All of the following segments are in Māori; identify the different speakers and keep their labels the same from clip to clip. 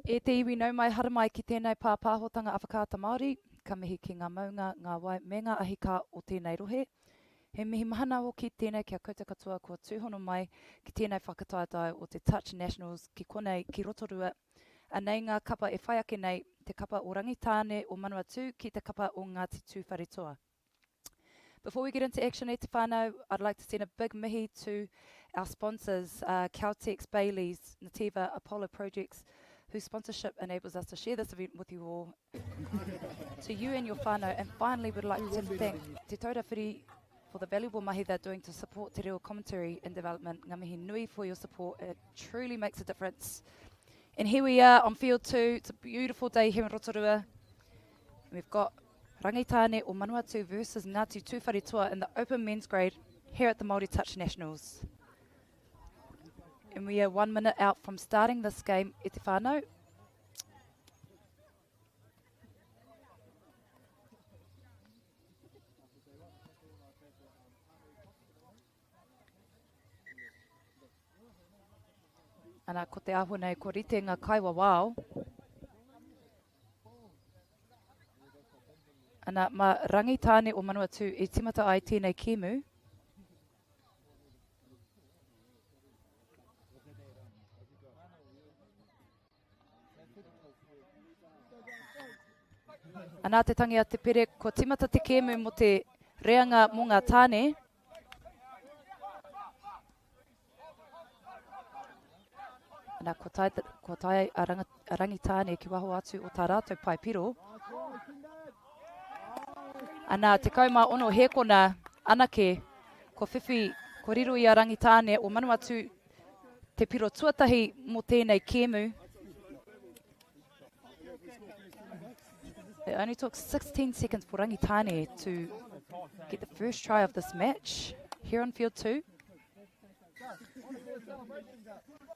Speaker 1: E te iwi nau mai haramai ki tēnei pāpāhotanga awhakaata Māori, ka mihi ki ngā maunga, ngā wai, me ngā ahika o tēnei rohe. He mihi mahana o ki tēnei kia koutou katoa kua tūhono mai ki tēnei whakataetai o te Touch Nationals ki konei ki Rotorua. Anei ngā kapa e whai ake nei, te kapa o Rangitāne o Manawatu ki te kapa o Ngāti Tūwharetoa. Before we get into action e te whānau, I'd like to send a big mihi to our sponsors, Caltex, Bailey's, Nativa, Apollo Projects, whose sponsorship enables us to share this event with you all. To you and your whānau, and finally we'd like to thank Te Taurawhiri for the valuable mahi they're doing to support Te Reo commentary and development. Ngā mihi nui for your support, it truly makes a difference. And here we are on field 2, it's a beautiful day here in Rotorua. We've got Rangitāne o Manawatu versus Ngāti Tūwharetoa in the open men's grade here at the Māori Touch Nationals. And we are 1 minute out from starting this game, e te whānau. Ana, ko te ahu nei, ko rite ngā kaiwa wāo. Ana, ma Rangitāne o Manawatu e timata ai tēnei kēmu. Ana te tangi a te pere, ko timata te kēmu mo te reanga mo ngā tāne. Ana, ko tai a Rangitāne ki waho atu o tā rātou pai piro. Ana, te kauma ono hekona anake, ko whiwhi, ko riru i a Rangitāne o Manawatu te piro tuatahi mo tēnei kēmu. It only took 16 seconds for Rangitāne to get the first try of this match here on field 2.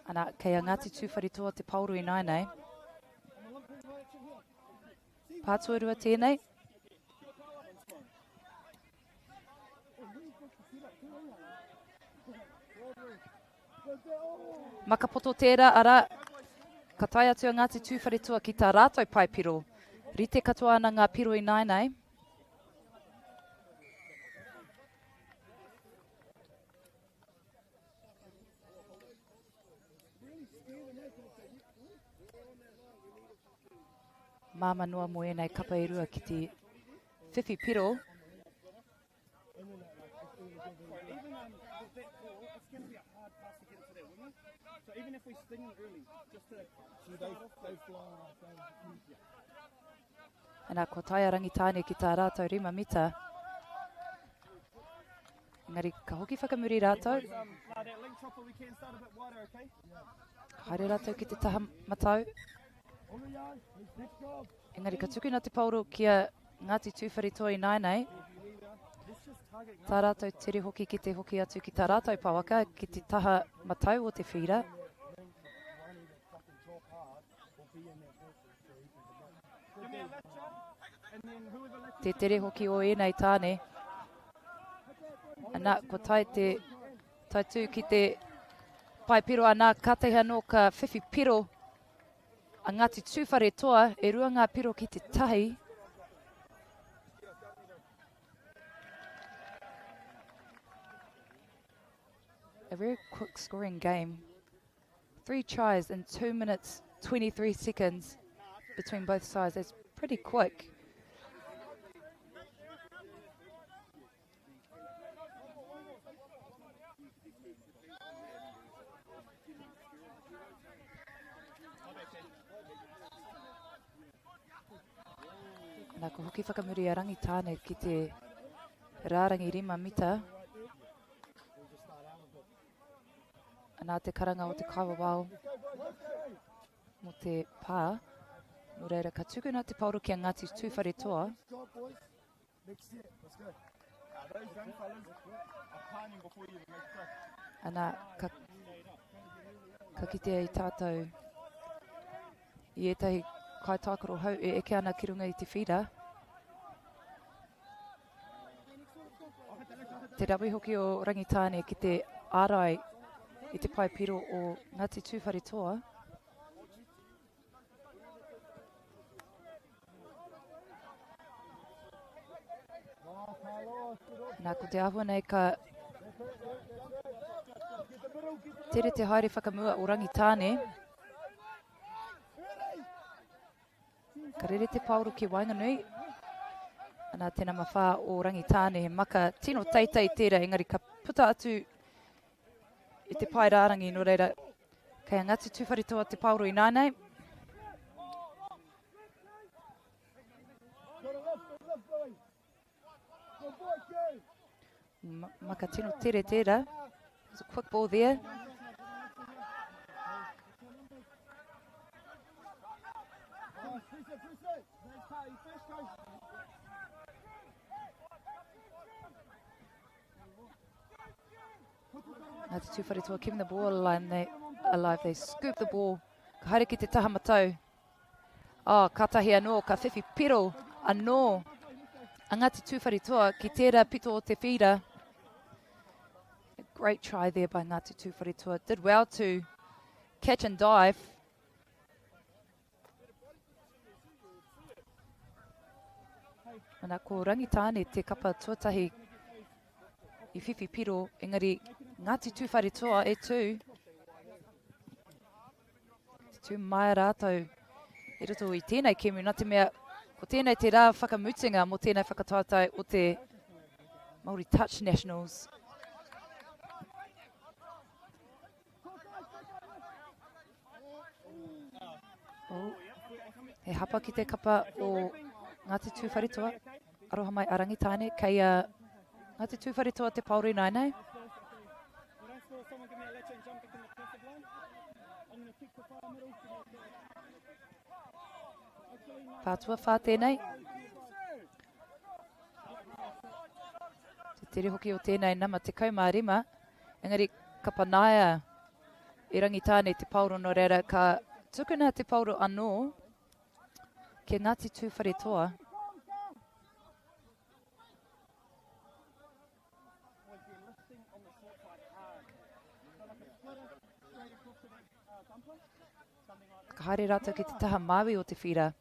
Speaker 1: Ana, kei a Ngāti Tūwharetoa te pauru I nei. Pātuarua tēnei. Makapoto tērā ara, ka tae atu a Ngāti Tūwharetoa ki tā rātou pai piro. Rite katoa ana ngā piro I nei. Māma noa mo enei kapa I rua ki te whiwhi piro. Ana, ko taia Rangitāne ki tā rātou rima mita. Engari, ka hoki whakamuri rātou. Haere rātou ki te taha matau. Engari, ka tukuna te pauro ki a Ngāti Tūwharetoa I nei. Tā rātou tere hoki ki te hoki atu ki tā rātou pawaka, ki te taha matau o te whira. Te tere hoki o enei tāne. Ana, ko tai tū ki te pai piro ana, ka teha no ka whiwhi piro a Ngāti Tūwharetoa, e rua ngā piro ki te tahi. A very quick scoring game. 3 tries in 2 minutes, 23 seconds between both sides. That's pretty quick. Nā ko hoki whakamuri a Rangitāne ki te rārangi rima mita. Nā te karanga o te kawa wao mo te pā. Nō reira, ka tukuna te pauro ki a Ngāti Tūwharetoa. Ana, ka kitea I tātou I etahi kai tākaro hau e eke ana ki runga I te whira. Te rawi hoki o Rangitāne ki te ārai I te pai piro o Ngāti Tūwharetoa. Nā ko te ahua nei ka tere te haere whakamua o rangitāne. Ka rere te pauru ki Wainganui. Nā tēnā mawhā o rangitāne he maka tino teitei tērā, engari ka puta atu i te pai rārangi no reira. Kei ngati tūwharetoa te pauru i nānei. Maka tino tere tērā. There's a quick ball there. Ngati tūwharetoa keeping the ball alive. They scoop the ball. Ka haere ki te taha matau. Katahi anō, ka whiwhi piro anō. Ngati tūwharetoa ki tērā pito o te whira. A great try there by Ngati tūwharetoa. Did well to catch and dive. Ana ko rangitāne te kapa tuatahi I whiwhi piro, engari Ngati tūwharetoa e tū. Tū mai rātou I roto I tēnei kemu, nā te mea, ko tēnei te rā whakamutinga mo tēnei whakatautai o te Māori Touch Nationals. He hapa ki te kapa o Ngati tūwharetoa. Aroha mai a rangitāne, kei Ngati tūwharetoa te pauri nai nei. Pātua whā tēnei. Te tere hoki o tēnei nama te kaumārima. Engari ka panaia I rangitāne te pauro no reira ka tukuna te pauro anō ke Ngati tūwharetoa. Ka haere rātou ki te taha Māui o te whira.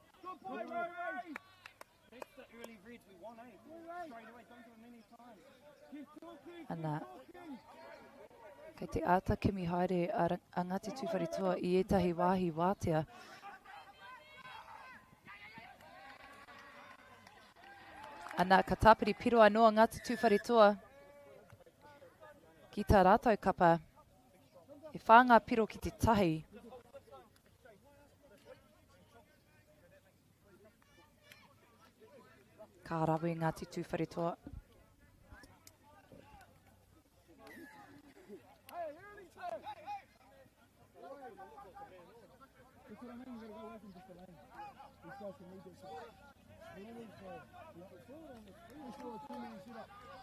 Speaker 1: Ana, kei te āta kimi haere a Ngati tūwharetoa I ētahi wāhi wātea. Ana, ka tāpiri piro anō a Ngati tūwharetoa ki tā rātou kapa. E whāngā piro ki te tahi. Ka rawe Ngati tūwharetoa.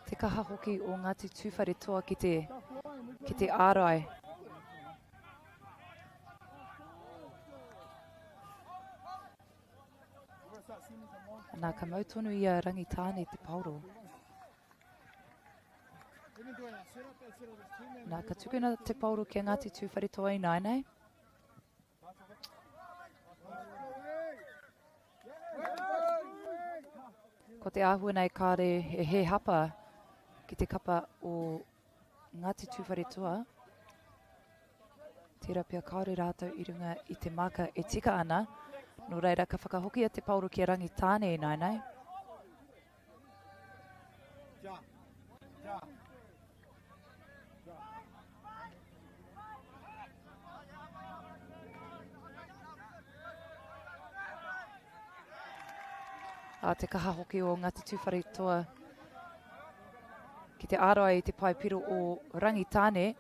Speaker 1: Te kaha hoki o Ngati tūwharetoa ki te ārai. Nā ka mautonu I a rangitāne te pauro. Nā ka tukuna te pauro ki a Ngati tūwharetoa I nainei. Ko te āhua nei kāre he hapa ki te kapa o Ngati tūwharetoa. Tērā pia kaore rātou I runga I te maka e tika ana. No reira ka whakahokia te pauro ki a rangitāne I nainei. Te kaha hoki o Ngati tūwharetoa ki te ārai I te pai piro o rangitāne.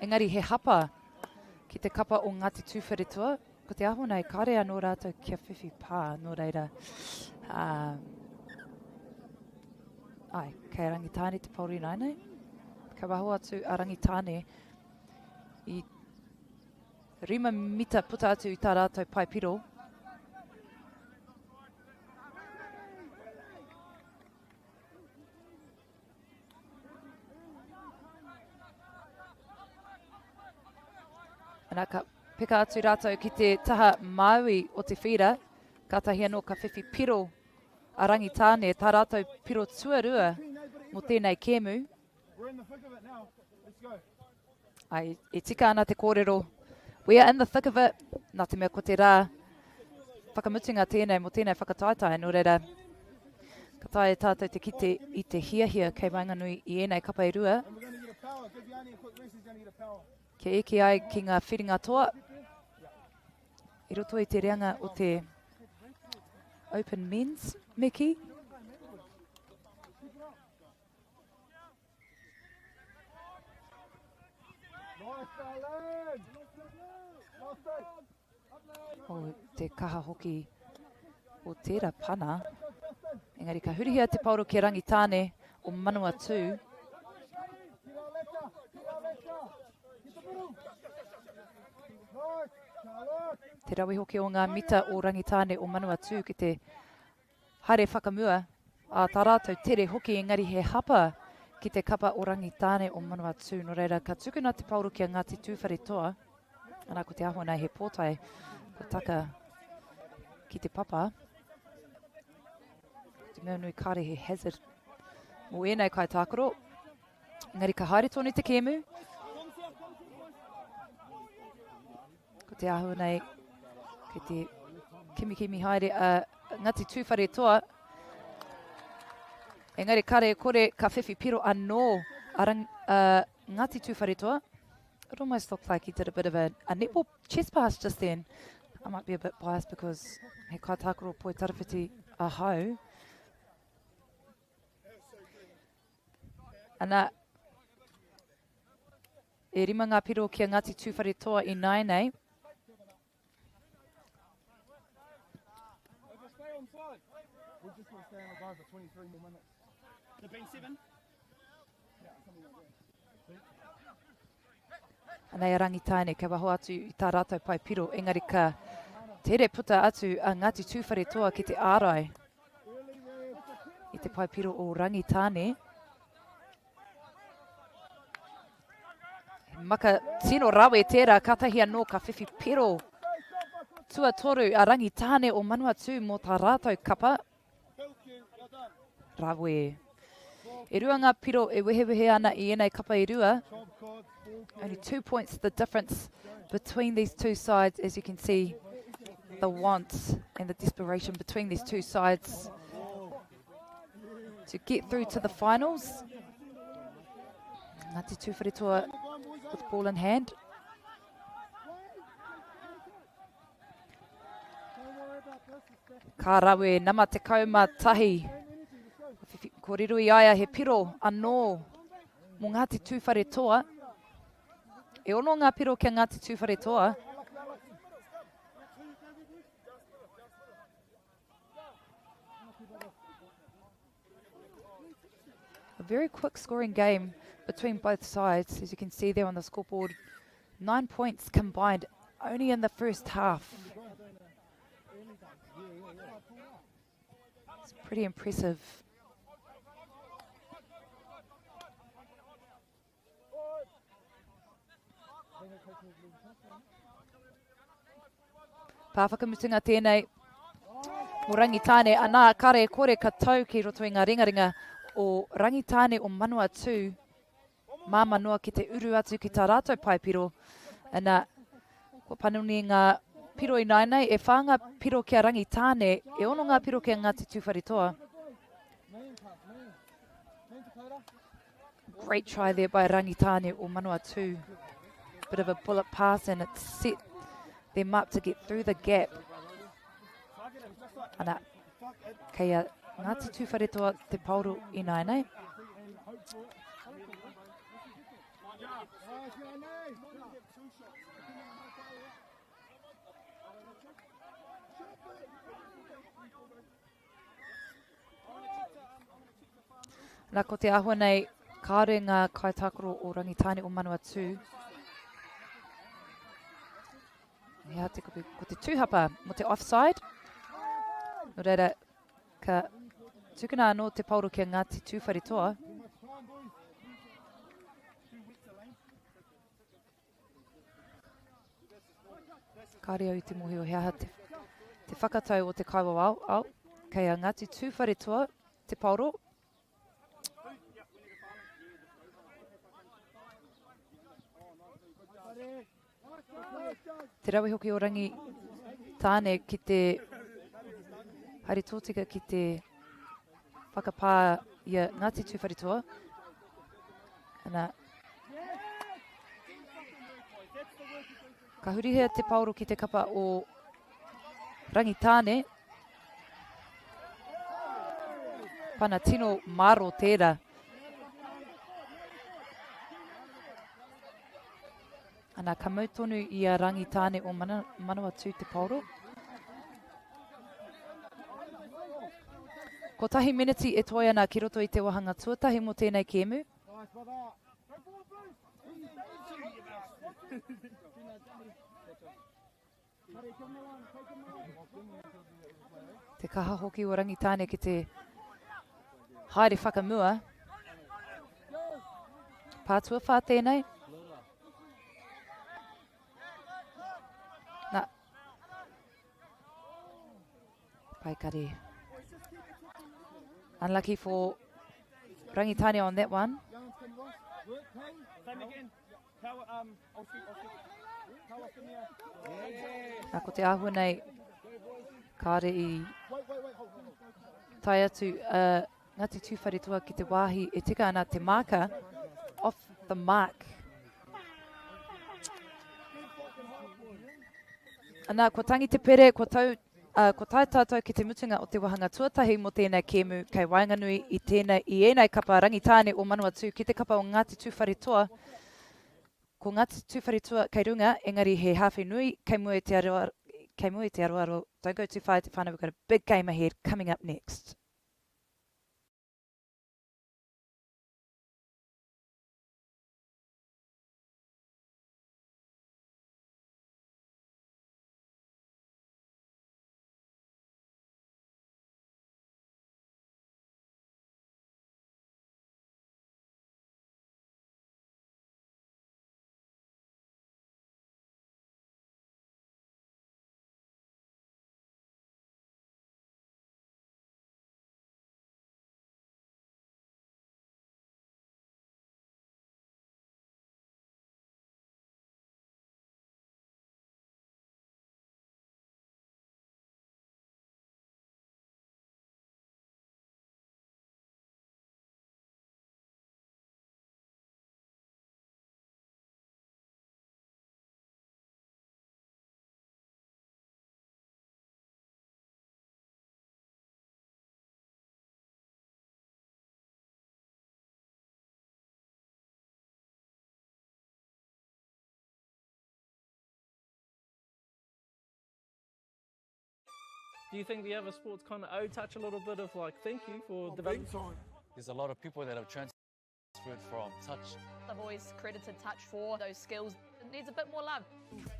Speaker 1: Engari he hapa ki te kapa o Ngati tūwharetoa. Ko te aho nei, kāre anō rātou kia whiwhi pā, no reira. Kei rangitāne te pauri nainei. Ka waho atu a rangitāne I 5 mita puta atu I tā rātou pai piro. Ana ka peka atu rātou ki te taha Māui o te whira. Ka tahi anō ka whiwhi piro a rangitāne tā rātou piro tuarua mo tēnei kēmu. Ai, e tika ana te kōrero. We are in the thick of it. Nā te mea ko te rā. Whakamutunga tēnei mo tēnei whakataitai. Nō reira, ka tae tātou te kite i te hiahia kei Wainganui i ēnei kapa i rua. Ke eke ai ki ngā whiringa toa. I roto i te reanga o te Open Men's Miki. O te kaha hoki o tērā pana. Engari ka hurihia te pauro ki rangitāne o manua tū. Te rawi hoki o ngā mita o rangitāne o manua tū ki te haere whakamua. A tā rātou tere hoki engari he hapa ki te kapa o rangitāne o manua tū. No reira, ka tukuna te pauro ki a Ngāti Tūwhare toa. Ana ko te aho nei he pōtai. Ko taka ki te papa. Te mea nui kāre he hazard. Mo ēnei kai tākoro. Engari ka haere tonu te kēmu. Ko te aho nei ki te kimi haere a Ngāti Tūwhare toa. Engari kare kore ka whiwhi piro anō a Ngāti Tūwhare toa. It almost looked like he did a bit of a netball chest pass just then. I might be a bit biased because he kai tākoro poi tarawhiti a hau. Ana, e rima ngā piro ki a Ngāti Tūwhare toa i nai nei. Ana e rangitāne, ka waho atu i tā rātou pai piro, engari ka tere puta atu a Ngāti Tūwhare toa ki te ārai. I te pai piro o rangitāne. Maka tino rawe tērā, katahi anō ka whiwhi piro. Tua toru a rangitāne o manua tū mō tā rātou kapa. Rawe. E rua ngā piro e wehewehe ana i ēnei kapa i rua. Only 2 points the difference between these two sides, as you can see the wants and the desperation between these two sides to get through to the finals. Ngāti Tūwhare toa with ball in hand. Ka rawe nama te kauma tahi. Ko riru i aia he piro anō mo Ngāti Tūwhare toa. E ono ngā piro kia Ngāti Tūwhare toa. A very quick scoring game between both sides, as you can see there on the scoreboard. 9 points combined only in the first half. It's pretty impressive. Pāwhakamutunga tēnei mo rangitāne, anā kare kore ka tau ki roto i ngā ringaringa o rangitāne o manua tū. Māmanua ki te uru atu ki tā rātou paipiro. Ana, ko panuni ngā piro i nai nei, e whānga piro kia rangitāne, e ono ngā piro kia Ngāti Tūwhare toa. Great try there by rangitāne o manua tū. Bit of a bullet pass and it's set them up to get through the gap. Ana, kei a Ngāti Tūwhare toa te pauru i nai nei. Nā ko te ahua nei, kāre ngā kaitākoro o rangitāne o manua tū. Ia te ko te tūhapa mo te offside. No reira, ka tukuna anō te pauro ki a Ngāti Tūwhare toa. Kāre au te mohi o heaha te whakatau o te kaiwa au. kei a Ngāti Tūwharetua, te pauro. Te rawi hoki o rangi tāne ki te haere tōtika ki te whakapā ia Ngāti Tūwharetua. Ana, ka hurihia te pauro ki te kapa o rangi tāne. Pana tino maro tērā. Ana ka mautonu i a rangi tāne o Manawatu te pauro. Ko tahi miniti e toi ana ki roto i te wahanga tuatahi mo tēnei kēmu. Te kaha hoki o rangi tāne ki te haere whakamua. Pātua whā tēnei. Nā. Paikari. Unlucky for rangi tāne on that one. Nā ko te āhua nei, kāre i tai atu Ngāti Tūwharetua ki te wāhi e tika ana te marker off the mark. Ana, ko tangi te pere, ko tai tātou ki te mutunga o te wahanga tuatahi mo tēnei kēmu kei wainganui i ēnei kapa rangi tāne o Manawatu ki te kapa o Ngāti Tūwharetua. Ko Ngāti Tūwharetua kei runga, engari he hawhi nui, kei mua te aroaro. Don't go too far, te whānau, we've got a big game ahead coming up next.
Speaker 2: Do you think the other sports kind of owe Touch a little bit of like thank you for developing?
Speaker 3: There's a lot of people that have transferred from Touch.
Speaker 4: I've always credited Touch for those skills. It needs a bit more love.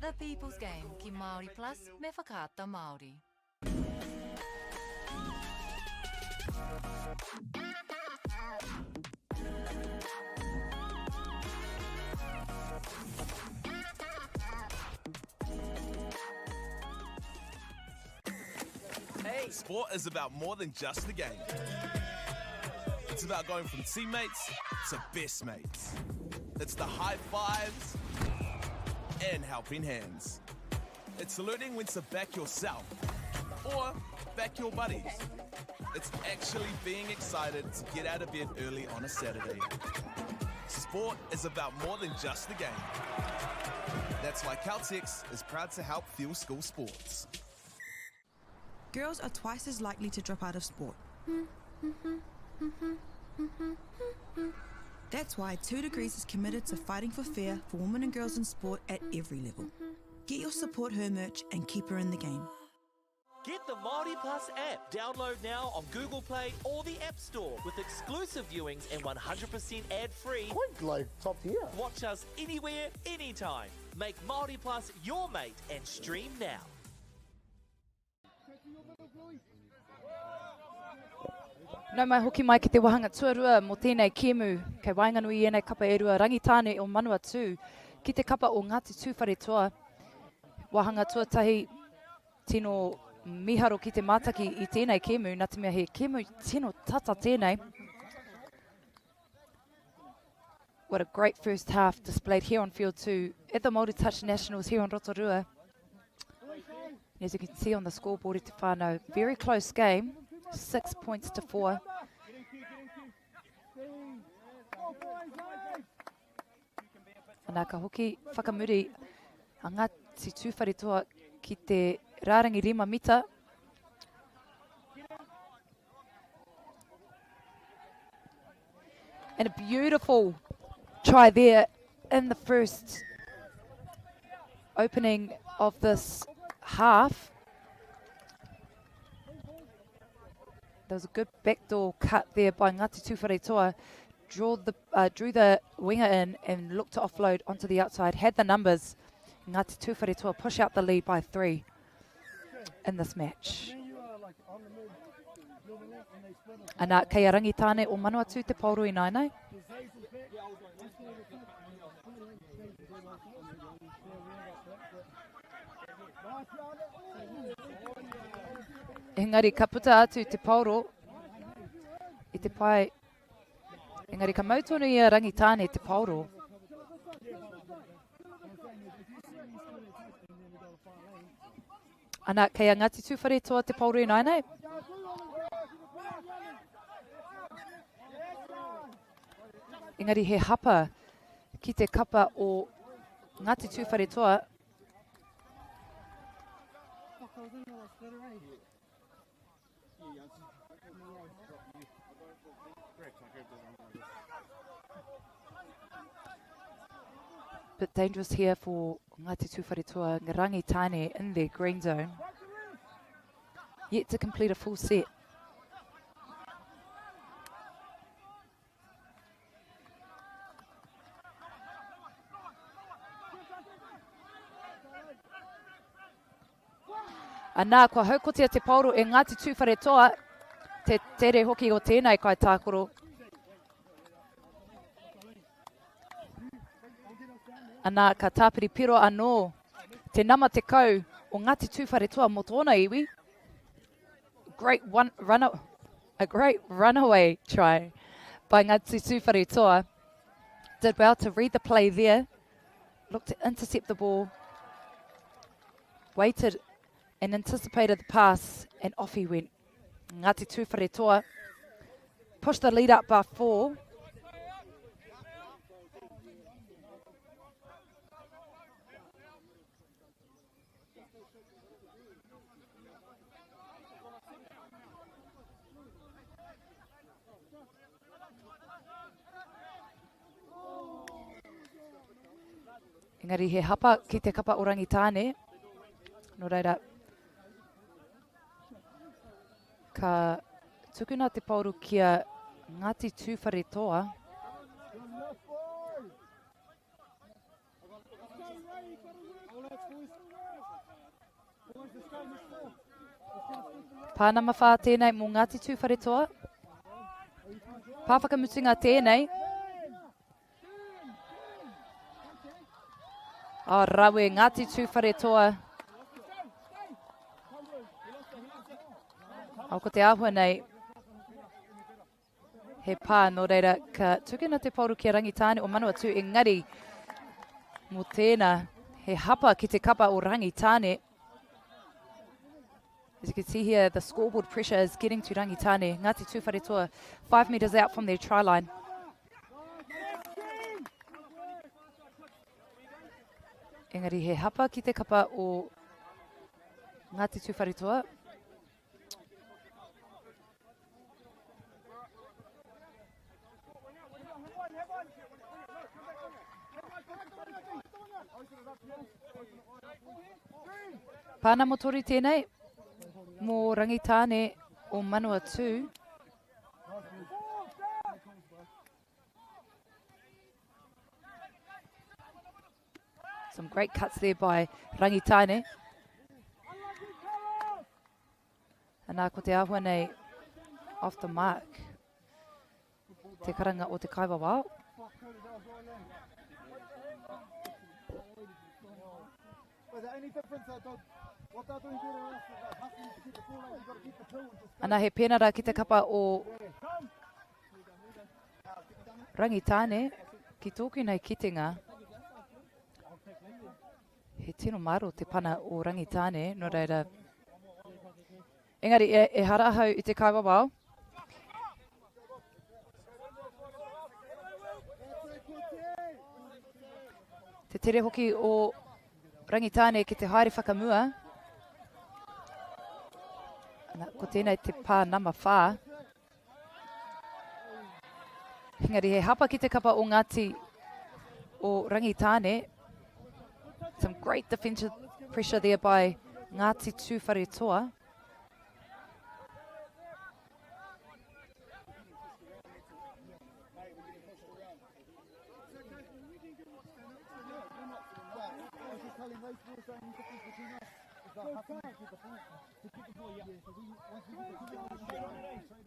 Speaker 5: The People's Game ki Māori Plus me whakaata Māori.
Speaker 6: Sport is about more than just the game. It's about going from teammates to best mates. It's the high fives and helping hands. It's learning when to back yourself or back your buddies. It's actually being excited to get out of bed early on a Saturday. Sport is about more than just the game. That's why Caltex is proud to help fuel school sports.
Speaker 7: Girls are twice as likely to drop out of sport. That's why 2 Degrees is committed to fighting for fair for women and girls in sport at every level. Get your Support Her merch and keep her in the game.
Speaker 8: Get the Māori Plus app. Download now on Google Play or the App Store with exclusive viewings and 100% ad-free.
Speaker 9: Quite like top tier.
Speaker 8: Watch us anywhere, anytime. Make Māori Plus your mate and stream now.
Speaker 1: Nau mai hoki mai ki te wahanga tuarua mo tēnei kēmu kei wainganui ēnei kapa e rua rangi tāne o Manawatu ki te kapa o Ngāti Tūwharetua. Wahanga tuatahi tino miharo ki te mātaki I tēnei kemu, nā te mea he kemu tino tata tēnei. What a great first half displayed here on field 2 at the Māori Touch Nationals here on Rotorua. As you can see on the scoreboard, Te whānau, very close game, 6 points to 4. Anā ka hoki whakamuri a Ngāti Tūwharetoa ki te rārangi 5 mita. And a beautiful try there in the first opening of this half. There was a good backdoor cut there by Ngāti Tūwharetoa. Drew the winger in and looked to offload onto the outside. Had the numbers. Ngāti Tūwharetoa push out the lead by 3 in this match. Anā kei a rangitāne o Manawatu te Paurui Nainai. Engari ka puta atu te pauro I te pai. Engari ka mautonu I a rangitāne te pauro. Anā kei a Ngāti Tūwharetoa te Paurui Nainai. Engari he hapa ki te kapa o Ngāti Tūwharetoa. Bit dangerous here for Ngāti Tūwharetoa, Ngarangi Taine in their green zone. Yet to complete a full set. Anā, kua haukotia te pauro e Ngāti Tūwharetoa, te tere hoki o tēnei kai tākoro. Anā, ka tāpiri piro anō, te nama te kau o Ngāti Tūwharetoa mo tōna iwi. A great runaway try by Ngāti Tūwharetoa. Did well to read the play there. Looked to intercept the ball. Waited and anticipated the pass, and off he went. Ngāti Tūwharetoa pushed the lead up by 4. Engari he hapa ki te kapa o Rangitāne. No reira, ka tukuna te pauru kia Ngāti Tūwharetoa. Pāna mawhā tēnei mō Ngāti Tūwharetoa. Pāwhakamutunga tēnei. Rawe Ngāti Tūwharetoa. Ko te āhua nei, he pā no reira ka tukuna te pauru ki a Rangitāne o Manawatu engari mō tēnā he hapa ki te kapa o Rangitāne. As you can see here, the scoreboard pressure is getting to Rangitāne. Ngāti Tūwharetoa 5 metres out from their try line. Engari he hapa ki te kapa o Ngāti Tūwharetoa. Pāna motori tēnei mō Rangitāne o Manawatu. Some great cuts there by Rangitāne. Anā ko te āhua nei off the mark. Te karanga o te kaiwawao.
Speaker 9: Was there any difference?
Speaker 1: Ana he pēnara ki te kapa o Rangitāne, ki tōku nei kitenga. He tino maro te pana o Rangitāne, no reira. Engari, e harahau i te kaiwawao. Te tere hoki o Rangitāne ki te haere whakamua. Ko tēnei te pā nama whā. Engari, he hapa ki te kapa o Ngāti o Rangitāne. Some great defensive pressure there by Ngāti Tūwharetoa.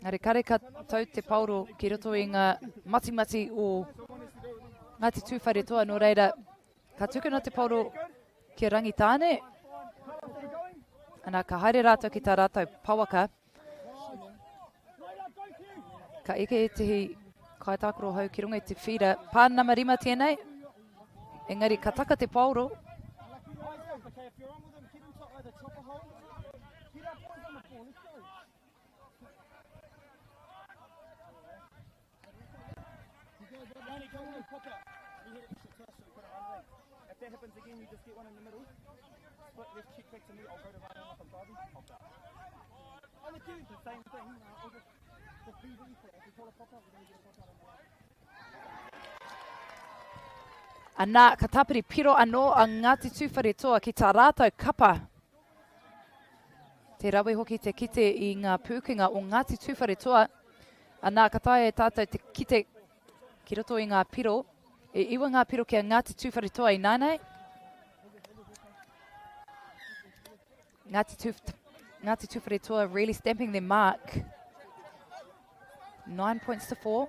Speaker 1: Ngare kare ka tau te pauro ki roto i ngā mati o Ngāti Tūwharetoa, no reira ka tukuna te pauro ki Rangitāne. Ana ka haere rātou ki tā rātou pawaka. Ka eke e tehi kaitākoro hau ki runga i te whira. Pānama rima tēnei. Engari ka taka te pauro.
Speaker 9: If that happens again, you just get one in the middle. Split left cheek back to me. I'll go to right arm if I'm driving. I'll go. On the cue, the same thing. I'll just be ready for it. If you call a pop-up, we're going to get a pop-up on the right.
Speaker 1: Ana ka tapiri piro anō a Ngāti Tūwharetoa ki tā rātou kapa. Te rawe hoki te kite i ngā pūkinga o Ngāti Tūwharetoa. Ana ka tae tātou te kite ki roto i ngā piro. E iwa ngā piro kia Ngāti Tūwharetoa i nānei. Ngāti Tūwharetoa really stamping their mark. 9 points to 4.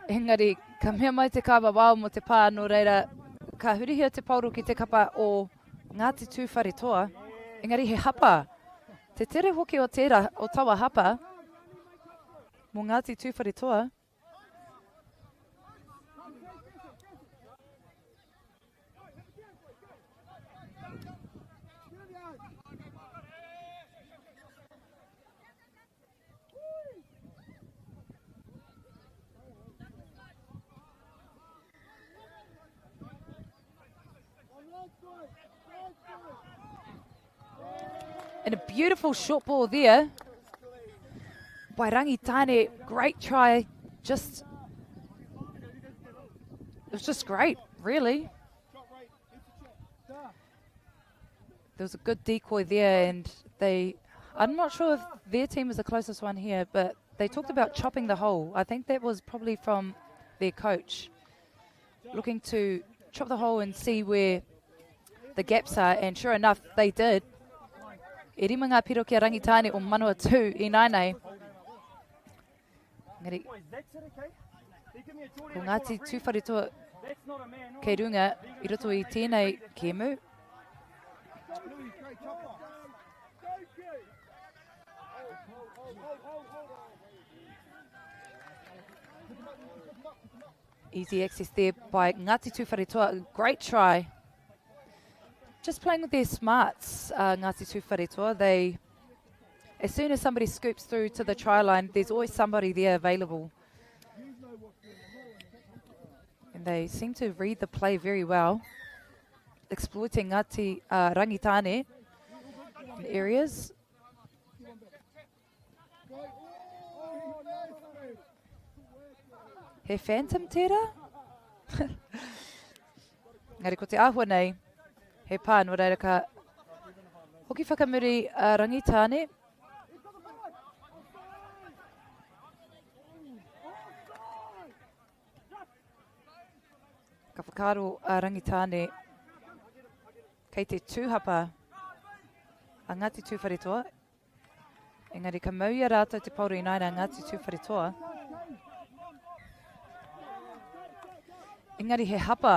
Speaker 1: Engari, ka mea mai te kawa wao mo te pā, no reira, ka hurihia te pauro ki te kapa o Ngāti Tūwharetoa. Engari, he hapa. Te tere hoki o tērā, o tawa hapa, mo Ngāti Tūwharetoa. And a beautiful short ball there by Rangitāne. Great try. It was just great, really. There was a good decoy there, and I'm not sure if their team is the closest one here, but they talked about chopping the hole. I think that was probably from their coach, looking to chop the hole and see where the gaps are, and sure enough, they did. E rima ngā piro kia Rangitāne o Manua 2 i nānei. Ngari, ko Ngāti Tūwharetoa kei runga i roto i tēnei kēmu. Easy access there by Ngāti Tūwharetoa. Great try. Just playing with their smarts, Ngāti Tūwharetoa. As soon as somebody scoops through to the try line, there's always somebody there available. And they seem to read the play very well, exploiting Rangitāne in areas. He phantom tērā? Ngari, ko te āhua nei. He pā, no reira ka hoki whakamuri Rangitāne. Ka whakaro Rangitāne kei te tūhapa a Ngāti Tūwharetoa. Engari ka mau ia rātou te pauru inaina Ngāti Tūwharetoa. Engari he hapa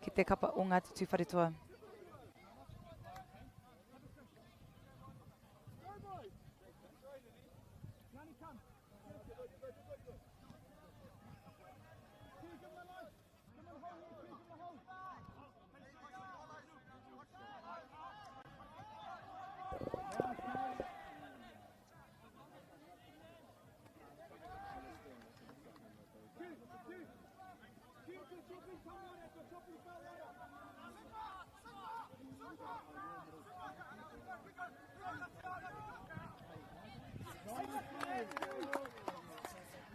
Speaker 1: ki te kapa o Ngāti Tūwharetoa.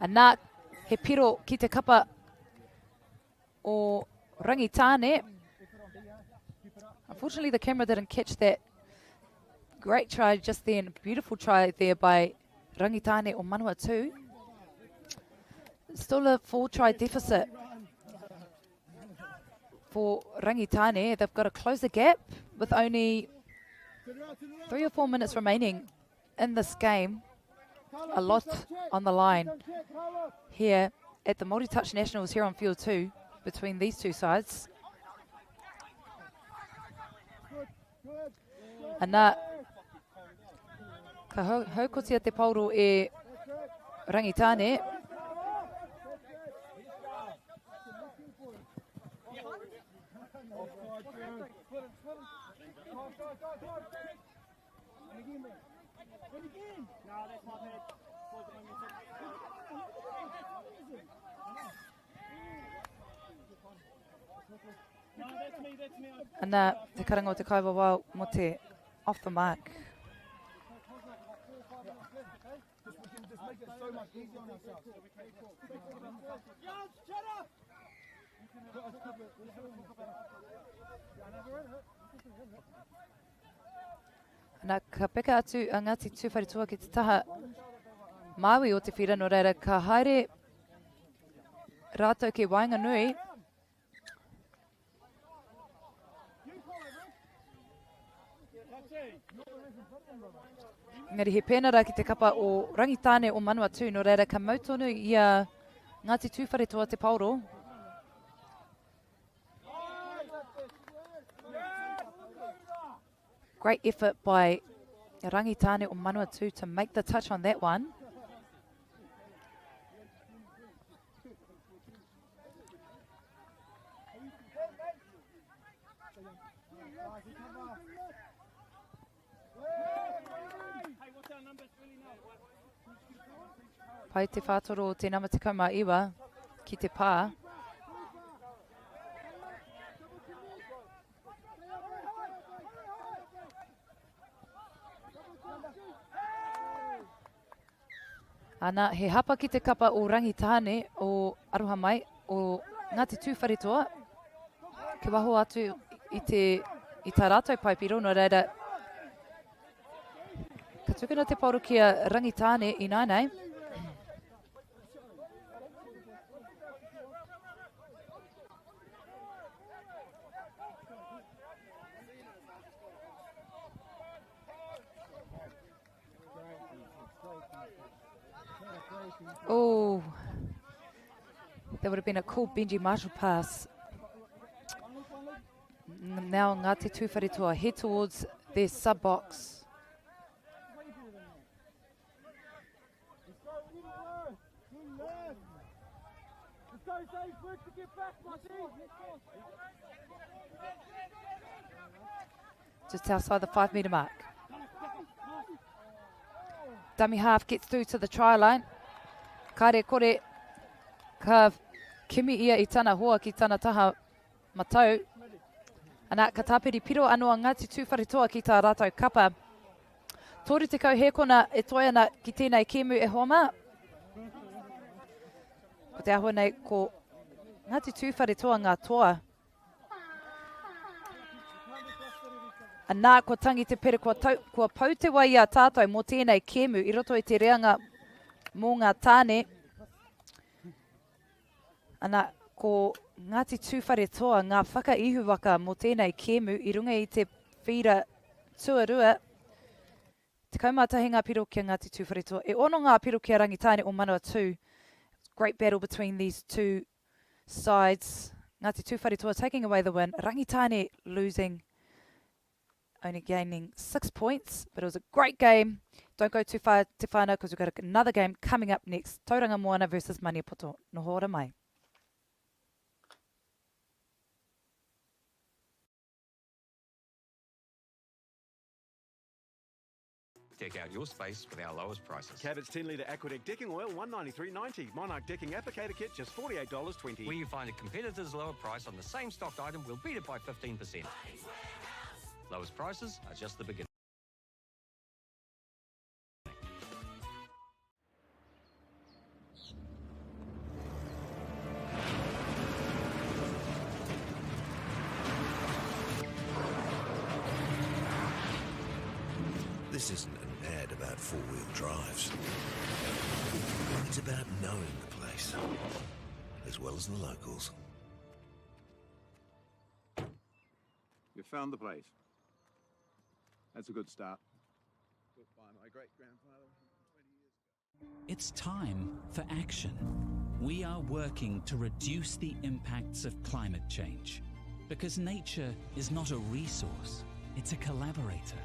Speaker 1: Anā, he piro ki te kapa o Rangitāne. Unfortunately, the camera didn't catch that. Great try just then. Beautiful try there by Rangitāne o Manawatu. Still a 4-try deficit for Rangitāne. They've got to close the gap with only 3 or 4 minutes remaining in this game. A lot on the line here at the Māori Touch Nationals here on field 2 between these two sides. Anā, ka haukotia te pauro e Rangitāne. Anā, te karanga o te kaiwawa mo te off the mark. Anā, ka peka atu a Ngāti Tūwharetoa ki te taha Māui o te whira, no reira ka haere rātou ke Wainganui. Ngari he pēnara ki te kapa o Rangitāne o Manawatu, no reira ka mautonu i a Ngāti Tūwharetoa te pauro. Great effort by Rangitāne o Manawatu to make the touch on that one. Pai te whātoro o te nama te kaumā iwa ki te pā. Anā, he hapa ki te kapa o Rangitāne o aroha mai o Ngāti Tūwharetoa. Ke waho atu i tā rātou paipiro, no reira. Ka tukuna te pauro ki a Rangitāne i nānei. Oh, that would have been a cool Benji Marshall pass. Now Ngāti Tūwharetoa head towards their sub-box. Just outside the 5 metre mark. Dummy half gets through to the try line. Kaere kore ka kimi ia i tana hoa ki tana taha matau. Anā, ka tāpiri piro anō a Ngāti Tūwharetoa ki tā rātou kapa. Tōru te kau he kona e toiana ki tēnei kēmu e homa. Ko te ahua nei ko Ngāti Tūwharetoa ngā toa. Anā, ko tangi te pere kua pau te wai a tātou mō tēnei kēmu i roto i te reanga mō ngā tāne. Anā, ko Ngāti Tūwharetoa ngā whakaihu waka mō tēnei kēmu i runga i te whira tuarua Te kaumātahi ngā piro kia Ngāti Tūwharetua. E ono ngā piro kia Rangitāne o Manawa too. Great battle between these two sides. Ngāti Tūwharetua taking away the win. Rangitāne losing, only gaining 6 points, but it was a great game. Don't go too far, Te whānau, because we've got another game coming up next. Tauranga Moana versus Maniapoto. Noho ora mai.
Speaker 10: Deck out your space with our lowest prices.
Speaker 11: Cabot's 10-litre Aquadeck decking oil, $193.90. Monarch decking applicator kit, just $48.20.
Speaker 10: Where you find a competitor's lower price on the same stocked item, we'll beat it by 15%. Lowest prices are just the beginning.
Speaker 12: This isn't an ad about four-wheel drives. It's about knowing the place, as well as the locals.
Speaker 13: You found the place. That's a good start. Built by my great-grandfather 20 years ago.
Speaker 14: It's time for action. We are working to reduce the impacts of climate change, because nature is not a resource, it's a collaborator.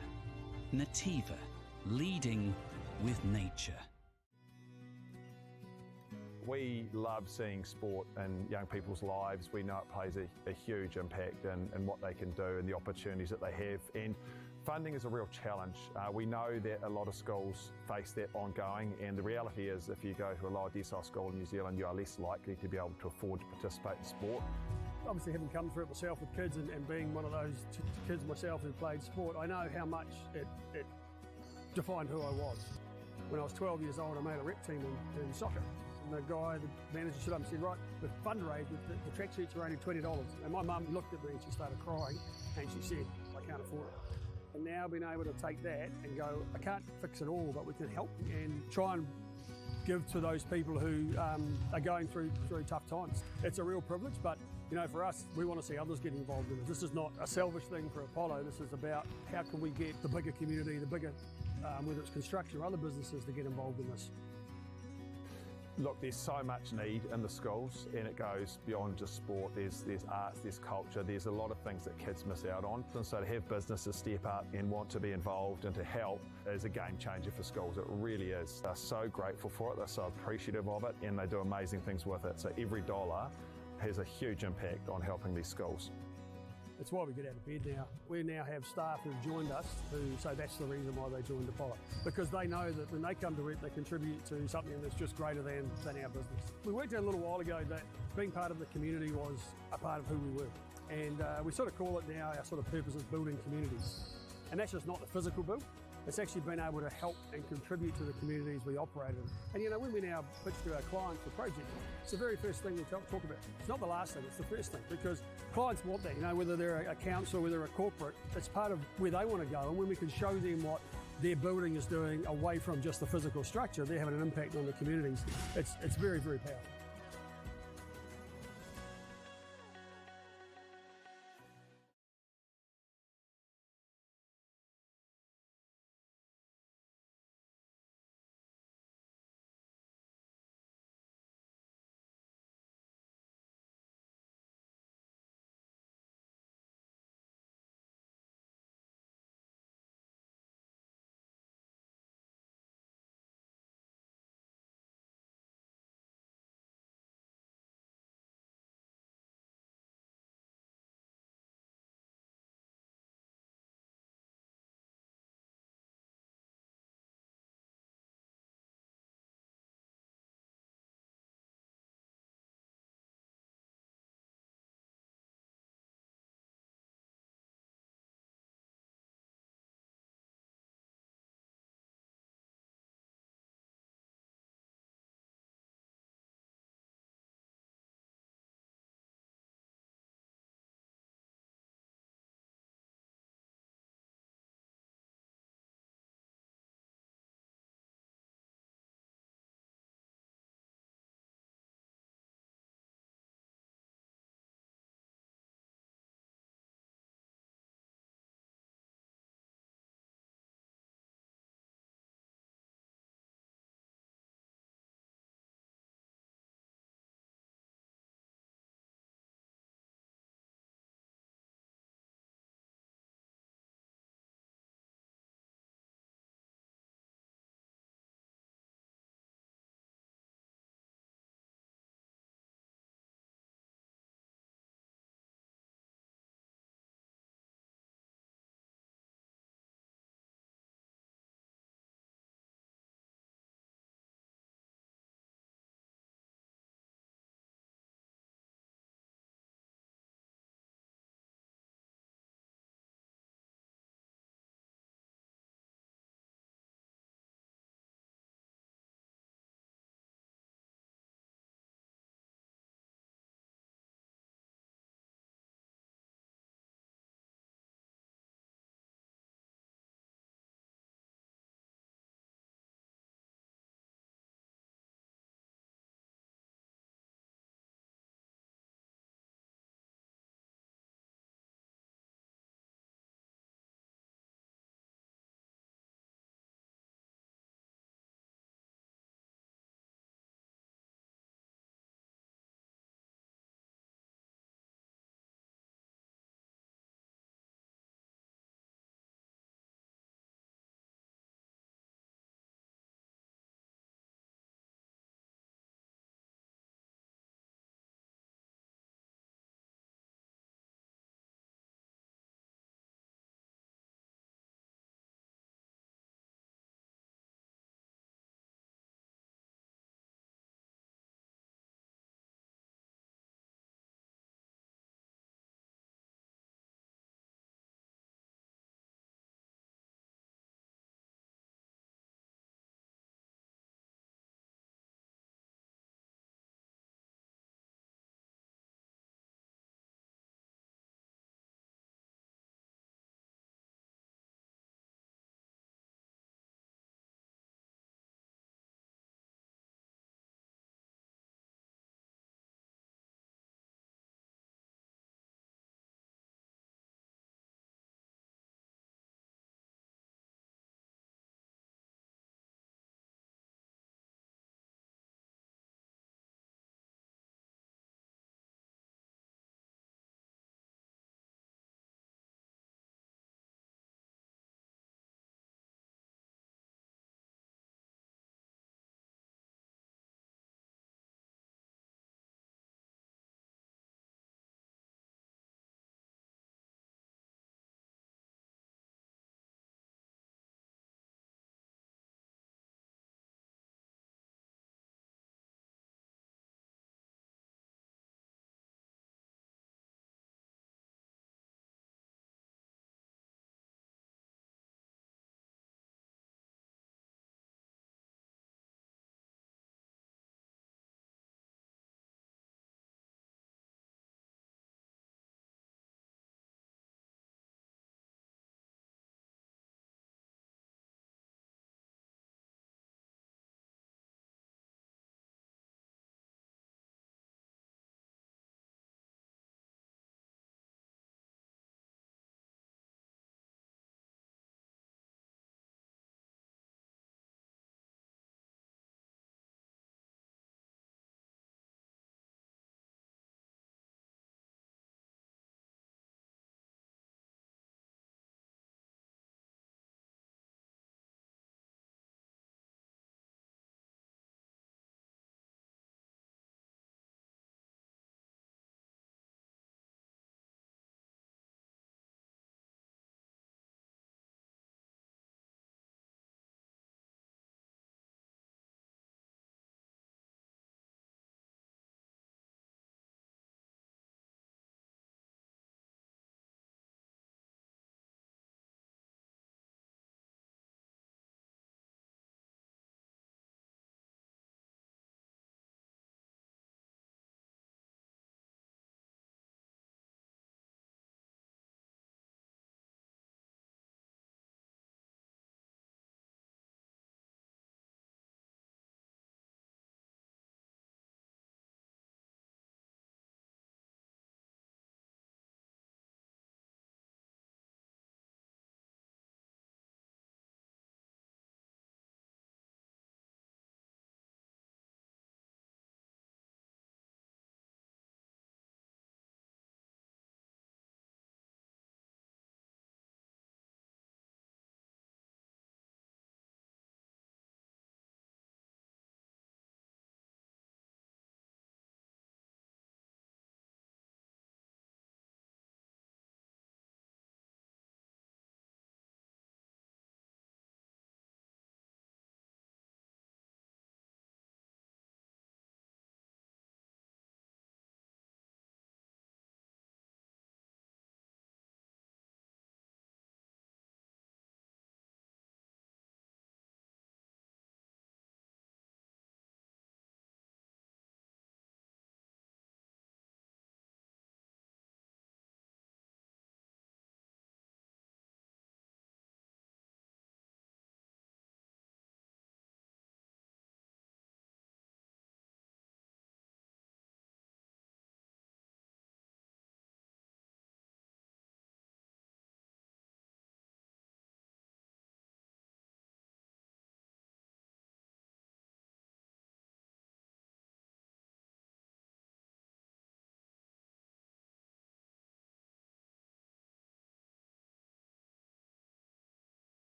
Speaker 14: Nativa, leading with nature.
Speaker 15: We love seeing sport in young people's lives. We know it plays a huge impact in what they can do and the opportunities that they have. And funding is a real challenge. We know that a lot of schools face that ongoing, and the reality is if you go to a lower decile school in New Zealand, you are less likely to be able to afford to participate in sport.
Speaker 9: Obviously, having come through it myself with kids and being one of those kids myself who played sport, I know how much it defined who I was. When I was 12 years old, I made a rep team in soccer. And the guy, the manager, stood up and said, right, the fundraise, the track suits are only $20. And my mum looked at me and she started crying and she said, I can't afford it. And now being able to take that and go, I can't fix it all, but we can help and try and give to those people who are going through tough times. It's a real privilege, but you know, for us, we want to see others get involved in it. This is not a selfish thing for Apollo. This is about how can we get the bigger community, the bigger, whether it's construction or other businesses, to get involved in this.
Speaker 15: Look, there's so much need in the schools, and it goes beyond just sport. There's arts, there's culture, there's a lot of things that kids miss out on. And so to have businesses step up and want to be involved and to help is a game changer for schools. It really is. They're so grateful for it, they're so appreciative of it, and they do amazing things with it. So every dollar has a huge impact on helping these schools.
Speaker 9: It's why we get out of bed now. We now have staff who've joined us who say that's the reason why they joined Apollo. Because they know that when they come to it, they contribute to something that's just greater than our business. We worked out a little while ago that being part of the community was a part of who we were. And we sort of call it now, our sort of purpose is building communities. And that's just not the physical build. It's actually been able to help and contribute to the communities we operate in. And you know, when we now pitch to our clients for projects, it's the very first thing we talk about. It's not the last thing, it's the first thing, because clients want that, you know, whether they're a council, whether they're a corporate, it's part of where they want to go. And when we can show them what their building is doing away from just the physical structure, they're having an impact on the communities. It's very, very powerful.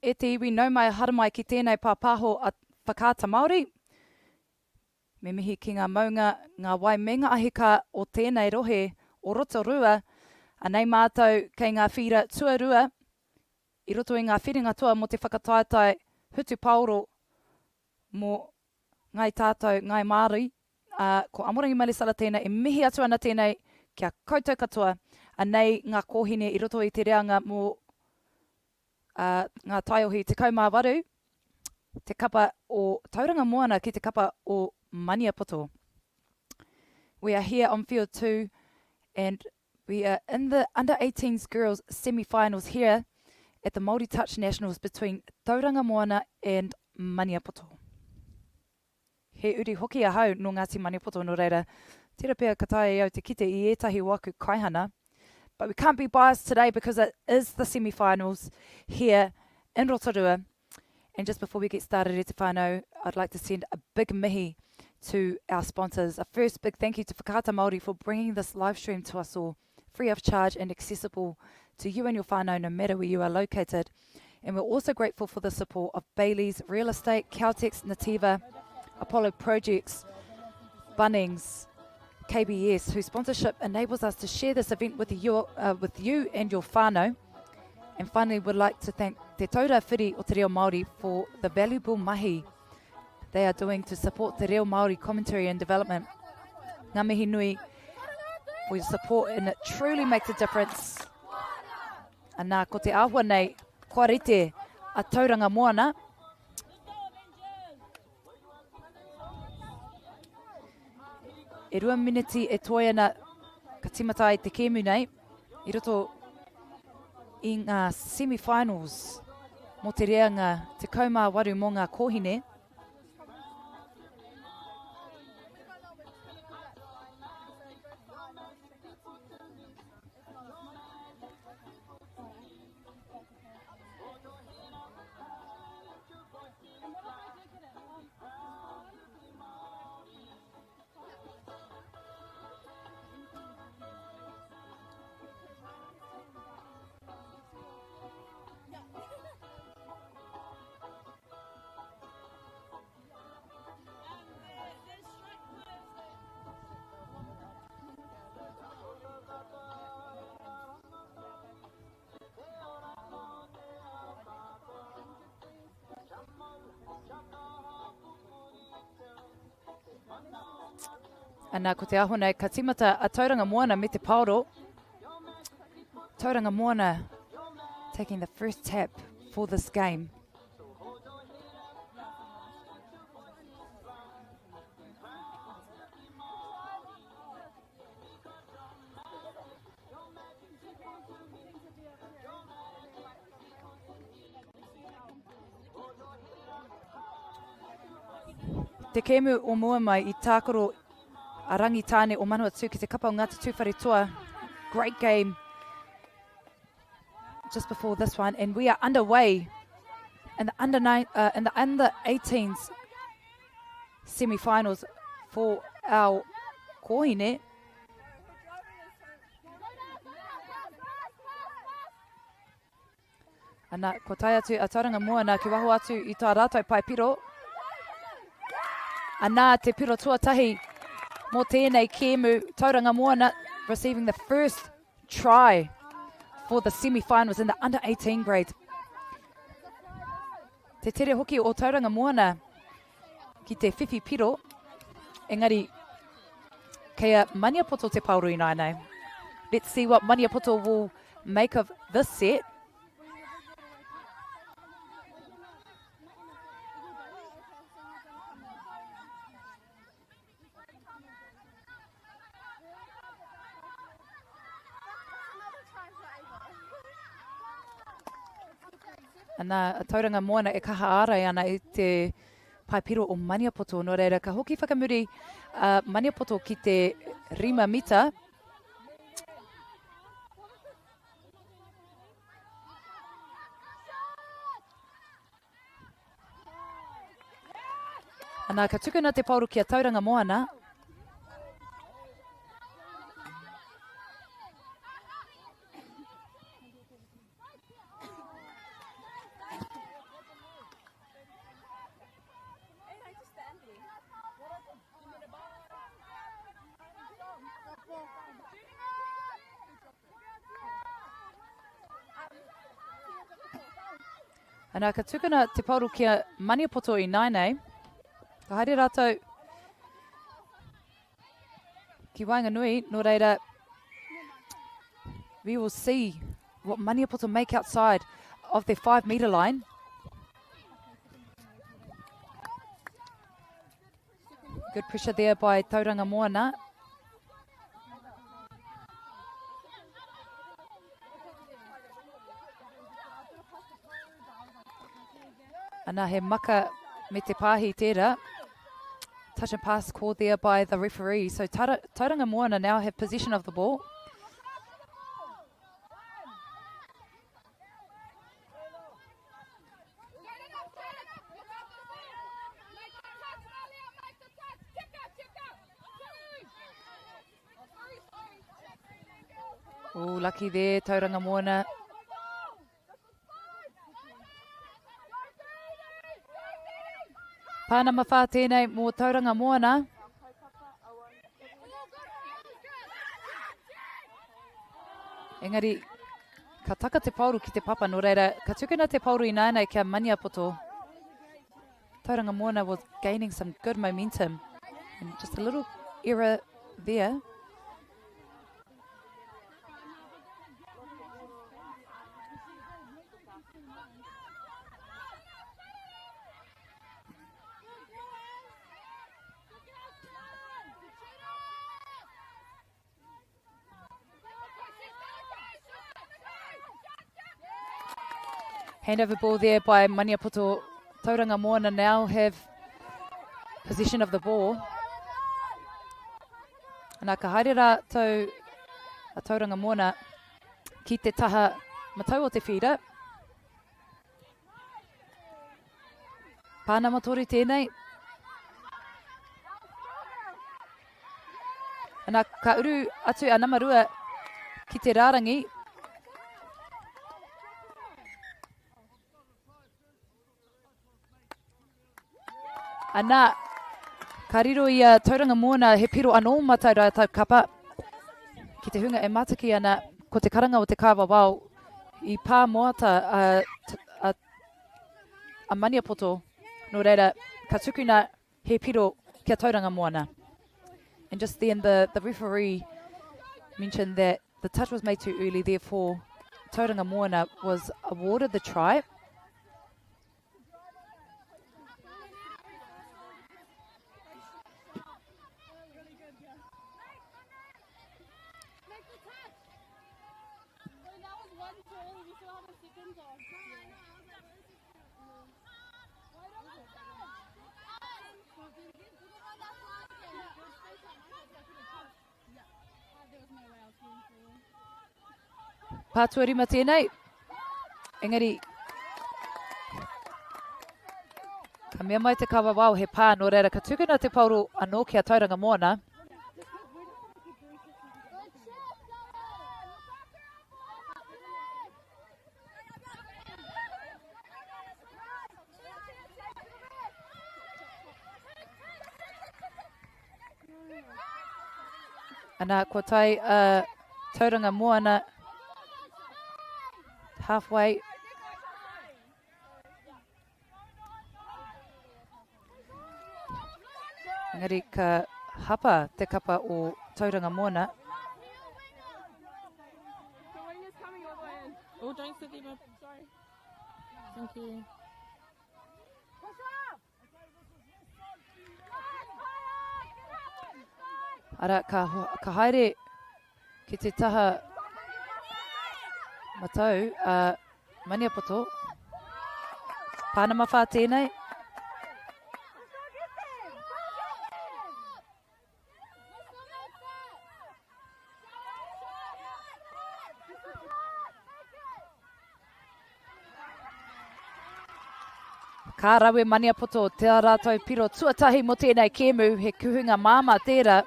Speaker 1: e te iwi nau mai hara mai ki tēnei pāpaho a whakaata Māori. Me mihi ki ngā maunga, ngā wai me ngā ahika o tēnei rohe o Rotorua, anei mātou kei ngā whira tuarua, i roto i ngā whiringa toa mo te whakataetai hutu pauro mō ngai tātou, ngai Māori, ko Amorangi Marisala tēnei, e mihi atu ana tēnei kia koutou katoa, anei ngā kōhine i roto i te reanga mō ngā taiohi te kaumāwaru, te kapa o Tauranga Moana ki te kapa o Maniapoto. We are here on field 2 and we are in the under-18s girls semi-finals here at the Māori Touch Nationals between Tauranga Moana and Maniapoto. He uri hoki a hau no Ngāti Maniapoto no reira. Tira pia katai au te kite I etahi waku kaihana. But we can't be biased today because it is the semi-finals here in Rotorua. And just before we get started, e te whānau, I'd like to send a big mihi to our sponsors. A first big thank you to Whakaata Māori for bringing this live stream to us all, free of charge and accessible to you and your whānau no matter where you are located. And we're also grateful for the support of Bailey's Real Estate, Caltex, Nativa, Apollo Projects, Bunnings, KBS, whose sponsorship enables us to share this event with you and your whānau. And finally, we'd like to thank Te Taura Whiri o Te Reo Māori for the valuable mahi they are doing to support Te Reo Māori commentary and development. Ngā mihi nui for your support, and it truly makes a difference. Anā, ko te āhua nei, kua rite a Tauranga Moana. E 2 miniti e toiana ka timata I te kēmu nei, I roto I ngā semi-finals mo te reanga te kaumāwaru mo ngā kōhine. Anā, ko te aho nei, ka timata a Tauranga Moana me te pauro. Tauranga Moana taking the first tap for this game. Te kēmu o mua mai I tākoro a rangi tāne o Manuatū ki te kapa o Ngāti Tūwhare Toa. Great game just before this one, and we are underway in the under 18s semi-finals for our kōhine. Ana, ko tai atu a Tauranga Moana ki waho atu I tā rātou pai piro. Ana, te piro tuatahi mō tēnei kēmu, Tauranga Moana receiving the first try for the semi-finals in the under-18 grade. Te tere hoki o Tauranga Moana ki te whiwhi piro, engari kea Maniapoto te pauru I nai. Let's see what Maniapoto will make of this set. Ana, Tauranga Moana e kaha ārai ana I te paipiro o Maniapoto. No reira, ka hoki whakamuri Maniapoto ki te rima mita. Ana, ka tukuna te pauru ki a Tauranga Moana. Ana ka tukuna te pauru kia Maniapoto I Nainei. Ka haere rātou ki Wainganui, no reira, we will see what Maniapoto make outside of their 5 metre line. Good pressure there by Tauranga Moana. Ana he maka me te pāhi tērā. Touch and pass called there by the referee. So Tauranga Moana now have possession of the ball. Oh, lucky there, Tauranga Moana. Pāna mawhā tēnei mō Tauranga Moana. Engari, ka taka te pauru ki te papa no reira. Ka tukuna te pauru I Nainei kia Maniapoto. Tauranga Moana was gaining some good momentum. And just a little error there. Handover ball there by Maniapoto. Tauranga Moana now have possession of the ball. Nā ka haere rātou a Tauranga Moana ki te taha matau o te whira. Pāna matori tēnei. Nā ka uru atu a namarua ki te rārangi. Ana, ka riro I a Tauranga Moana he piro anō matai rātou kapa. Ki te hunga e mataki ana ko te karanga o te kāwa wau I pā moata a Maniapoto. No reira, ka tukuna he piro kia Tauranga Moana. And just then the referee mentioned that the touch was made too early, therefore Tauranga Moana was awarded the try. Pātua rima tēnei. Engari, ka mea mai te kawa wau he pā no reira ka tukuna te pauru anō kia Tauranga Moana. Ana kua tai Tauranga Moana halfway. Engari ka hapa te kapa o Tauranga Moana.
Speaker 16: Oh, don't sit there, sorry. Thank you.
Speaker 1: Ara ka haere ki te taha matau a Maniapoto. Pāna mawhā tēnei. Ka rawe Maniapoto, te rātou piro tuatahi mo tēnei kēmu, he kuhunga māma tērā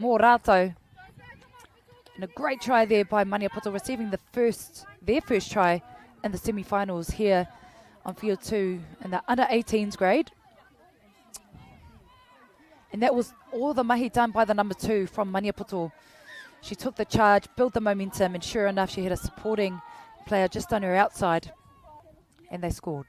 Speaker 1: mō rātou. And a great try there by Maniapoto, receiving their first try in the semi-finals here on field 2 in the under-18s grade. And that was all the mahi done by the number 2 from Maniapoto. She took the charge, built the momentum, and sure enough, she had a supporting player just on her outside. And they scored.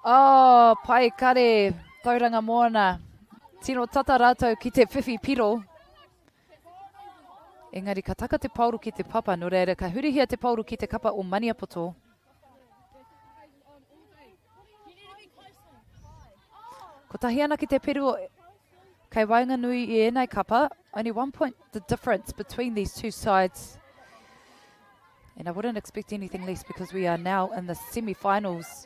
Speaker 1: Oh, pai kare, tauranga moana. Tino tata rātou ki te whiwhi piro. Engari, ka taka te pauru ki te papa, no reira, ka hurihia te pauru ki te kapa o Maniapoto. Ko tahi ana ki te peru, kei wainga nui I enai kapa, only 1 point the difference between these two sides. And I wouldn't expect anything less because we are now in the semi-finals.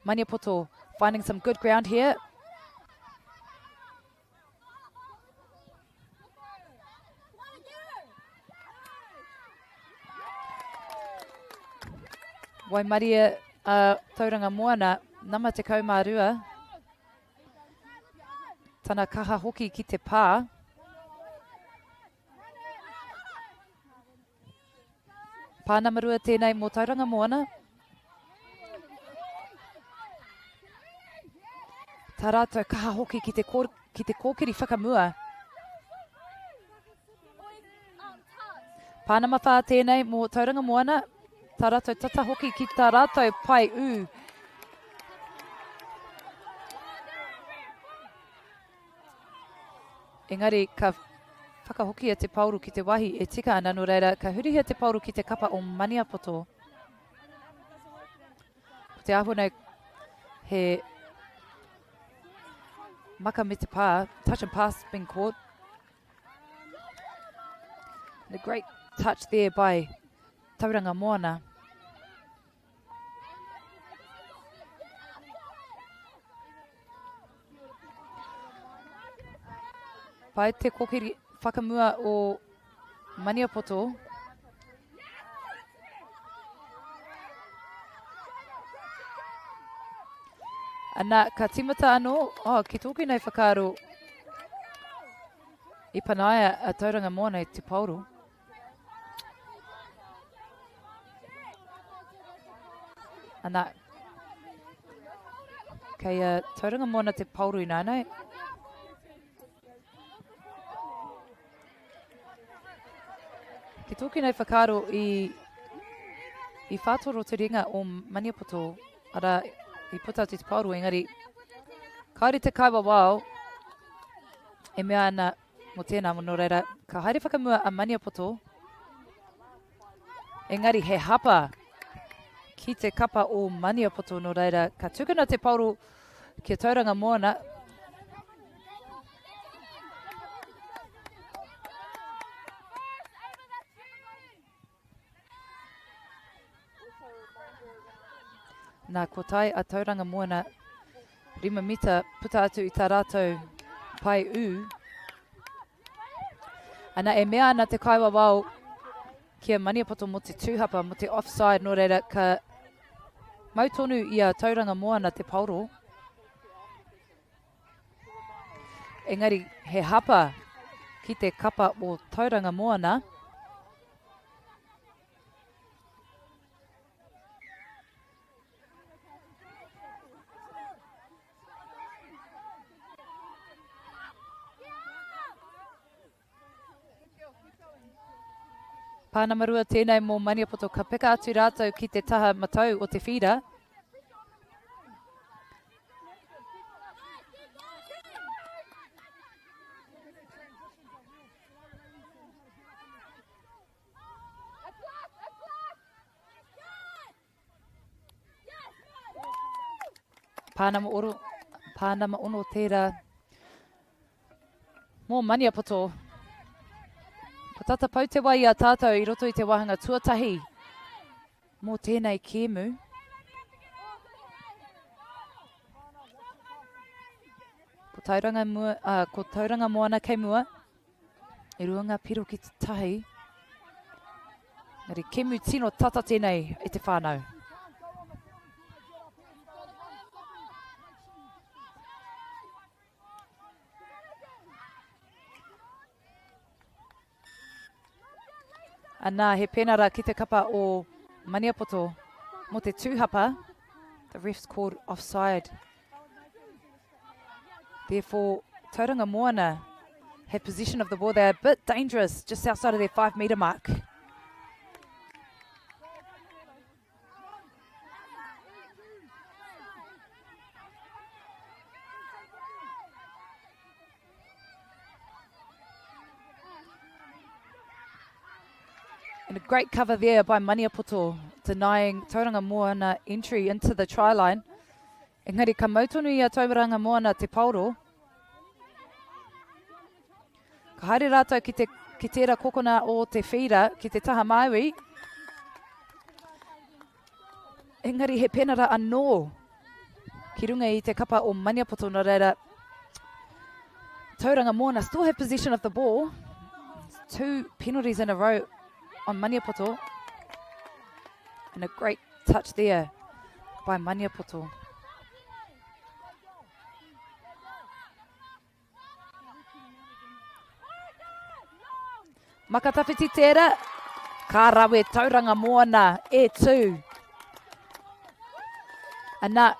Speaker 1: Maniapoto finding some good ground here. Waimaria tauranga moana, nama te kaumārua. Tana kaha hoki ki te pā. Pānamarua tēnei mō tauranga moana. Tā rātou kaha hoki ki te kōkiri whakamua. Pānama whā tēnei mō tauranga moana. Tā rātou tata hoki ki tā rātou pai u. Engari, ka whakahokia te pauru ki te wahi e tika ana no reira, ka hurihia te pauru ki te kapa o Maniapoto. Te ahunau he maka me te pā, touch and pass being caught. And a great touch there by Tauranga Moana. Pai te kokiri whakamua o Maniapoto. Ana ka timata anō, ki tōki nei whakaro I panaia a Tauranga Moana I te pauru. Ana kei Tauranga Moana te pauru I nānei. Ki tōki nei whakaro I whātoro te ringa o Maniapoto, ara I puta te pauru engari. Kaore te kaiwa wao, e mea ana mo tēnā mono reira, ka haere whakamua a Maniapoto. Engari he hapa ki te kapa o Maniapoto no reira, ka tukuna te pauru ki a Tauranga Moana. Nā ko tai a Tauranga Moana 5 mita puta atu I tā rātou pai u. Ana e mea ana te kaiwa wao ki a Maniapoto mo te tūhapa, mo te offside no reira ka mautonu I a Tauranga Moana te pauro. Engari he hapa ki te kapa o Tauranga Moana. Pānamarua tēnei mō Maniapoto ka peka atu rātou ki te taha matau o te whira. Pānama ono tērā mō Maniapoto. Tata pau te wai a tātou I roto I te wahanga tuatahi mō tēnei kēmu. Ko Tauranga Moana kei mua. I ruanga piro ki te tahi. Ngari kēmu tino tata tēnei I te whānau. Anā he penara ki te kapa o Maniapoto. Mo te tūhapa, the ref's called offside. Therefore, Tauranga Moana have possession of the ball. They're a bit dangerous, just outside of their 5 metre mark. And a great cover there by Maniapoto, denying Tauranga Moana entry into the try line. Engari ka mautonu i a Tauranga Moana te pauro. Ka haere rātou ki tērā kokona o te whira, ki te taha Māori. Engari he penara anō ki runga i te kapa o Maniapoto no reira. Tauranga Moana still have possession of the ball. 2 penalties in a row on Maniapoto. And a great touch there by Maniapoto. Makatawhiti tērā, ka rawe Tauranga Moana e tū. Anā,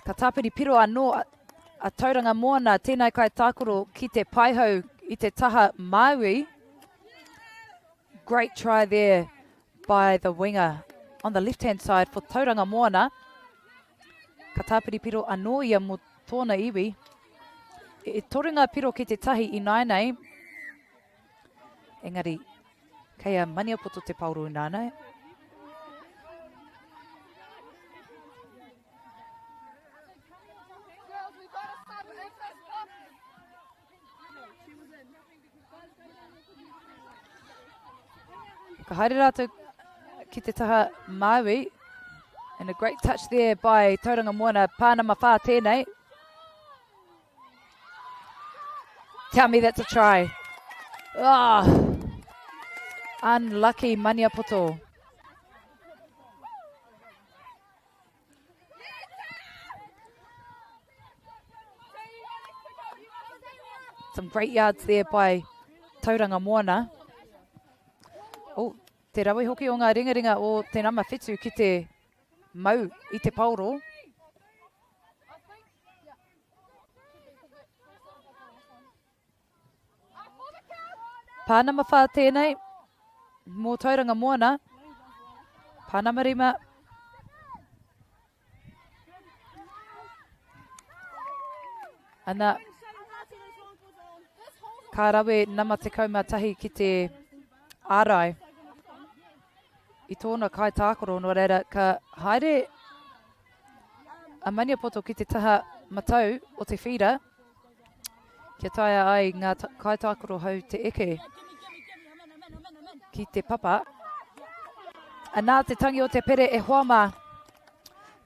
Speaker 1: ka tāpiri piro anō a Tauranga Moana tēnei kai tākoro ki te paihau i te taha Māori. Great try there by the winger on the left-hand side for Tauranga Moana. Ka tāpiri piro anō ia mo tōna iwi. E toringa piro ki te tahi i nainei. Engari, kei a Maniapoto te pauru i nānei. Ka haere rātou ki te taha Māori. And a great touch there by Tauranga Moana, Pānama whā tēnei. Tell me that's a try. Oh, unlucky Maniapoto. Some great yards there by Tauranga Moana. Oh, te rawe hoki o ngā ringaringa o te nama whetū ki te mau i te pauro. Pānama whā tēnei, mō Tauranga Moana. Pānama rima. Ana, ka rawe nama te kaumatahi ki te ārai. I tōna kai tākoro no reira, ka haere a Maniapoto ki te taha matau o te whira. Kia taia ai ngā kai tākoro hau te eke ki te papa. A nā te tangi o te pere e hoama,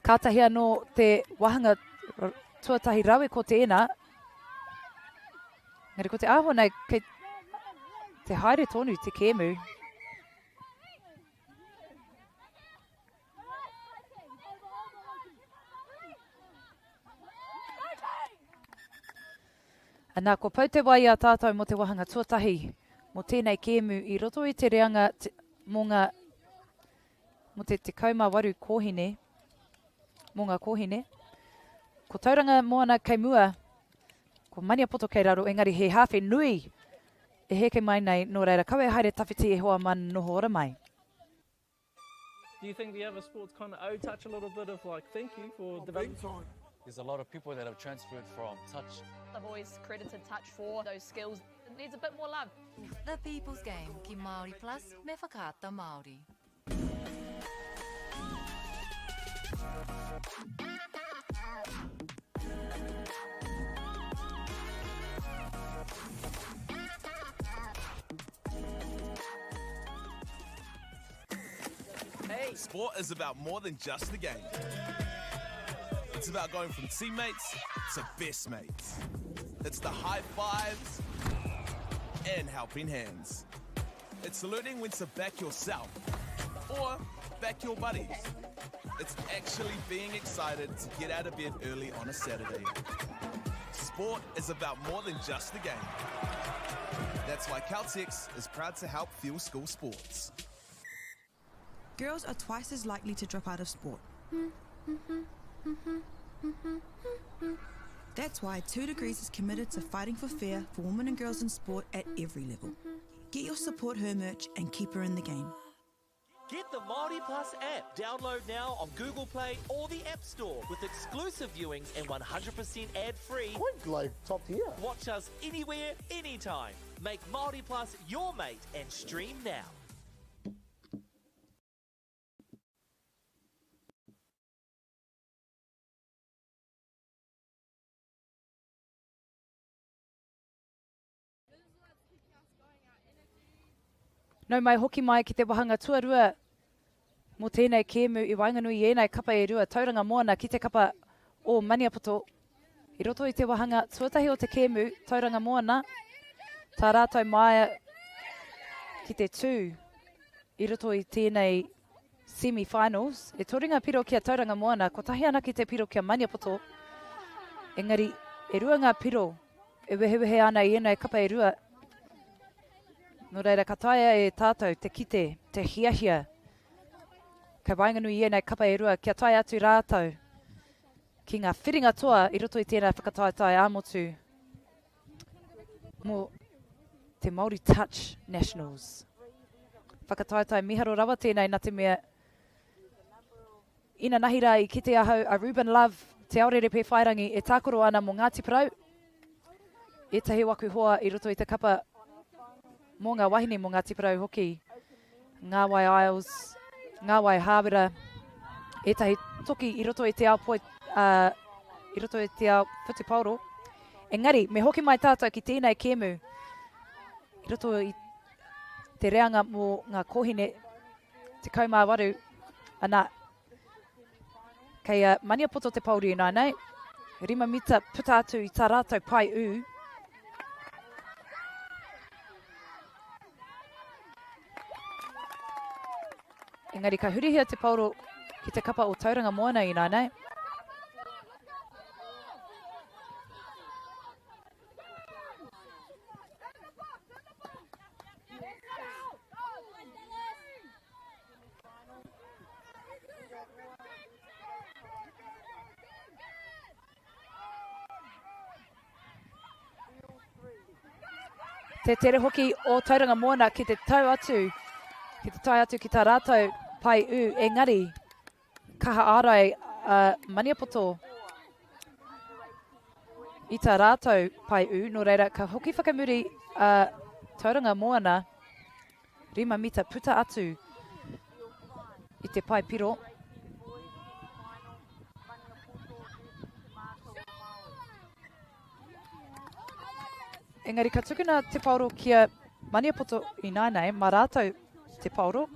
Speaker 1: kātahi anō te wahanga tuatahi rawe ko tēnā. Ngari ko te āhona kei te haere tonu te kēmu. Anā, ko pau te wai a tātou mo te wahanga tuatahi, mo tēnei kēmu i roto i te reanga mo te kauma waru kōhine, mō ngā kōhine. Ko Tauranga Moana kei mua, ko Maniapoto kei raro, engari he hawhi nui e heke mai nei nō reira. Kawe haere tawhiti e hoa man noho ora mai.
Speaker 2: Do you think the other sports kind of touch a little bit of like thank you for development?
Speaker 3: There's a lot of people that have transferred from touch.
Speaker 4: I've always credited touch for those skills. It needs a bit more love.
Speaker 5: The People's Game ki Māori Plus me whakaata Māori.
Speaker 6: Hey, sport is about more than just the game. It's about going from teammates to best mates. It's the high fives and helping hands. It's learning when to back yourself or back your buddies. It's actually being excited to get out of bed early on a Saturday. Sport is about more than just the game. That's why Caltex is proud to help fuel school sports.
Speaker 7: Girls are twice as likely to drop out of sport. That's why 2 Degrees is committed to fighting for fair for women and girls in sport at every level. Get your Support Her merch and keep her in the game.
Speaker 8: Get the Māori Plus app. Download now on Google Play or the App Store with exclusive viewings and 100% ad-free.
Speaker 17: Quite like top tier.
Speaker 8: Watch us anywhere, anytime. Make Māori Plus your mate and stream now.
Speaker 1: Nau mai hoki mai ki te wahanga tuarua mō tēnei kēmu I wainganui I ēnei kapa e rua tauranga moana ki te kapa o Maniapoto. I roto I te wahanga tuatahi o te kēmu tauranga moana. Tā rātou mai ki te tū I roto I tēnei semi-finals. E toringa piro kia tauranga moana, ko tahi ana ki te piro kia Maniapoto. Engari, e rua ngā piro e wehewehe ana I ēnei kapa e rua. Nō reira kataia e tātou te kite, te hiahia. Kei wainganui I ēnei kapa e rua, kia tai atu rātou. Ki ngā whiringa toa I roto I tēnei whakataetai āmotu. Mō te Māori Touch Nationals. Whakataetai miharo rawa tēnei nā te mea. Ina nahira I kite ahau a Ruben Love, te aorerepe whairangi e tākoro ana mō Ngāti Parau. E tahi waku hoa I roto I te kapa mō ngā wahine mō Ngāti Parau hoki. Ngāwai Isles, Ngāwai Hāwera, e tahi toki I roto I te ao poi, I roto I te ao Whutipauro. Engari, me hoki mai tātou ki tēnei kēmu, I roto I te reanga mō ngā kohine, te kaumāwaru, ana, kei Maniapoto te pauri nai nei, 5 mita puta atu I tā rātou pai u, Engari, ka hurihia te pauro ki te kapa o tauranga moana I nai nei. Te tere hoki o tauranga moana ki te tau atu, ki te tai atu ki tā rātou pai u, engari, kaha ārai Maniapoto I tā rātou pai u, nō reira, ka hoki whakamuri tauranga moana, 5 mita puta atu I te pai piro. Engari, ka tukuna te pauro kia Maniapoto I nai nei, mā rātou te pauro.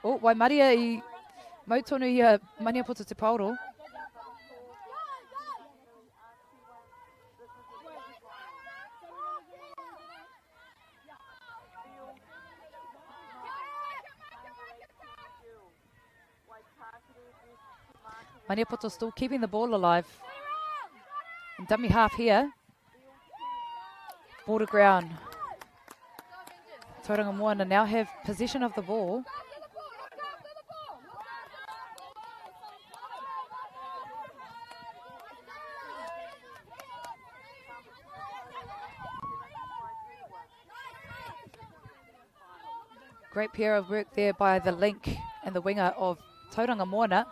Speaker 1: O, wai maria I mautonu I Maniapoto te pauro. Maniapoto still keeping the ball alive. And dummy half here. Border ground. Tauranga Moana now have possession of the ball. Great pair of work there by the link and the winger of Tauranga Moana.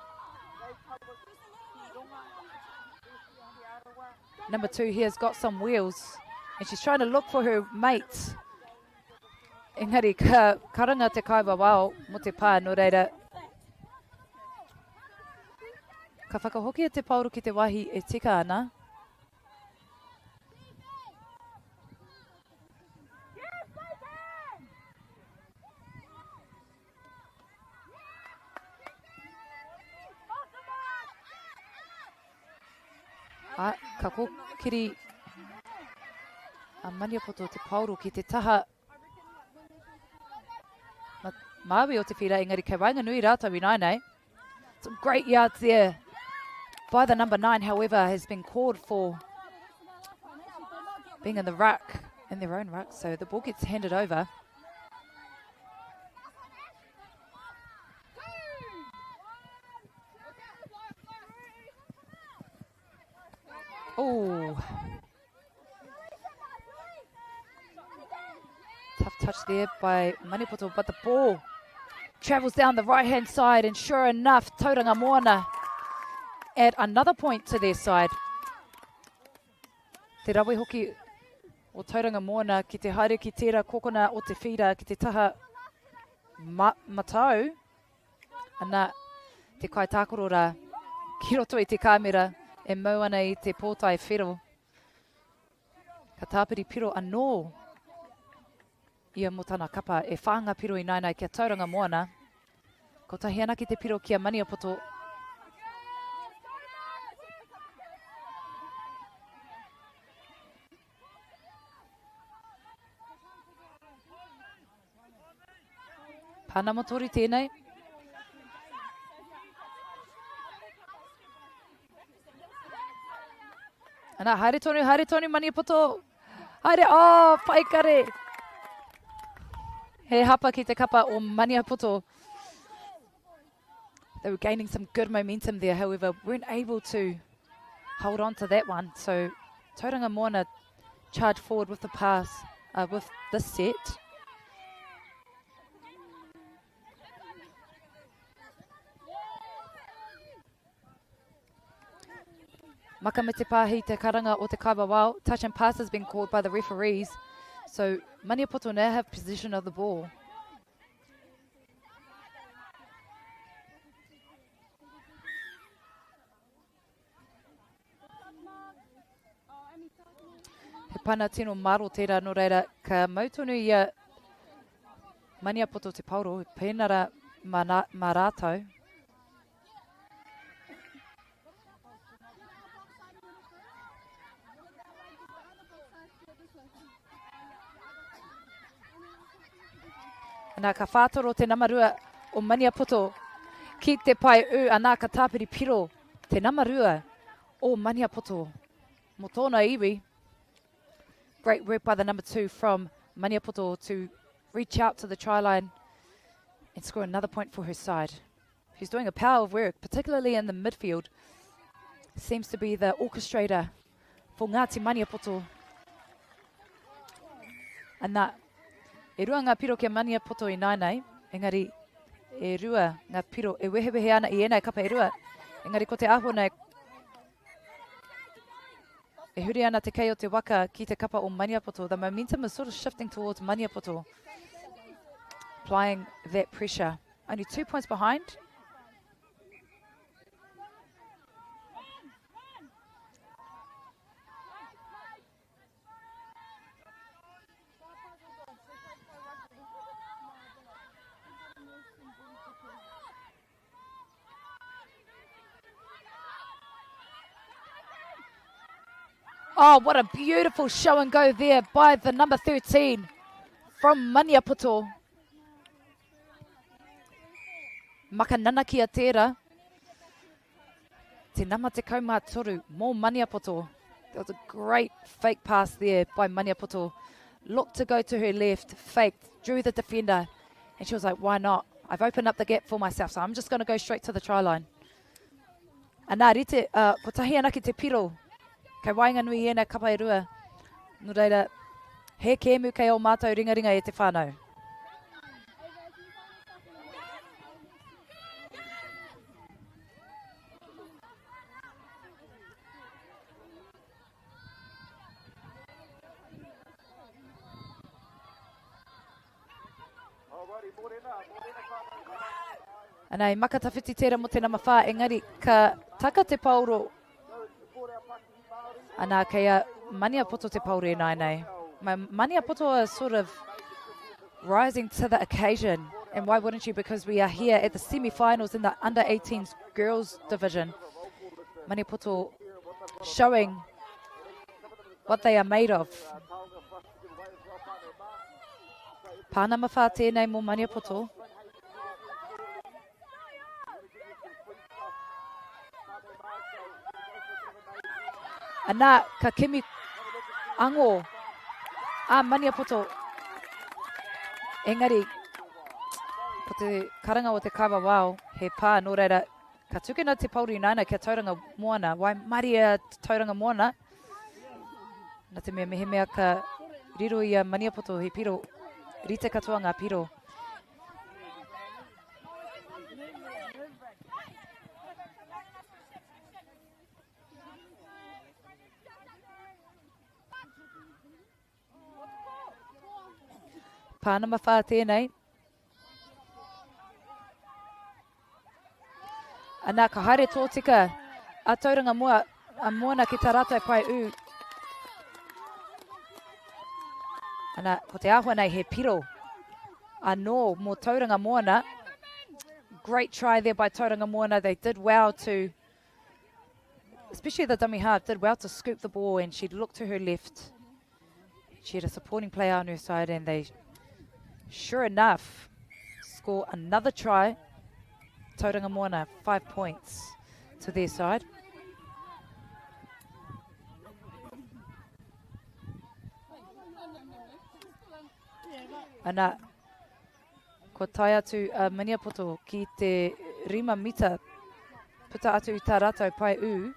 Speaker 1: Number 2 here has got some wheels and she's trying to look for her mate. Engari, ka karanga te kaiwa wao mo te pā no reira. Ka whakahoki te pauru ki te wahi e tika ana. Ka kokiri a Maniapoto te pauru ki te taha Māui o te whira, engari kei wainganui rātau I nai nei. Some great yards there by the number 9, however, has been called for being in the ruck, in their own ruck, so the ball gets handed over. Oh, tough touch there by Maniapoto, but the ball travels down the right-hand side, and sure enough, Tauranga Moana add another point to their side. Te rawe hoki o Tauranga Moana ki te haere ki tērā kokona o te whira ki te taha matau. Ana te kai tākorora ki roto i te kāmera e mau ana i te pōtai whiro. Ka tāpiri piro anō ia mo tana kapa e whāanga piro i nainai kia Tauranga Moana. Ko tahi ana ki te piro kia Maniapoto. Pana motori tēnei. Ana, haere tonu Maniapoto. Haere, oh, paikare. He hapa ki te kapa o Maniapoto. They were gaining some good momentum there, however, weren't able to hold on to that one. So, Tauranga Moana charged forward with the pass, with this set. Maka me te pāhi te karanga o te kawa. Touch and pass has been called by the referees. So Maniapoto now have possession of the ball. He pana tino maro tērā no reira ka mautonu ia Maniapoto te pauro, pēnara mā rātou. Nā ka whātoro te namarua o Maniapoto ki te pai u anā ka tāpiri piro te namarua o Maniapoto mo tōna iwi. Great work by the number 2 from Maniapoto to reach out to the try line and score another point for her side. She's doing a power of work, particularly in the midfield. Seems to be the orchestrator for Ngāti Maniapoto. And that e rua ngā piro kia Maniapoto i nainei, engari e rua ngā piro e wehewehe ana i enai kapa e rua. Engari ko te aho nei e huri ana te kei o te waka ki te kapa o Maniapoto. The momentum is sort of shifting towards Maniapoto, applying that pressure. Only 2 points behind. Oh, what a beautiful show and go there by the number 13 from Maniapoto. Makanana kia tērā. Te nama te kaumā toru mō Maniapoto. There was a great fake pass there by Maniapoto. Looked to go to her left, faked, drew the defender, and she was like, why not? I've opened up the gap for myself, so I'm just going to go straight to the try line. Anā rite, ko tahi ana ki te piro. Kei wainga nui ena kapa e rua. No reira, he kēmu kei o mātou ringa e te whānau. Anei, makatawhiti tērā mo te nama whā, engari ka taka te pauro. Anā kei Maniapoto te pauro e nainei. Maniapoto is sort of rising to the occasion. And why wouldn't you? Because we are here at the semi-finals in the under-18s girls division. Maniapoto showing what they are made of. Pānama whā tēnei mo Maniapoto. Ana ka kimi ango a Maniapoto. Engari, ko te karanga o te kawa wao, he pā nō reira, ka tukina te pauri nana kia tauranga moana, wai maria tauranga moana. Nā te mea mehe mea ka riro i a Maniapoto he piro, rite katoa ngā piro. Pānama whā tēnei. Anā ka haere tōtika a tauranga mua a moana ki tā rātou pai u. Anā ko te āhua nei he piro anō mō tauranga moana. Great try there by tauranga moana. They did well to, especially the dummy half, did well to scoop the ball and she looked to her left. She had a supporting player on her side and they sure enough, score another try. Tauranga Moana, 5 points to their side. Ana, ko tai atu Maniapoto ki te 5 mita. Puta atu i tā rātou pai u.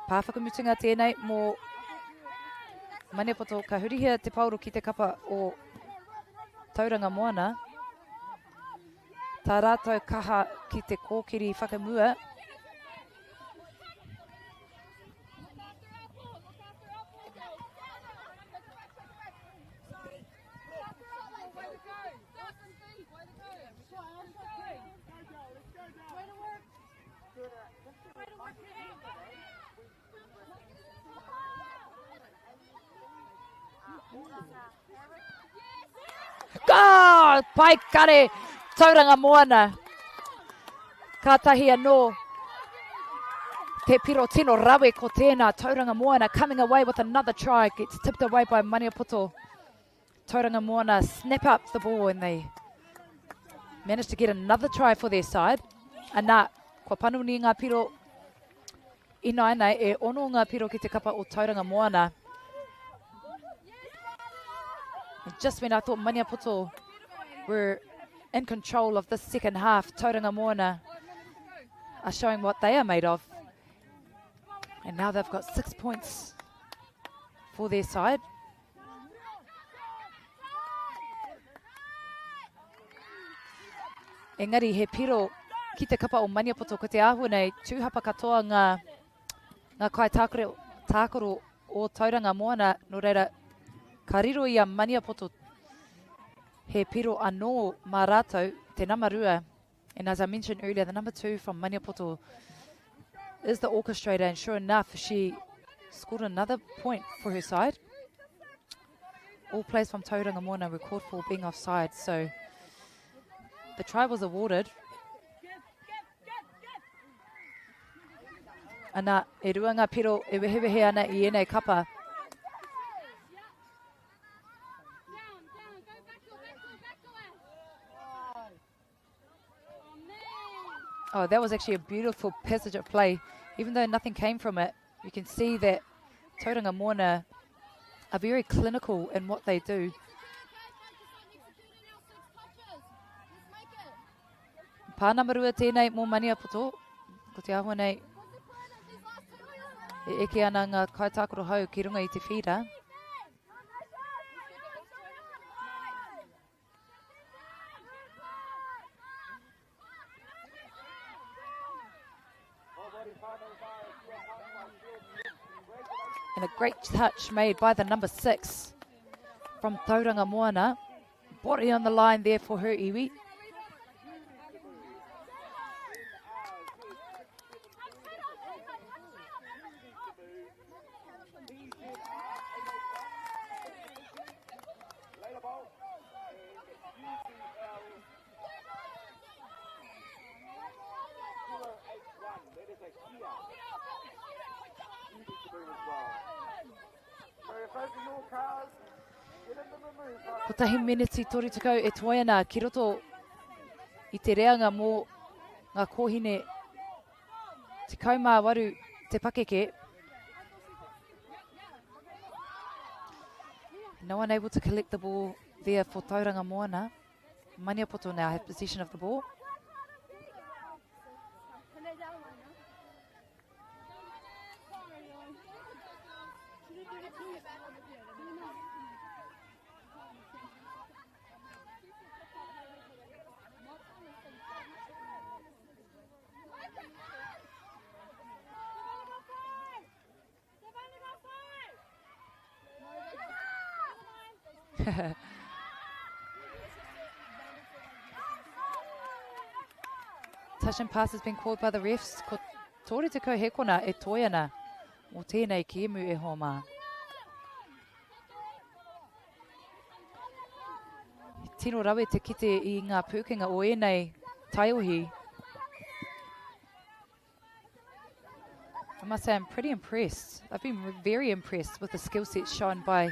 Speaker 1: Pāwhakamutunga tēnei mō Maniapoto ka hurihia te pauro ki te kapa o tauranga moana. Tā rātou kaha ki te kōkiri whakamua. God, pai kare tauranga moana. Ka tahi anō te piro tino rawe ko tēnā tauranga moana coming away with another try. Gets tipped away by Maniapoto. Tauranga moana snap up the ball and they managed to get another try for their side. Anā, kua panu ni ngā piro ina nei e ono ngā piro ki te kapa o tauranga moana. And just when I thought Maniapoto were in control of the second half, Tauranga Moana are showing what they are made of. And now they've got 6 points for their side. Engari, he piro ki te kapa o Maniapoto ko te āhua nei, tūhapa katoa ngā kai tākoro o Tauranga Moana, no reira, ka riro i a Maniapoto he piro anō mā rātou te namarua. And as I mentioned earlier, the number 2 from Maniapoto is the orchestrator, and sure enough, she scored another point for her side. All players from Tauranga Moana were called for being offside, so the try was awarded. Ana, e rua ngā piro e wehewehe ana i enei kapa. Oh, that was actually a beautiful passage of play. Even though nothing came from it, you can see that Tauranga Moana are very clinical in what they do. Pānamarua tēnei mō Maniapoto, ko te āhua nei e eke ana ngā kaitākoro hau ki runga i te whira. And a great touch made by the number 6 from Tauranga Moana. Body on the line there for her iwi. Ko tahi miniti tori takau e toiana ki roto I te reanga mō ngā kōhine te kaumāwaru te pakeke. No one able to collect the ball there for Tauranga Moana. Maniapoto now have possession of the ball. Touch and pass has been called by the refs. Ko tōre te kau hekona e toiana o tēnei ki emu e homa. Tino rawe te kite I ngā pūkenga o enei taiohi. I must say I'm pretty impressed. I've been very impressed with the skill set shown by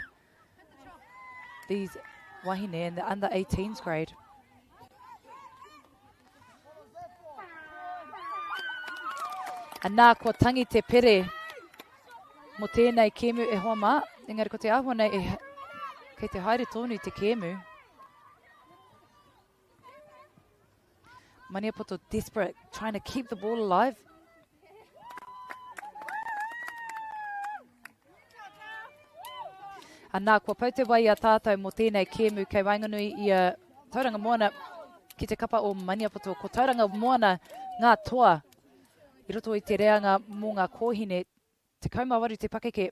Speaker 1: these wahine in the under 18s grade. And nā kua tangi te pere mo tēnei kēmu e homa. Engari ko te āhua nei kei te haere tonu te kēmu. Maniapoto desperate, trying to keep the ball alive. And nā kua pau te wai a tātou mo tēnei kēmu kei wainganui I a Tauranga Moana ki te kapa o Maniapoto. Ko Tauranga Moana ngā toa I roto I te reanga mō ngā kōhine te kaumāwaru te pakeke.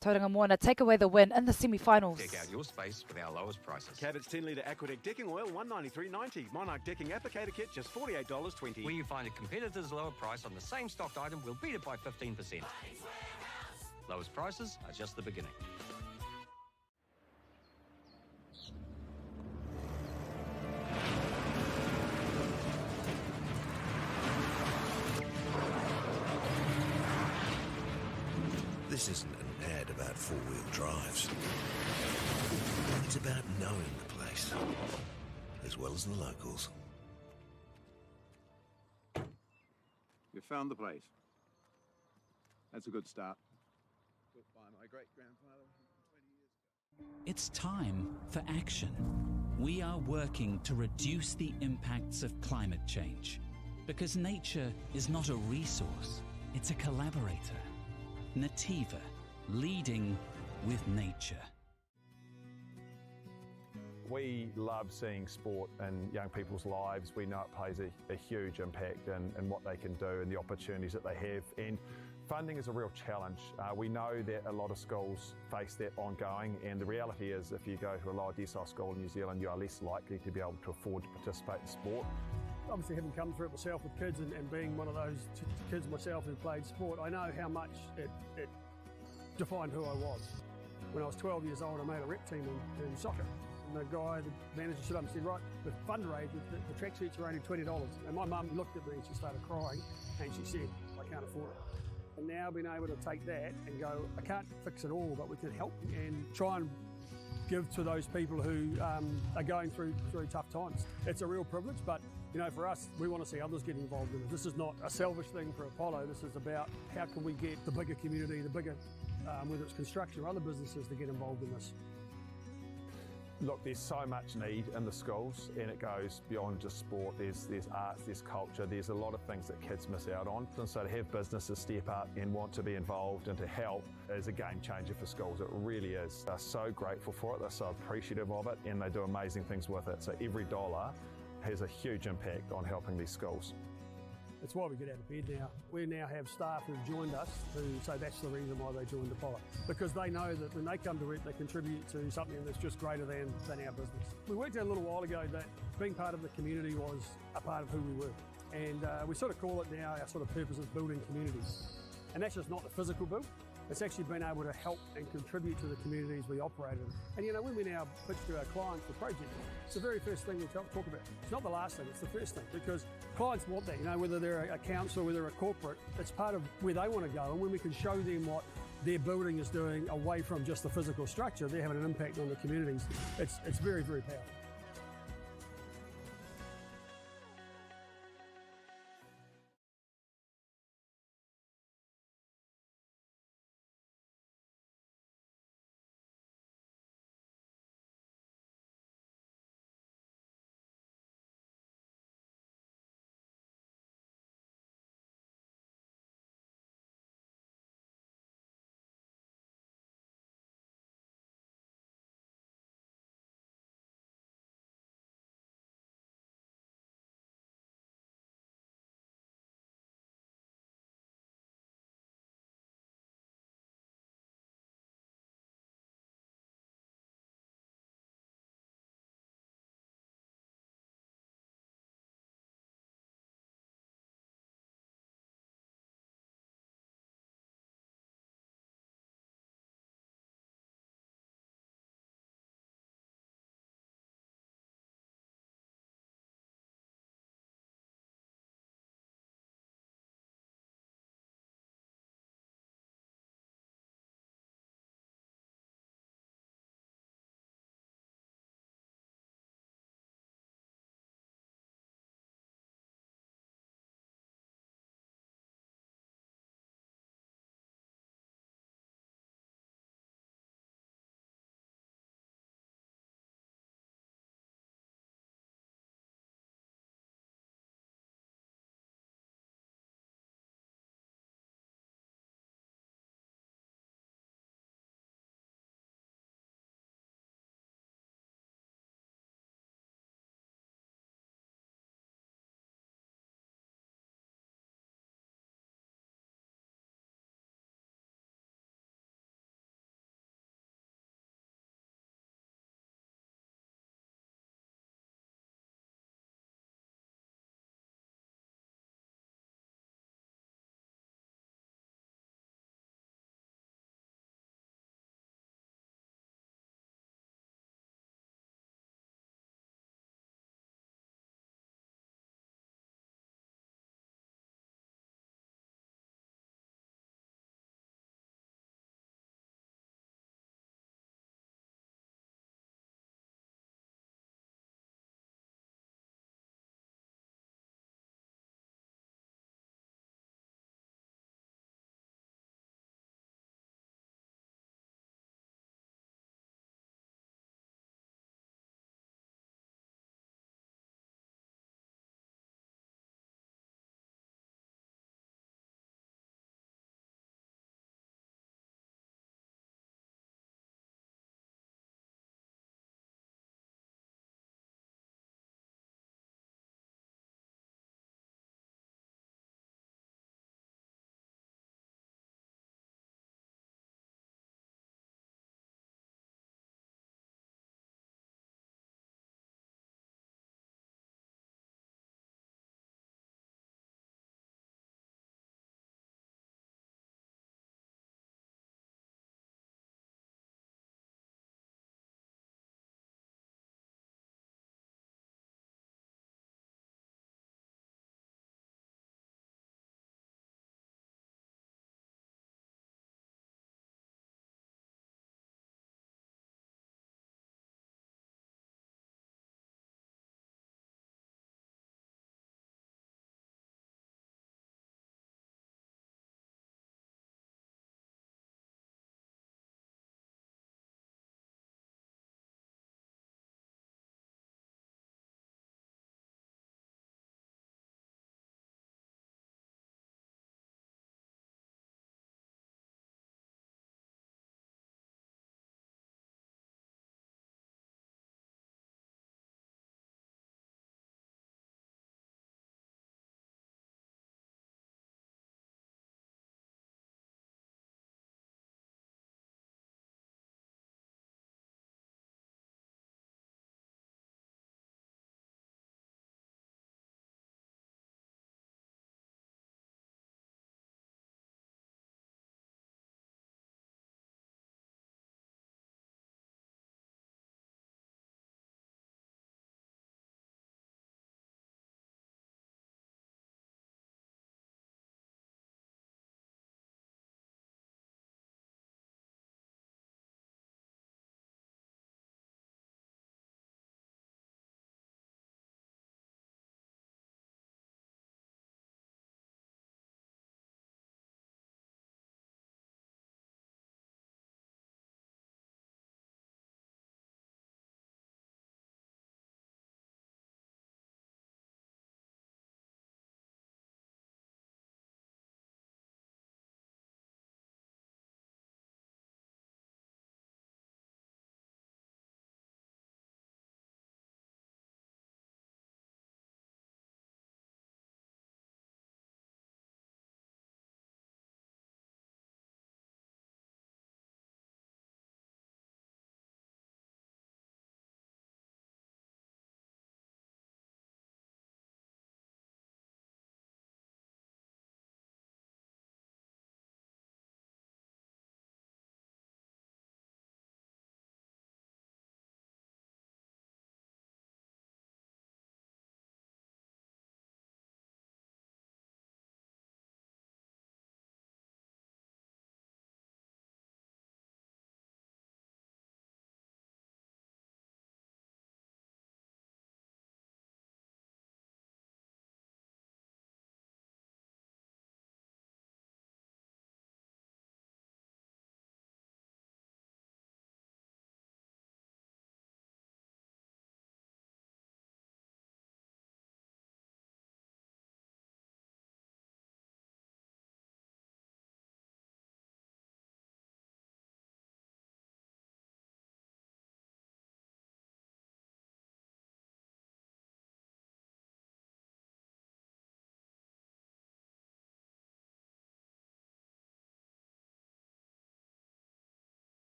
Speaker 1: Tauranga Moana take away the win in the semi-finals.
Speaker 10: Check out your space with our lowest prices.
Speaker 11: Cabot's 10-litre Aquadeck decking oil, $193.90. Monarch decking applicator kit, just $48.20.
Speaker 10: Where you find a competitor's lower price on the same stocked item, we'll beat it by 15%. Lowest prices are just the beginning.
Speaker 12: This isn't an ad about four-wheel drives. It's about knowing the place, as well as the locals.
Speaker 13: You found the place. That's a good start. Built by my great-grandfather 20 years ago.
Speaker 14: It's time for action. We are working to reduce the impacts of climate change, because nature is not a resource, it's a collaborator. Nativa, leading with nature.
Speaker 15: We love seeing sport in young people's lives. We know it plays a huge impact in what they can do and the opportunities that they have. And funding is a real challenge. We know that a lot of schools face that ongoing, and the reality is if you go to a lower decile school in New Zealand, you are less likely to be able to afford to participate in sport.
Speaker 9: Obviously, having come through it myself with kids and being one of those kids myself who played sport, I know how much it defined who I was. When I was 12 years old, I made a rep team in soccer. And the guy, the manager, stood up and said, right, the fundraise, the tracksuits are only $20. And my mum looked at me and she started crying and she said, I can't afford it. And now being able to take that and go, I can't fix it all, but we can help and try and give to those people who are going through tough times. It's a real privilege, but you know, for us, we want to see others get involved in it. This is not a selfish thing for Apollo. This is about how can we get the bigger community, the bigger, whether it's construction or other businesses, to get involved in this.
Speaker 15: Look, there's so much need in the schools, and it goes beyond just sport. There's arts, there's culture, there's a lot of things that kids miss out on. And so to have businesses step up and want to be involved and to help is a game changer for schools. It really is. They're so grateful for it, they're so appreciative of it, and they do amazing things with it. So every dollar has a huge impact on helping these schools.
Speaker 9: It's why we get out of bed now. We now have staff who've joined us who say that's the reason why they joined Apollo. Because they know that when they come to it, they contribute to something that's just greater than our business. We worked out a little while ago that being part of the community was a part of who we were. And we sort of call it now, our sort of purpose is building communities. And that's just not the physical build. It's actually been able to help and contribute to the communities we operate in. And you know, when we now pitch to our clients for projects, it's the very first thing we talk about. It's not the last thing, it's the first thing, because clients want that, you know, whether they're a council, whether they're a corporate, it's part of where they want to go. And when we can show them what their building is doing away from just the physical structure, they're having an impact on the communities. It's very, very powerful.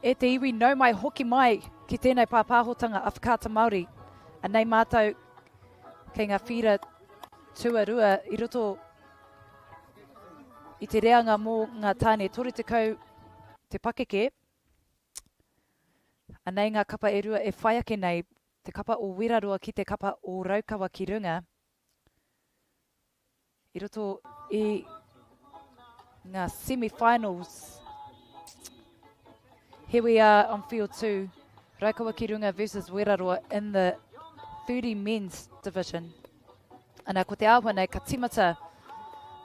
Speaker 1: E te iwi nau mai hoki mai ki tēnei pāpāhotanga a whakaata Māori. A nei mātou kei ngā whira tuarua i roto i te reanga mō ngā tāne tori te kau te pakeke. A nei ngā kapa e rua e whai ake nei, te kapa o Wiraroa ki te kapa o Raukawa ki runga. I roto i ngā semi-finals. Here we are on field 2, Raukawa ki runga versus Wiraroa in the 30 men's division. Ana ko te āhua nei, ka timata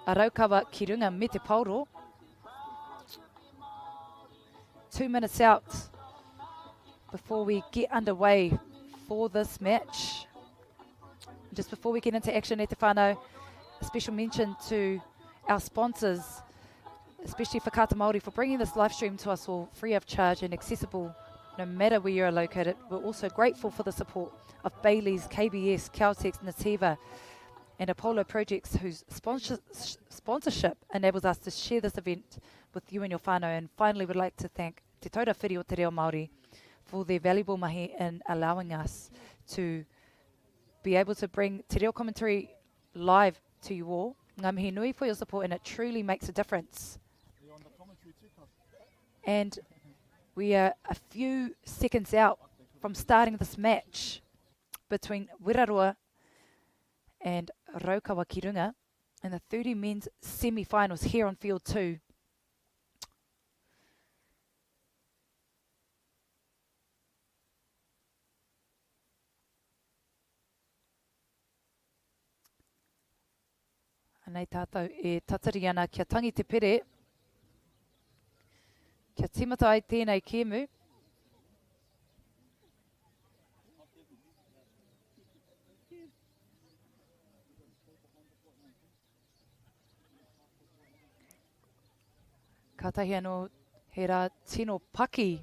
Speaker 1: a Raukawa ki runga me te pauro. 2 minutes out before we get underway for this match. Just before we get into action, e te whānau, a special mention to our sponsors, especially Whakaata Māori, for bringing this live stream to us all free of charge and accessible no matter where you're located. We're also grateful for the support of Bailey's, KBS, Caltex, Nativa and Apollo Projects, whose sponsorship enables us to share this event with you and your whānau. And finally, we'd like to thank Te Taura Whiri o Te Reo Māori for their valuable mahi in allowing us to be able to bring Te Reo commentary live to you all. Ngā mihi nui for your support, and it truly makes a difference. And we are a few seconds out from starting this match between Wiraroa and Raukawa ki runga in the 30 men's semi-finals here on field 2. Nei tātou e tatari ana kia tangi te pere. Kia timata ai tēnei kēmu. Ka tahi anō he rā tino paki.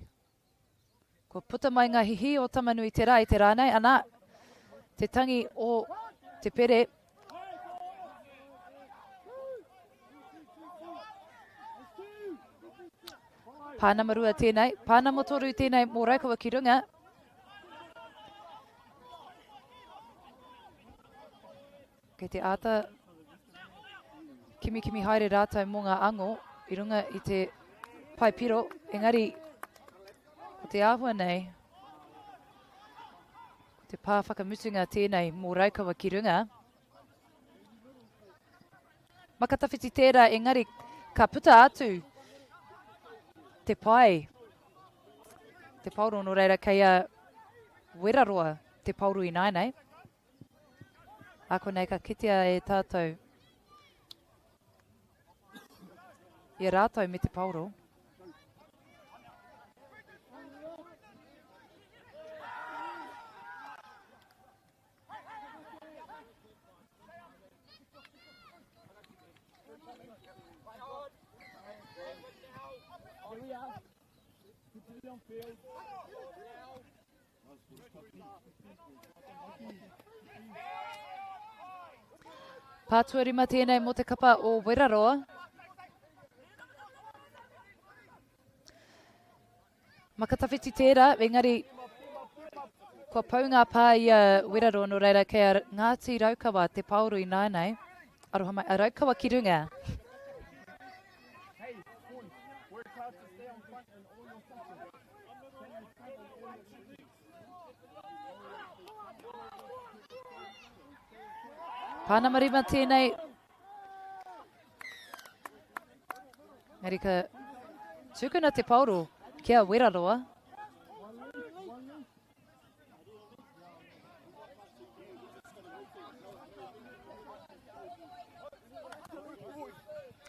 Speaker 1: Ko puta mai ngā hihi o tamanui te rā i te rānei. Ana, te tangi o te pere. Pāna marua tēnei, pāna motoru tēnei mō Raukawa ki runga. Kei te āta, kimi haere rātou mō ngā ango, i runga i te paipiro, engari, ko te āhua nei, ko te pāwhakamutunga tēnei mō Raukawa ki runga. Makatawhiti tērā, engari, ka puta atu, te pai, te pauro no reira kei a Wiraroa, te pauro i nainei. Ako nei ka kitea e tātou i rātou me te pauro. Pātuarima tēnei mō te kapa o Wiraroa. Makatawhiti tērā, engari, kua paunga pā i a Wiraroa no reira kei a Ngāti Raukawa te pauru i nainei. Aroha mai, a Raukawa ki runga. Pāna marima tēnei. Ngari ka tūkuna te pauro kia Wiraroa.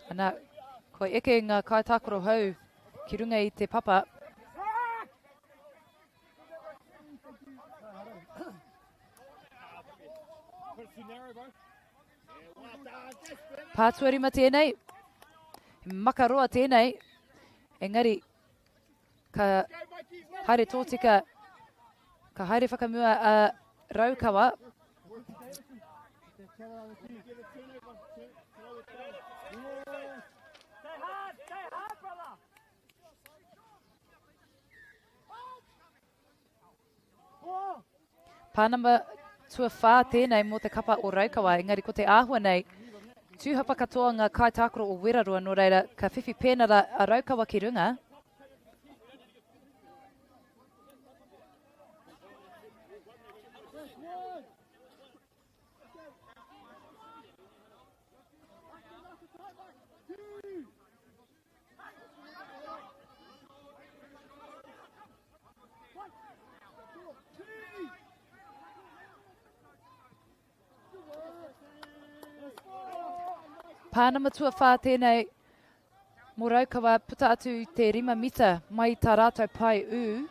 Speaker 1: Ana, koe eke ngā kaitākoro hau ki runga i te papa. Pātuarima tēnei, makaroa tēnei, engari ka haere tōtika, ka haere whakamua a Raukawa. Pānama tua whā tēnei mō te kapa o Raukawa, engari ko te āhua nei, tūhapa katoa ngā kaitākoro o Werarua, no reira ka whiwhi pēnara a Raukawa ki runga. Pānama tua whā tēnei mō Raukawa puta atu te 5 mita mai tā rātou pai ū.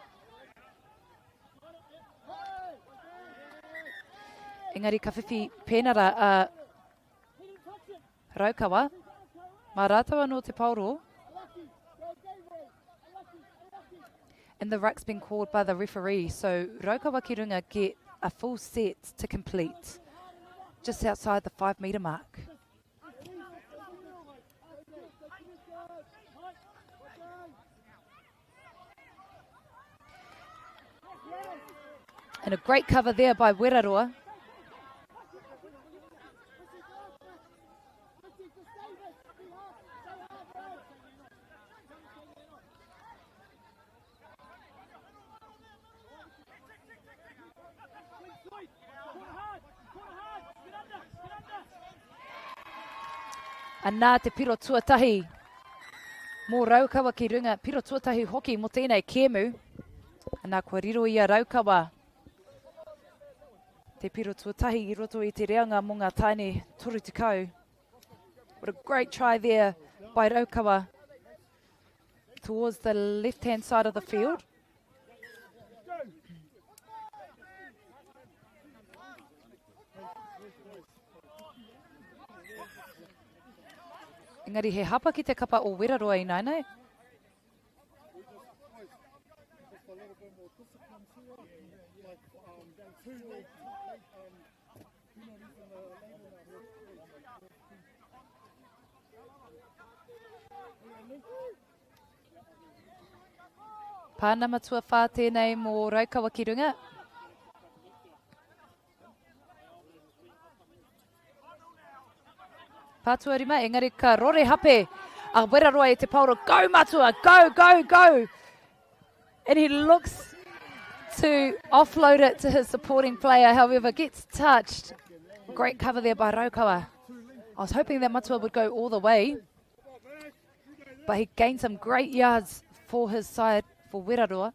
Speaker 1: Engari ka whiwhi pēnara a Raukawa. Mā rātou anō te pauro. And the ruck's been called by the referee, so Raukawa ki runga get a full set to complete just outside the 5 metre mark. And a great cover there by Werarua. And nā te piro tuatahi mō Raukawa ki runga, piro tuatahi hoki mo tēnei kēmu. And nā kua riro ia Raukawa. Te piro tuatahi I roto I te reanga mō ngā taine toru tikau. What a great try there by Raukawa towards the left-hand side of the field. Engari he hapa ki te kapa o Werarua I nainei. Pānama tua whā tēnei mō Raukawa ki runga. Pātua rima, engari ka rore hape a Werarua I te pauro. Go matua, go, go, go! And he looks to offload it to his supporting player, however gets touched. Great cover there by Raukawa. I was hoping that Matua would go all the way, but he gained some great yards for his side, for Werarua.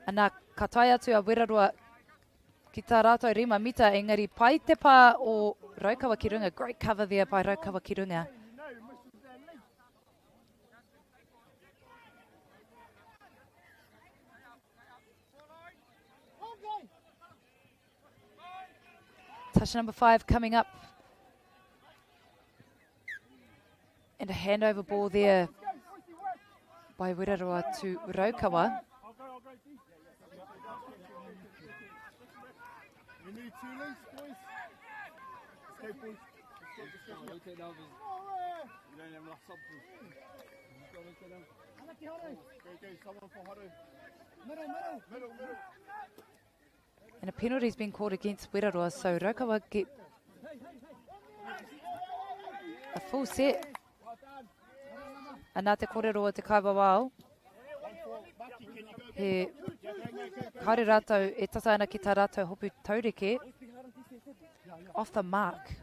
Speaker 1: And nā ka tai atu a Werarua ki tā rātou 5 mita, engari pai te pā o Raukawa ki runga. Great cover there by Raukawa ki runga. Touch number 5 coming up. And a handover ball there by Werarua to Raukawa.
Speaker 9: You need 2 links, boys. Let's go, boys. You don't have enough substance. Go, someone for Haru. Middle.
Speaker 1: And a penalty's been called against Werarua, so Raukawa get a full set. And nā te kōrero o te kaiwa wao. He haere rātou e tata ana ki tā rātou hopu taureke. Off the mark.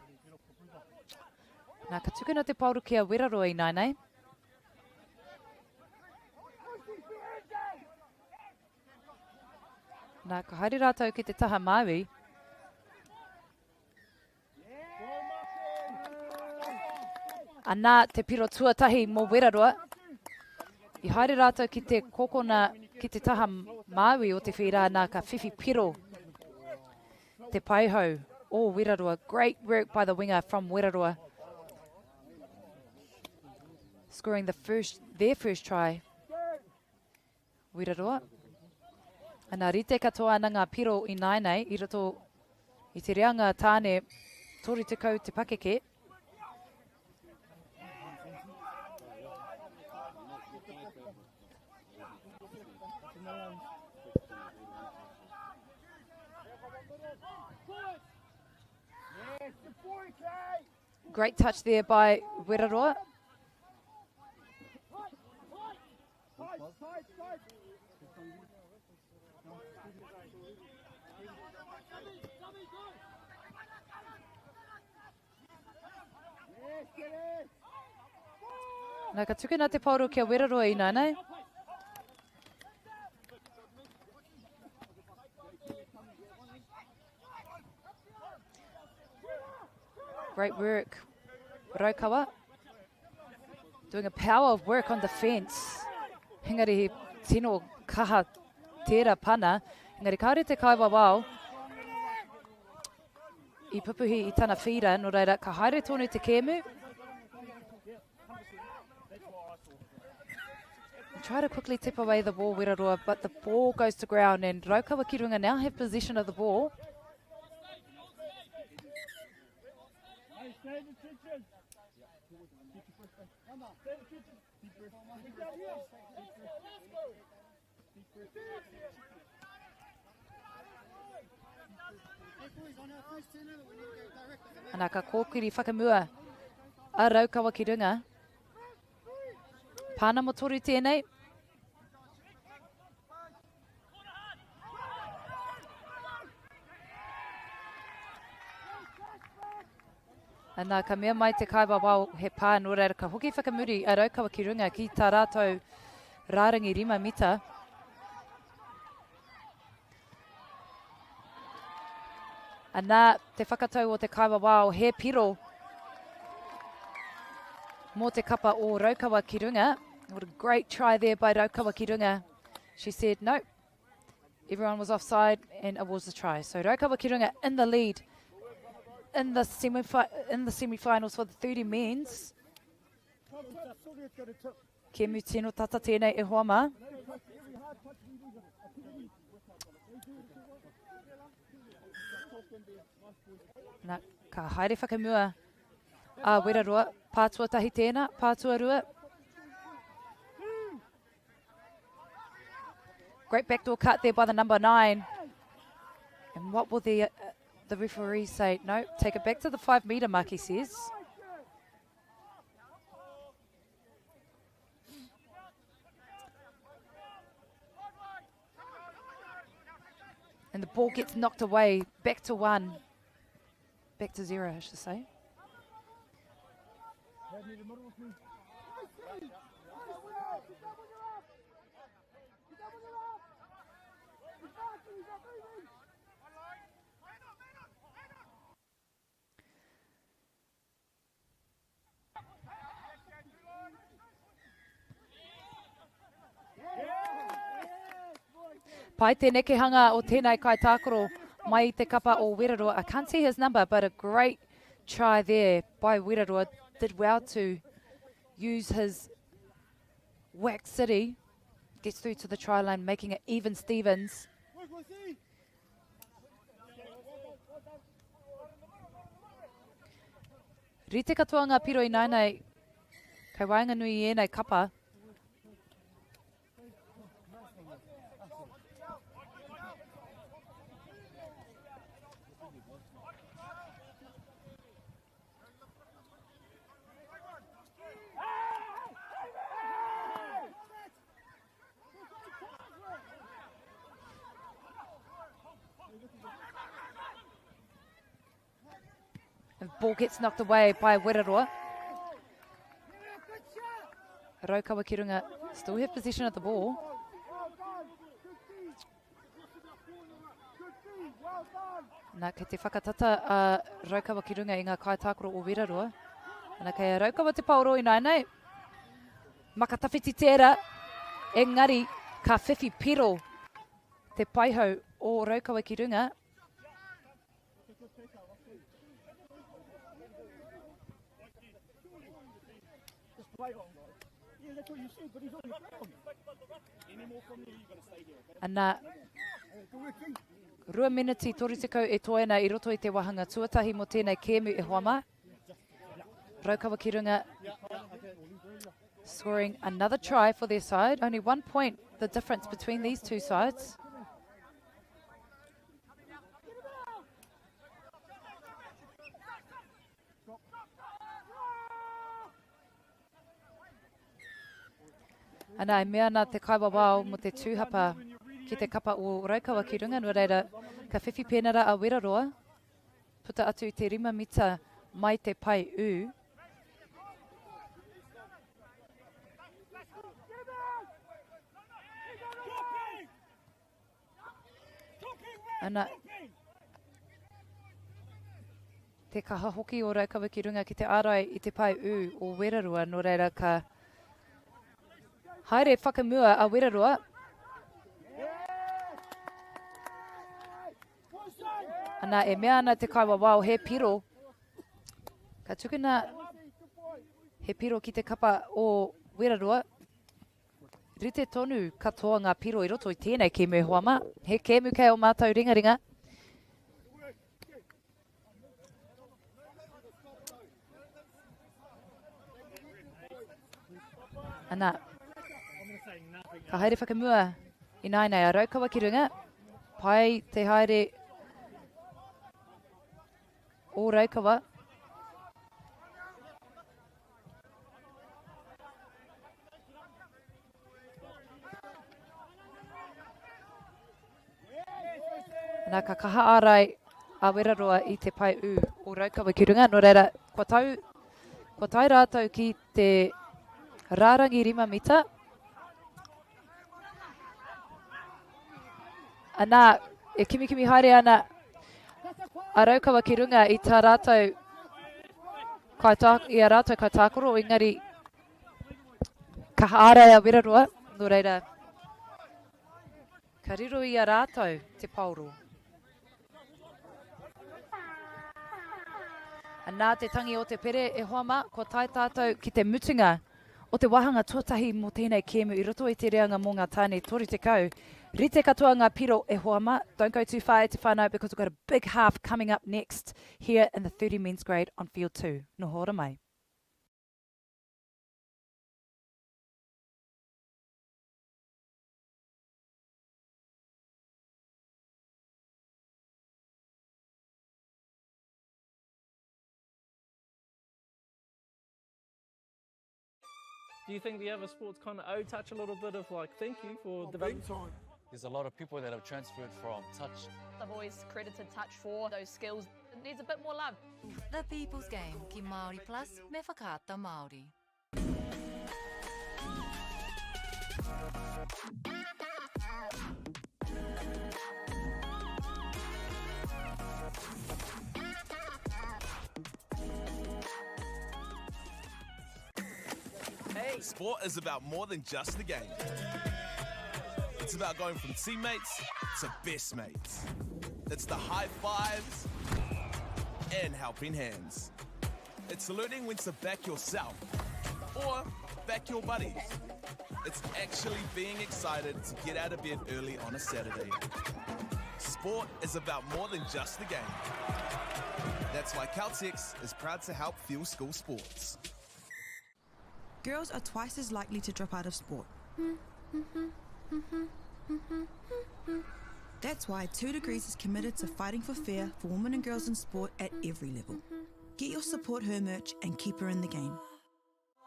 Speaker 1: Nā ka tukuna te pauru ki a Werarua I nainei. Nā ka haere rātou ki te taha Māori. A nā te piro tuatahi mō Werarua. I haere rātou ki te kokona ki te taha Māori o te whira, nā ka whiwhi piro. Te paihau o Werarua. Great work by the winger from Werarua. Scoring their first try. Werarua. A nā rite katoa ana ngā piro I nainei, I roto I te reanga tāne tori tekau te pakeke. Great touch there by Rotorua. Nā ka tukuna te pauru kia Rotorua ina, nei? Great work, Raukawa. Doing a power of work on defence. Engari he tino kaha tērā pana. Engari kaore te kaiwa wao. I pupuhi I tana whira, no reira ka haere tonu te kēmu. Try to quickly tip away the ball, Rotorua, but the ball goes to ground and Raukawa ki runga now have possession of the ball. Ana ka kōkiri whakamua a Raukawa ki runga. Pāna mo toru tēnei. Ana ka mea mai te kaiwa wau he pā no reira ka hoki whakamuri a Raukawa ki runga ki tā rātou rārangi 5 mita. Ana te whakatau o te kaiwa wau he piro mō te kapa o Raukawa ki runga. What a great try there by Raukawa ki runga. She said no. Everyone was offside and it was a try. So Raukawa ki runga in the lead in the semi-finals for the 30 men's. Kemu tino tata tēnei e hoama. Nā ka haere whakamua a Rotorua. Pātua tahi tēnā, pātua rua. Great backdoor cut there by the number 9. And what will the referee say? No, take it back to the 5 metre mark, he says. And the ball gets knocked away, back to 1. Back to 0, I should say. Pai te nekehanga o tēnei kai tākoro mai te kapa o Rotorua. I can't see his number, but a great try there by Rotorua. Did well to use his whack city. Gets through to the try line, making it even Stevens. Rite katoa ngā piro I nainei. Kai wainga nui I enei kapa. The ball gets knocked away by Rotorua. Raukawa ki runga still have possession of the ball. Nā kei te whakatata a Raukawa ki runga I ngā kai tākoro o Rotorua. Nā kei a Raukawa te pauro I nainei. Makatawhiti tērā. Engari ka whiwhi piro te paihau o Raukawa ki runga. Ana rua miniti torutekau e toena I roto I te wahanga tuatahi mo tēnei kēmu e hoama. Raukawa ki runga scoring another try for their side. Only 1 point the difference between these two sides. Ana e mea nā te kaiwa wao mo te tūhapa ki te kapa o Raukawa ki runga, no reira ka whiwhi pēnara a Weraroa. Puta atu te 5 mita mai te pai u. Ana te kaha hoki o Raukawa ki runga ki te ārai i te pai u o Weraroa, no reira ka haere whakamua a Weraroa. Ana e mea ana te kaiwa wao he piro. Ka tukuna he piro ki te kapa o Weraroa. Rite tonu katoa ngā piro i roto i tēnei kēmu hoama. He kēmu kei o mātou ringaringa. Ana, ka haere whakamua i nainei a Raukawa ki runga. Pai te haere o Raukawa. Nā ka kaha ārai a Weraroa i te pai u o Raukawa ki runga. No reira, kua tai rātou ki te rārangi 5 mita. Ana, e kimi haere ana a Raukawa ki runga i tā rātou i a rātou kai tākoro, engari kaha ārai a Weraroa. No reira, ka riro i a rātou te pauro. Nā te tangi o te pere e hoama, ko tai tātou ki te mutunga o te wahanga tuatahi mo tēnei kēmu i roto i te reanga mō ngā tāne tori te kau. Rite katoa ngā piro e hoama. Don't go too far te whānau because we've got a big half coming up next here in the 30 men's grade on field 2. No hora mai.
Speaker 2: Do you think the other sports kind of touch a little bit of like thank you for development?
Speaker 3: There's a lot of people that have transferred from touch.
Speaker 4: I've always credited touch for those skills. It needs a bit more love.
Speaker 5: The People's Game ki Māori Plus me whakaata Māori.
Speaker 6: Sport is about more than just the game. It's about going from teammates to best mates. It's the high fives and helping hands. It's learning when to back yourself or back your buddies. It's actually being excited to get out of bed early on a Saturday. Sport is about more than just the game. That's why Caltex is proud to help fuel school sports.
Speaker 7: Girls are twice as likely to drop out of sport. That's why 2 Degrees is committed to fighting for fair for women and girls in sport at every level. Get your Support Her merch and keep her in the game.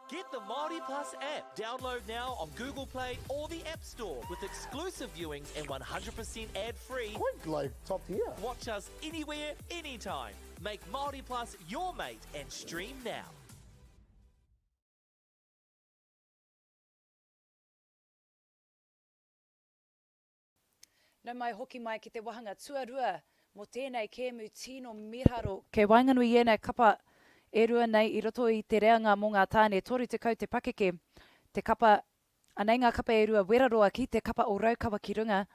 Speaker 8: Get the Māori Plus app. Download now on Google Play or the App Store with exclusive viewings and 100% ad-free.
Speaker 9: Quite like top tier.
Speaker 8: Watch us anywhere, anytime. Make Māori Plus your mate and stream now.
Speaker 1: Nau mai hoki mai ki te wahanga tuarua mo tēnei kēmu tino miraro. Kei wainganui ienei kapa e rua nei i roto i te reanga mō ngā tāne toru te kau te pakeke. Te kapa, anei ngā kapa e rua Weraroa ki te kapa o Raukawa ki runga.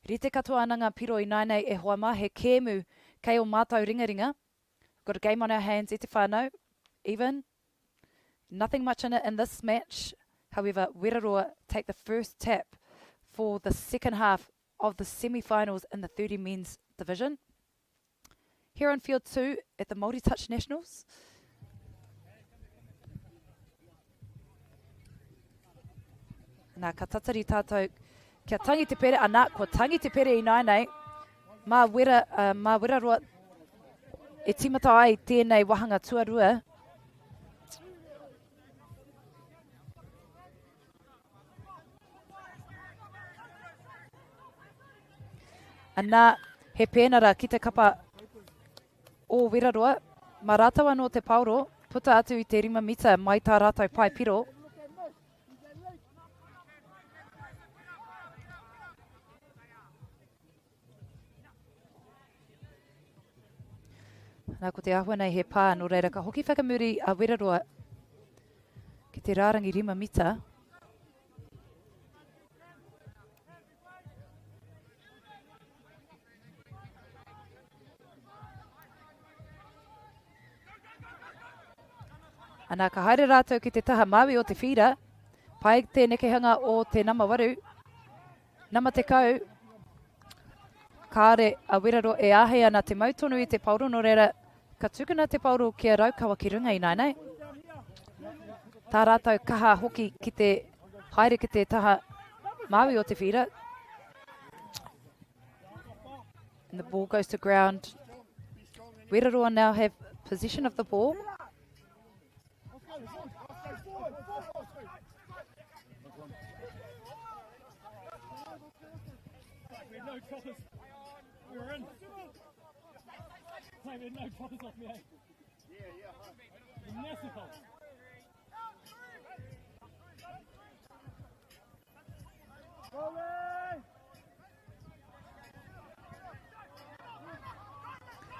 Speaker 1: Rite katoa ana ngā piro i nainei e hoa he kēmu kei o mātou ringaringa. Got a game on our hands i te whānau. Even. Nothing much in it in this match. However, Weraroa take the first tap for the second half of the semi-finals in the 30 men's division. Here on field 2 at the Māori Touch Nationals. Nā ka tatari tātou kia tangi te pere, anā, kua tangi te pere I nei, mā wera roa e timata ai tēnei wahanga tuarua. Anā, he pēnara ki te kapa o Weraroa, mā rātawa no te pauro, puta atu I te 5 mita mai tā rātau pai piro. Nā ko te ahua nei he pā, no reira ka hoki whakamuri a Weraroa ki te rārangi 5 mita. Anā ka haere rātou ki te taha Māui o te whira, pai te nekehanga o te nama waru. Nama te kau, kāre a Weraroa e āhei ana te mautonu I te pauro, no reira ka tukuna te pauro kia raukawa ki runga I nei. Tā rātou kaha hoki ki te haere ki te taha Māui o te whira. And the ball goes to ground. Weraroa now have possession of the ball.
Speaker 9: We were in. We had no choppers off me, eh? Merciful.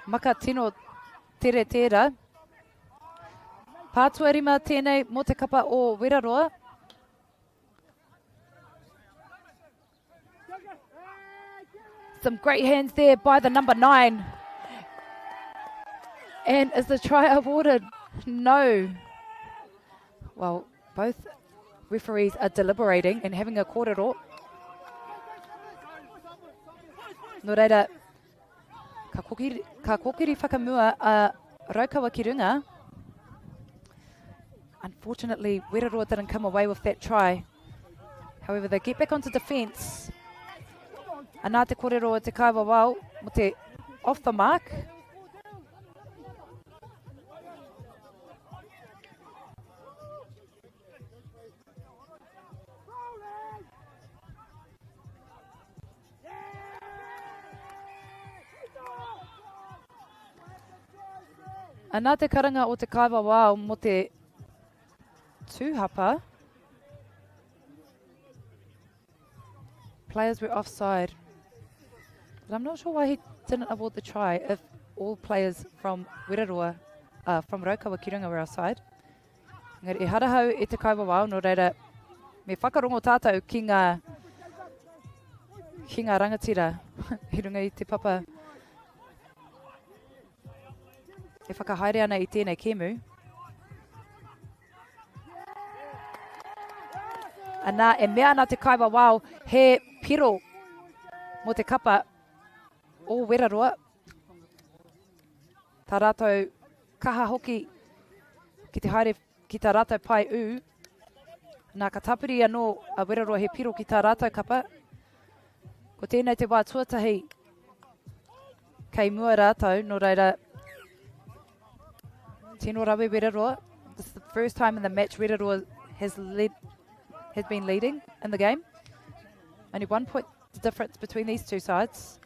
Speaker 1: Maka tino tere tera. Pātua rima tēnei mō te kapa o Weraroa. Some great hands there by the number 9. And is the try awarded? No. Well, both referees are deliberating and having a kōrero. No reira, ka kokiri whakamua a Raukawa ki runga. Unfortunately, Weraroa didn't come away with that try. However, they get back onto defence. Anā te kōrero te kawa wau mo te off the mark. Anā te karanga o te kawa wau mo te tūhapa. Players were offside. But I'm not sure why he didn't award the try if all players from Weraroa, from Raukawa ki runga were offside. Ngari, e harahau e te kawa wau, no reira, me whakarongo tātou ki ngā rangatira, I runga I te papa. E whakahaere ana I tēnei kēmu. Anā, e mea ana te kaiwa wau, he piro mo te kapa o Weraroa. Tā rātou kaha hoki ki te haere ki tā rātou pai u. Nā ka tapiri anō a Weraroa he piro ki tā rātou kapa. Ko tēnei te wā tuatahi kei mua rātou, no reira tino rawe Weraroa. This is the first time in the match Weraroa has been leading in the game. Only 1 point difference between these two sides.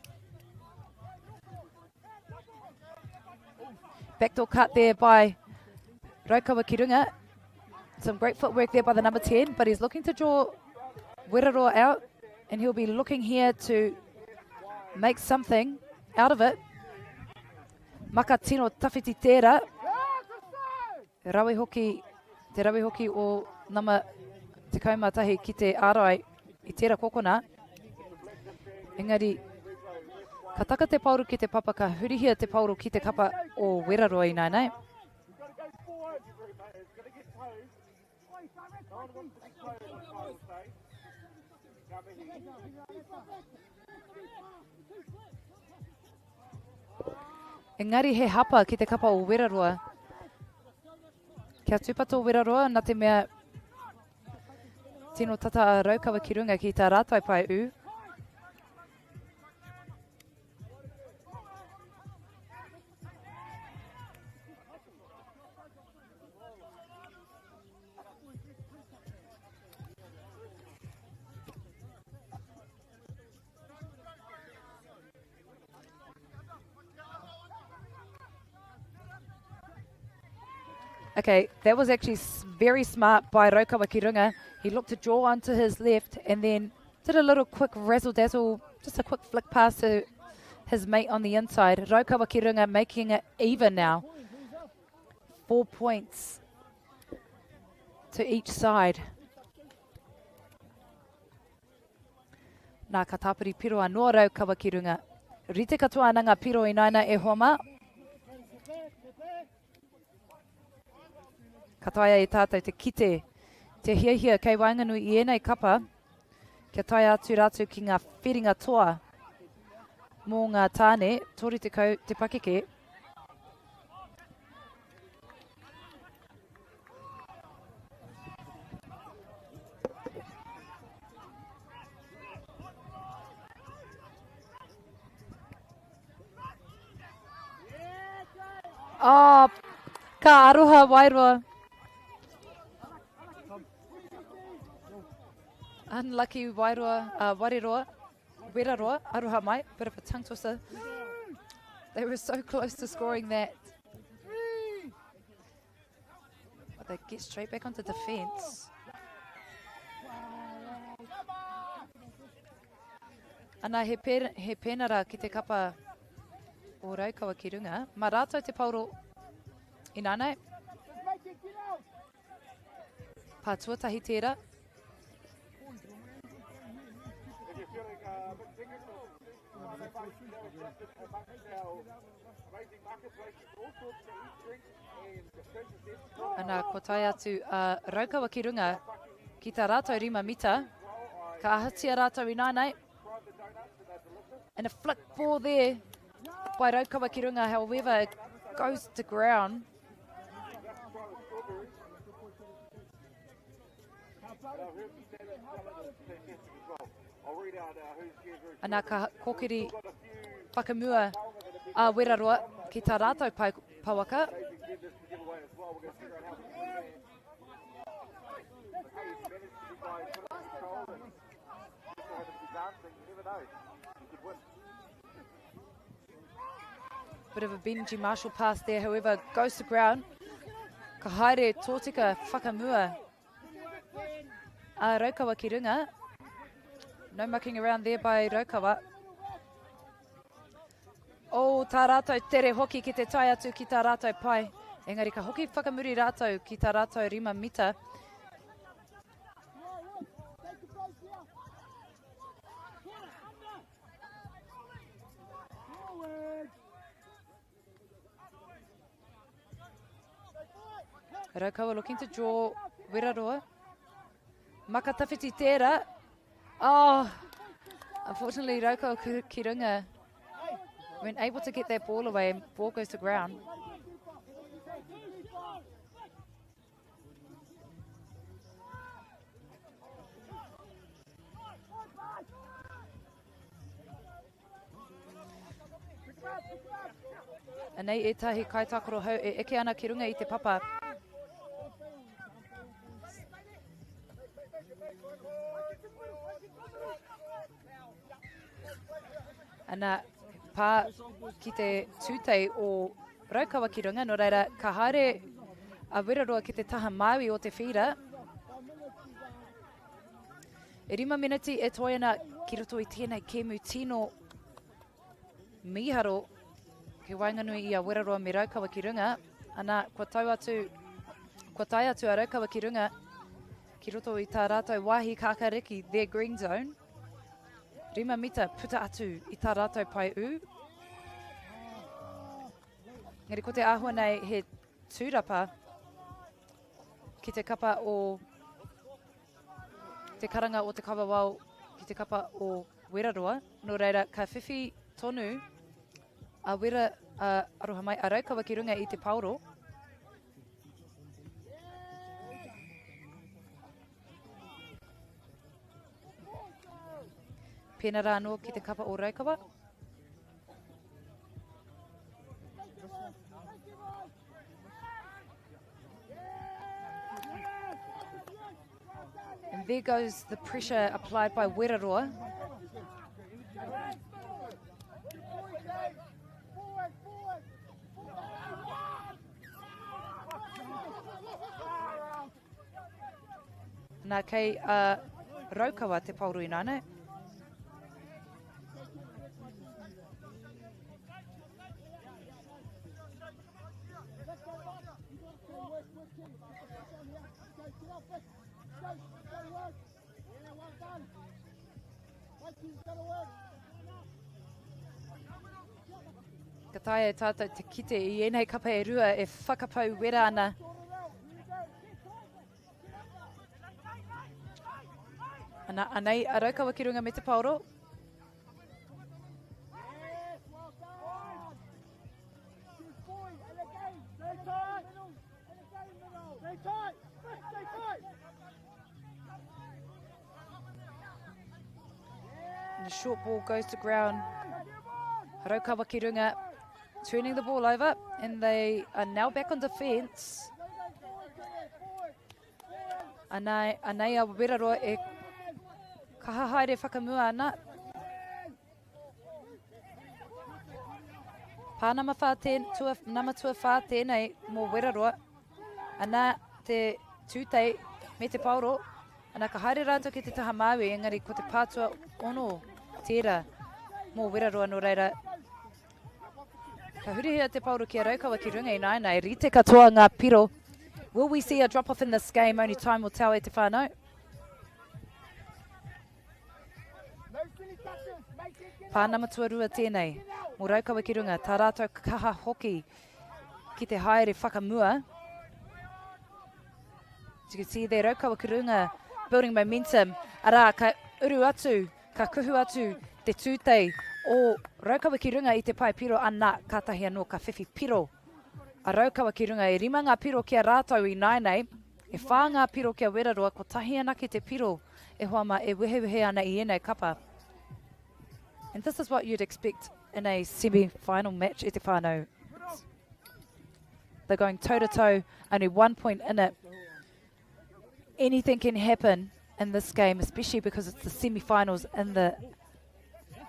Speaker 1: Backdoor cut there by Raukawa ki runga. Some great footwork there by the number 10, but he's looking to draw Weraroa out, and he'll be looking here to make something out of it. Maka tino tawhiti tērā. Te rawe hoki o nama te kaumatahi ki te ārai I tērā kokona. Engari, ka taka te pauru ki te papa, ka hurihia te pauru ki te kapa o Weraroa I nei. Engari, he hapa ki te kapa o Weraroa. Kia tūpato Weraroa, nā te mea tino tata a raukawa ki runga ki tā rātai pai u. Okay, that was actually very smart by Raukawa ki runga. He looked to draw onto his left and then did a little quick razzle-dazzle, just a quick flick pass to his mate on the inside. Raukawa ki runga making it even now. 4 points to each side. Nā ka tāpiri piro anō Raukawa ki runga. Rite katoa nanga piro inaina e homa. Kataia e tātou te kite, te hiahia kei wainganui I enei kapa, kia tai atu rātou ki ngā whiringa toa mō ngā tāne, tori te kau te pakeke. Oh, ka aroha Wairoa. Unlucky Wairoa, Weraroa, aroha mai, bit of a tongue twister. They were so close to scoring that. But they get straight back onto defence. Ana he penara ki te kapa o Raukawa ki runga. Mā rātou te pauro inanai. Pā tuatahi tērā. Ana ko tai atu Raukawa ki runga ki tā rātou rima mita. Ka ahatia rātou inanai. And a flick ball there by Raukawa ki runga, however, it goes to ground. Ana ka kokiri whakamua a Weraroa ki tā rātou pawaka. Bit of a Benji Marshall pass there, however, goes to ground. Ka haere tōtika whakamua a Raukawa ki runga. No mucking around there by Raukawa. Oh, tā rātou tere hoki ki te tai atu ki tā rātou pai. Engari ka hoki whakamuri rātou ki tā rātou rima mita. Raukawa looking to draw Weraroa. Maka tawhiti tērā. Oh, unfortunately Raukawa ki runga weren't able to get that ball away and ball goes to ground. Anei e tahi kaitakoro hau e eke ana ki runga I te papa. Ana pā ki te tūtei o Raukawa ki runga, no reira ka haere a Weraroa ki te taha Māui o te whira. E rima miniti e toiana ki roto I tēnei kēmu tino miharo ki wainganui I a Weraroa me Raukawa ki runga. Ana kua tai atu a Raukawa ki runga ki roto I tā rātou wāhi kākariki, their green zone. Rima mita puta atu I tā rātou pai u. Ngari ko te āhua nei he tūrapa ki te kapa o te karanga o te kawawao ki te kapa o Weraroa. No reira ka whiwhi tonu a aroha mai a Raukawa ki runga I te pauro. Pēnā rā anō ki te kapa o Raukawa. And there goes the pressure applied by Weraroa. Nā kei Raukawa te pauru inane. Ka tae e tātou te kite I enei kapa e rua e whakapau wera ana. Anei a Raukawa ki runga me te pauro. And the short ball goes to ground. Raukawa ki runga turning the ball over, and they are now back on defence. Anei a Weraroa e kaha haere whakamua ana. Pānama nama tua whā tēnei mō Weraroa. Ana te tūtei me te pauro. Ana ka haere rātou ki te taha Māui, engari ko te pātua ono tērā mō Weraroa no reira. Ka hurihia te pauro ki a Raukawa ki runga I nāinai. Rite katoa ngā piro. Will we see a drop-off in this game? Only time will tell e te whānau. Pānama tuarua tēnei. Mō Raukawa ki runga. Tā rātou kaha hoki ki te haere whakamua. As you can see there, Raukawa ki runga building momentum. Arā, ka uru atu, ka kuhu atu, te tūtei o Raukawa ki runga I te pai piro ana ka tahi anō ka whiwhi piro. A Raukawa ki runga e rima ngā piro kia rātou I nāinei, e whā ngā piro kia Weraroa, ko tahi ana ki te piro e hoama e wehe ana I enei kapa. And this is what you'd expect in a semi-final match e te whānau. They're going toe-to-toe, only 1 point in it. Anything can happen in this game, especially because it's the semi-finals in the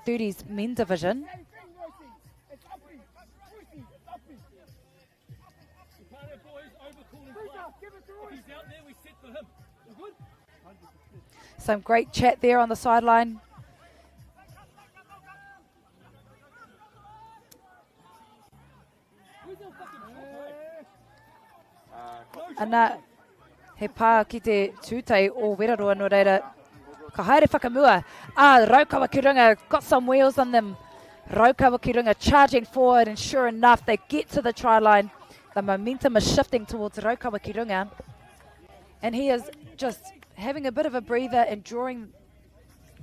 Speaker 1: 30s men division. Some great chat there on the sideline. Ana he pā ki te tūtei o Weraroa no reira. Ka haere whakamua. Raukawa ki runga got some wheels on them. Raukawa ki runga charging forward, and sure enough they get to the try line. The momentum is shifting towards Raukawa ki runga. And he is just having a bit of a breather and drawing,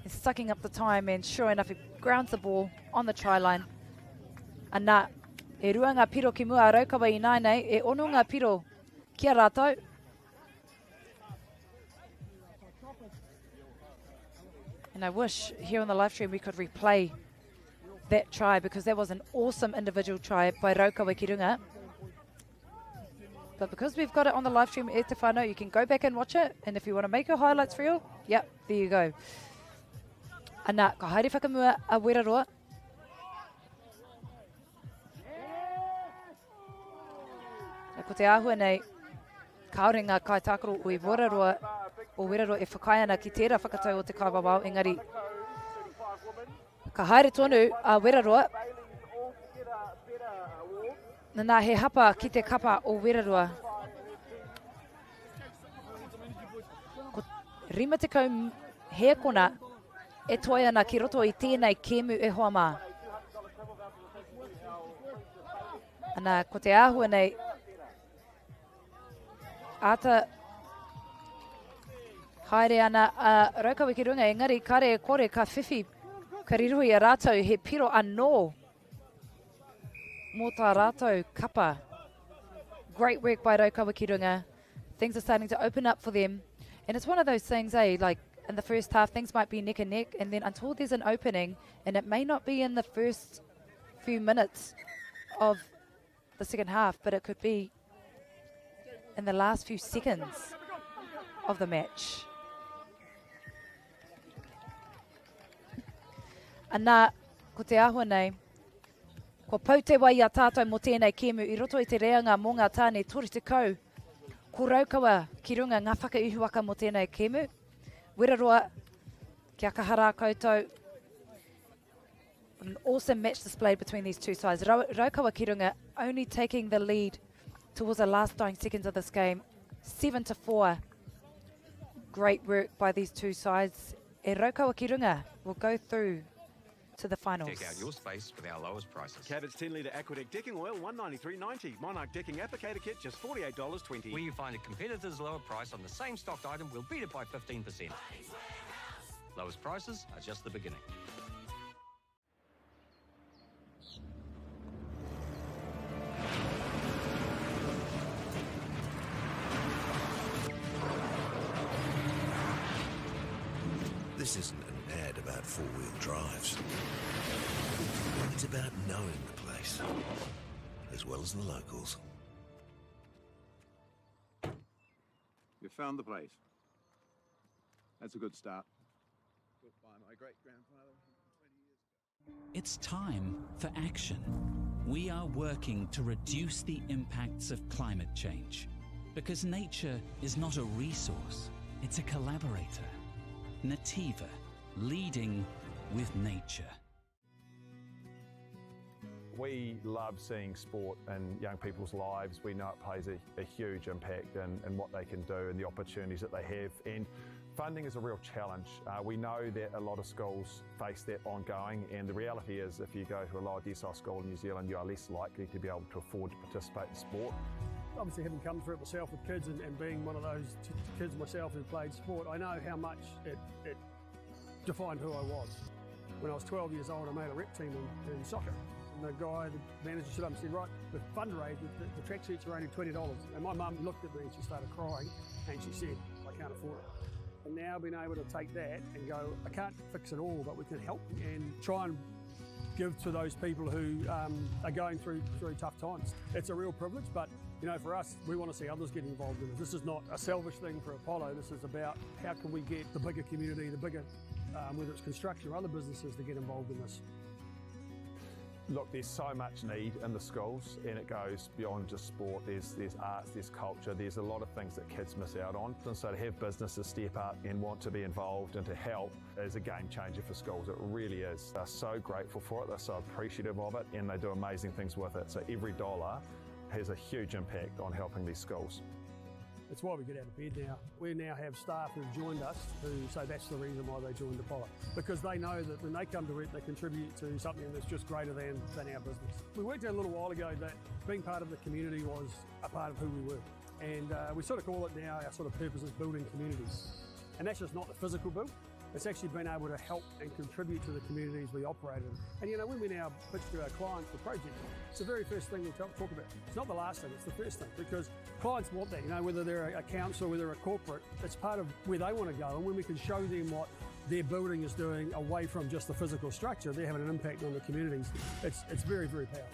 Speaker 1: and sucking up the time, and sure enough he grounds the ball on the try line. Ana, e rua ngā piro ki mua Raukawa I nāinei, e ono ngā piro kia rātou. And I wish here on the live stream we could replay that try, because that was an awesome individual try by Raukawa ki runga. But because we've got it on the live stream e te whānau, you can go back and watch it. And if you want to make your highlights reel, yep, there you go. Ana, ka haere whakamua a Weraroa. Ko te āhua nei, kaore ngā kaitākaro o Weraroa e whakai ana ki tērā whakatau o te kaiwawao, engari. Ka haere tonu a Weraroa. Nā he hapa ki te kapa o Weraroa. Ko rima te kau he kona e toi ana ki roto I tēnei kēmu e hoa mā. Ana, ko te āhua nei, ata haere ana a Raukawa ki runga, engari kare e kore ka whiwhi ka riruhi a rātou he piro anō mō tā rātou kapa. Great work by Raukawa ki runga. Things are starting to open up for them. And it's one of those things, like in the first half, things might be neck and neck, and then until there's an opening, and it may not be in the first few minutes of the second half, but it could be in the last few seconds of the match. Ana, ko te ahua nei, ko pau te wai a tātou mo tēnei kēmu i roto i te reanga mō ngā tāne tori te kau. Ko raukawa ki runga ngā whakaihuaka mo tēnei kēmu. Weraroa, kia kahara koutou. An awesome match displayed between these two sides. Raukawa ki runga only taking the lead towards the last dying seconds of this game. 7-4. Great work by these two sides. E Raukawa ki runga will go through to the finals.
Speaker 10: Deck out your space with our lowest prices.
Speaker 11: Cabot's 10 litre Aquadeck decking oil, $193.90. Monarch decking applicator kit, just $48.20.
Speaker 10: Where you find a competitor's lower price on the same stocked item, we'll beat it by 15%. Lowest prices are just the beginning.
Speaker 12: This isn't an ad about four-wheel drives. It's about knowing the place, as well as the locals.
Speaker 13: You found the place. That's a good start. Built by my great-grandfather 20 years ago.
Speaker 14: It's time for action. We are working to reduce the impacts of climate change, because nature is not a resource, it's a collaborator. Nativa, leading with nature.
Speaker 15: We love seeing sport in young people's lives. We know it plays a huge impact in what they can do and the opportunities that they have. And funding is a real challenge. We know that a lot of schools face that ongoing, and the reality is if you go to a lower decile school in New Zealand, you are less likely to be able to afford to participate in sport.
Speaker 9: Obviously, having come through it myself with kids and being one of those kids myself who played sport, I know how much it defined who I was. When I was 12 years old, I made a rep team in soccer. And the guy, the manager, stood up and said, right, the fundraise, the tracksuits are only $20. And my mum looked at me and she started crying and she said, I can't afford it. And now being able to take that and go, I can't fix it all, but we can help and try and give to those people who are going through tough times. It's a real privilege, but you know, for us, we want to see others get involved in it. This is not a selfish thing for Apollo. This is about how can we get the bigger community, the bigger, whether it's construction or other businesses, to get involved in this.
Speaker 15: Look, there's so much need in the schools, and it goes beyond just sport. There's arts, there's culture, there's a lot of things that kids miss out on. And so to have businesses step up and want to be involved and to help is a game changer for schools. It really is. They're so grateful for it, they're so appreciative of it, and they do amazing things with it. So every dollar has a huge impact on helping these schools.
Speaker 9: It's why we get out of bed now. We now have staff who've joined us who say that's the reason why they joined Apollo. Because they know that when they come to it, they contribute to something that's just greater than our business. We worked out a little while ago that being part of the community was a part of who we were. And we sort of call it now, our sort of purpose is building communities. And that's just not the physical build. It's actually been able to help and contribute to the communities we operate in. And you know, when we now pitch to our clients for projects, it's the very first thing we talk about. It's not the last thing, it's the first thing, because clients want that, you know, whether they're a council, whether they're a corporate, it's part of where they want to go. And when we can show them what their building is doing away from just the physical structure, they're having an impact on the communities. It's very, very powerful.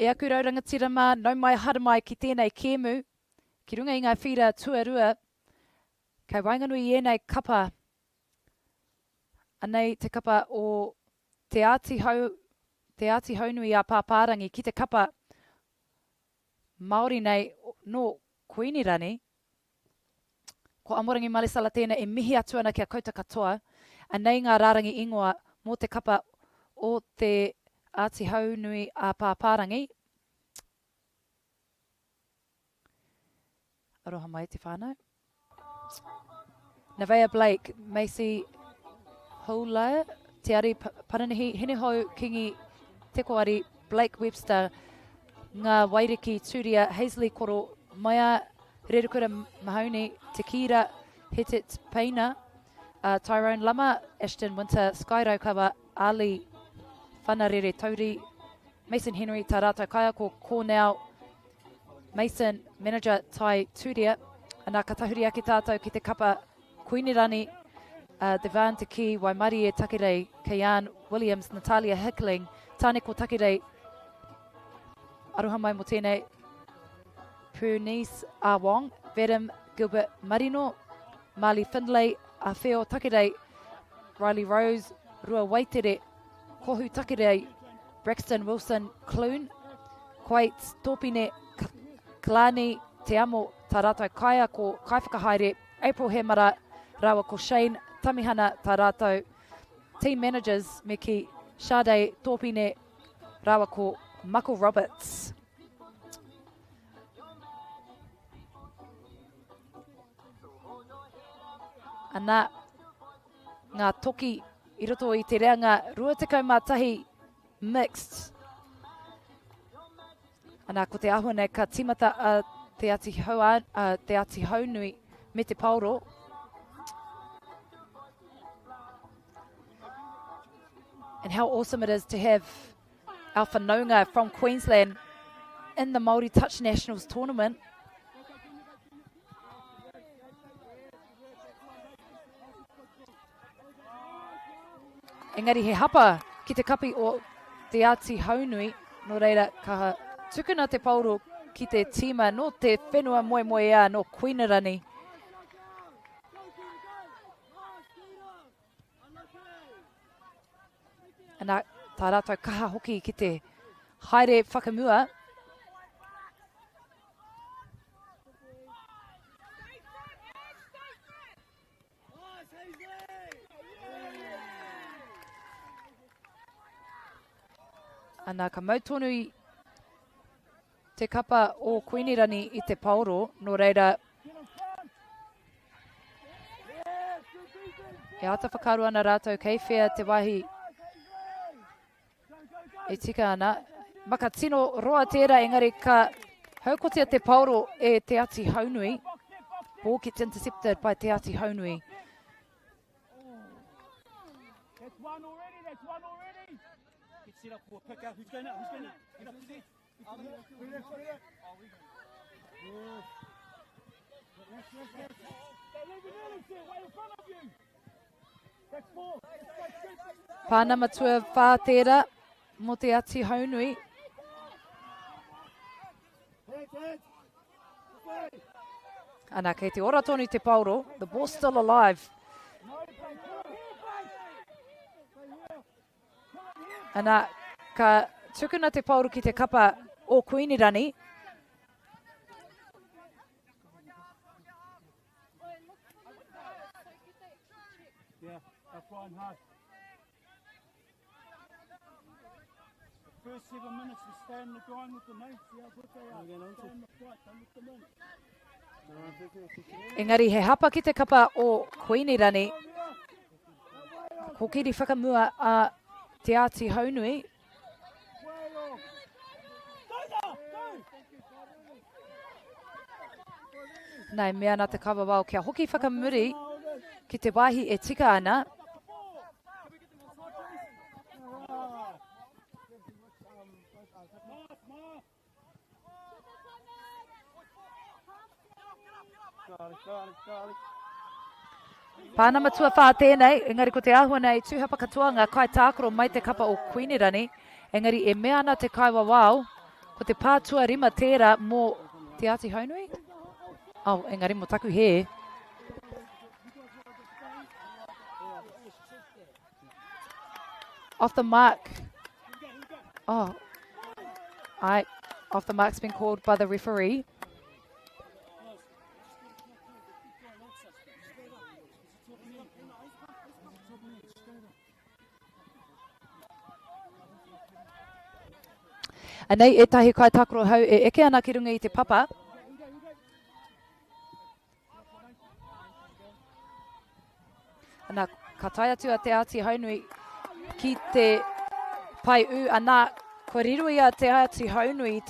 Speaker 1: E aku rau rangatirama, nau mai hara mai ki tēnei kēmu, ki runga i ngā whira tuarua, kei wainganui i enei kapa, anei te kapa o te āti haunui a pāpārangi, ki te kapa Māori nei no Kuinirani, ko Amorangi Malesala tēnei e mihi atu ana kia kouta katoa, anei ngā rārangi ingoa mō te kapa o te āti haunui a pāpārangi. Aroha mai te whānau. Nevaeh Blake, Macy Hula, te ari paranihi, hine hou kingi teko ari, Blake Webster, ngā wairiki tūria, Hazley Koro, Maia Rerukura Mahoney, Tekira Hetet Paina, Tyrone Lama, Ashton Winter, Skyro Kawa, Ali Whanarere Tauri, Mason Henry, tā rātou kaia ko Cornell, Mason, Manager Tai Tūria, anā katahuri ake tātou ki te kapa Kuinirani, Devan Te Ki, Waimari e Takirei, Kayan Williams, Natalia Hickling, tāne ko Takirei, aroha mai mo tēnei, Pernice Awong, Vedam Gilbert Marino, Marley Findlay, Awheo Takirei, Riley Rose, Rua Waitere, Kohu Takirei, Braxton Wilson Clune, Quates Topine Kalani, Te Amo, tā rātou kaia ko Kaiwhakahaere, April Hemara, Rawa ko Shane, Tamihana, tā rātou team managers, me ki Sade Topine, Rawa ko Michael Roberts. Ana ngā toki i roto i te reanga 21 mixed. Ana ko te ahone ka timata a te ati haunui me te pauro. And how awesome it is to have our whanaunga from Queensland in the Māori Touch Nationals tournament. Engari he hapa ki te kapi o te āti haunui, no reira ka tukuna te pauro ki te tima no te whenua moe moe a no Kuinirani. Ana tā rātou kaha hoki ki te haere whakamua. Ana ka mautonu i te kapa o Kuinirani i te pauro, no reira e ata whakaru ana rātou kei whea te wahi e tika ana. Maka tino roa tērā, engari ka haukotia te pauro e te ati haunui. Ball gets intercepted by te ati haunui.
Speaker 9: That's one already. Get set up for a pick up. Who's going up? Get up to there.
Speaker 1: Pāna matua whā tērā mo te ati haunui. Ana kei te ora tonu te pauro, the ball's still alive. Ana ka tukuna te pauro ki te kapa o Kuinirani.
Speaker 9: Yeah, that's fine, hard. First 7 minutes to stay in the grind with the mates. See how good they are. Stay in the fight, don't let them in.
Speaker 1: Engari he hapa ki te kapa o Kuinirani. Ko kiri whakamua a te āti haunui. Nei, mea nā te kawa wau kia hoki whakamuri ki te wahi e tika ana. Pāna matua whā tēnei, engari ko te ahua nei tūhapa katoa ngā kai tākoro mai te kapa o Kuinirani, engari e mea ana te kaiwa wau, ko Ko te pātua rima tērā mō te ati haunui. Engari mo taku he. Off the mark. Off the mark's been called by the referee. Anei e tahi kai takoro hau e eke ana ki runga I te papa. Ana ka tai atu a te ati haunui ki te pai u ana ko rirui a te ati haunui I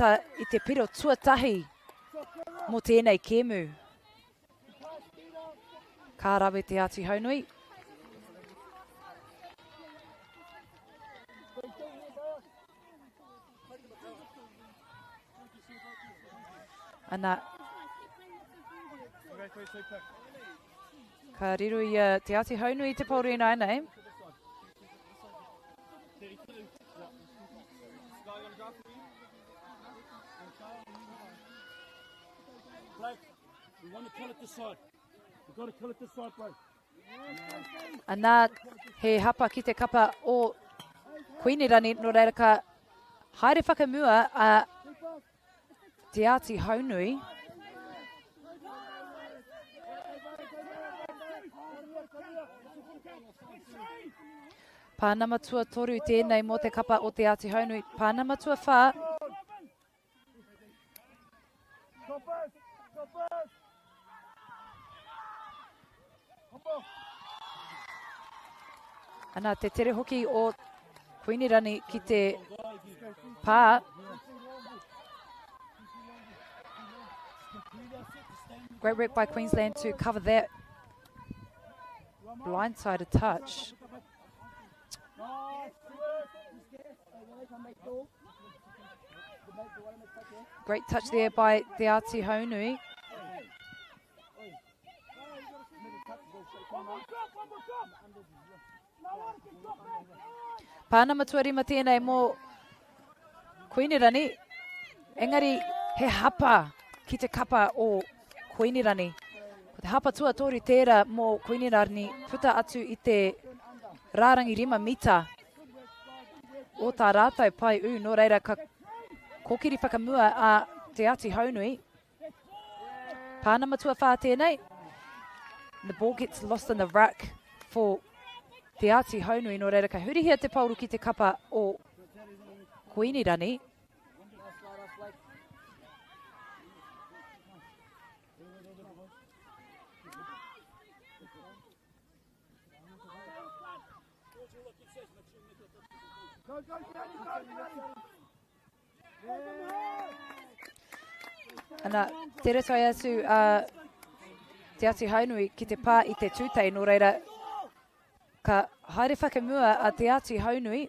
Speaker 1: te piro tuatahi mo tēnei kēmu. Ka rawe te ati haunui. Ana ka rirui a te ati haunui te pauri nai nei.
Speaker 9: We want to kill it this side. We've got to kill it this side, bro.
Speaker 1: Ana he hapa ki te kapa o Kuinirani no reira ka haere whakamua a te ati haunui. Pāna matua toru tēnei mō te kapa o te ati haunui. Pāna matua whā. Ana te tere hoki o Kuinirani ki te pā. Great work by Queensland to cover that blindsided touch. Great touch there by Te Ati Haunui. Pāna matua rima tēnei mō Kuinirani. Engari he hapa ki te kapa o Kuinirani. Ko te hapa tua tori tērā mō Kuinirani puta atu I te rārangi rima mita. O tā rātou pai u no reira ka kokiri whakamua a Te Ati Haunui. Pāna matua whā tēnei. The ball gets lost in the ruck for Te Ati Haunui no reira ka hurihia te pauru ki te kapa o Kuinirani. Ana, te retai atu Te Ati Haunui ki te pā I te tūtei no reira ka haere whakamua a Te Ati Haunui.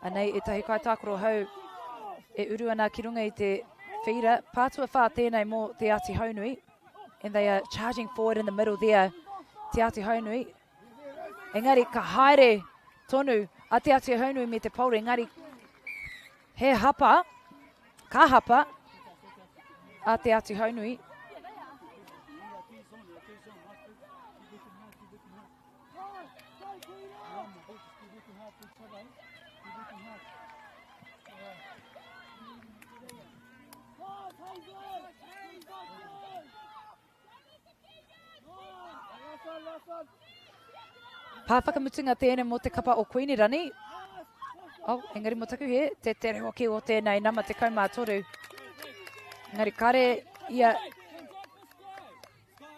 Speaker 1: Anei e tahi kai tākoro hau e uru ana ki runga I te whira. Pātua whā tēnei mō Te Ati Haunui. And they are charging forward in the middle there. Te Ati Haunui. Engari ka haere tonu a Te Ati Haunui me te paure. Engari he hapa, ka hapa a Te Ati Haunui. Pā whakamutunga tēnei mō te kapa o Kuinirani. Engari mo taku he, te tere hoki o tēnei nama te kaumā toru. Engari kare ia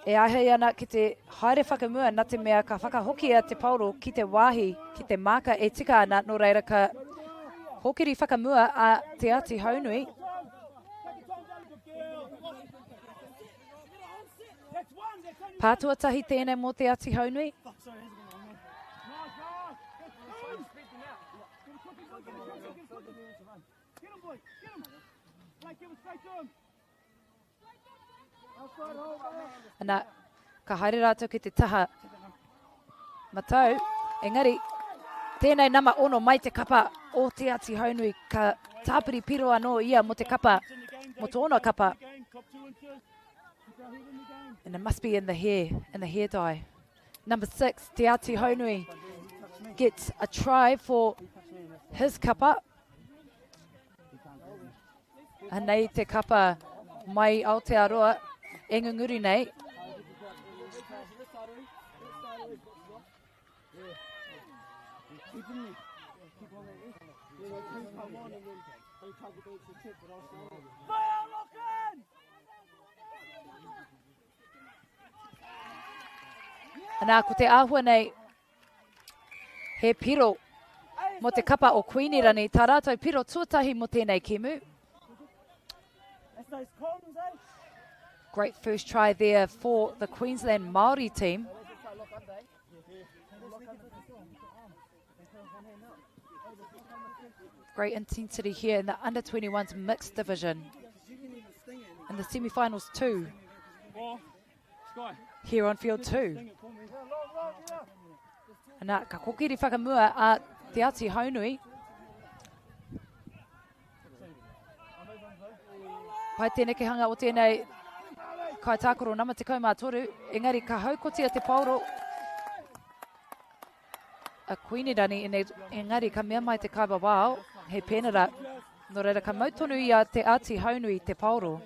Speaker 1: e ahei ana ki te haere whakamua nā te mea ka whakahoki a te pauro ki te wāhi, ki te māka e tika ana no reira ka hokiri whakamua a Te Ati Haunui. Pātua tahi tēnei mō Te Ati Haunui. Ana, ka haere rātou ki te taha matau. Engari, Tēnei nama ono mai te kapa o te ati haunui ka tāpiri piro anō ia mo te kapa, mo te ono kapa. And it must be in the hair dye. Number 6, Te Ati Haunui gets a try for his kapa. Anei te kapa mai Aotearoa, e ngunguri nei. Nā, ko te āhua nei, he piro mo te kapa o Queenirani, tā rātou piro tuatahi mo tēnei kemu. Great first try there for the Queensland Māori team. Great intensity here in the under-21s mixed division. In the semi-finals too. Here on field 2. Nā, ka kokiri whakamua a Te Ati Haunui. Pai tēnei ke hanga o tēnei kai tākoro nama te kaumātoru. Engari ka haukotia te pauro a Queenirani, engari ka mea mai te kaiwa wāo, he pēnara. Nō reira ka mautonu i a Te Ati Haunui te pauro.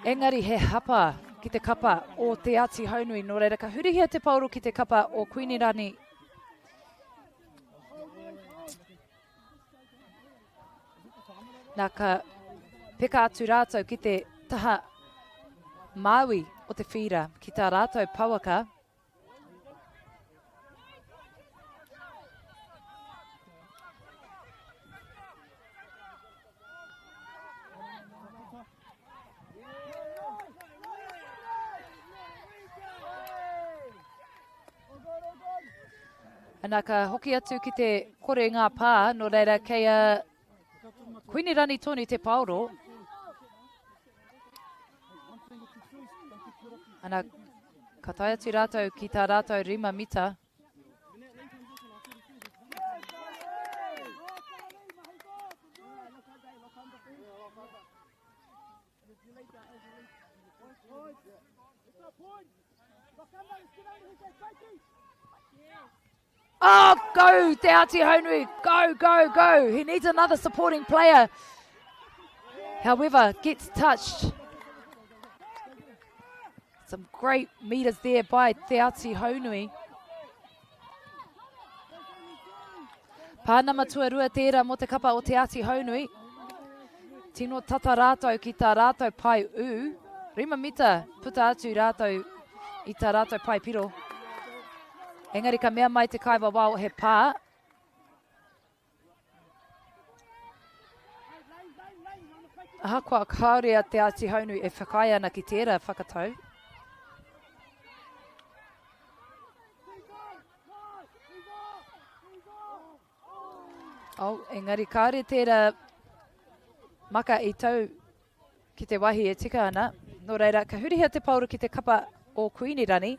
Speaker 1: Engari he hapa ki te kapa o Te Ati Haunui, nō reira ka hurihia te pauro ki te kapa o Queenirani. Nā ka peka atu rātou ki te taha Māui o te whira ki tā rātou pauaka. Nā ka hoki atu ki te kore ngā pā, nō reira kei a Queenirani tōni te pauro. Ana ka tae atu rātou ki tā rātou rima mita. Oh, go, Te Ati Haunui, go, go, go. He needs another supporting player. However, gets touched. Some great meters there by Te Ati Haunui. Pānama tuarua tērā mo te kapa o Te Ati Haunui. Tino tata rātou ki tā rātou pai u. Rima mita puta atu rātou i tā rātou pai piro. Engari ka mea mai te kaiwa wao he pā. Aha kua kaore a Te Ati Haunui e whakai ana ki tērā whakatau. Engari kaore tērā maka i tau ki te wahi e tika ana. Nō reira, ka hurihia te pauro ki te kapa o Queenirani.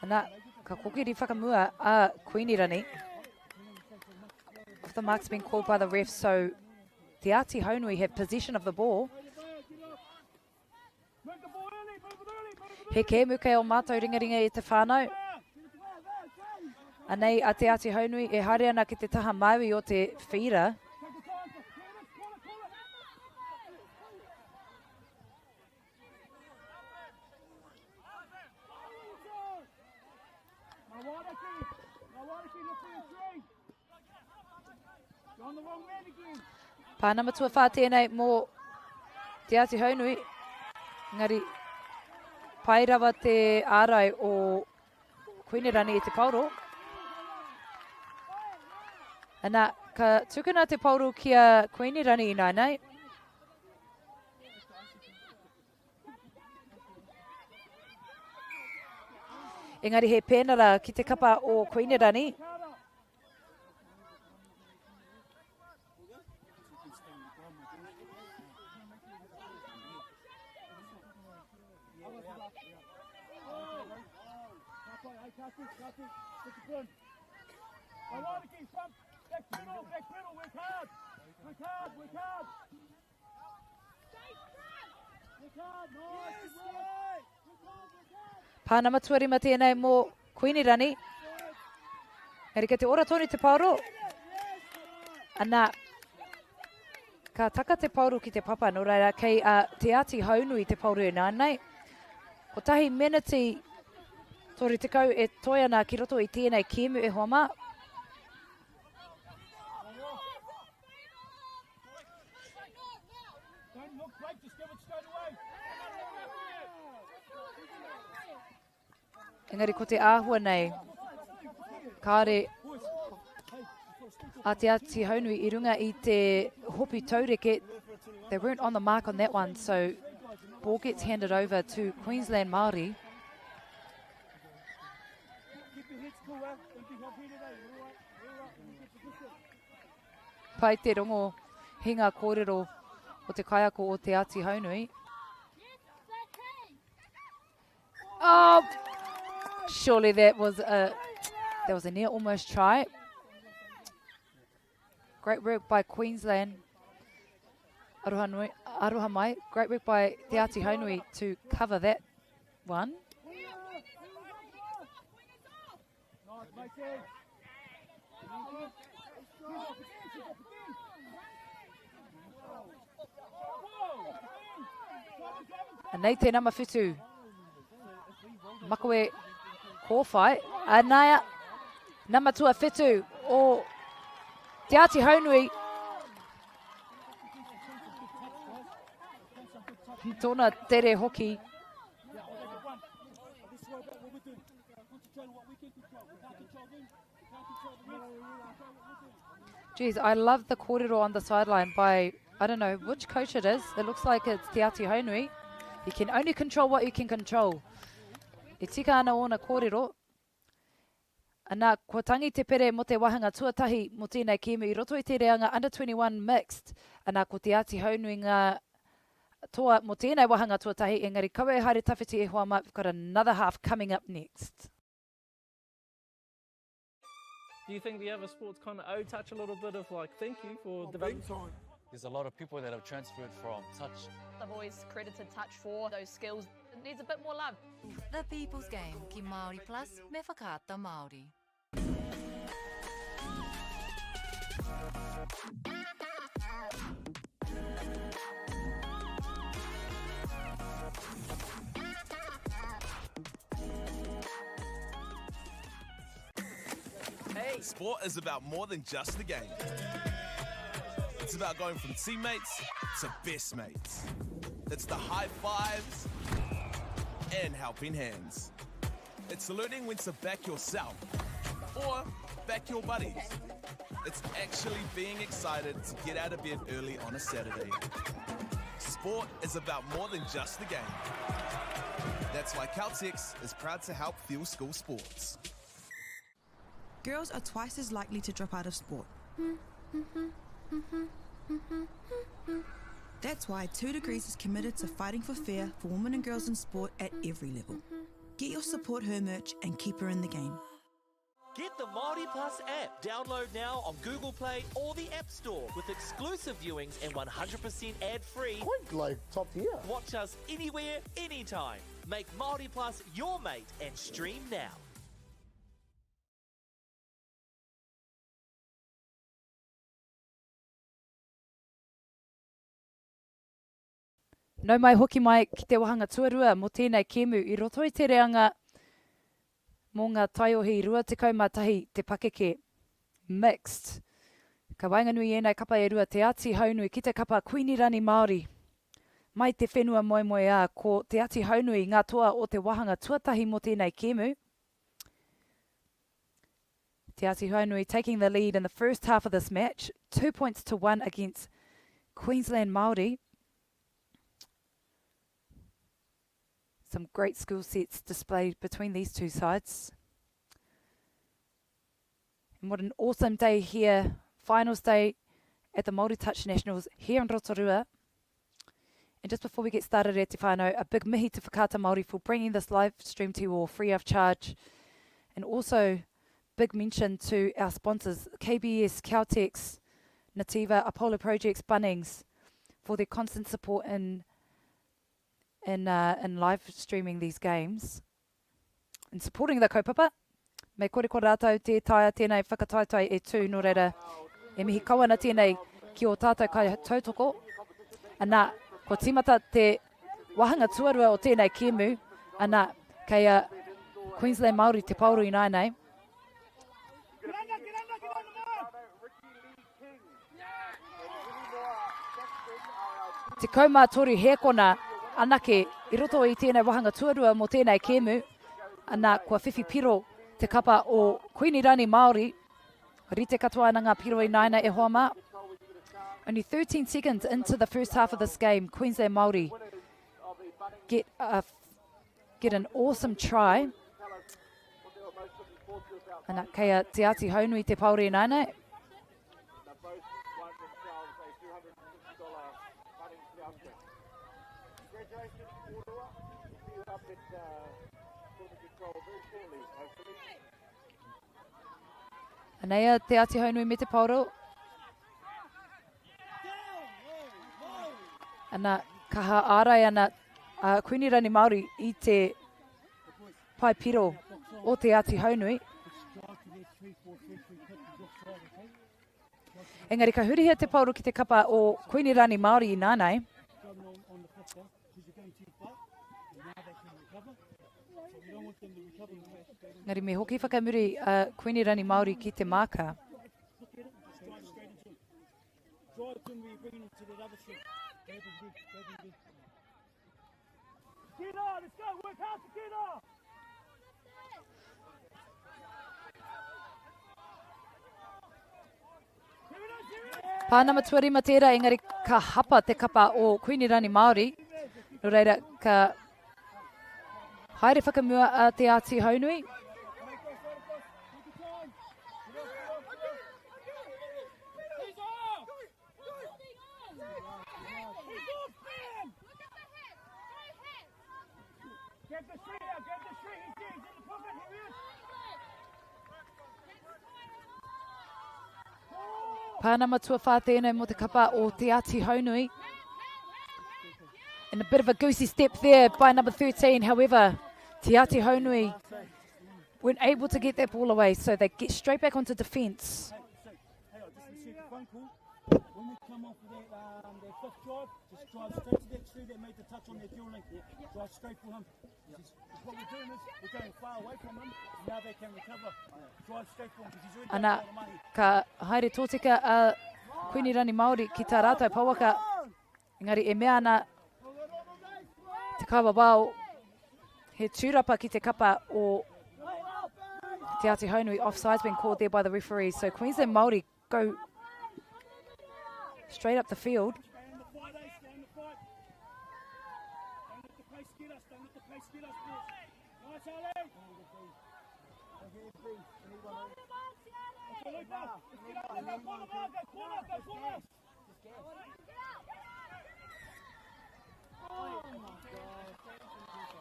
Speaker 1: Ana, ka kokiri whakamua a Queenirani. If the mark's been called by the ref, so Te Ati Haunui have possession of the ball. He ke muke o mātou ringaringa i te whānau. Anei a Te Ati Haunui e haere ana ki te taha Māui o te whira. Pānama tua whā tēnei mō Te Ati Haunui. Ngari, pai rawa te ārai o Queenirani i te pauro. Ana, ka tukuna te pauro ki a Queenirani i nai nei. Engari he pēnara ki te kapa o Queenerani. Pāna matuari ma tēnei mō Queenerani. Ngari ka te ora tonu te pauro. Ana, ka taka te pauro ki te papa no reira kei te ati haunui te pauro e nānei. Ko tahi meneti tori tekau e toiana ki roto i tēnei kēmu e hoama. Engari ko te āhua nei, kāre a te ati haunui I runga I te hopi taureke. They weren't on the mark on that one, so ball gets handed over to Queensland Māori. Pai te rongo hinga kōrero o te kaiako o te ati haunui. Oh! Surely that was a near almost try. Great work by Queensland. Aroha mai. Great work by Te Ati Haunui to cover that one. And nei te nama whitu. Makawe kōwhai. Anaya nama tua whitu o Te Ati Haunui. Tōna tere hoki. Geez, I love the kōrero on the sideline by, I don't know which coach it is. It looks like it's Te Ati Haunui. You can only control what you can control. E tika ana ona kōrero. Ana, kua tangi te pere mo te wahanga tuatahi mo tēnei kēmu I roto I te reanga under 21 mixed. Ana, ko Te Ati Haunui ngā toa mo tēnei wahanga tuatahi. Engari, kawe haere tawhiti e hoa mai. We've got another half coming up next.
Speaker 2: Do you think the other sports kind of owe touch a little bit of like thank you for development?
Speaker 3: There's a lot of people that have transferred from touch.
Speaker 4: I've always credited touch for those skills. It needs a bit more love.
Speaker 5: The People's Game ki Māori Plus me whakaata Māori.
Speaker 6: Sport is about more than just the game. It's about going from teammates to best mates. It's the high fives and helping hands. It's learning when to back yourself or back your buddies. It's actually being excited to get out of bed early on a Saturday. Sport is about more than just the game. That's why Caltex is proud to help fuel school sports.
Speaker 7: Girls are twice as likely to drop out of sport. That's why 2 Degrees is committed to fighting for fair for women and girls in sport at every level. Get your Support Her merch and keep her in the game.
Speaker 8: Get the Māori Plus app. Download now on Google Play or the App Store with exclusive viewings and 100% ad-free.
Speaker 17: Quite like top tier.
Speaker 8: Watch us anywhere, anytime. Make Māori Plus your mate and stream now.
Speaker 1: Nau mai hoki mai ki te wahanga tuarua mo tēnei kēmu I roto I te reanga mō ngā taiohi 21 te pakeke mixed. Ka wainganui ēnei kapa e rua Te Ati Haunui ki te kapa Queenerani Māori. Mai te whenua moe moe a ko Te Ati Haunui ngā toa o te wahanga tuatahi mo tēnei kēmu. Te Ati Haunui taking the lead in the first half of this match. 2 points to 1 against Queensland Māori. Some great skill sets displayed between these two sides. And what an awesome day here, finals day at the Māori Touch Nationals here in Rotorua. And just before we get started at Te Whānau, a big mihi to Whakaata Māori for bringing this live stream to you all free of charge. And also big mention to our sponsors, KBS, Caltex, Nativa, Apollo Projects, Bunnings, for their constant support in live streaming these games. And supporting the kaupapa, me kore ko rātou te taia tēnei whakataitai e tū no reira, e mihi kawana tēnei ki o tātou kai tautoko. Anā, ko timata te wahanga tuarua o tēnei kēmu, anā, kei Queensland Māori te pauru i nānei. Te kaumātori he kona anake i roto i tēnei wahanga tuarua mo tēnei kēmu, anā kua whiwhi piro te kapa o Kuinirani Māori, rite katoa ngā piro i naina e hoa mā. Only 13 seconds into the first half of this game, Queensland Māori get an awesome try. Anā kei te ati haunui te pauri i naina. Anea te ati haunui me te pauro. Ana kaha ārai ana Kuinirani Māori i te pai piro o te ati haunui. Engari ka hurihia te pauro ki te kapa o Kuinirani Māori i nānei. Ngari me hoki whakamuri Kuinirani Māori ki te māka. Pāna matuari ma tērā, engari ka hapa te kapa o Kuinirani Māori. No reira, ka haere whakamua a te ati haunui. Pāna matua whā tēnei mo te kapa o te ati haunui. And a bit of a goosey step there by number 13. However, te ati haunui weren't able to get that ball away, so they get straight back onto defence.
Speaker 9: When we come off their fifth drive, just drive straight to that tree that made the touch on their dual link. Drive straight for him. What we're doing is we're going far away from him. Now they can recover. Drive straight for him because he's already got a lot of money.
Speaker 1: Ka haere tōtika a Kuinirani Māori ki tā rātou pawaka. Engari e mea ana te kawa wao he tūrapa ki te kapa o te ati haunui. Offside's been called there by the referees. So Queensland Māori go straight up the field.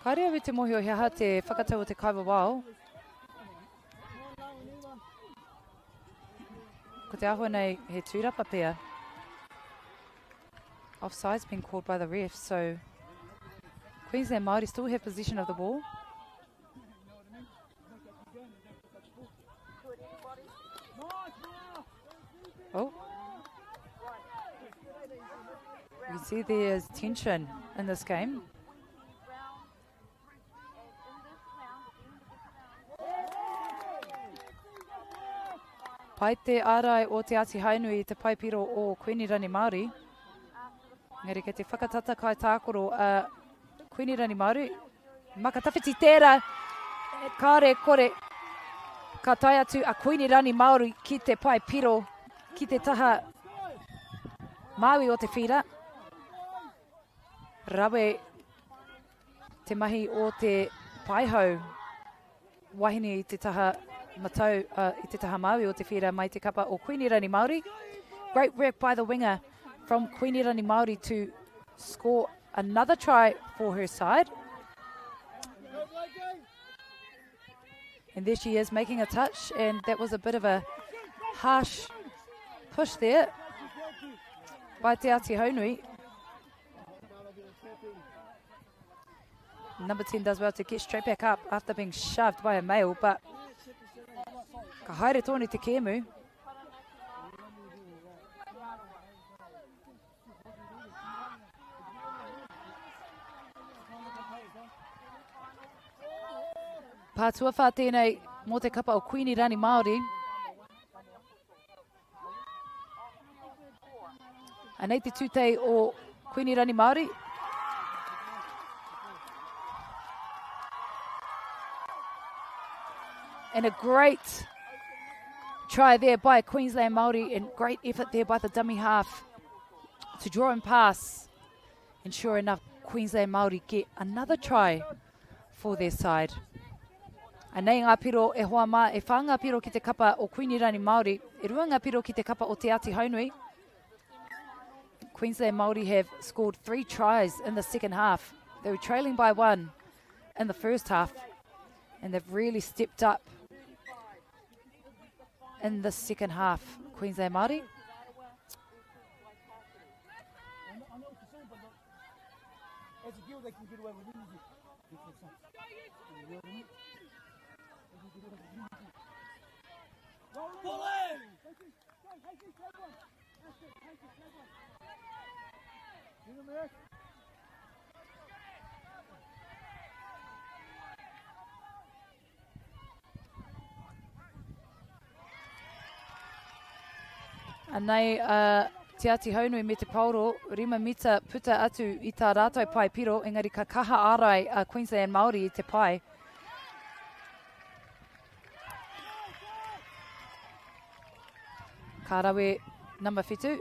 Speaker 1: Kaere awe te mohi o hea te whakatau o te kaiwa wao. Ko te ahua nei he tūrapa pea. Offside's been called by the ref, so Queensland Māori still have possession of the ball. Oh. You can see there's tension in this game. Pai te ārai o te ati haunui te paipiro o Kuinirani Māori. Ngari ke te whakatata kai tākoro a Kuinirani Māori. Makatawhiti tērā, kāre kore, ka tai atu a Kuinirani Māori ki te paipiro, ki te taha Māui o te whira. Rawe te mahi o te paihau wahine i te taha matau, i te taha Maui o te whira mai te kapa o Kuinirani Māori. Great work by the winger from Kuinirani Māori to score another try for her side. And there she is making a touch, and that was a bit of a harsh push there by Te Ati Haunui. Number 10 does well to get straight back up after being shoved by a male, but ka haere tōni te kēmu. Pātua whā tēnei mō te kapa o Kuinirani Māori. Anei te tūtei o Kuinirani Māori. And a great try there by Queensland Māori, and great effort there by the dummy half to draw and pass. And sure enough, Queensland Māori get another try for their side. Anei ngā piro e hoa mā, e whā ngā piro ki te kapa o Kuinirani Māori, e rua ngā piro ki te kapa o Te Ati Haunui. Queensland Māori have scored 3 tries in the second half. They were trailing by 1 in the first half, and they've really stepped up in the second half, Queensland Māori. Anei Te Ati Haunui me te pauro, rima mita puta atu i tā rātou pai piro, engari ka kaha ārai a Queensland Māori i te pai. Ka rawe number 7.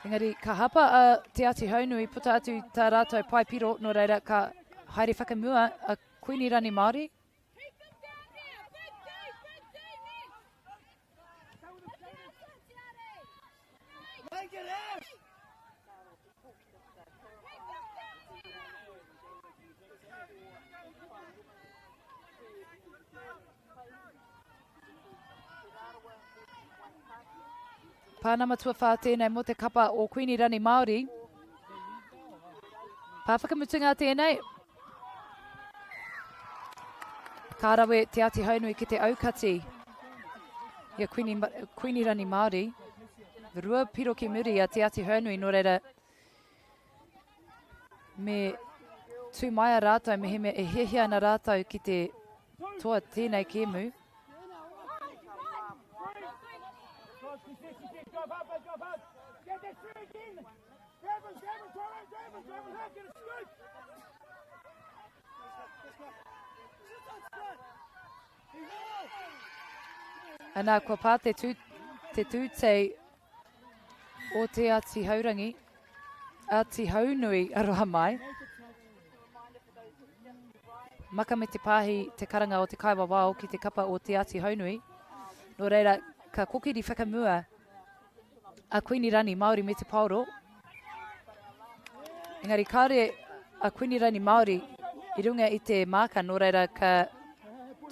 Speaker 1: Engari, ka hapa a Te Ati Haunui puta atu i tā rātou pai piro, no reira ka haere whakamua a Kuinirani Māori. Pāna matua whā tēnei mō te kapa o Kuinirani Māori. Pāwhakamutunga tēnei. Ka rawe Te Ati Haunui ki te aukati i a Kuinirani Māori. Rua piro ki muri a Te Ati Haunui no reira me tū mai a rātou me he me e hehia na rātou ki te toa tēnei kēmu. Anā kua pā te tūtei o Te Ati Haurangi, Ati Haunui aroha mai. Maka me te pāhi te karanga o te kaiwa wao ki te kapa o Te Ati Haunui. No reira, ka kokiri whakamua a Kuinirani Māori me te pauro. Engari, kāre a Kuinirani Māori i runga i te māka, no reira ka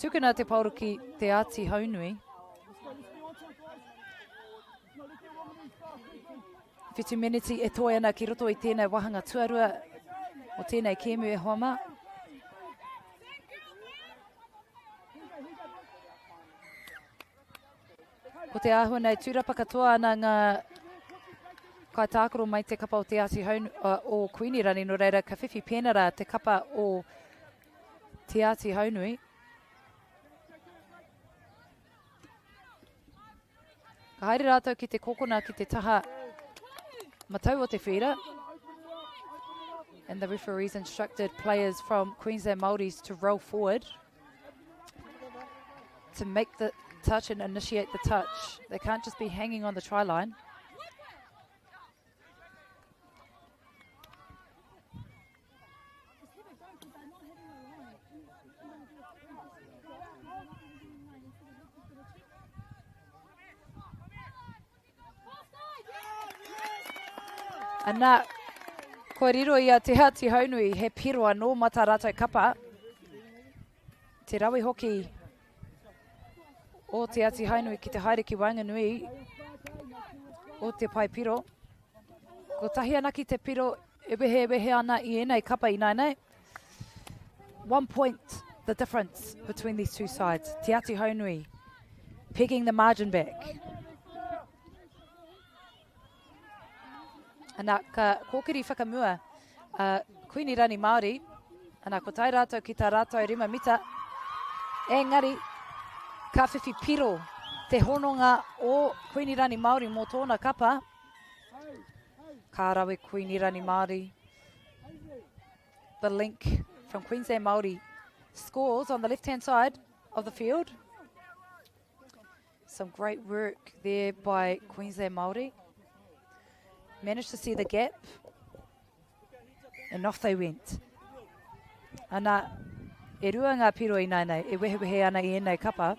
Speaker 1: tukuna te pauro ki Te Ati Haunui. 50 miniti e toi ana ki roto i tēnei wahanga tuarua o tēnei kēmu e hoa mā. Ko te āhua nei tūrapa katoa ana ngā kaitākoro mai te kapa o Te Ati Haunui o Kuinirani, no reira ka whiwhi pēnara te kapa o Te Ati Haunui. Ka haere rātou ki te kokona ki te taha matau o te whira. And the referees instructed players from Queensland Māoris to roll forward to make the touch and initiate the touch. They can't just be hanging on the try line. Ana, ko riro ia te hati haunui he piroa no mata rātou kapa. Te rawi hoki o te ati haunui ki te haere ki Wainganui o te pai piro. Ko tahi ana ki te piro ewehe ana I enei kapa I nei. 1 point the difference between these two sides. Te ati haunui pegging the margin back. Ana ka kōkiri whakamua kuini rani Māori. Ana ko tai rātou ki tā rātou rima mita. Engari, ka whiwhi piro te hononga o kuini rani Māori mō tōna kapa. Ka rawe kuini rani Māori. The link from Queensland Māori scores on the left-hand side of the field. Some great work there by Queensland Māori. Managed to see the gap, and off they went. Ana, e rua ngā piro I nei, e wehe ana I enei kapa.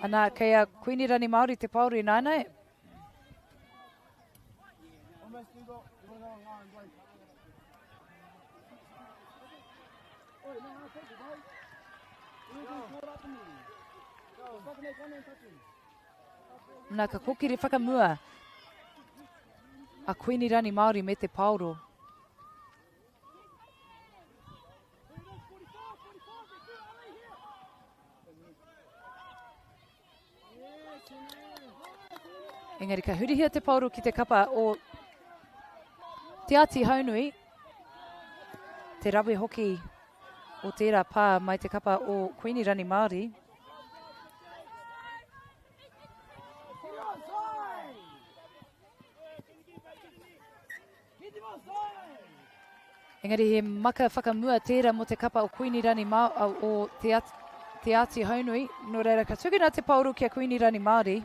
Speaker 1: Ana, kei a kuini rani Māori te pauri nānei. Nā ka kokiri whakamua a kuini rani Māori me te pauro. Engari ka hurihia te pauro ki te kapa o te ati haunui. Te rawe hoki o tērā pā mai te kapa o kuini rani Māori. Engari he maka whakamua tērā mo te kapa o kuini rani Māori o te ati haunui. No reira ka tukuna te pauro ki a kuini rani Māori.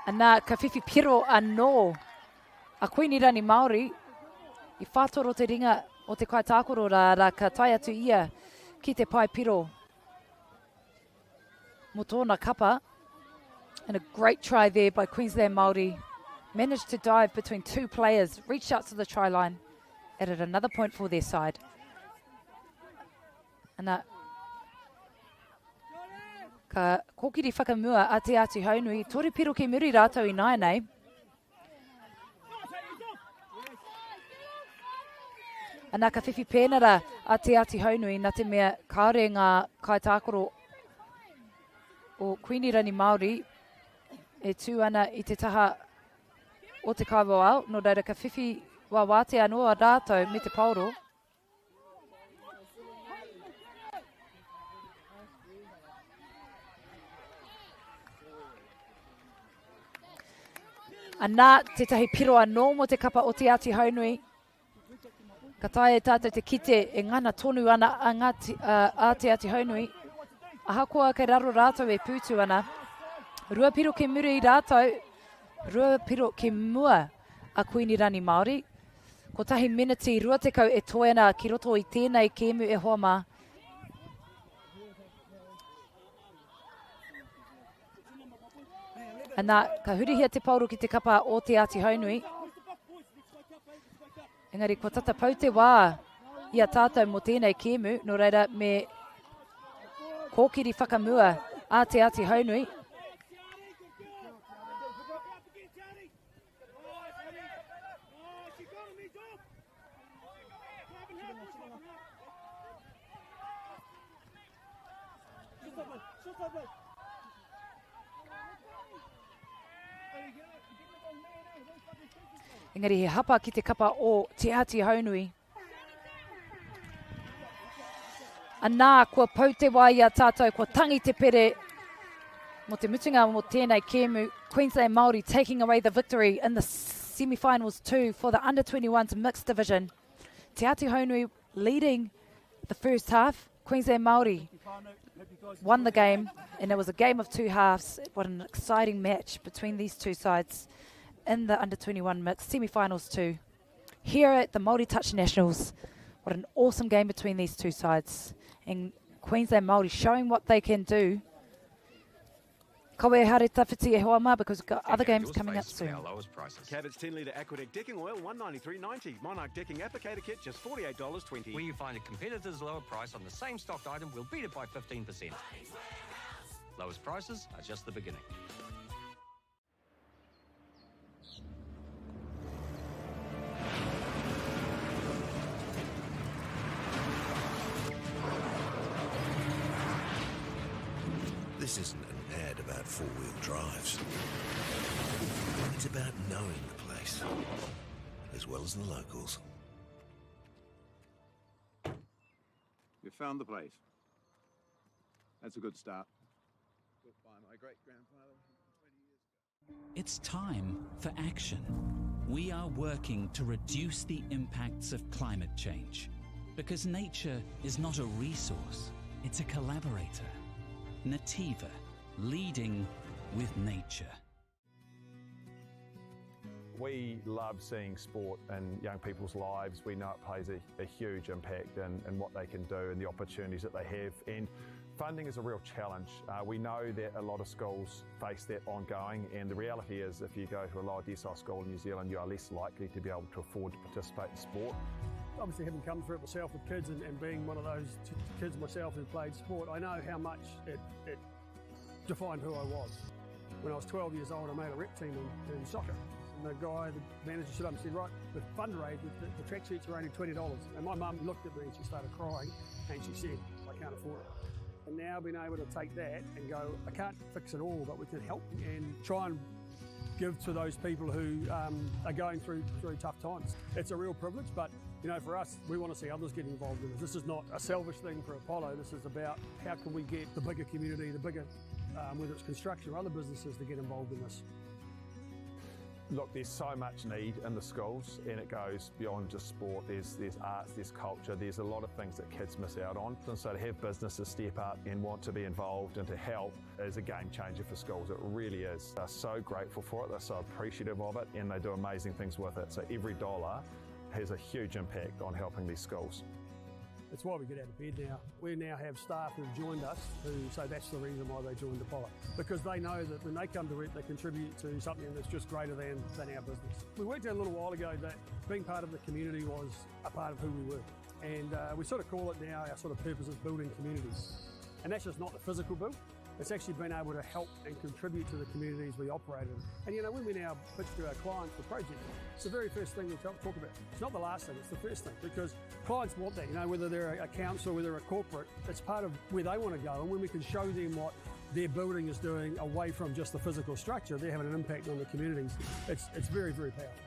Speaker 1: Ana ka whiwhi piro anō a kuini rani Māori I whātoro te ringa o te kaitākoro rā ka tai atu ia ki te pai piro mo tōna kapa. And a great try there by Queensland Māori. Managed to dive between two players, reached out to the try line, added another point for their side. Ana ka kokiri whakamua a te ati haunui, tori piro ki muri rātou I nai nei. Ana ka whiwhi pēnara a te ati haunui, nā te mea kāre ngā kaitākoro o kuini rani Māori e tū ana I te taha o te kaiwao, no reira ka whiwhi wawate anō a rātou me te pauro. Ana te tahi piro anō mo te kapa o te ati haunui. Ka tae tātou te kite e ngana tonu ana a te ati haunui. Ahakoa kei raro rātou e pūtu ana. Rua piro ke muri I rātou. Rua piro ke mua a kuini rani Māori. Ko tahi miniti rua tekau e toena ki roto I tēnei kēmu e hoa mā. Ana ka hurihia te pauro ki te kapa o te ati haunui. Engari ko tata pau te wā ia tātou mo tēnei kēmu, no reira me kōkiri whakamua a te ati haunui. Engari he hapa ki te kapa o te ati haunui. Anā, kua pou te wā ia tātou, kua tangi te pere mo te mutunga mo tēnei kēmu. Queensland Māori taking away the victory in the semi-finals too for the under-21s mixed division. Te ati haunui leading the first half. Queensland Māori won the game, and it was a game of two halves. What an exciting match between these two sides in the under-21 mixed semi-finals too. Here at the Māori Touch Nationals, what an awesome game between these two sides. And Queensland Māori showing what they can do. Kawe hare tawhiti e hoa mā, because we've got other games coming up soon.
Speaker 11: Cabot's 10 litre Aquadeck decking oil, $193.90. Monarch decking applicator kit, just $48.20.
Speaker 10: When you find a competitor's lower price on the same stocked item, we'll beat it by 15%. Lowest prices are just the beginning.
Speaker 12: This isn't an ad about four-wheel drives. It's about knowing the place, as well as the locals.
Speaker 13: You found the place. That's a good start. Built by my great-grandfather 20 years ago.
Speaker 14: It's time for action. We are working to reduce the impacts of climate change, because nature is not a resource, it's a collaborator. Nativa, leading with nature.
Speaker 15: We love seeing sport in young people's lives. We know it plays a huge impact in what they can do and the opportunities that they have. And funding is a real challenge. We know that a lot of schools face that ongoing, and the reality is if you go to a lower decile school in New Zealand, you are less likely to be able to afford to participate in sport.
Speaker 9: Obviously, having come through it myself with kids and being one of those kids myself who played sport, I know how much it defined who I was. When I was 12 years old, I made a rep team in soccer. And the guy, the manager, stood up and said, right, the fundraiser, the track suits are only $20. And my mum looked at me and she started crying and she said, I can't afford it. And now being able to take that and go, I can't fix it all, but we can help and try and give to those people who are going through tough times. It's a real privilege, but you know, for us, we want to see others get involved in this. This is not a selfish thing for Apollo. This is about how can we get the bigger community, the bigger, whether it's construction or other businesses, to get involved in this.
Speaker 15: Look, there's so much need in the schools, and it goes beyond just sport. There's arts, there's culture, there's a lot of things that kids miss out on. And so to have businesses step up and want to be involved and to help is a game changer for schools. It really is. They're so grateful for it, they're so appreciative of it, and they do amazing things with it. So every dollar has a huge impact on helping these schools.
Speaker 9: That's why we get out of bed now. We now have staff who've joined us who say that's the reason why they joined Apollo. Because they know that when they come to it, they contribute to something that's just greater than our business. We worked out a little while ago that being part of the community was a part of who we were. And we sort of call it now, our sort of purpose is building communities. And that's just not the physical build. It's actually been able to help and contribute to the communities we operate in. And you know, when we now pitch to our clients for projects, it's the very first thing we talk about. It's not the last thing, it's the first thing, because clients want that, you know, whether they're a council, whether they're a corporate, it's part of where they want to go. And when we can show them what their building is doing away from just the physical structure, they're having an impact on the communities. It's very, very powerful.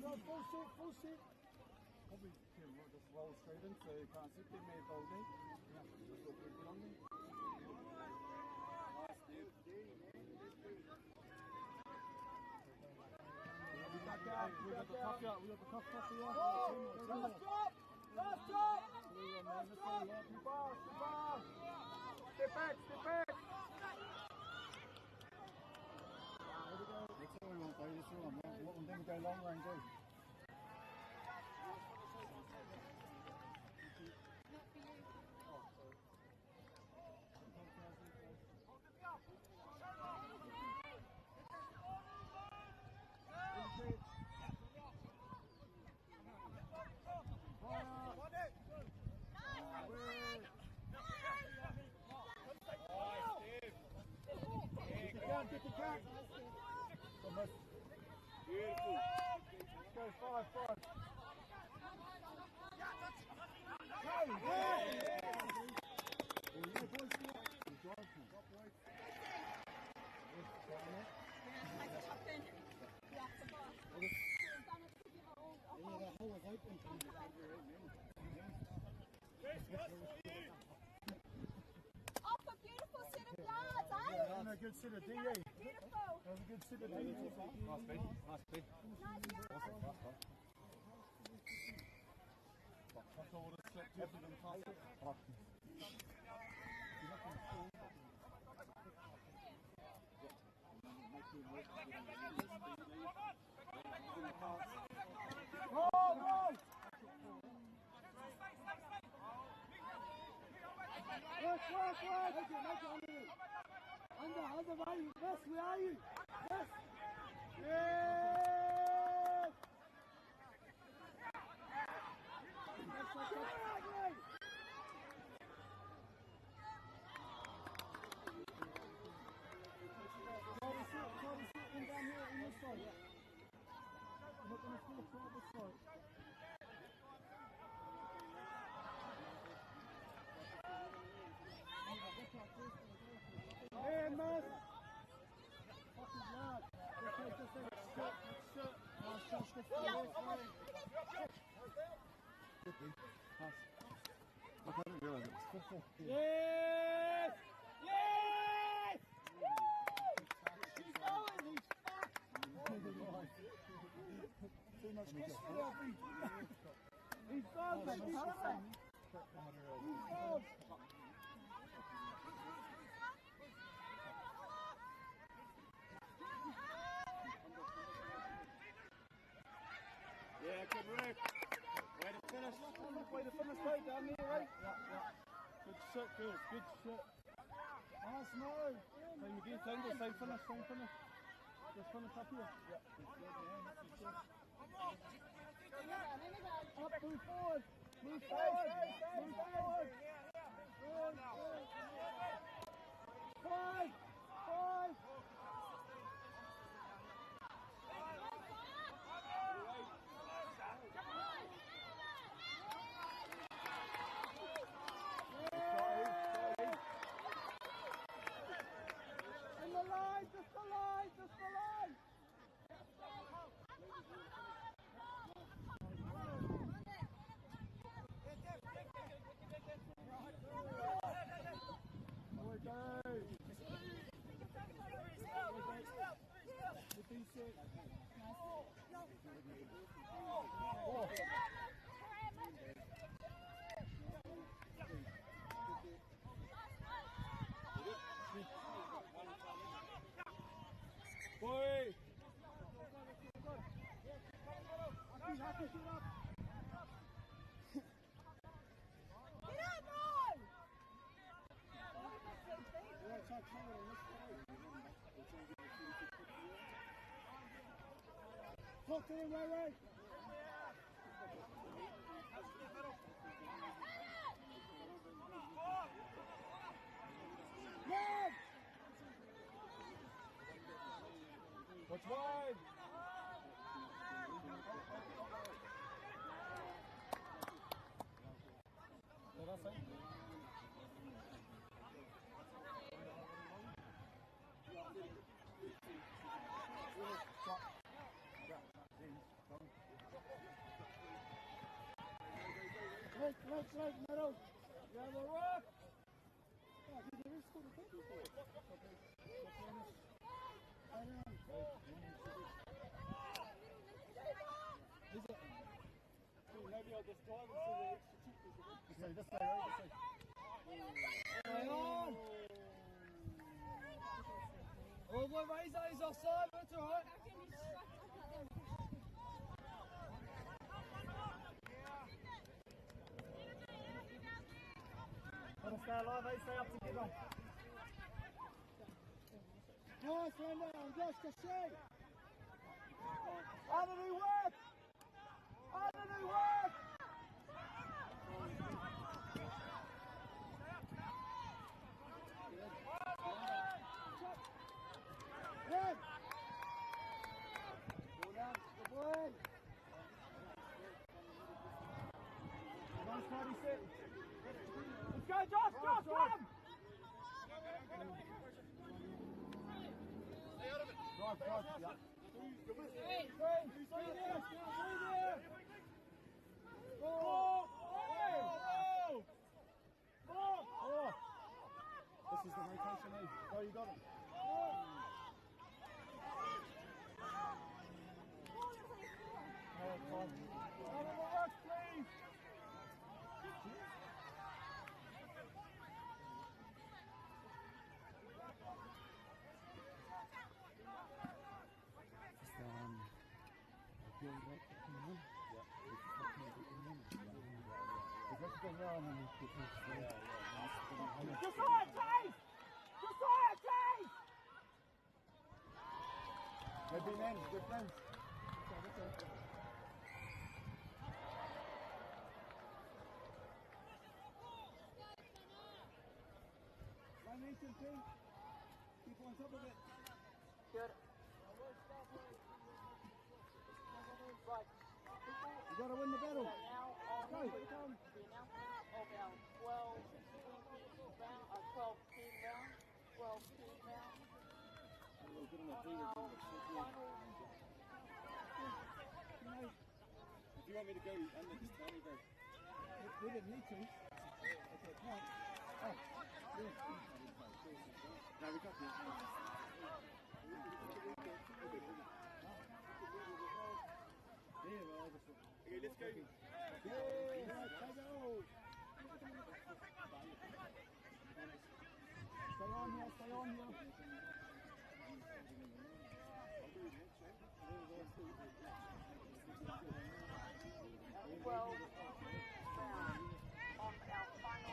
Speaker 9: Full sit. Probably just roll straight in so you can't sit there, maybe boldly. Just look good on me. We got the tough out. We got the tough here. Last drop! Last drop! Step back, step back! That's all we want, though. That's all we want. Let them go long range, eh? Beautiful. Go 5-5.
Speaker 17: Off a beautiful set of yards, eh?
Speaker 9: And a good set of DE.
Speaker 17: Beautiful.
Speaker 9: That was a good set of DE. Nice speed. Nice speed. I would have slept different than past it. Under, where are you? Yes, where are you? Yes! Yes! Hey, man! Yes! Yes! He's going! Too much coffee. He's gone, baby. He's gone. Yeah, good work. Way to finish. Way to finish, right down there, right? Yeah. Good shit, girls. Good shit. Nice move. Same again, same finish. Just finish up here. Yeah. Up, move forward. Move forward. Move forward. Five. Just the line. Boy! Happy, get up! Get up, boy! Talk to him, Ray. Run! Watch wide! What did I say? middle. Yeah, the rock. Oh, there is scored a tackle for it. Is it? Maybe I'll just drive and see the extra chip. This way, right? This way. Hang on. Oh, boy, Razor is offside, but it's alright. Gotta stay alive, stay up together. Nice, run down, Josh, Cachet. Underneath work! Underneath work! Head! Go down, good boy. Nice, tidy set. Let's go, Josh, Josh, come! Drive, yeah. Hey, stay there! Oh! This is the rotation, eh? Oh, you got it. Out of the rush, please! Good men, good men. One nation team. Keep on top of it. Good. Right. You got to win the battle.
Speaker 18: Now on the announcement of our 12 team round. 12 team round. On our final.
Speaker 9: If you want me to go under, just tell me, bro. We didn't need to. Okay, come on. Oh, yeah. No, we got this. Okay, let's go. Yeah, take it all. Stay on here, stay on here.
Speaker 18: Well, on our final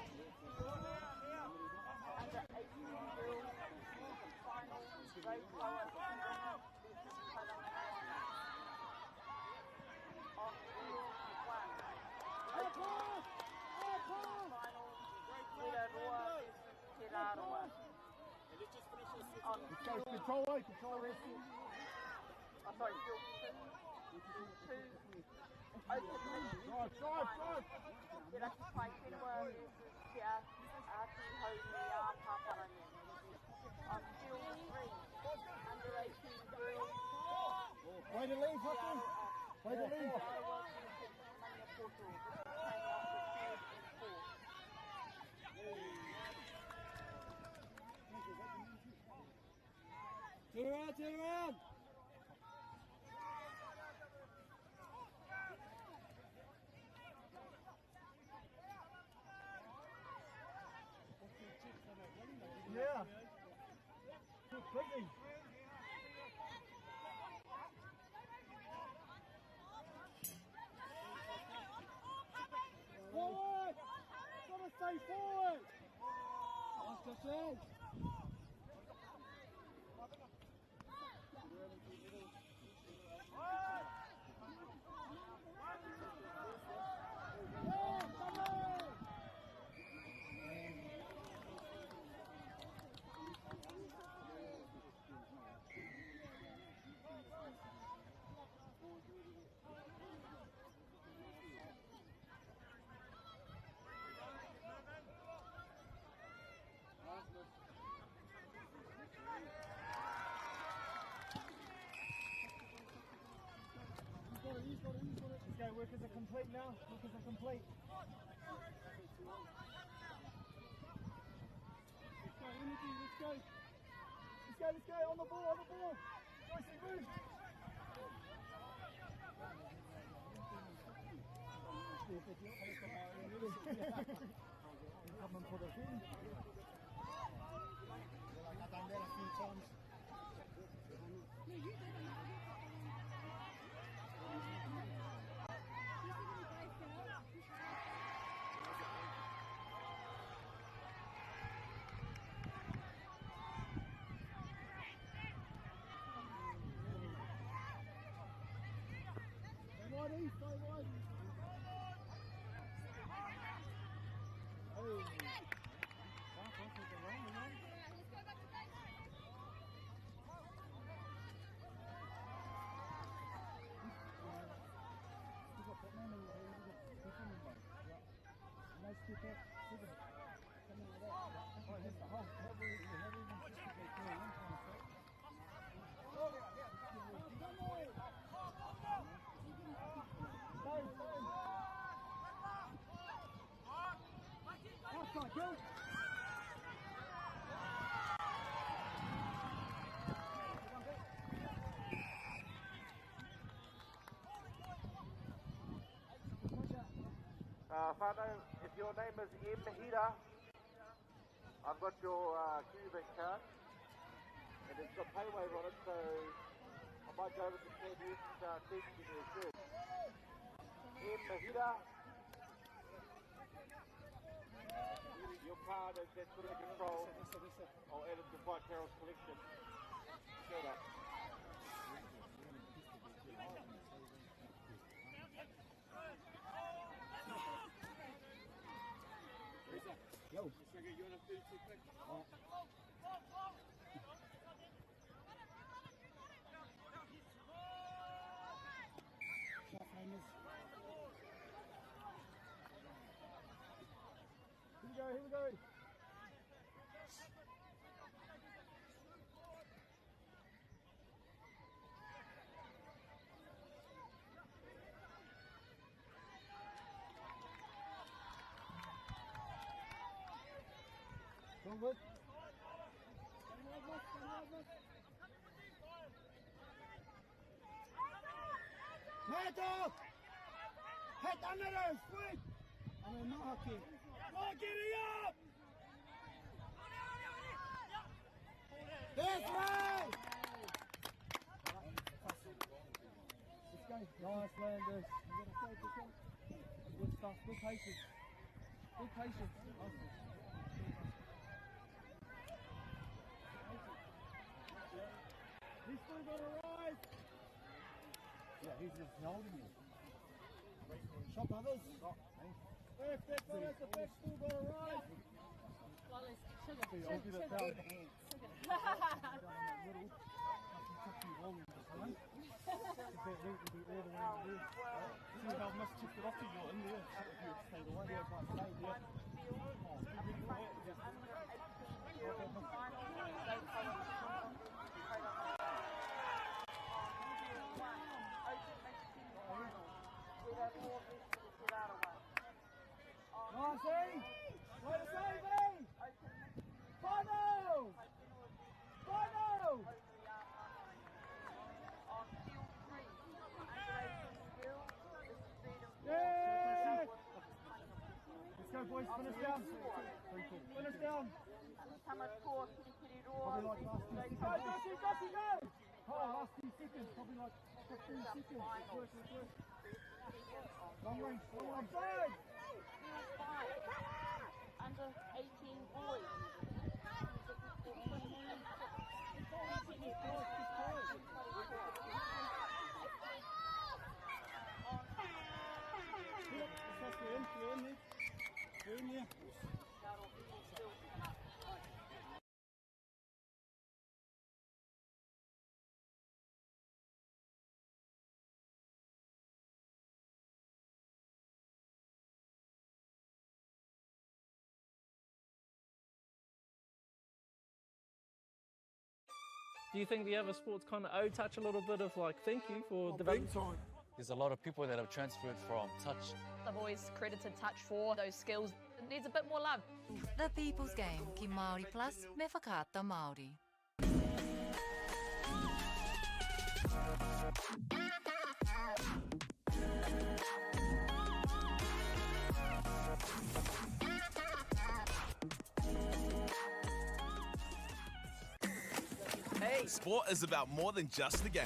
Speaker 18: under 18 girls final race lower on field 1. Final Rotorua Te Rāroa. On field
Speaker 9: control rest.
Speaker 18: Oh, sorry, field 2. Drive. Get us to play Whenua versus Te Ati Haumea Paparangi. On field 3, under 18 girls.
Speaker 9: Way to leave, Hapū. Way to leave. Turn around. Yeah. Quickly. Forward. Gotta stay forward. That's just it. Okay, workers are complete now. Workers are complete. Let's go, on the ball, Joyce, move! Coming for the win. I've done that a few times. Stay wide.
Speaker 19: whānau, if your name is Mahida, I've got your Cuban card, and it's got pay wave on it, so I might go over to KBS team to give you a shirt. Mahida, your card is that's under control. I'll add it to Fight Carol's collection. Shirt up.
Speaker 9: Yo. Here we go. Forward. Metal! Head under us, quick! I'm a Mahaki. Oh, get it up! This way! Let's go. Nice, Landers. Good stuff. Good patience. Good patience. He's still got to rise. Yeah, he's just holding you. Shot brothers. Perfect, brothers. The back still got to rise. I'll give it down. See how much chipped it off to you in there. If you stayed away, yeah, if I stayed there. Nice, way to save me! Whānau! Whānau! Yeah! Let's go, boys. Finish down. Finish down. Probably like last 2 seconds. Go! Oh, last 2 seconds. Probably like 15 seconds. Let's work. Long range. Third!
Speaker 18: Under 18 boys.
Speaker 9: We're in there.
Speaker 2: Do you think the other sports kind of owe touch a little bit of like thank you for
Speaker 9: Big
Speaker 2: developing?
Speaker 9: time.
Speaker 3: There's a lot of people that have transferred from touch.
Speaker 4: I've always credited touch for those skills. It needs a bit more love.
Speaker 5: The People's Game ki Māori Plus me whakaata Māori.
Speaker 6: Hey. Sport is about more than just the game.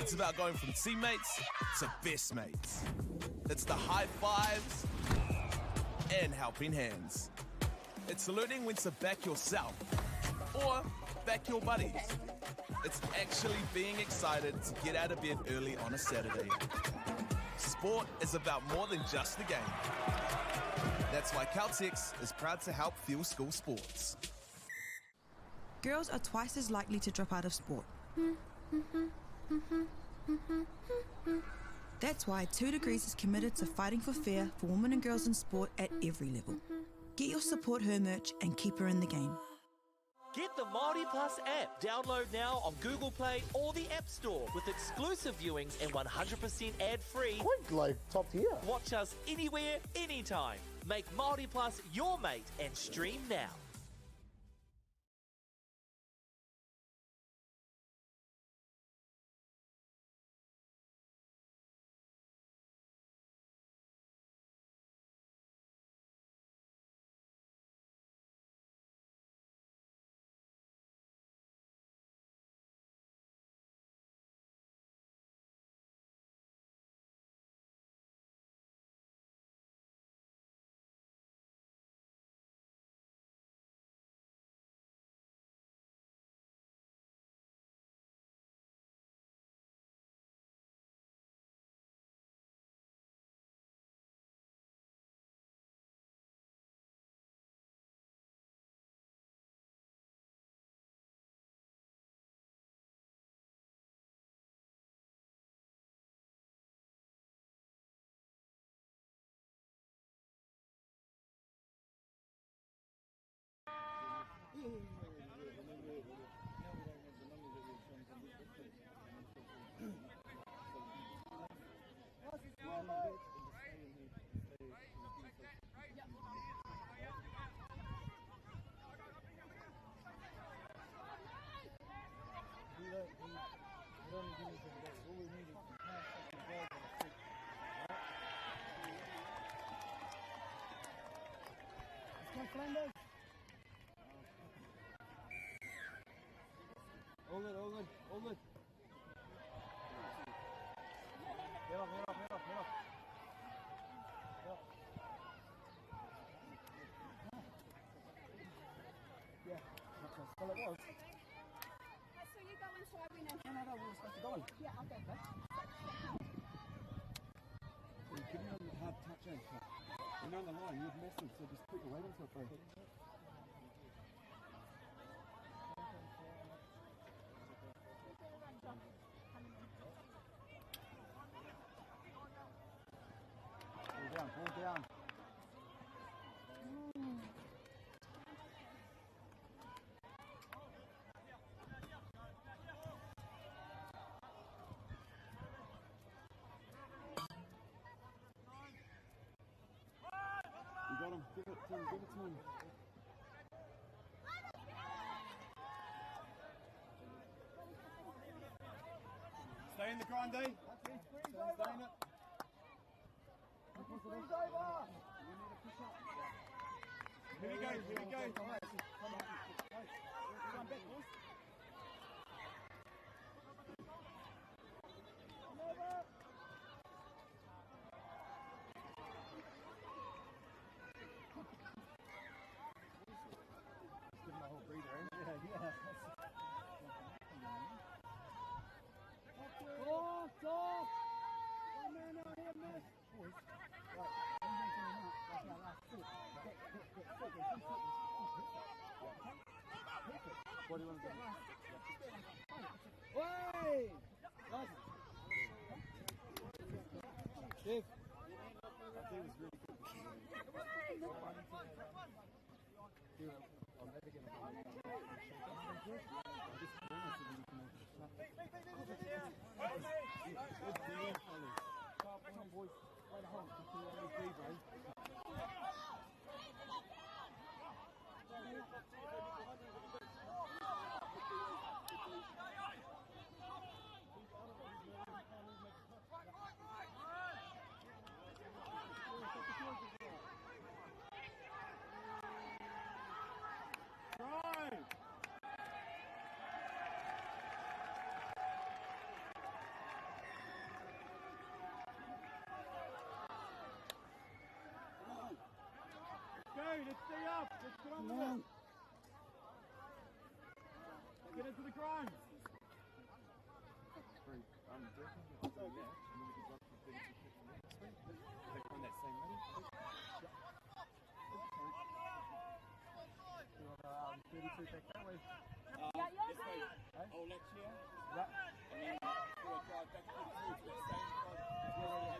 Speaker 6: It's about going from teammates to best mates. It's the high fives and helping hands. It's learning when to back yourself or back your buddies. It's actually being excited to get out of bed early on a Saturday. Sport is about more than just the game. That's why Caltex is proud to help fuel school sports.
Speaker 7: Girls are twice as likely to drop out of sport. That's why 2 Degrees is committed to fighting for fair for women and girls in sport at every level. Get your Support Her merch and keep her in the game.
Speaker 8: Get the Māori Plus app. Download now on Google Play or the App Store with exclusive viewings and 100% ad-free.
Speaker 20: Quite like top tier.
Speaker 8: Watch us anywhere, anytime. Make Māori Plus your mate and stream now.
Speaker 9: All good, all good, all good. Get up, get up, get up, get up. Get up. Yeah, that's all it was.
Speaker 17: So you go into arena?
Speaker 9: No, we were supposed to go on.
Speaker 17: Yeah, I'll go back.
Speaker 9: So you give me a hard touch in. You're on the line, you've missed it, so just put your weight into it, bro. Pull down. You got him. Give it to him. Give it to him. Stay in the grind, eh? Stay in it. Here we go, here we go. Come on. Come back, boys. Come over. Give him a whole breather, eh? Yeah. Talk! Oh man, out here, man. Boys. Right. That's our last sit. What do you want to do? Way! Nice. Dave. That day was really good. I'll never get a Let's stay up. Let's get on with it. Get into the grind.
Speaker 19: Oh, let's hear.
Speaker 9: Yeah.
Speaker 19: And then do a drive back to the roof. That same drive. Oh,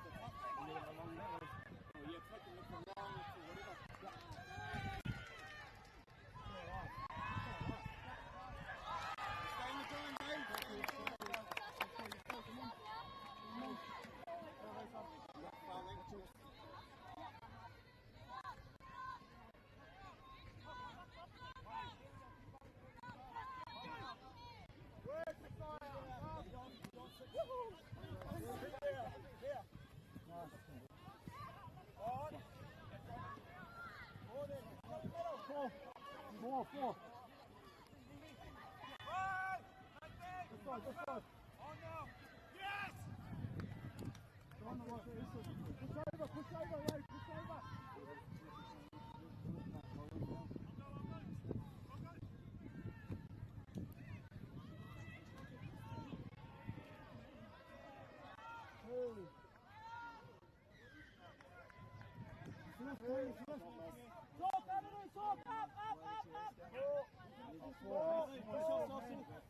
Speaker 19: yeah, take a look around or whatever. Stay in the grind, mate.
Speaker 9: Four. This side.
Speaker 19: On now. Yes!
Speaker 9: Push over, Ray, push over.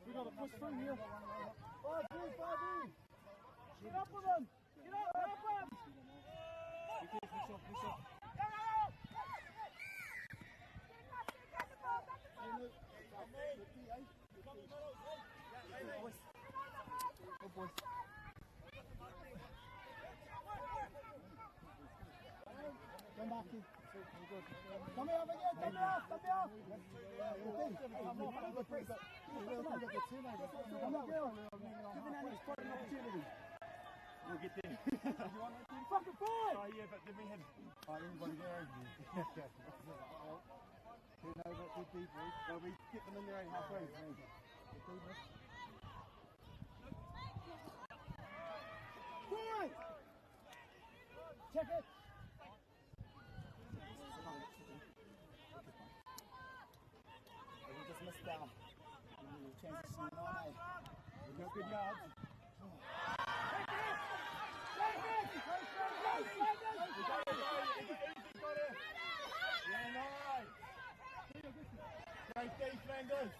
Speaker 9: We got to push through here. 5 in. Get up with him. Get up, help him. Push up. Good boys. Come back in. Come here again. Come here. Giving Annie's quite an opportunity. We'll get there. You want to fucking fight? Oh yeah, but then we had everybody there. Who knows what good people is? Well, we get them in there halfway. Good! Check it! We just missed down. Transition 9A. We got good yards. Great defenders.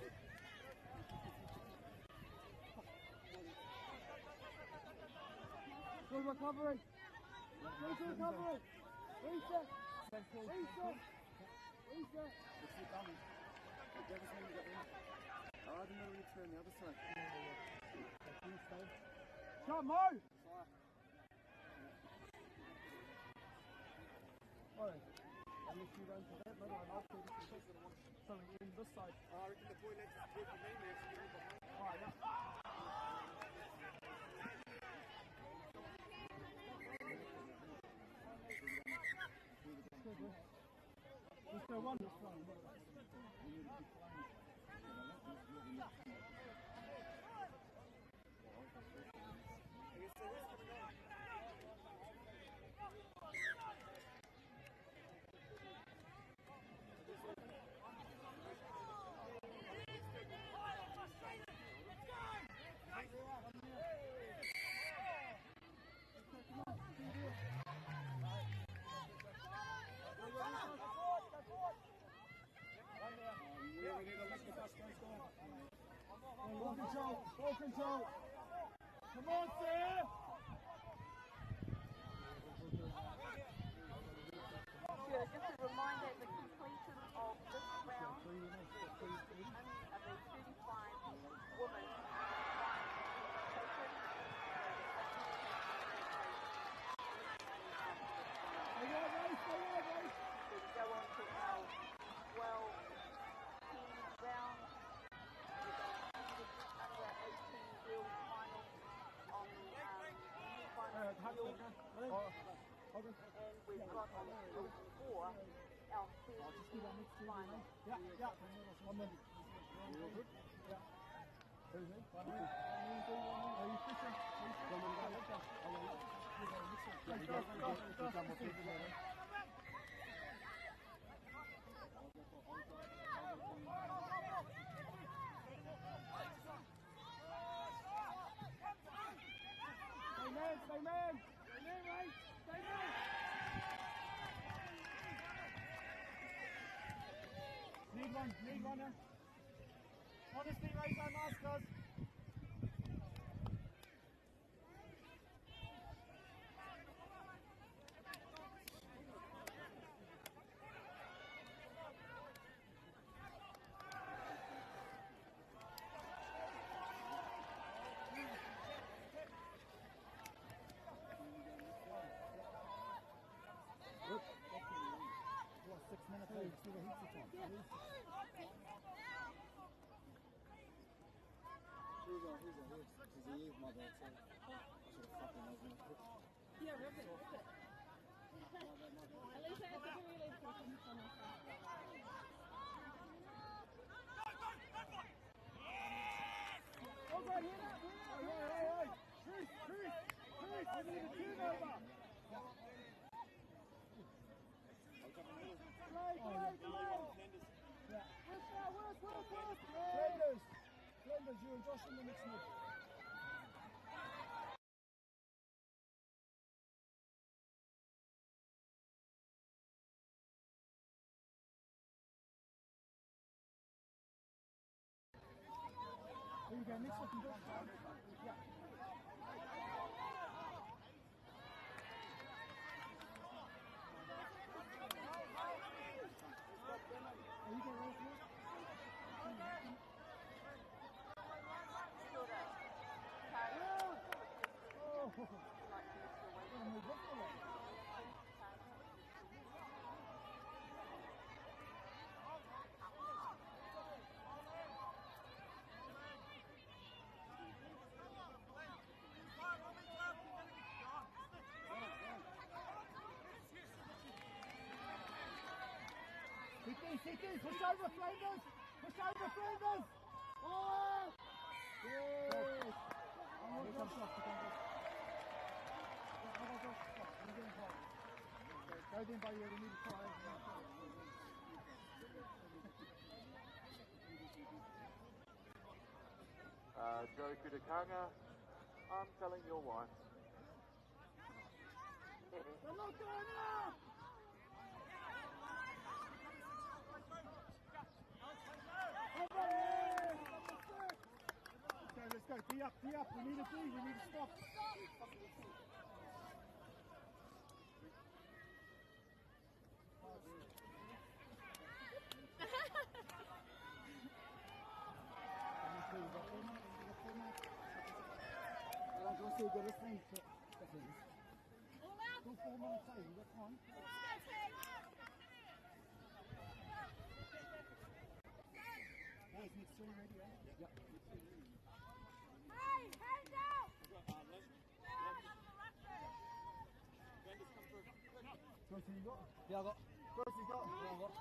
Speaker 9: Good recovery. Good recovery. Reset. Oh, I didn't know we turn the other side. Come on! Alright. Unless you run to that middle, and I'll take something in this side. I reckon the boy next to the for me next. Alright, let's go one. Ball control. Come on, Sam.
Speaker 18: Just a reminder, the completion of this round, only of the 35 women. and we've got on field 4 our first final.
Speaker 9: Yeah, yeah. 1 minute. Real good. Yeah. Are you fishing? Stay man, stay man! Stay man, right? Stay man! Need one now. Honestly, raise our mask, guys. What, 6 minutes? Hey, still got heaps of time. Here's on. Because he is my dad, so I should have fucking known him. Yeah, rip it.
Speaker 16: At least I have to do really quick for myself.
Speaker 9: Oh, God, hit up! Hey! Chris! I need a turnover! Flinders, you and Josh in the mix mid. Here you go, mix up and Josh. Yeah. Are you going to race CT, push over Flinders! Push over Flinders! Oh! Yes! Here comes Josh, Go then, buddy, we need to try.
Speaker 19: Joe Kudakanga, I'm telling your wife.
Speaker 9: They're not going up! Let's go, be up, we need a D, we need to stop. Next 3 ready, yeah? Yep.
Speaker 17: Hey, hands out!
Speaker 9: Gracie, you got?
Speaker 3: Yeah, I got.
Speaker 9: Gracie, you got? Yeah, I got.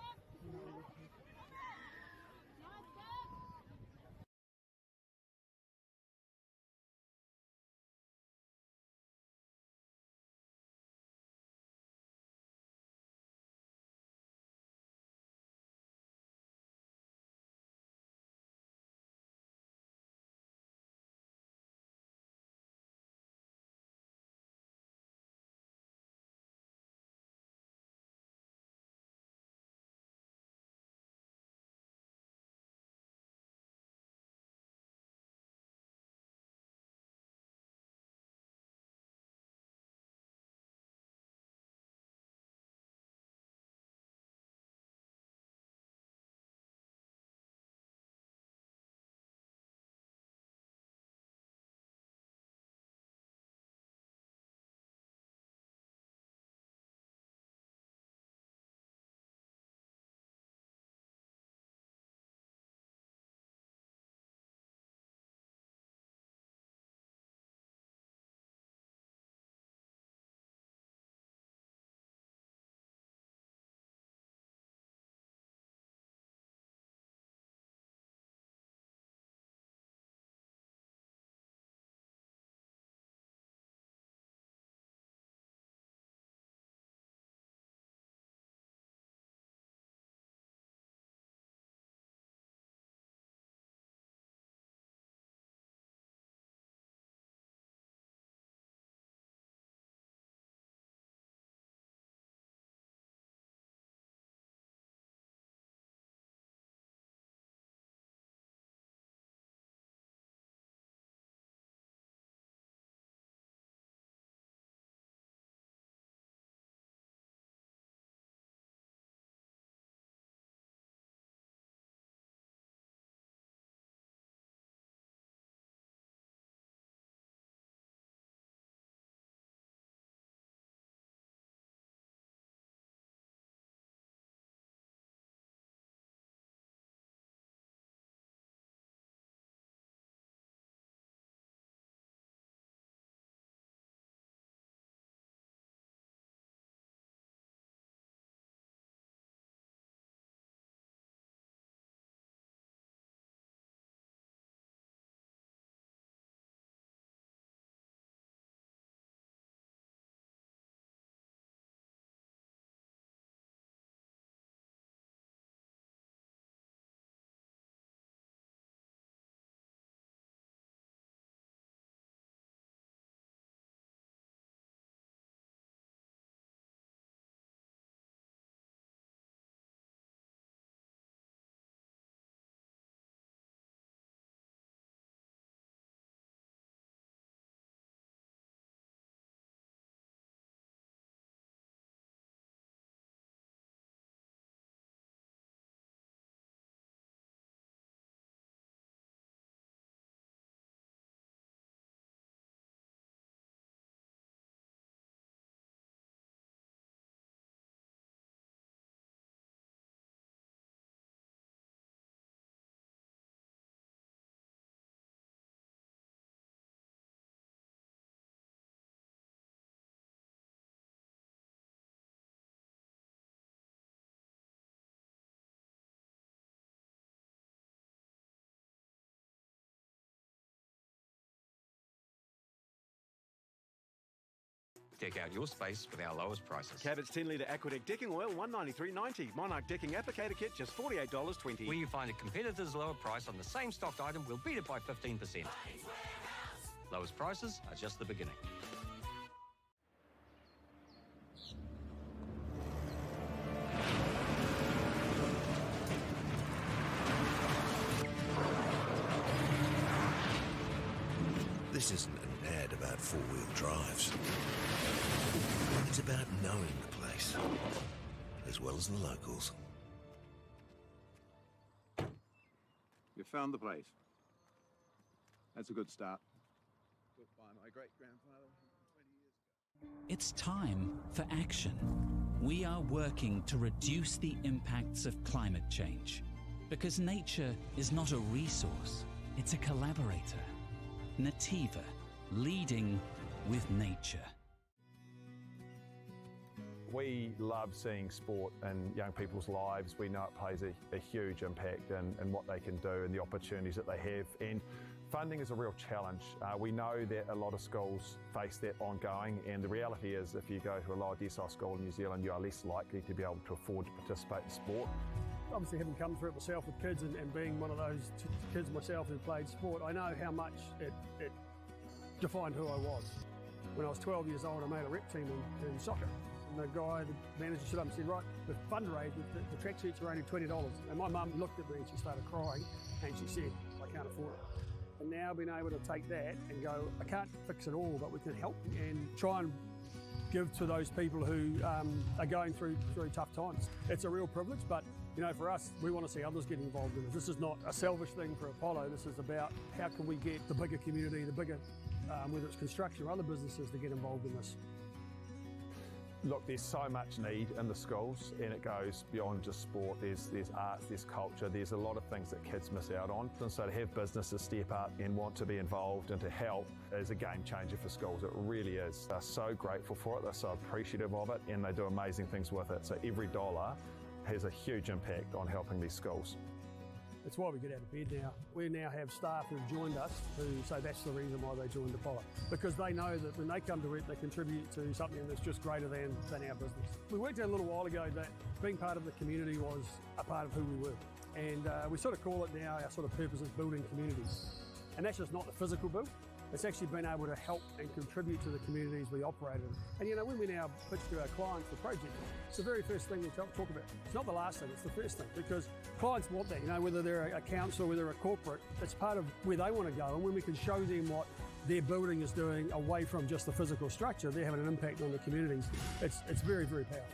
Speaker 10: Deck out your space with our lowest prices.
Speaker 11: Cabot's 10-litre Aquadeck decking oil, $193.90. Monarch decking applicator kit, just $48.20.
Speaker 10: When you find a competitor's lower price on the same stocked item, we'll beat it by 15%. Lowest prices are just the beginning.
Speaker 12: This isn't an ad about four-wheel drives. It's about knowing the place, as well as the locals.
Speaker 13: You found the place. That's a good start. Built by my great-grandfather 20 years ago.
Speaker 14: It's time for action. We are working to reduce the impacts of climate change because nature is not a resource, it's a collaborator. Nativa, leading with nature.
Speaker 15: We love seeing sport in young people's lives. We know it plays a huge impact in what they can do and the opportunities that they have. And funding is a real challenge. We know that a lot of schools face that ongoing, and the reality is if you go to a lower decile school in New Zealand, you are less likely to be able to afford to participate in sport.
Speaker 9: Obviously, having come through it myself with kids and being one of those kids myself who played sport, I know how much it defined who I was. When I was 12 years old, I made a rep team in soccer. And the guy, the manager, stood up and said, right, the fundraise, the tracksuits are only $20. And my mum looked at me and she started crying and she said, I can't afford it. And now being able to take that and go, I can't fix it all, but we can help and try and give to those people who are going through tough times. It's a real privilege, but you know, for us, we want to see others get involved in it. This is not a selfish thing for Apollo. This is about how can we get the bigger community, the bigger, whether it's construction or other businesses, to get involved in this.
Speaker 15: Look, there's so much need in the schools, and it goes beyond just sport. There's arts, there's culture, there's a lot of things that kids miss out on. And so to have businesses step up and want to be involved and to help is a game changer for schools. It really is. They're so grateful for it, they're so appreciative of it, and they do amazing things with it. So every dollar has a huge impact on helping these schools.
Speaker 9: It's why we get out of bed now. We now have staff who've joined us who say that's the reason why they joined Apollo. Because they know that when they come to it, they contribute to something that's just greater than our business. We worked out a little while ago that being part of the community was a part of who we were. And we sort of call it now, our sort of purpose is building communities. And that's just not the physical build. It's actually been able to help and contribute to the communities we operate in. And you know, when we now pitch to our clients for projects, it's the very first thing we talk about. It's not the last thing, it's the first thing, because clients want that, you know, whether they're a council, whether they're a corporate, it's part of where they want to go. And when we can show them what their building is doing away from just the physical structure, they're having an impact on the communities. It's very, very powerful.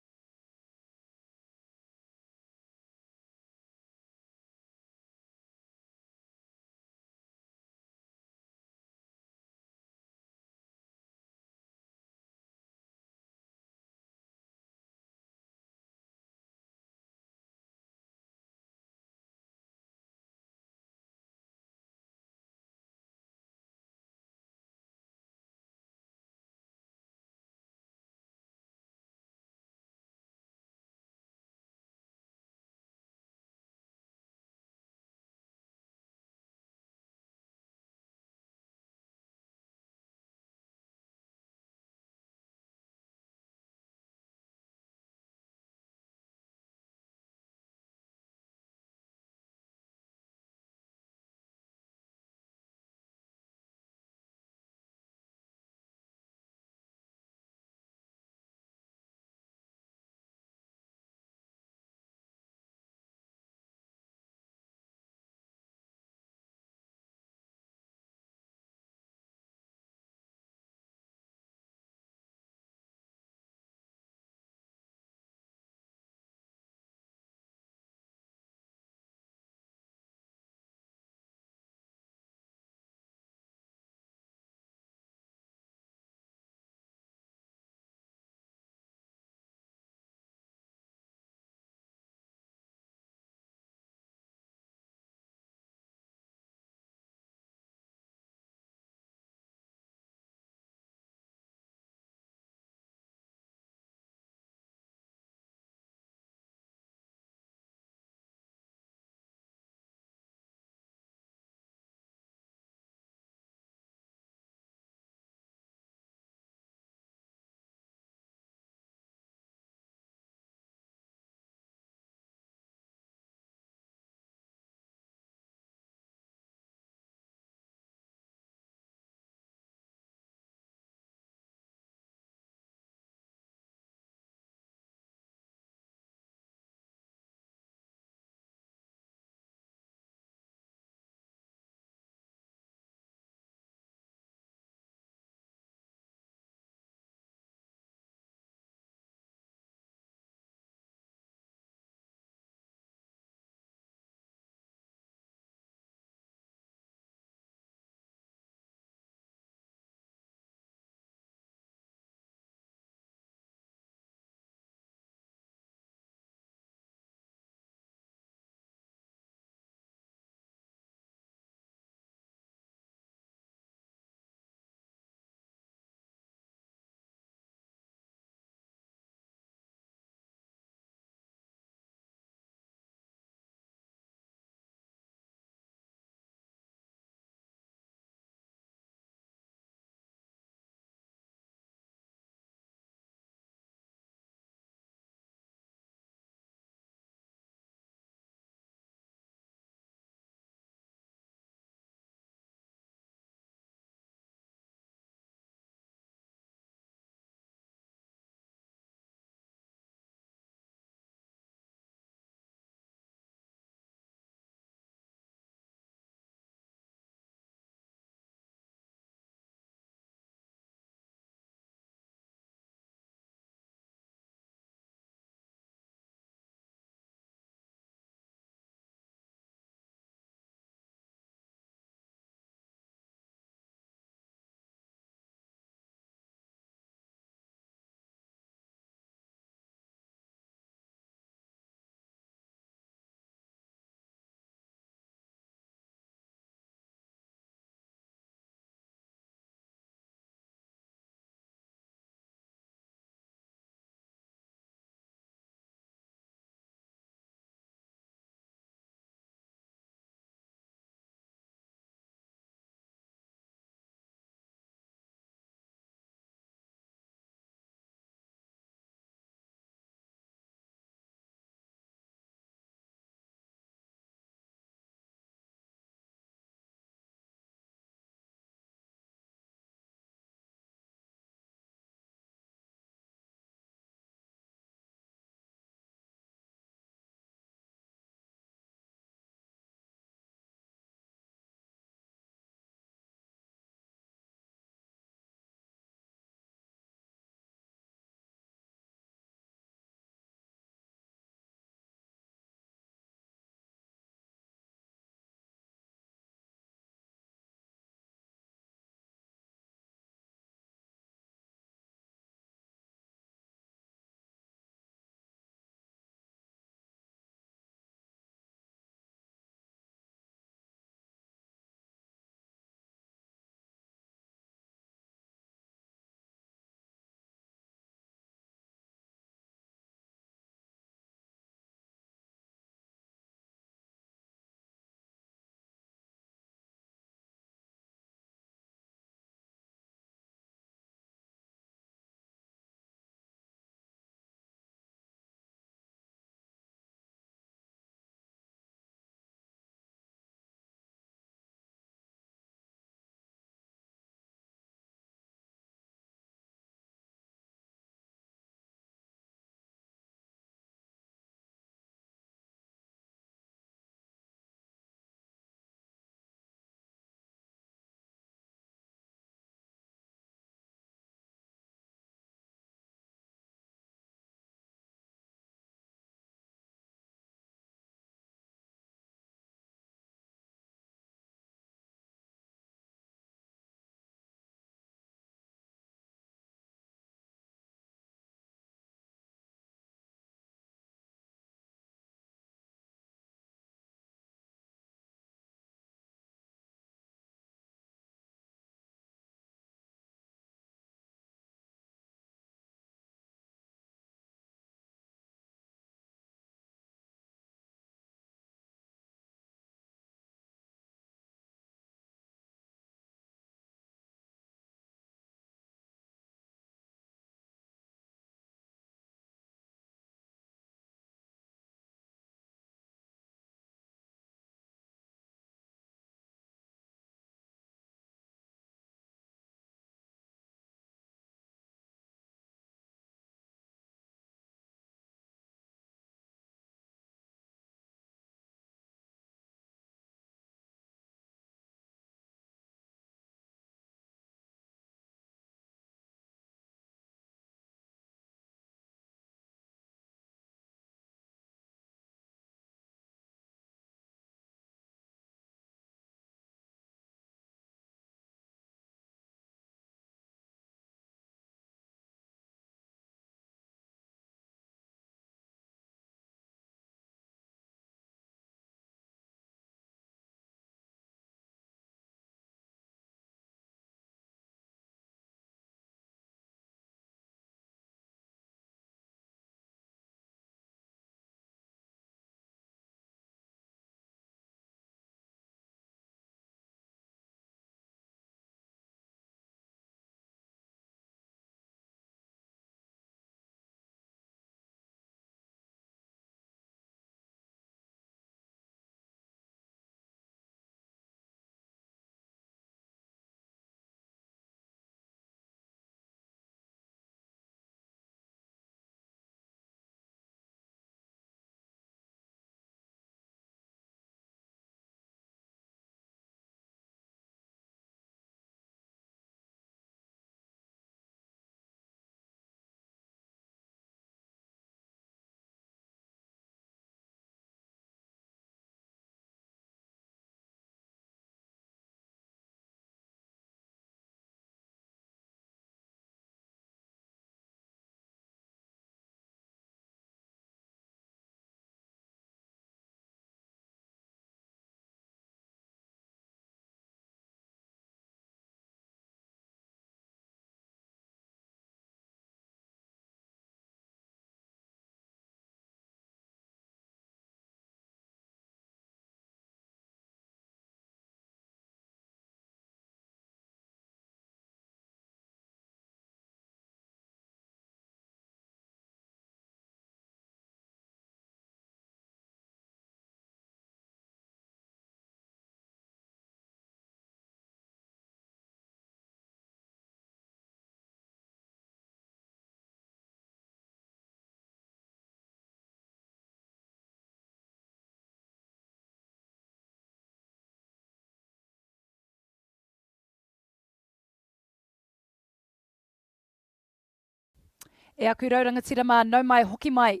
Speaker 1: E aku raurangatira mā nau mai hoki mai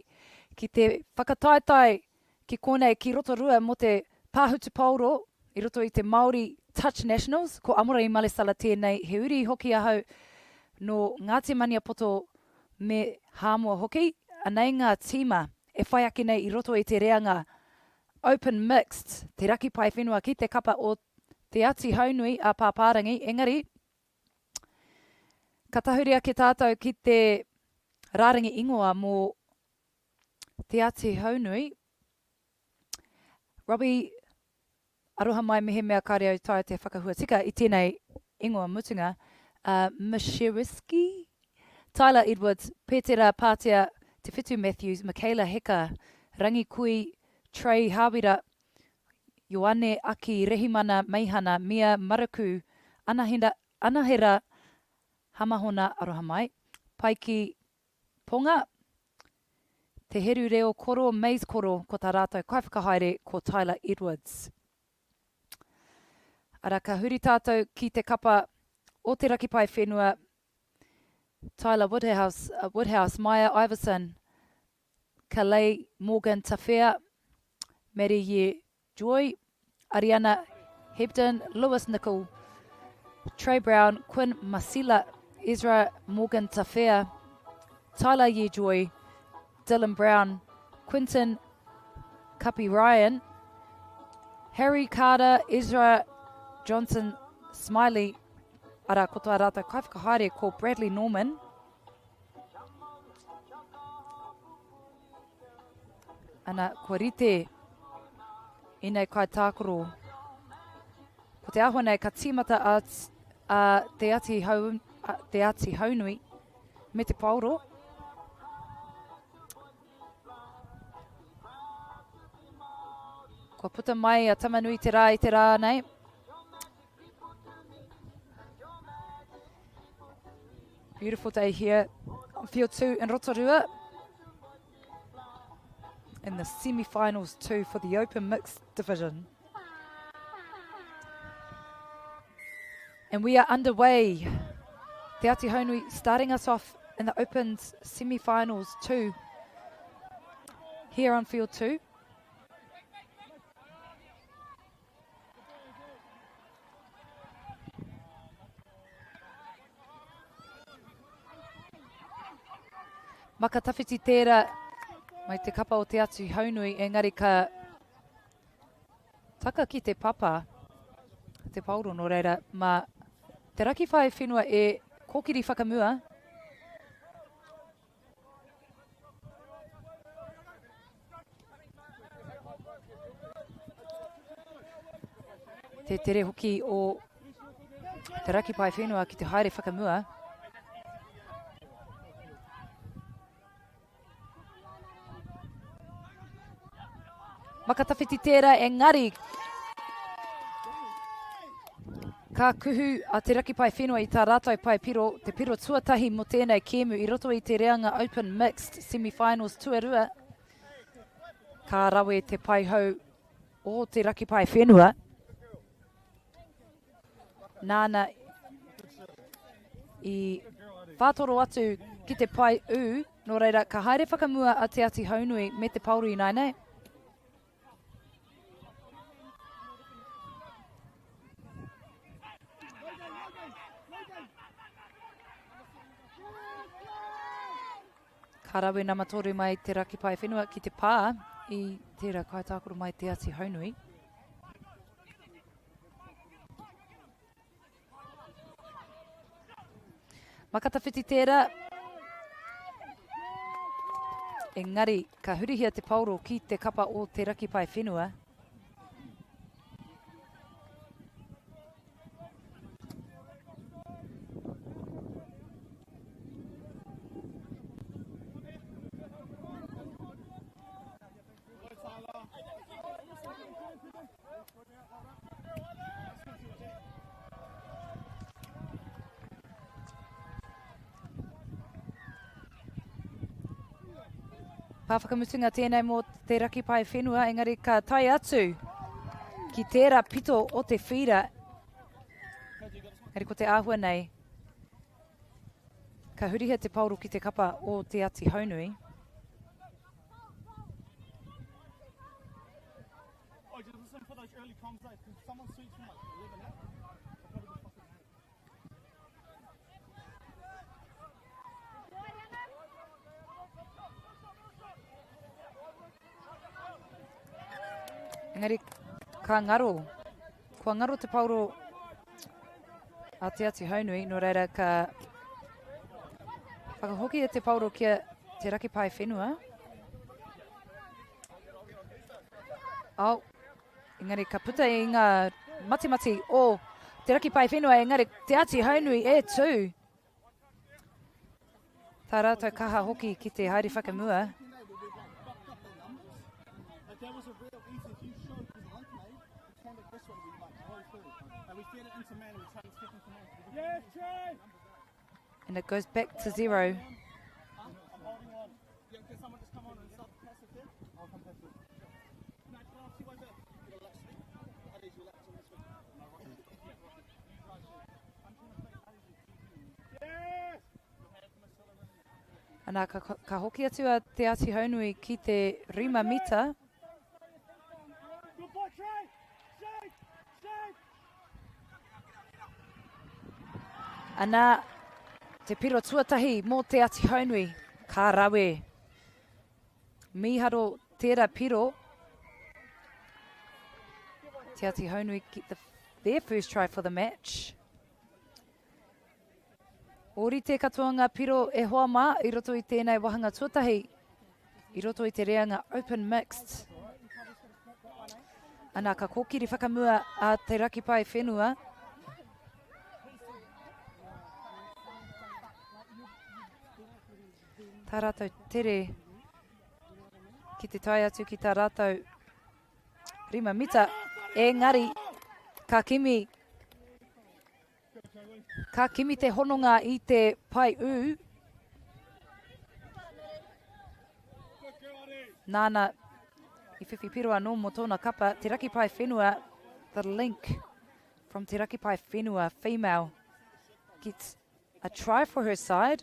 Speaker 1: ki te whakataetai ki konei ki Rotorua mo te pāhutu pauro I roto I te Māori Touch Nationals, ko Amora I Malesala tēnei, he uri hoki ahau no Ngāti Maniapoto me Hāmua hoki, anei ngā tīma e whai ake nei I roto I te reanga Open Mixed, te raki pai whenua ki te kapa o te ati haunui a Pāpārangi, engari, ka tahuria ke tātou ki te rārangi ingoa mō te ati haunui. Robbie, aroha mai mehe mea kāre au tai te whakahua tika I tēnei ingoa mutunga. Misheriski, Tyler Edwards, Pētera Pātea, Te Whitu Matthews, Michaela Heka, Rangi Kui, Trey Hawira, Ioane Aki, Rehimana Meihana, Mia Maraku, Anahera Hamahona aroha mai, Paiki Ponga, Te Heru Reo Koro, Maze Koro, ko tā rātou kaiwhakahaere ko Tyler Edwards. Ara ka huri tātou ki te kapa o te raki pai whenua, Tyler Woodhouse, Maya Iverson, Kalei Morgan Tawhea, Mary Ye Joy, Ariana Hebden, Lewis Nicol, Trey Brown, Quinn Masila, Ezra Morgan Tawhea, Tyler Ye Joy, Dylan Brown, Quinton Kapi Ryan, Harry Carter, Ezra Johnson Smiley, ara ko tā rātou kaiwhakahaere ko Bradley Norman, ana ko rite I nei kai tākoro. Ko te ahua nei ka tīmata a te ati haunui me te pauro. Ko puta mai a tamanui te rā I te rā nei. Beautiful day here on Field 2 in Rotorua. In the semi-finals too for the Open Mixed Division. And we are underway. Te Ati Haunui starting us off in the Open semi-finals too. Here on Field 2. Maka tawhiti tērā mai te kapa o te atu haunui, engari ka taka ki te papa, te pauro no reira, ma te raki whai whenua e kōkiri whakamua. Te tere hoki o te raki whai whenua ki te haere whakamua. Maka tawhiti tērā engari. Ka kuhu a te raki pai whenua I tā rātou pai piro, te piro tuatahi mo tēnei kēmu I roto I te reanga Open Mixed Semi-Finals tuarua. Ka rawe te pai hau o te raki pai whenua. Nāna I whātoro atu ki te pai u, no reira ka haere whakamua a te ati haunui me te pauri nai nei. Ka rawe nama toru mai te raki pai whenua ki te pā I tērā kaitākoro mai te ati haunui. Maka tawhiti tērā. Engari, ka hurihia te pauro ki te kapa o te raki pai whenua. Pāwhakamutunga tēnei mō te raki pai whenua, engari ka tai atu ki tērā pito o te whira. Engari ko te āhua nei. Ka hurihe te pauru ki te kapa o te ati haunui.
Speaker 9: Oh, just listen for those early comms though, because someone switched from like 11 out. I'll probably just fucking hate.
Speaker 1: Engari, ka ngaro. Kua ngaro te pauro a te ati haunui, no reira ka whakahoki e te pauro kia te raki pai whenua. Au, engari ka puta i ngā mati o te raki pai whenua, engari te ati haunui e tū. Tā rātou kaha hoki ki te haere whakamua.
Speaker 9: Like that was a real easy, if you showed his link made, we turned it this way, we like go through. And we fed it into man, and we tried to stick into man. Yes, Trey!
Speaker 1: And it goes back to 0.
Speaker 9: I'm holding on. Yeah, can someone just come on and start the passive there? I'll come passive. No, see what's that? You're relaxing. How do you relax on this one? No, right. I'm trying to think, how do you? Yes!
Speaker 1: Ana ka hoki atu a te ati haunui ki te 5 mita.
Speaker 9: Good boy, Trey! Shake! Shake!
Speaker 1: Ana te piro tuatahi mō te ati haunui, ka rawe. Miharo tērā piro. Te ati haunui get their first try for the match. Ori te katoa ngā piro e hoa mā i roto i tēnei wahanga tuatahi. I roto i te reanga open mixed. Ana ka kōkiri whakamua a te raki pai whenua. Tā rātou tere ki te tai atu ki tā rātou 5 mita. Engari, ka kimi te hononga i te pai u. Nāna, i whiwhi piro anō mo tōna kapa, te raki pai whenua, the link from te raki pai whenua, female, gets a try for her side,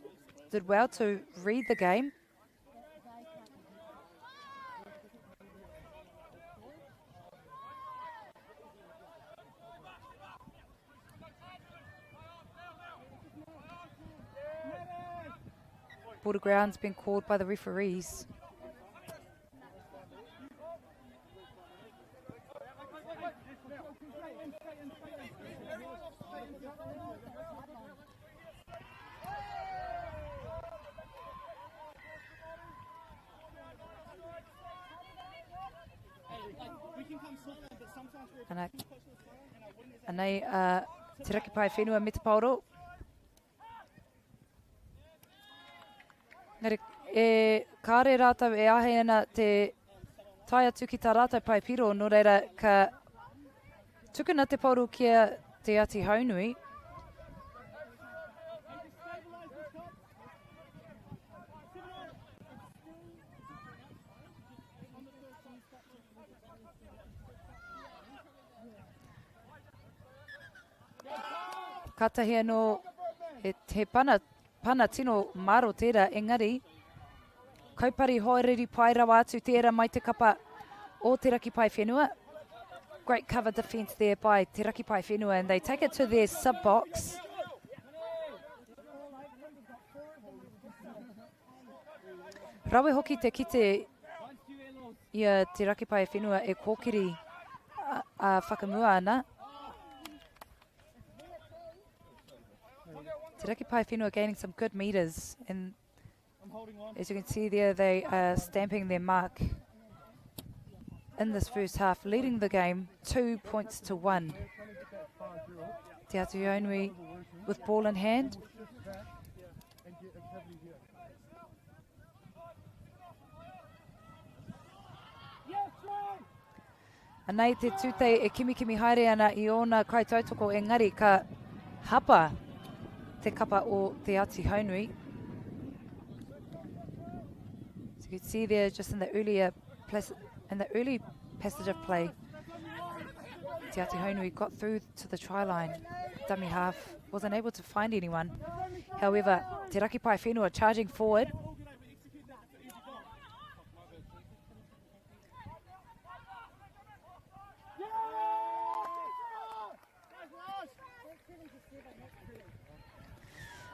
Speaker 1: did well to read the game. Border ground's been called by the referees. Anei, te raki pai whenua me te pauro. Ngare, kāre rātau e ahe ana te tai atu ki tā rātau pai piro, no reira ka tukuna te pauro kia te ati haunui. Katahi anō he pana tino maro tērā, engari, kaupari hoereri pai rawa atu tērā mai te kapa o te raki pai whenua. Great cover defence there by te raki pai whenua, and they take it to their sub-box. Rawe hoki te kite ia te raki pai whenua e kōkiri a whakamua ana. Te raki pai whenua gaining some good meters, and as you can see there, they are stamping their mark in this first half, leading the game 2-1. Te atu haunui with ball in hand. Anei te tūtei e kimi haere ana I ona kaitautoko, engari ka hapa te kapa o te ati haunui. So you can see there just in the early passage of play. Te Ati Haunui got through to the try line. Dummy half wasn't able to find anyone. However, Te Raki Pai Whenua charging forward.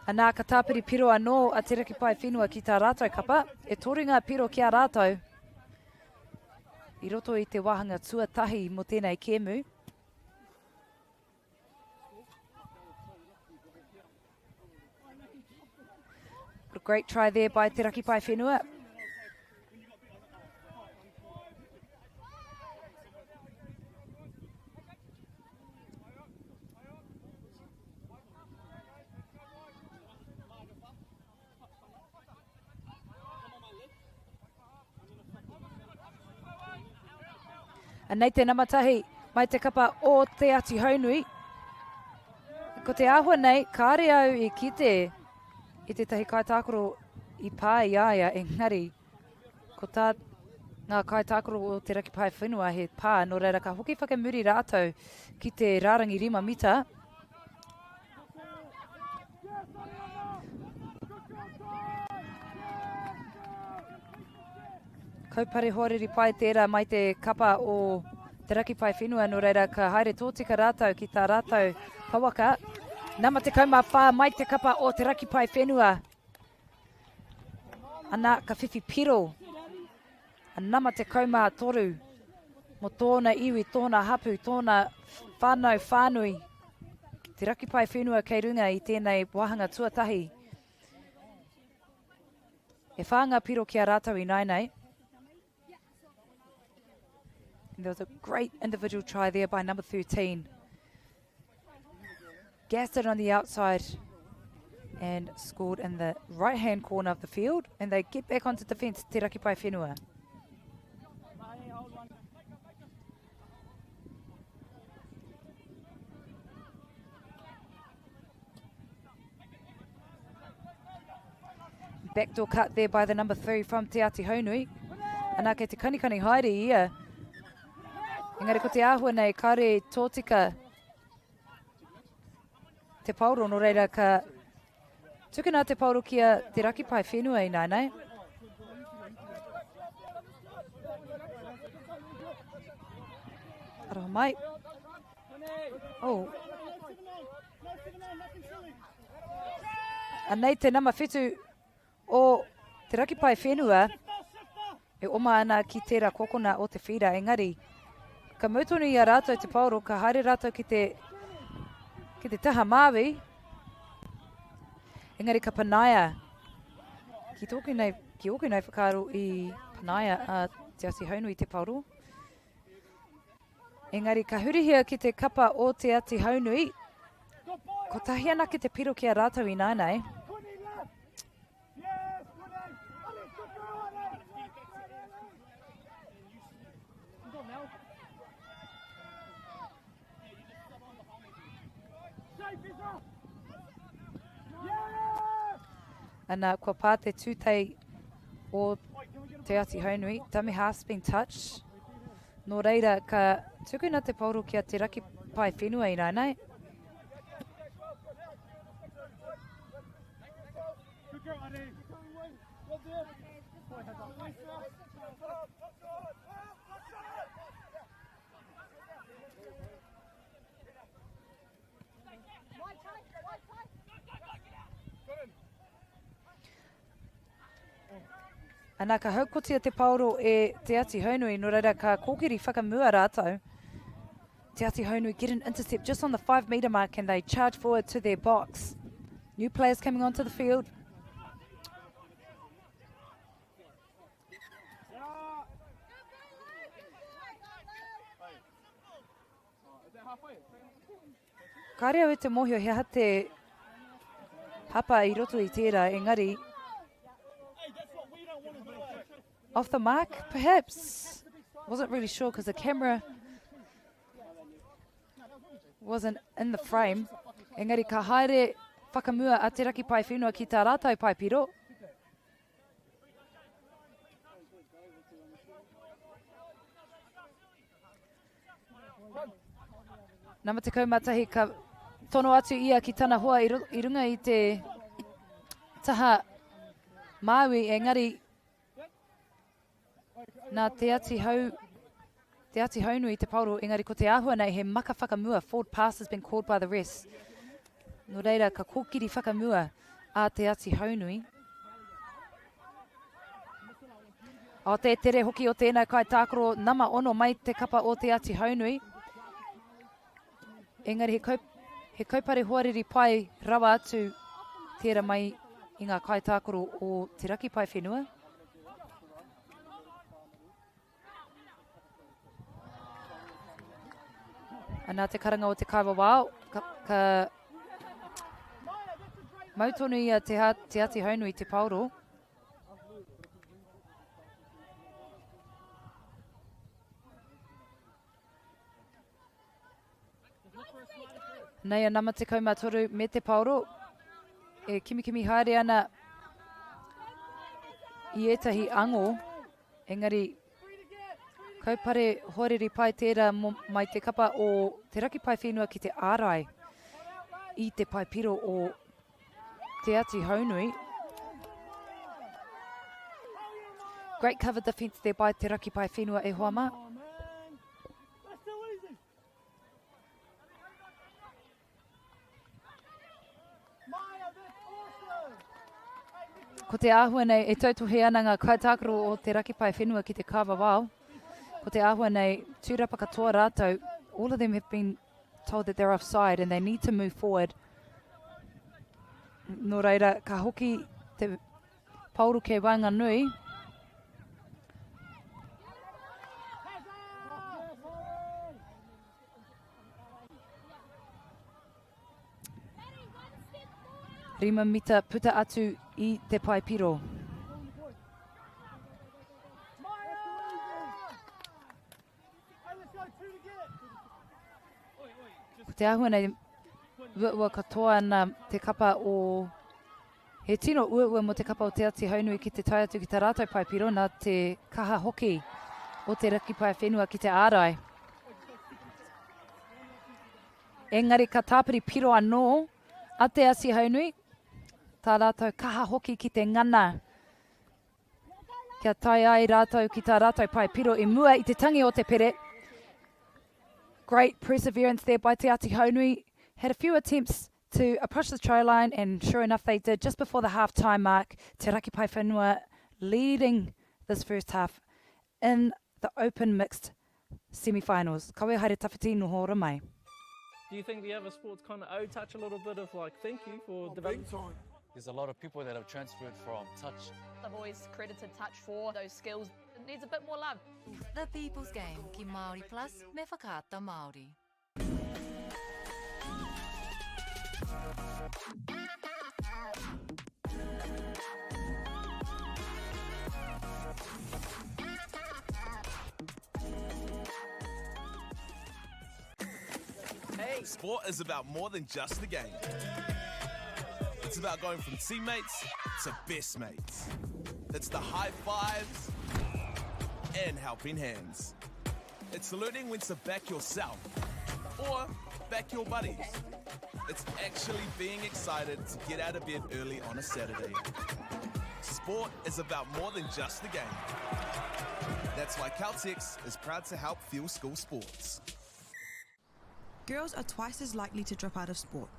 Speaker 1: Anā ka tāpiri piro anō a Te Raki Pai Whenua ki tā rātou kapa, e toringa piro ki a rātou. I roto i te wahanga tuatahi mo tēnei kēmu. A great try there by Te Raki Pai Whenua. Nei te namatahi mai te kapa o Te Ati Haunui. Ko te āhua nei, kāre au i kite i te tahi kaitākoro i pā i aia, engari. Ko tā ngā kaitākoro o Te Raki Pai Whenua he pā, no reira ka hoki whakamuri rātou ki te rārangi rima mita. Kaupare horeri pai tērā mai te kapa o Te Raki Pai Whenua, no reira ka haere tōtika rātou ki tā rātou pawaka. Nama te kaumā whā mai te kapa o Te Raki Pai Whenua. Ana ka whiwhi piro. Nama te kaumā toru. Mo tōna iwi, tōna hapū, tōna whānau whānui. Te Raki Pai Whenua kei runga i tēnei wahanga tuatahi. E whānga piro ki a rātou i nainei. And there was a great individual try there by number 13. Gassed it on the outside and scored in the right-hand corner of the field. And they get back onto defence, Te Raki Pai Whenua. Backdoor cut there by the number 3 from Te Ati Haunui. Anā kei te kanikani haere ia. Engari ko te āhua nei, kāre tōtika te pauro, no reira ka tukuna te pauro ki a Te Raki Pai Whenua i nainei. Aroha mai. Oh. Anei te nama whetu o Te Raki Pai Whenua e oma ana ki tērā kokona o te whira, engari. Ka mautonu i a rātou te pauro, ka haere rātou ki te taha Māori. Engari ka panaia. Ki oku nei whakaro i panaia a Te Ati Haunui te pauro. Engari ka hurihia ki te kapa o Te Ati Haunui. Ko tahi ana ki te piro ki a rātou i nainei. Ana kua pā te tūtei o Te Ati Haunui. Dummy half's been touched. Nō reira ka tukuna te pauro ki a Te Raki Pai Whenua i nainei. Anā ka haukotia te pauro e Te Ati Haunui, no reira ka kōkiri whakamua rātou. Te Ati Haunui get an intercept just on the 5 metre mark and they charge forward to their box. New players coming onto the field. Kāre au e te mohio he te hapa i roto i tērā, engari. Off the mark, perhaps. Wasn't really sure because the camera wasn't in the frame. Engari ka haere whakamua a Te Raki Pai Whenua ki tā rātou pai piro. Nama te kaumatahi ka tono atu ia ki tana hoa i runga i te taha Māui, engari nā te ati haunu i te pauro, engari ko te āhua nei he maka whakamua, forward pass has been called by the refs. No reira, ka kōkiri whakamua a te ati haunui. O te tere hoki o tēnā kai tākoro nama ono mai te kapa o te ati haunui. Engari he kaupare huariri pai rawa atu tērā mai I ngā kai tākoro o te raki pai whenua. Anā te karanga o te kaiwa wāo, ka mautonu ia te ati haunu I te pauro. Nei a nama te kaumatoru me te pauro, e kimi haere ana I etahi ango, engari kaupare horeri pai tērā mai te kapa o te raki pai whenua ki te ārai I te pai piro o te ati haunui. Great cover defence there by te raki pai whenua e hoama. Ko te āhua nei e tautuhe ana ngā kaitākaro o te raki pai whenua ki te kawa wao. Ko te āhua nei tūrapa katoa rātou, all of them have been told that they're offside and they need to move forward. Nō reira, ka hoki te pauru ke Wainganui. Rima mita puta atu I te pai piro. Ko te āhua nei ua katoa ana te kapa o... He tino ua mo te kapa o te ati haunui ki te tai atu ki te rātou pai piro nā te kaha hoki o te raki pai whenua ki te ārai. Engari ka tāpiri piro anō a te ati haunui. Tā rātou kaha hoki ki te ngana. Kia tai ai rātou ki tā rātou pai piro I mua I te tangi o te pere. Great perseverance there by te ati haunui. Had a few attempts to approach the try line and sure enough they did just before the half-time mark. Te raki pai whenua leading this first half in the open mixed semi-finals. Kawe haere tawhiti noho ramai.
Speaker 2: Do you think the other sports kind of owe touch a little bit of like thank you for development?
Speaker 3: There's a lot of people that have transferred from touch.
Speaker 4: I've always credited touch for those skills. It needs a bit more love.
Speaker 5: The People's Game ki Māori Plus me whakaata Māori.
Speaker 6: Hey, sport is about more than just the game. It's about going from teammates to best mates. It's the high fives and helping hands. It's learning when to back yourself or back your buddies. It's actually being excited to get out of bed early on a Saturday. Sport is about more than just the game. That's why Caltex is proud to help fuel school sports.
Speaker 7: Girls are twice as likely to drop out of sport.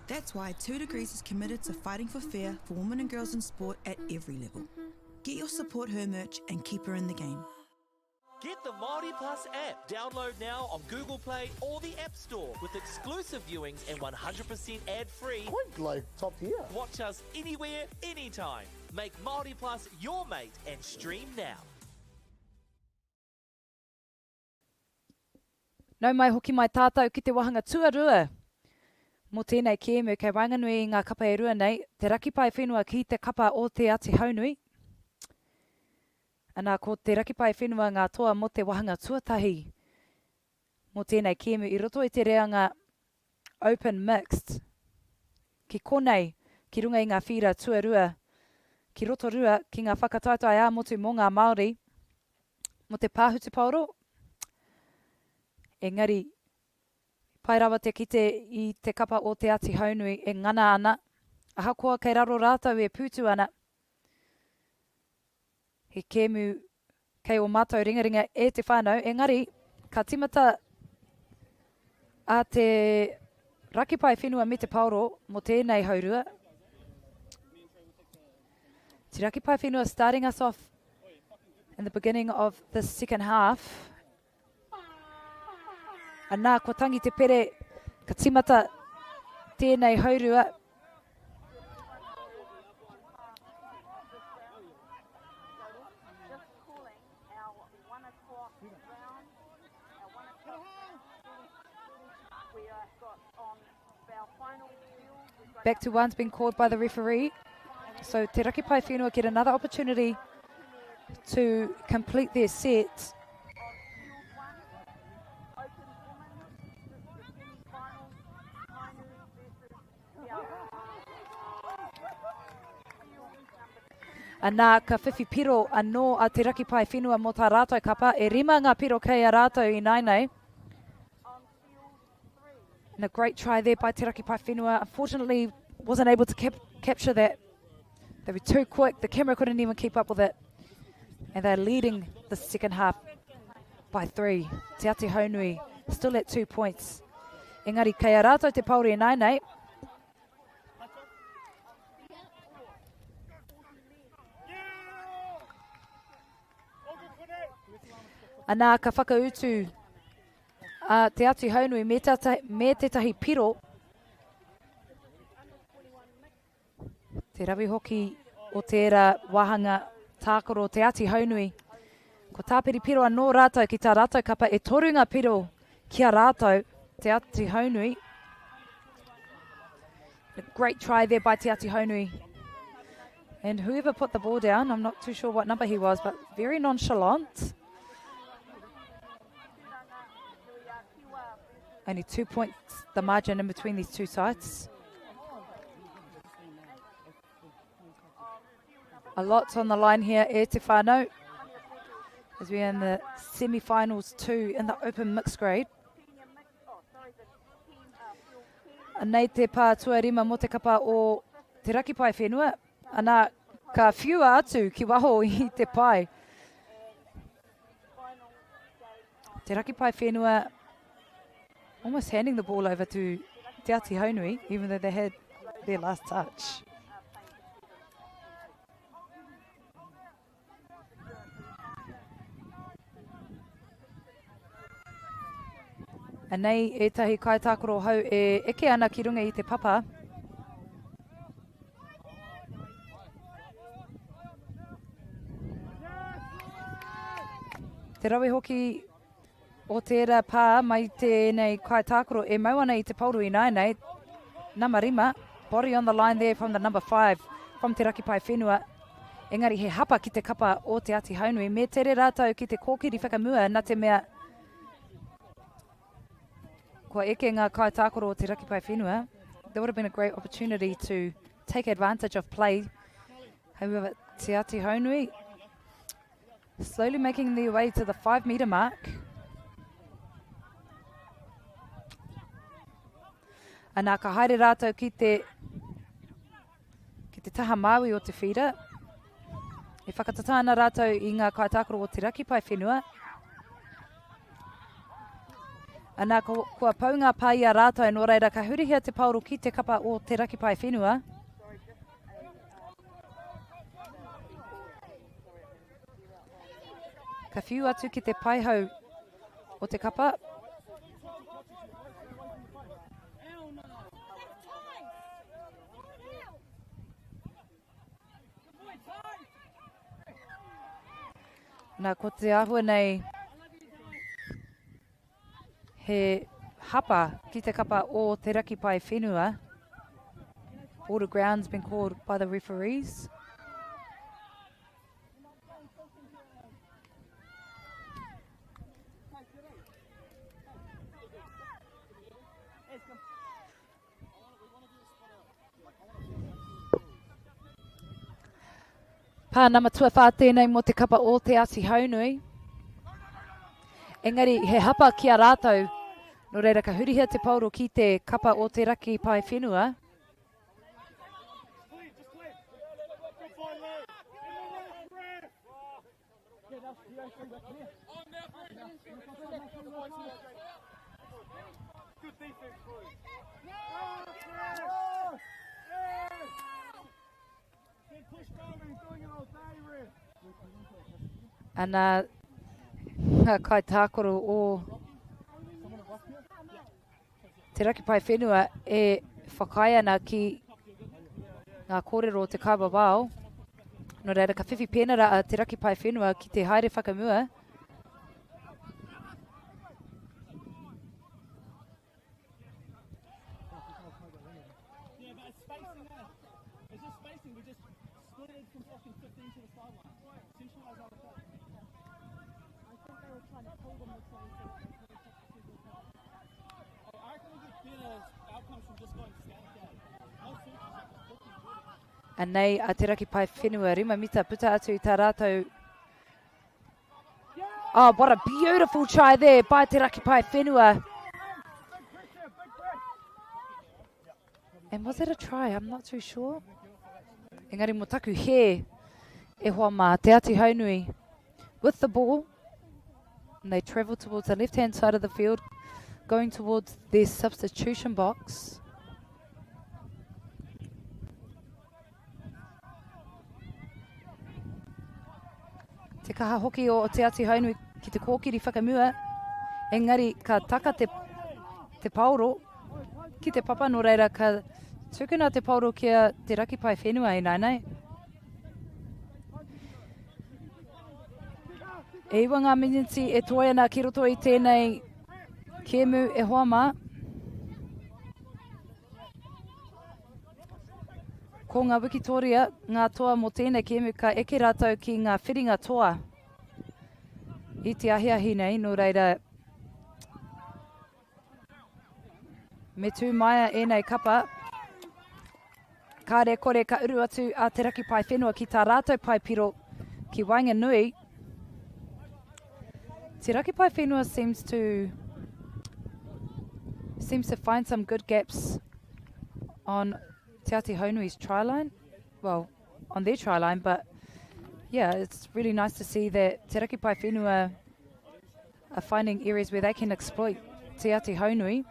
Speaker 7: That's why 2 Degrees is committed to fighting for fair for women and girls in sport at every level. Get your Support Her merch and keep her in the game.
Speaker 8: Get the Māori Plus app. Download now on Google Play or the App Store with exclusive viewings and 100% ad-free.
Speaker 20: Quite like top tier.
Speaker 8: Watch us anywhere, anytime. Make Māori Plus your mate and stream now.
Speaker 1: Nau mai hoki mai tātou ki te wahanga tuarua. Mō tēnei kēmu kei Wainganui I ngā kapa e rua nei, te raki pai whenua ki te kapa o te ati haunui. Anā ko te raki pai whenua ngā toa mo te wahanga tuatahi. Mō tēnei kēmu I roto I te reanga open mixed. Ki konei, ki runga I ngā whira tuarua, ki Rotorua, ki ngā whakataitai ā motu mō ngā Māori. Mō te pāhutu pauro, Engari, pai rawa te kite i te kapa o te ati haunui e ngana ana. Ahakoa kei raro rātou e pūtu ana. He kēmu kei o mātou ringaringa e te whānau. Engari, ka timata a te rakipai whenua me te pauro mo tēnei haurua. Te rakipai whenua starting us off in the beginning of the second half. Anā, ko tangi te pere, ka timata tēnei haurua. Back to one's been called by the referee. So Te Rakipai Whenua get another opportunity to complete their set. Anā ka whiwhi piro anō a Te Rakipai Whenua mo tā rātou kapa, e rima ngā piro kei a rātou I nainei. And a great try there by Te Rakipai Whenua. Unfortunately, wasn't able to capture that. They were too quick. The camera couldn't even keep up with it. And they're leading the second half by 3. Te Ati Haunui still at 2 points. Engari, kei a rātou te pauri e nainei. Anā ka whakautu a Te Ati Haunui me tētahi piro. Te rawi hoki o tērā wahanga tākoro Te Ati Haunui. Ko tāpiri piro anō rātou ki tā rātou kapa e torunga piro kia rātou Te Ati Haunui. A great try there by Te Ati Haunui. And whoever put the ball down, I'm not too sure what number he was, but very nonchalant. Only 2 points, the margin in between these two sides. A lot's on the line here, e te whānau, as we're in the semi-finals too in the open mixed grade. Nei te pā tuarima mo te kapa o Te Rakipai Whenua, anā ka whiua atu ki waho I te pai. Te Rakipai Whenua almost handing the ball over to Te Ati Haunui, even though they had their last touch. Anei, etahi kaitākoro hau e eke ana ki runga I te papa. Te rawe hoki o tērā pā mai tēnei kaitākoro e mau ana I te pauru I nainei. Namarima, body on the line there from the number 5 from Te Rakipai Whenua. Engari he hapa ki te kapa o Te Ati Haunui. Me tere rātou ki te kōkiri whakamua nā te mea kua eke ngā kaitākoro o Te Rakipai Whenua. There would have been a great opportunity to take advantage of play. However, Te Ati Haunui slowly making their way to the 5-metre mark. Anā ka haere rātou ki te taha Māui o te whira. E whakatatana rātou I ngā kaitākoro o Te Rakipai Whenua. Anā kua paunga pai a rātou nō reira ka hurihia te pauro ki te kapa o Te Rakipai Whenua. Ka whiu atu ki te paihau o te kapa. Nā ko te ahua nei he hapa ki te kapa o Te Rakipai Whenua. All the ground's been called by the referees. Pāna matua whā tēnei mo te kapa o Te Ati Haunui. Engari, he hapa ki a rātou. No reira, ka hurihia te pauro ki te kapa o te raki pai whenua. Ana ngā kai tākoro o te raki pai whenua e whakai ana ki ngā kōrero o te kawa wao. No reira, ka whiwhi pēnara a te raki pai whenua ki te haere whakamua. And nei a te raki pai whenua, rima mita puta atu i tā rātou. Oh, what a beautiful try there by te raki pai whenua. And was it a try? I'm not too sure. Engari mo taku he e hoa mā te ati haunui with the ball. And they travel towards the left-hand side of the field, going towards their substitution box. Te kaha hoki o te ati haunui ki te kōkiri whakamua. Engari, ka taka te pauro ki te papa, no reira ka tukuna te pauro kia te raki pai whenua i nei. E iwa ngā miniti e toi ana ki roto i tēnei kēmu e hoa mā. Ko ngā wikitoria, ngā toa mo tēnei kēmu ka eke rātou ki ngā whiringa toa. I te ahiahi nei, no reira, me tū maia e nei kapa, kāre kore ka uru atu a te raki pai whenua ki tā rātou pai piro ki Wainganui. Te raki pai whenua seems to find some good gaps on Te Ati Haunui's try line, well, on their try line, but yeah, it's really nice to see that Te Raki Pai Whenua are finding areas where they can exploit Te Ati Haunui,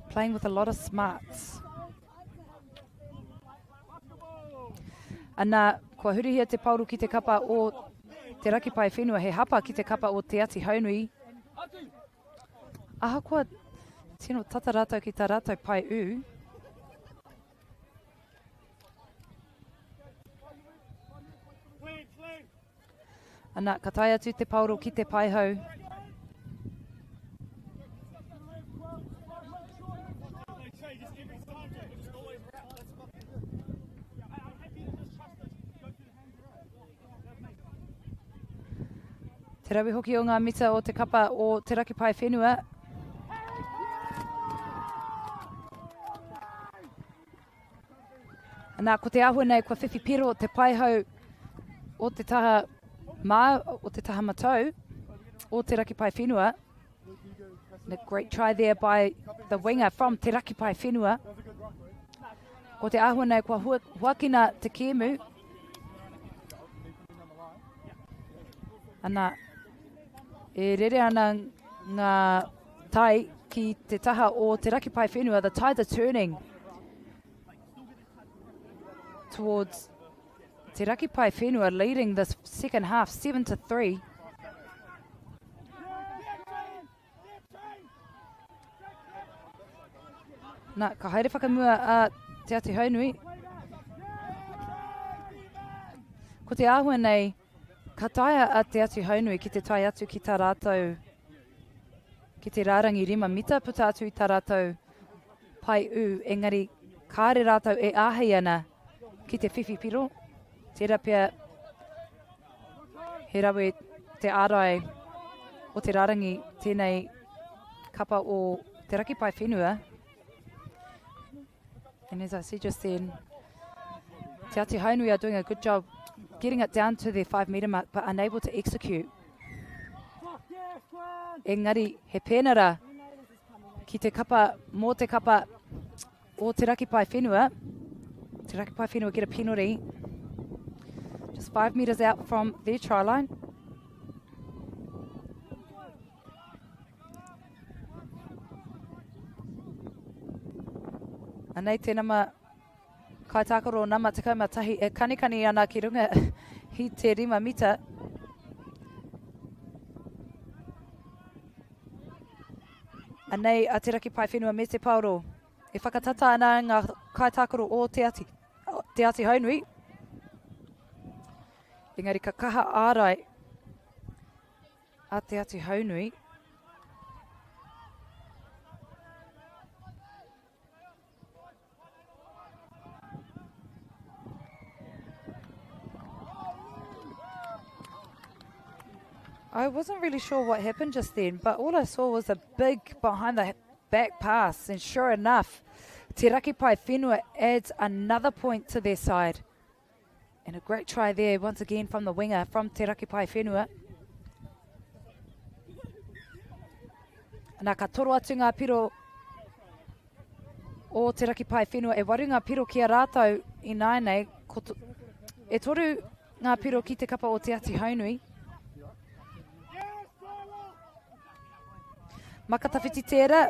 Speaker 1: playing with a lot of smarts. Ana, kua hurihia te pauru ki te kapa o Te Raki Pai Whenua, he hapa ki te kapa o Te Ati Haunui. Aha kua tino tata rātou ki tā rātou pai u. Ana, ka taia atu te pauro ki te pai hau. Te rawi hoki o ngā mita o te kapa o Te Raki Pai Whenua. Nā, ko te ahua nei, kua whiwhi pero te paihau o te taha mā, o te taha matau, o Te Raki Pai Whenua. And a great try there by the winger from Te Raki Pai Whenua. Ko te ahua nei, kua huakina te kēmu. Ana, e rere ana ngā tai ki te taha o Te Raki Pai Whenua. The tides are turning towards Te Raki Pai Whenua leading this second half 7-3. Nā, ka haere whakamua a Te Ati Haunui. Ko te āhua nei, ka taia a Te Ati Haunui ki te tai atu ki tā rātou, ki te rārangi rima mita puta atu i tā rātou pai u, engari kāre rātou e āhei ana ki te whiwhi piro. Tērā pia he rawe te ārai o te rārangi tēnei kapa o Te Raki Pai Whenua. And as I said just then, Te Ati Haunui are doing a good job getting it down to their 5 metre mark, but unable to execute. Engari, he pēnara ki te kapa, mō te kapa o te raki pai whenua. Te raki pai whenua get a penalty. Just 5 metres out from their try line. Anei te nama kai tākaro nama te kaumatahi e kanikani ana ki runga hi te 5 mita. Anei a te raki pai whenua me te pauro. E whakatata ana ngā kai tākaro o te ati haunui. Engari ka kaha ārai a te ati haunui. I wasn't really sure what happened just then, but all I saw was a big behind the back pass, and sure enough, Te Raki Pai Whenua adds another point to their side. And a great try there, once again from the winger, from Te Raki Pai Whenua. Nā ka toro atu ngā piro o Te Raki Pai Whenua, e waru ngā piro ki a rātou I nainei, e toru ngā piro ki te kapa o te ati haunui. Makatawhiti tērā.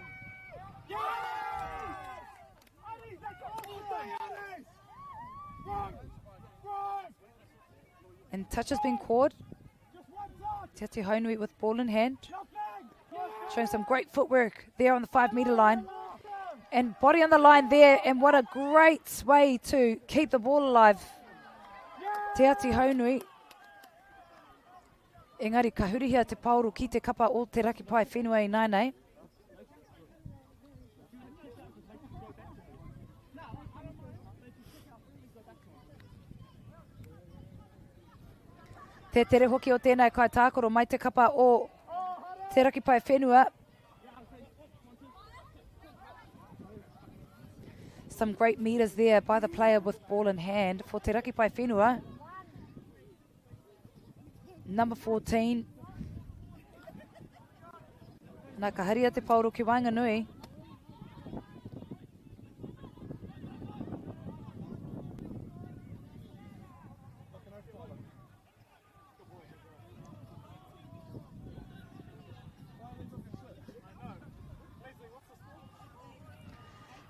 Speaker 1: And touch has been called. Te ati haunui with ball in hand. Showing some great footwork there on the 5 metre line. And body on the line there, and what a great way to keep the ball alive. Te ati haunui. Engari, ka hurihia te pauru ki te kapa o te raki pai whenua I nainei. Te tere hoki o tēnei kai tākoro mai te kapa o te raki pai whenua. Some great meters there by the player with ball in hand for te raki pai whenua. Number 14. Nā ka haria te pauro ki Wainganui.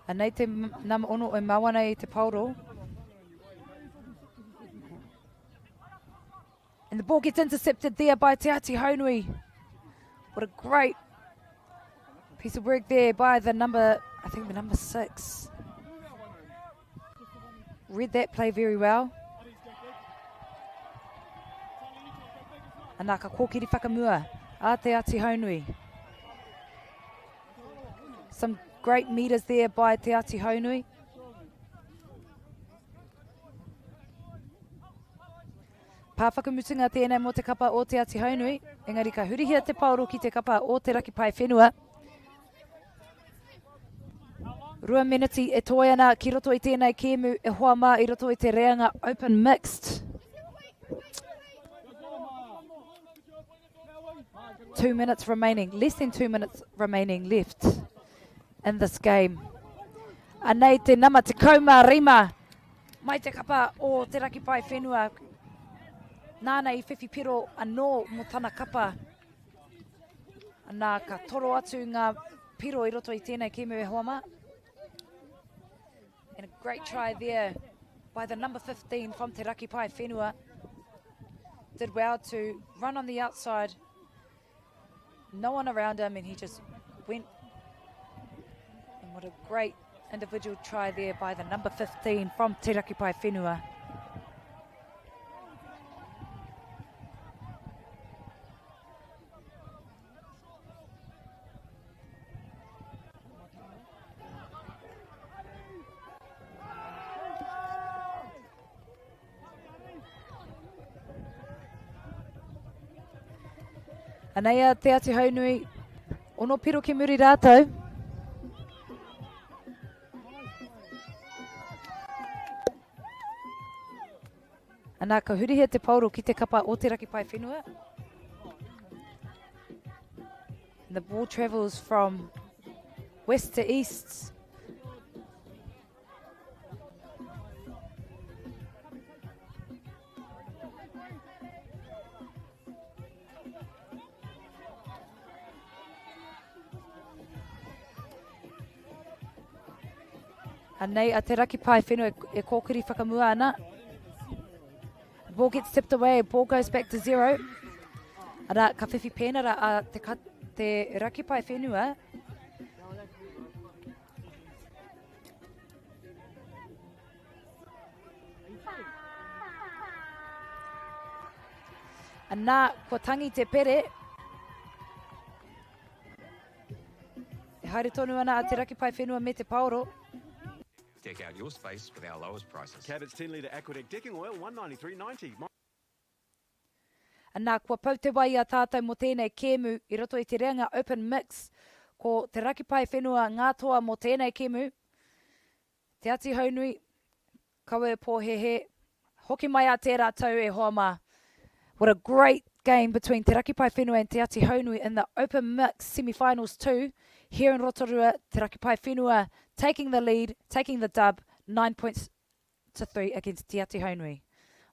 Speaker 1: Anei te nama ono o mawana I te pauro. And the ball gets intercepted there by Te Ati Haunui. What a great piece of work there by the number 6. Read that play very well. Anā ka kōkiri whakamua a Te Ati Haunui. Some great meters there by Te Ati Haunui. Pāwhakamutunga tēnei mō te kapa o Te Ati Haunui. Engari ka hurihia te pauro ki te kapa o Te Raki Pai Whenua. 2 miniti e toi ana ki roto I tēnei kēmu e hoa mā I roto I te reanga open mixed. 2 minutes remaining, less than 2 minutes remaining left in this game. Anei te nama te kaumā rima mai te kapa o Te Raki Pai Whenua. Nāna I whiwhi piro anō mo tana kapa. Nā ka toro atu ngā piro I roto I tēnei kēmu e hoa mā. And a great try there by the number 15 from Te Raki Pai Whenua. Did well to run on the outside. No one around him and he just went. And what a great individual try there by the number 15 from Te Raki Pai Whenua. Anei a Te Ati Haunui, ono piro ki muri rātou. Anā ka hurihia te pauro ki te kapa o Te Raki Pai Whenua. And the ball travels from west to east. Anei, a te raki pai whenua e kōkiri whakamua ana. The ball gets tipped away, ball goes back to 0. Ara, ka whiwhi pēna ra a te raki pai whenua. Anā, kua tangi te pere. E haere tonu ana a te raki pai whenua me te paoro.
Speaker 10: Deck out your space with our lowest prices.
Speaker 11: Cabot's 10 litre aquadeck decking oil, $193.90.
Speaker 1: Anā, kua pau te wai a tātou mo tēnei kēmu i roto i te reanga open mix. Ko te raki pai whenua ngātoa mo tēnei kēmu. Te ati haunui, kaua pōhehe. Hoki mai a tērā tau e hoa mā. What a great game between Te Raki Pai Whenua and Te Ati Haunui in the Open Mix Semi-Finals 2 here in Rotorua. Te Raki Pai Whenua taking the lead, taking the dub, 9 points to 3 against Te Ati Haunui.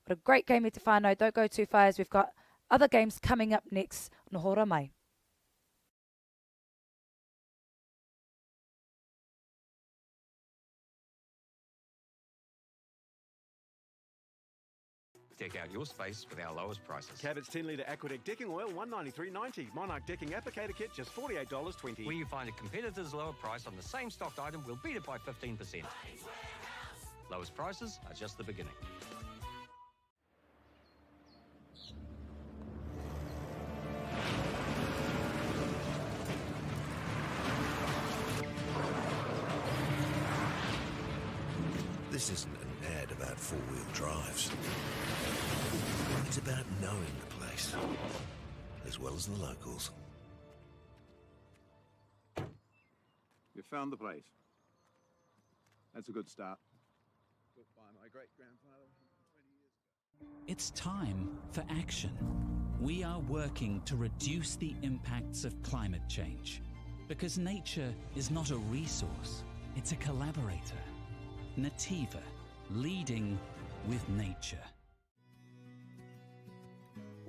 Speaker 1: What a great game i te whānau. Don't go too far as we've got other games coming up next. Nohora mai.
Speaker 10: Deck out your space with our lowest prices.
Speaker 11: Cabot's 10 litre aquadeck decking oil, $193.90. Monarch decking applicator kit, just $48.20.
Speaker 10: When you find a competitor's lower price on the same stocked item, we'll beat it by 15%. Lowest prices are just the beginning.
Speaker 12: This isn't an ad about four-wheel drives. It's about knowing the place, as well as the locals.
Speaker 13: You found the place. That's a good start. Built by my great-grandfather 20 years ago.
Speaker 14: It's time for action. We are working to reduce the impacts of climate change, because nature is not a resource, it's a collaborator. Nativa, leading with nature.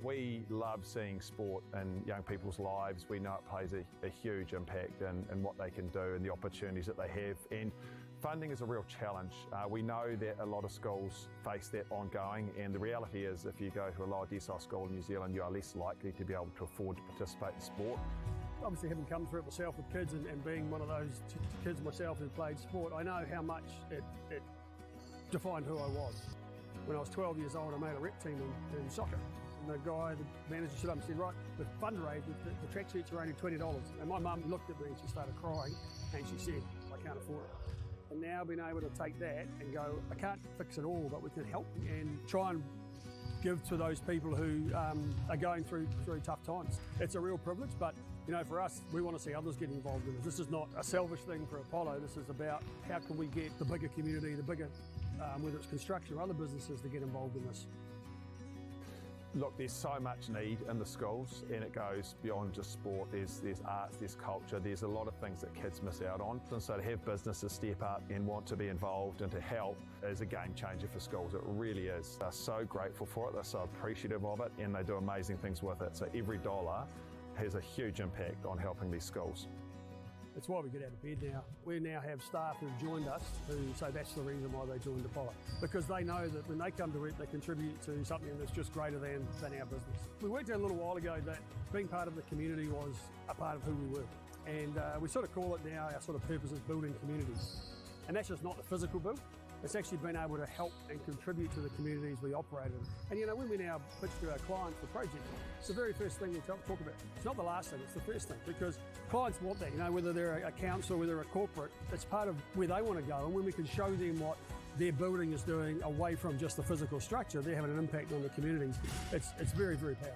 Speaker 15: We love seeing sport in young people's lives. We know it plays a huge impact in what they can do and the opportunities that they have. And funding is a real challenge. We know that a lot of schools face that ongoing, and the reality is if you go to a lower decile school in New Zealand, you are less likely to be able to afford to participate in sport.
Speaker 9: Obviously, having come through it myself with kids and being one of those kids myself who played sport, I know how much it defined who I was. When I was 12 years old, I made a rep team in soccer. And the guy, the manager stood up and said, right, the fundraise, the tracksuits are only $20. And my mum looked at me and she started crying and she said, I can't afford it. And now being able to take that and go, I can't fix it all, but we can help and try and give to those people who are going through tough times. It's a real privilege, but you know, for us, we want to see others get involved in this. This is not a selfish thing for Apollo. This is about how can we get the bigger community, the bigger, whether it's construction or other businesses, to get involved in this.
Speaker 15: Look, there's so much need in the schools, and it goes beyond just sport. There's arts, there's culture, there's a lot of things that kids miss out on. And so to have businesses step up and want to be involved and to help is a game changer for schools. It really is. They're so grateful for it, they're so appreciative of it, and they do amazing things with it. So every dollar has a huge impact on helping these schools.
Speaker 9: It's why we get out of bed now. We now have staff who've joined us who say that's the reason why they joined Apollo. Because they know that when they come to it, they contribute to something that's just greater than our business. We worked out a little while ago that being part of the community was a part of who we were. And we sort of call it now, our sort of purpose is building communities. And that's just not the physical build. It's actually been able to help and contribute to the communities we operate in. And you know, when we now pitch to our clients for projects, it's the very first thing we talk about. It's not the last thing, it's the first thing, because clients want that, you know, whether they're a council, whether they're a corporate, it's part of where they want to go. And when we can show them what their building is doing away from just the physical structure, they're having an impact on the communities. It's very, very powerful.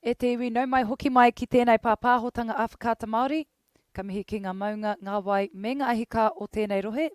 Speaker 1: E te iwi nau mai hoki mai ki tēnei pāpāhotanga Awhakaata Māori, ka mihi ki ngā maunga, ngā wai, me ngā ahika o tēnei rohe.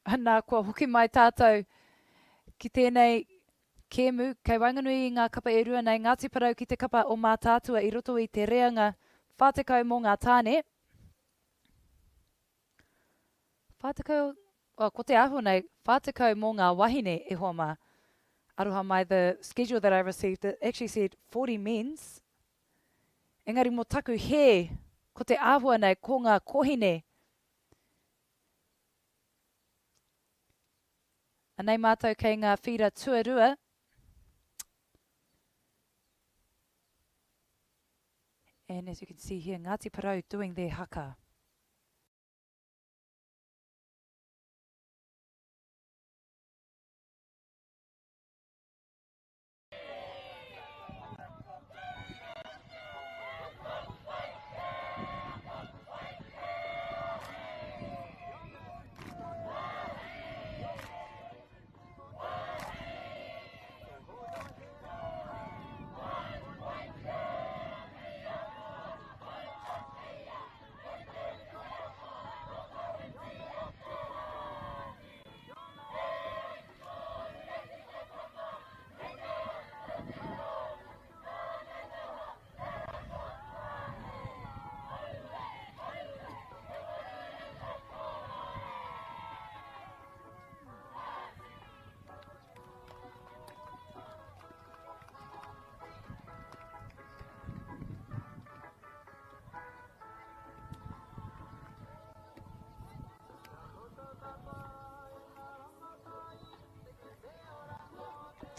Speaker 1: Anā, kua hoki mai tātou ki tēnei kēmu, kei wainganui i ngā kapa e rua nei, Ngāti Parau ki te kapa o mā tātua i roto i te reanga whātekau mō ngā tāne. Whātekau, ko te ahu nei, whātekau mō ngā wahine e hoa mā. Aroha mai, the schedule that I received, it actually said 40 men's. Engari mō taku he, ko te āhua nei, ko ngā kohine. Anei mātou kei ngā whira tuarua. And as you can see here, Ngāti Parau doing their haka.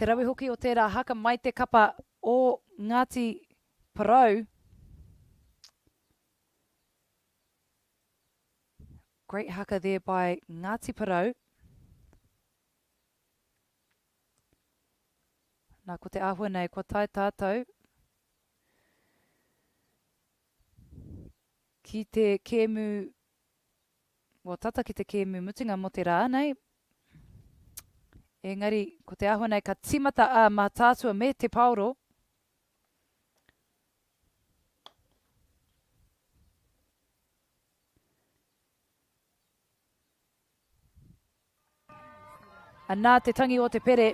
Speaker 1: Te rawi hoki o tērā haka mai te kapa o Ngāti Parau. Great haka there by Ngāti Parau. Nā, ko te āhua nei, ko tai tātou. Ki te kēmu, tata ki te kēmu mutinga mo te rā nei. Engari, ko te āhua nei, ka timata a mā tātua me te pauro. Anā te tangi o te pere.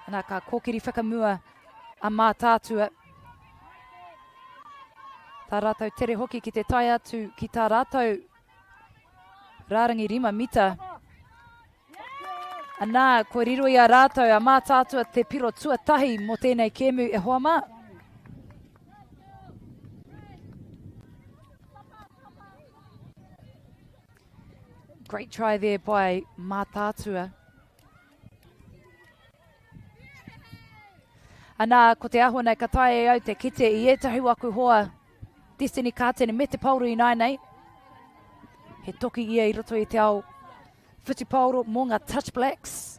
Speaker 1: Anā ka kōkiri whakamua a mā tātua. Tā rātou tere hoki ki te tai atu ki tā rātou rārangi 5 mita. Anā, ko riro i a rātou a mā tātua te piro tuatahi mo tēnei kēmu e hoa mā. Great try there by mā tātua. Anā, ko te ahua nei ka tae au te kite i etahi waku hoa. Destiny Kātene me te pauro I nai nei. He toki ia I roto I te ao whiti pauro mō ngā Touch Blacks.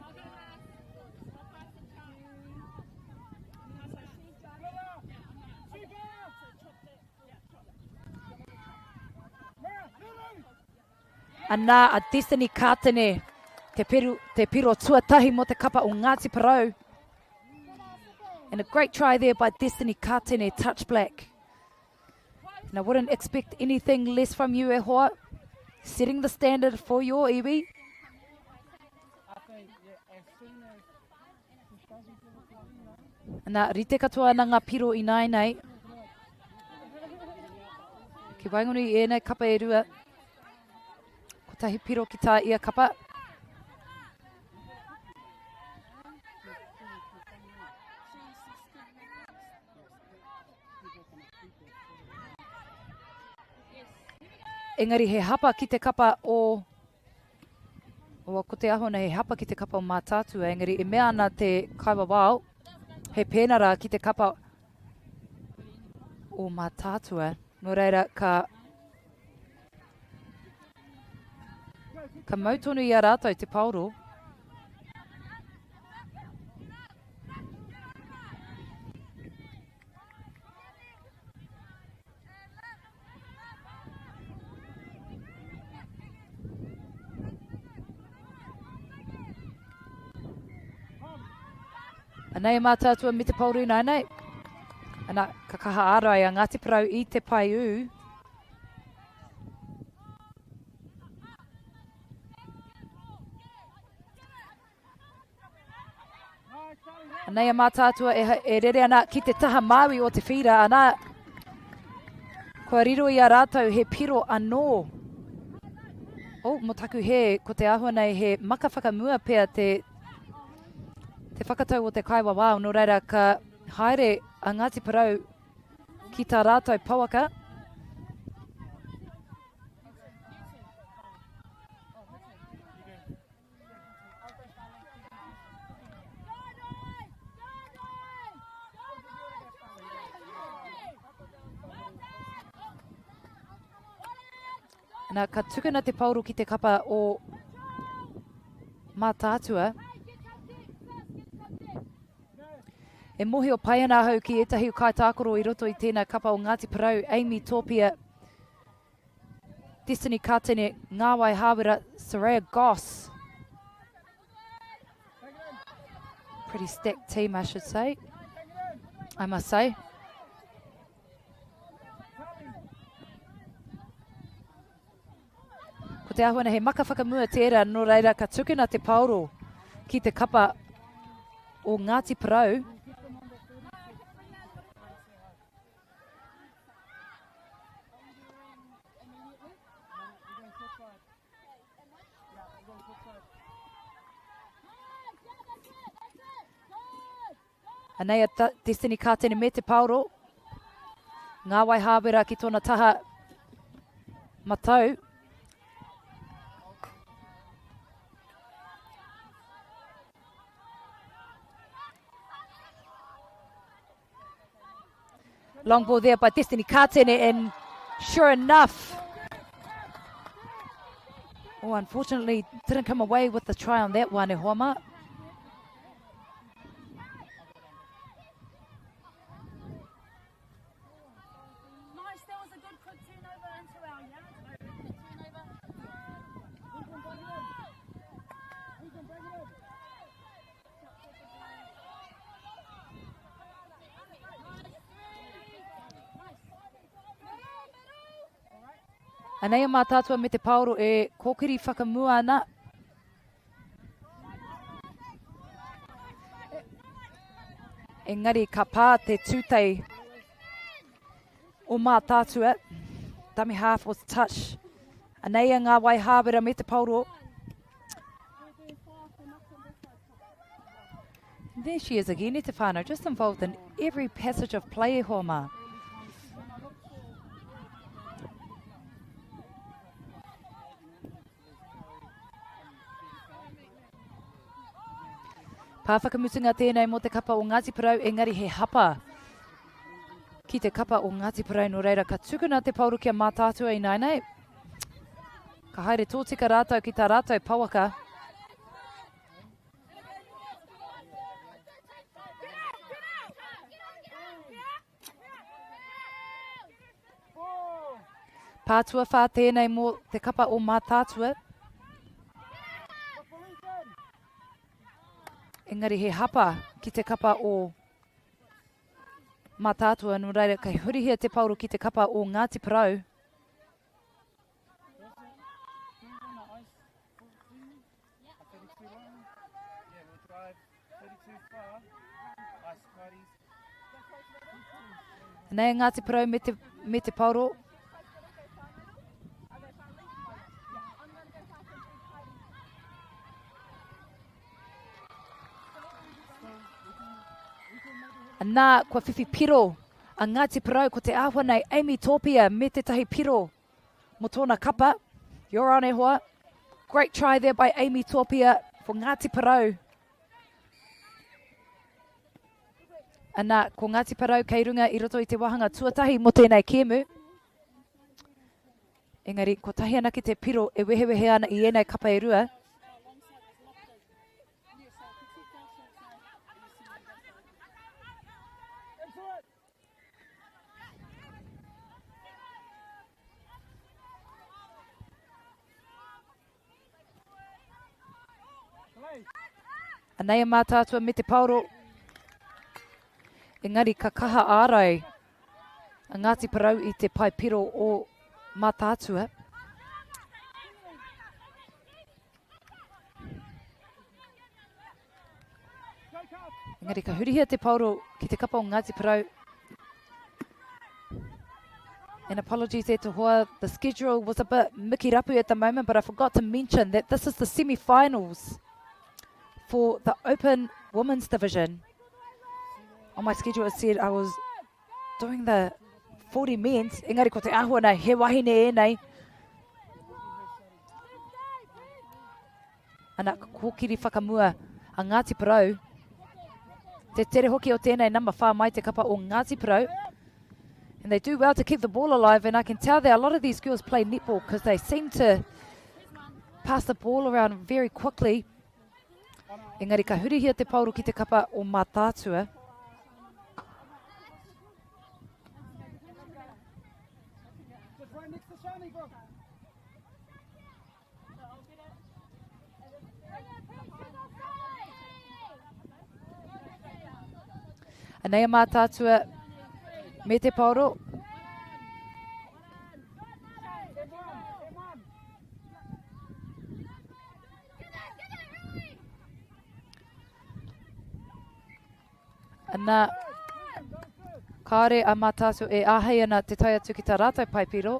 Speaker 1: Anā a Destiny Kātene te piro tuatahi mo te kapa o Ngāti Parau. And a great try there by Destiny Kātene, Touch Black. And I wouldn't expect anything less from you, e hoa. Setting the standard for your iwi. Nā rite katoa na ngā piro I nai nei. Ki waingoni e nei kapa e rua. Ko tahi piro ki tā ia kapa. Engari he hapa ki te kapa o ko te ahona he hapa ki te kapa o Mātātua. Engari e mea ana te kaiwa wao. He pēnara ki te kapa o Mātātua. Nō reira ka mautonu I a rātou te pauro. Anei Mātātua me te pauru I nai nei. Ana ka kaha ārai a Ngāti Parau I te paiu. Anei Mātātua e rere ana ki te taha māui o te whira. Ana kua riro I a rātou he piro anō. Mo taku he ko te ahua nei he maka whakamua pēr te whakatau o te kaiwa wao. Nō reira ka haere a Ngāti Parau ki tā rātou pauaka. Nā ka tukuna te pauru ki te kapa o Mātātua. E mohi o pai ana hau ki etahi o kai tākoro I roto I tēnā kapa o Ngāti Parau, Amy Tōpia, Destiny Kātene, Ngāwai Hāwera, Soraya Goss. Pretty stacked team, I should say. I must say. Ko te ahuana he maka whakamua tērā, nō reira ka tukuna te pauro ki te kapa o Ngāti Parau. Anei a Destiny Kātene me te pauro. Ngāwai Hāwera ki tōna taha matau. Long ball there by Destiny Kātene, and sure enough, unfortunately didn't come away with the try on that one, e Huama. Anei Mātātua me te pauro e kōkiri whakamua ana. Engari ka pā te tūtei o Mātātua. Dummy half was touch. Anei a Ngāwai Hāwera me te pauro. And there she is again, e te whānau, just involved in every passage of play, e Homa. Pāwhakamutunga tēnei mo te kapa o Ngāti Parau, engari he hapa ki te kapa o Ngāti Parau no reira ka tukuna te pauru kia mātātua I nainei. Ka haere tōtika rātou ki tā rātou pawaka. Pātua whā tēnei mō te kapa o mātātua. Engari he hapa ki te kapa o mātātua no reira kai hurihia te pauru ki te kapa o Ngāti Parau. Nei Ngāti Parau me te pauru. Nā, kua whiwhi piro a Ngāti Parau ko te āhua nei Amy Tōpia me te tahi piro mo tōna kapa. Your Honour hoa. Great try there by Amy Tōpia for Ngāti Parau. Nā, ko Ngāti Parau kei runga I roto I te wahanga tuatahi mo tēnei kēmu. Engari, ko tahi ana ki te piro e wehewehe ana I enei kapa e rua. Nei mātātua me te pauro. Engari ka kaha ārai a Ngāti Parau I te pai piro o mātātua. Engari ka hurihia te pauro ki te kapa o Ngāti Parau. And apologies there to Hoa. The schedule was a bit miki rapu at the moment, but I forgot to mention that this is the semi-finals for the Open Women's Division. On my schedule it said I was doing the 40 men's. Engari ko te āhua nei, he wahine e nei. Ana kōkiri whakamua a Ngāti Parau. Te tere hoki o tēnei number 4 mai te kapa o Ngāti Parau. And they do well to keep the ball alive, and I can tell that a lot of these girls play netball because they seem to pass the ball around very quickly. Engari ka hurihia te pauru ki te kapa o mātātua. Anei mātātua me te pauru. Ana kāre a mātātua e āhei ana te tai atu ki tā rātou paipiro.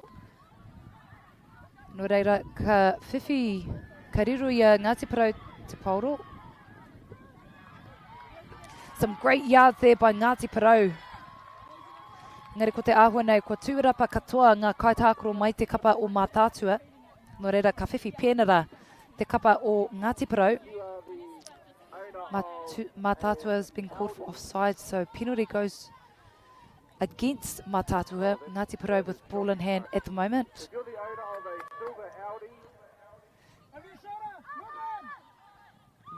Speaker 1: No reira ka whiwhi ka riru I a Ngāti Parau te pauru. Some great yards there by Ngāti Parau. Ngari ko te āhua nei, ko tūrapa katoa ngā kaitākoro mai te kapa o mātātua. No reira ka whiwhi pēnara te kapa o Ngāti Parau. Mātātua has been called for offside, so penalty goes against Mātātua. Ngāti Parau with ball in hand at the moment.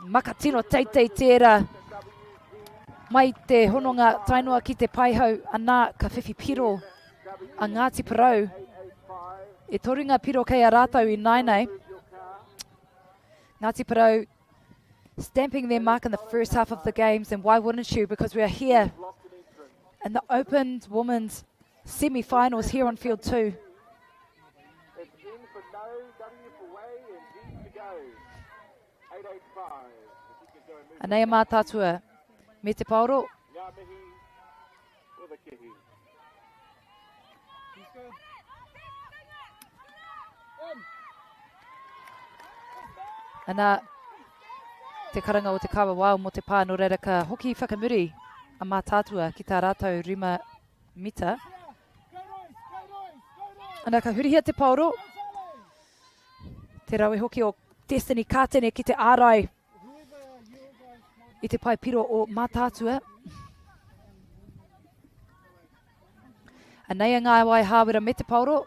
Speaker 1: Makatino teitei tērā. Mai te hononga tainua ki te paihau, anā ka whiwhi piro a Ngāti Parau. E toringa piro kei a rātou I nainei. Ngāti Parau stamping their mark in the first half of the games, and why wouldn't you? Because we are here in the Open Women's semi-finals here on field 2. Anei mātātua me te pauro. Ana te karanga o te kawa wao mo te pā no reira ka hoki whakamuri a mātātua ki tā rātou rima mita. Ana ka hurihia te pauro. Te rawe hoki o Destiny Kātene ki te ārai I te pai piro o mātātua. Anei ngā wai hāwera me te pauro.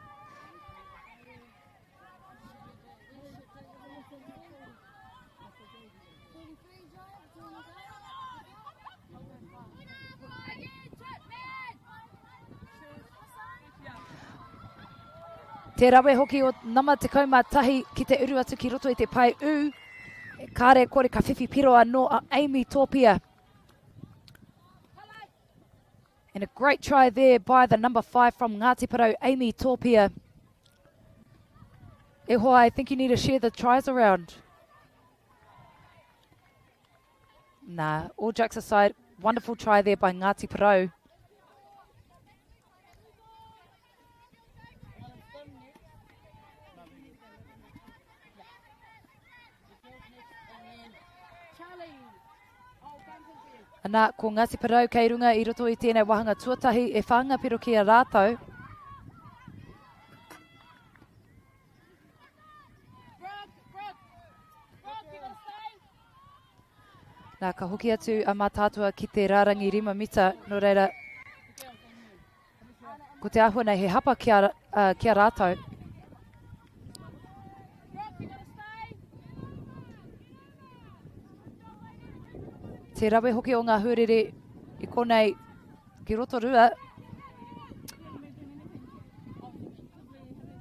Speaker 1: Te rawe hoki o nama te kaumā tahi ki te uru atu ki roto i te pai u. Kāre kore ka whiwhi piro anō a Amy Tōpia. And a great try there by the number 5 from Ngāti Porou, Amy Tōpia. E hoa, I think you need to share the tries around. Nah, all jokes aside, wonderful try there by Ngāti Porou. Anā, ko Ngāti Porou kei runga i roto i tēnei wahanga tuatahi e whanga piro ki a rātou. Nā, ka hoki atu a mātātua ki te rārangi rima mita, no reira. Ko te ahua nei he hapa ki a rātou. Te rawe hoki o ngā hurere i konei ki Rotorua.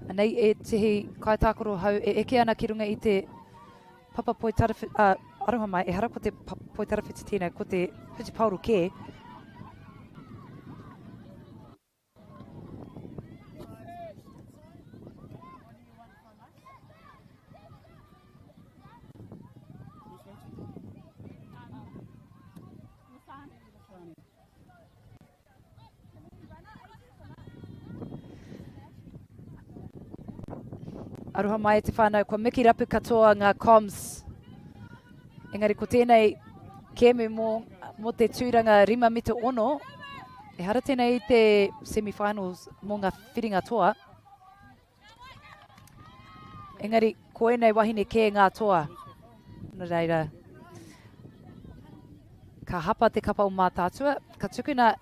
Speaker 1: Anei e tehi kaitākoro hau e eke ana ki runga i te papa poitarawhi, aroha mai, e hara ko te poitarawhiti tēnei, ko te huti pauru kē. Aroha mai te whānau, kua miki rapu katoa ngā comms. Engari ko tēnei kēmu mō te tūranga rima mita ono. E hara tēnei i te semi-finals mō ngā whiringa toa. Engari ko enei wahine kē ngā toa. Nō reira. Ka hapa te kapa o mātātua. Ka tukuna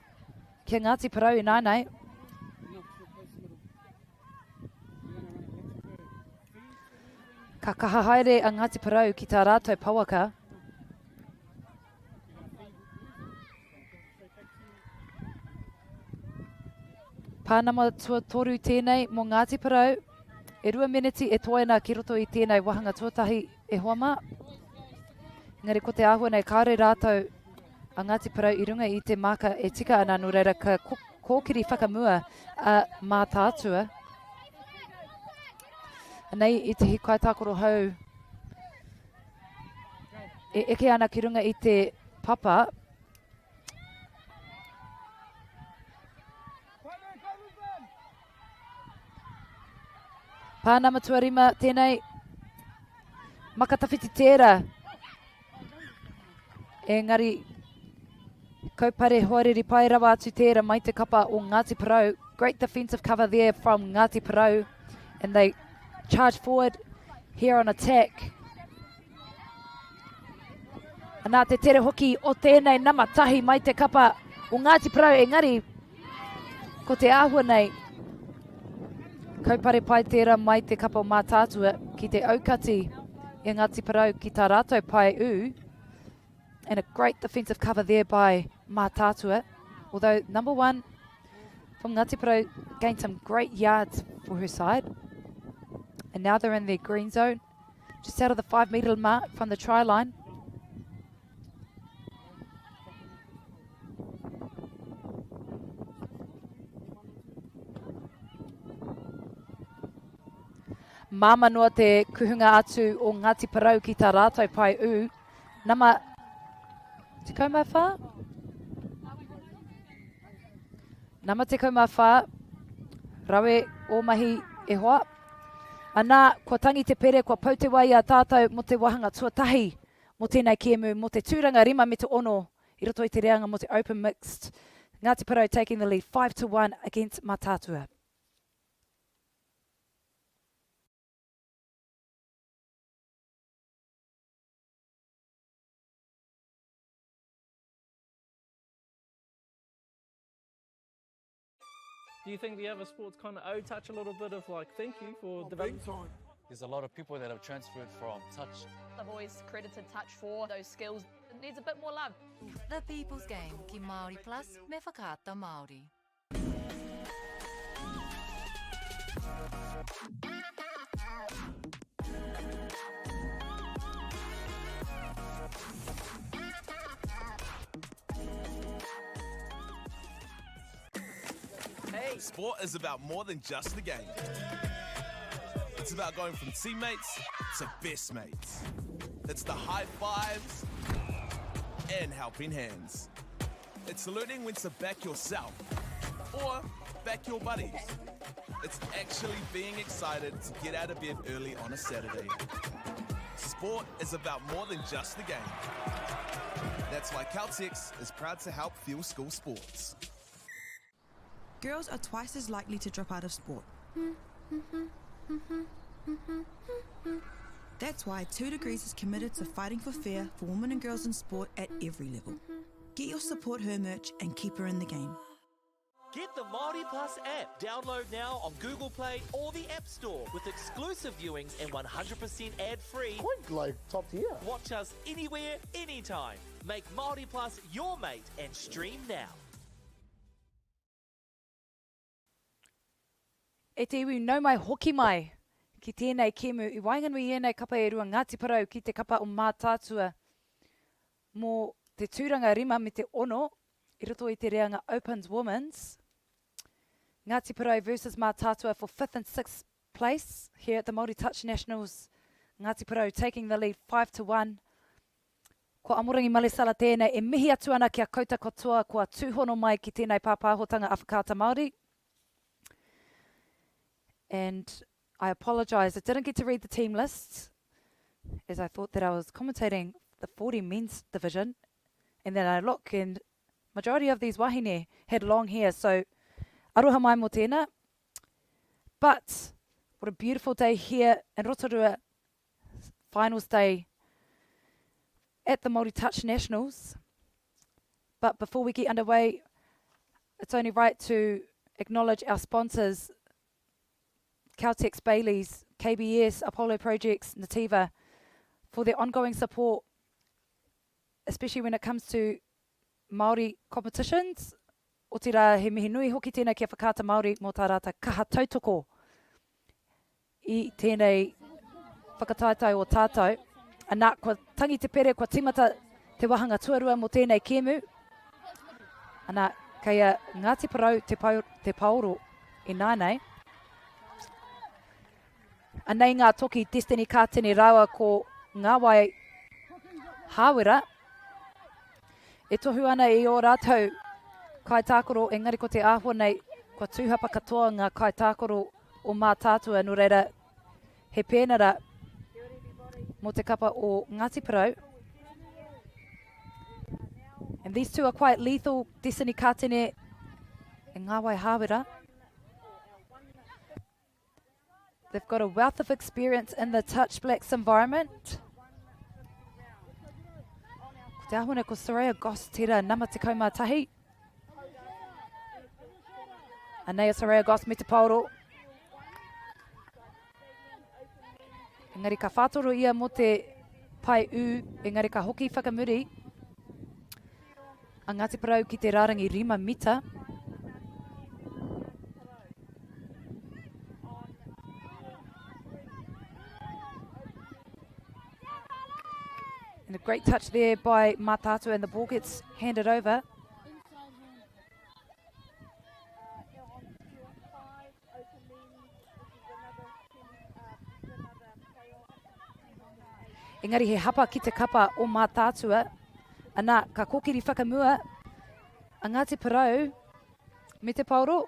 Speaker 1: kia Ngāti Porou i nānei. Ka kaha haere a Ngāti Porou ki tā rātou pauaka. Pānama toru tēnei mō Ngāti Porou. E 2 miniti e toena ki roto i tēnei wahanga tuatahi e hoama. Ngari ko te āhua nei kāre rātou a Ngāti Porou i runga i te maka e tika ana no reira ka kōkiri whakamua a mātātua. Nei i te hikai tākoro hau e eke ana ki runga i te papa. Pānama tuarima tēnei makatawhiti tērā. Engari kaupare hoariri pai rawa atu tērā mai te kapa o Ngāti Porou. Great defensive cover there from Ngāti Porou. And they charge forward here on attack. Anā te tere hoki o tēnei nama tahi mai te kapa o Ngāti Porou. Engari, ko te āhua nei. Kaupare pai tērā mai te kapa o mātātua ki te aukati i Ngāti Porou ki tā rātou pai u. And a great defensive cover there by mātātua. Although number 1 from Ngāti Porou gained some great yards for her side. And now they're in their green zone, just out of the 5 metre mark from the try line. Māma noa te kuhunga atu o Ngāti Porou ki tā rātou pai u. Nama, te kaumau whā? Nama te kaumau whā. Rawe o mahi e hoa. Anā, kua tangi te pere, kua pau te wai a tātou mo te wahanga tuatahi, mo tēnei kēmu, mo te tūranga rima me te ono, i roto i te reanga mo te open mixed. Ngāti Porou taking the lead 5-1 against Mātātua.
Speaker 2: Do you think the other sports kind of owe touch a little bit of like thank you for
Speaker 3: development? There's a lot of people that have transferred from touch.
Speaker 4: I've always credited touch for those skills. It needs a bit more love.
Speaker 5: The People's Game ki Māori Plus me whakaata Māori.
Speaker 6: Sport is about more than just the game. It's about going from teammates to best mates. It's the high fives and helping hands. It's learning when to back yourself or back your buddies. It's actually being excited to get out of bed early on a Saturday. Sport is about more than just the game. That's why Caltex is proud to help fuel school sports.
Speaker 7: Girls are twice as likely to drop out of sport. That's why 2 Degrees is committed to fighting for fair for women and girls in sport at every level. Get your support her merch and keep her in the game.
Speaker 8: Get the Māori Plus app. Download now on Google Play or the App Store with exclusive viewings and 100% ad-free.
Speaker 9: Quite like top tier.
Speaker 8: Watch us anywhere, anytime. Make Māori Plus your mate and stream now.
Speaker 1: E te iwi nau mai hoki mai ki tēnei kemu I wainganui ienei kapa e rua Ngāti Parau ki te kapa o Mātātua mō te tūranga rima me te ono I roto I te reanga Opens Women's. Ngāti Parau versus Mātātua for 5th and 6th place here at the Māori Touch Nationals. Ngāti Parau taking the lead 5-1. Ko Amorangi Malesala tēnei e mihi atu ana kia kouta katoa kua tūhono mai ki tēnei pāpāhotanga Awhakaata Māori. And I apologise, I didn't get to read the team lists as I thought that I was commentating the 40 men's division. And then I look and majority of these wahine had long hair, so aroha mai mō tēnā. But what a beautiful day here in Rotorua, finals day at the Māori Touch Nationals. But before we get underway, it's only right to acknowledge our sponsors, Caltex Baileys, KBS, Apollo Projects, Nativa, for their ongoing support, especially when it comes to Māori competitions. O te rā, he mihi nui hoki tēnā kia whakaata Māori mō tā rāta kaha tautoko I tēnei whakataitai o tātou. Anā, kua tangi te pere, kua timata te wahanga tuarua mō tēnei kēmu. Anā, kaya Ngāti Parau te paoro I nānei. Anei ngā toki Destiny Kātini rawa ko ngā wai hāwera. E tohu ana I o rātou kaitākoro, engari ko te āhua nei, kua tūhapa katoa ngā kaitākoro o Mātātua, no reira he pēnara mō te kapa o Ngāti Parau. And these two are quite lethal, Destiny Kātini e ngā wai hāwera. They've got a wealth of experience in the touch blacks environment. Ko te ahune ko Soraya Goss tira nama te kaumā tahi. Anei Soraya Goss me te pauro. Engari ka whātoro ia mo te pai u, engari ka hoki whakamuri. A Ngāti Parau ki te rārangi rima mita. And a great touch there by Mātātua, and the ball gets handed over. Engari he hapa ki te kapa o Mātātua. Anā, ka kokiri whakamua. A Ngāti Parau me te pauro.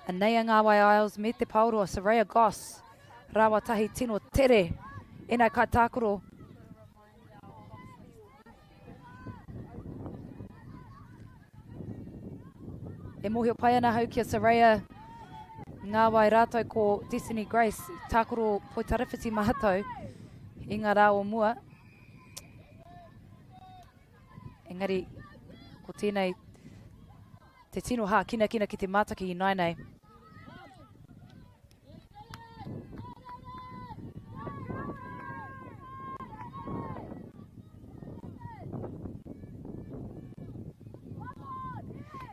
Speaker 1: Anei a ngā wai Isles me te pauro a Soraya Goss. Rawa tahi tino tere. Enai kai tākoro. E mohio pai ana hau kia Soraya, ngā wai rātou ko Destiny Grace, tākoro poitarawhiti mahatou, I ngā rā o mua. Engari, ko tēnei Te tino hā kina ki te mātaki I Nainei.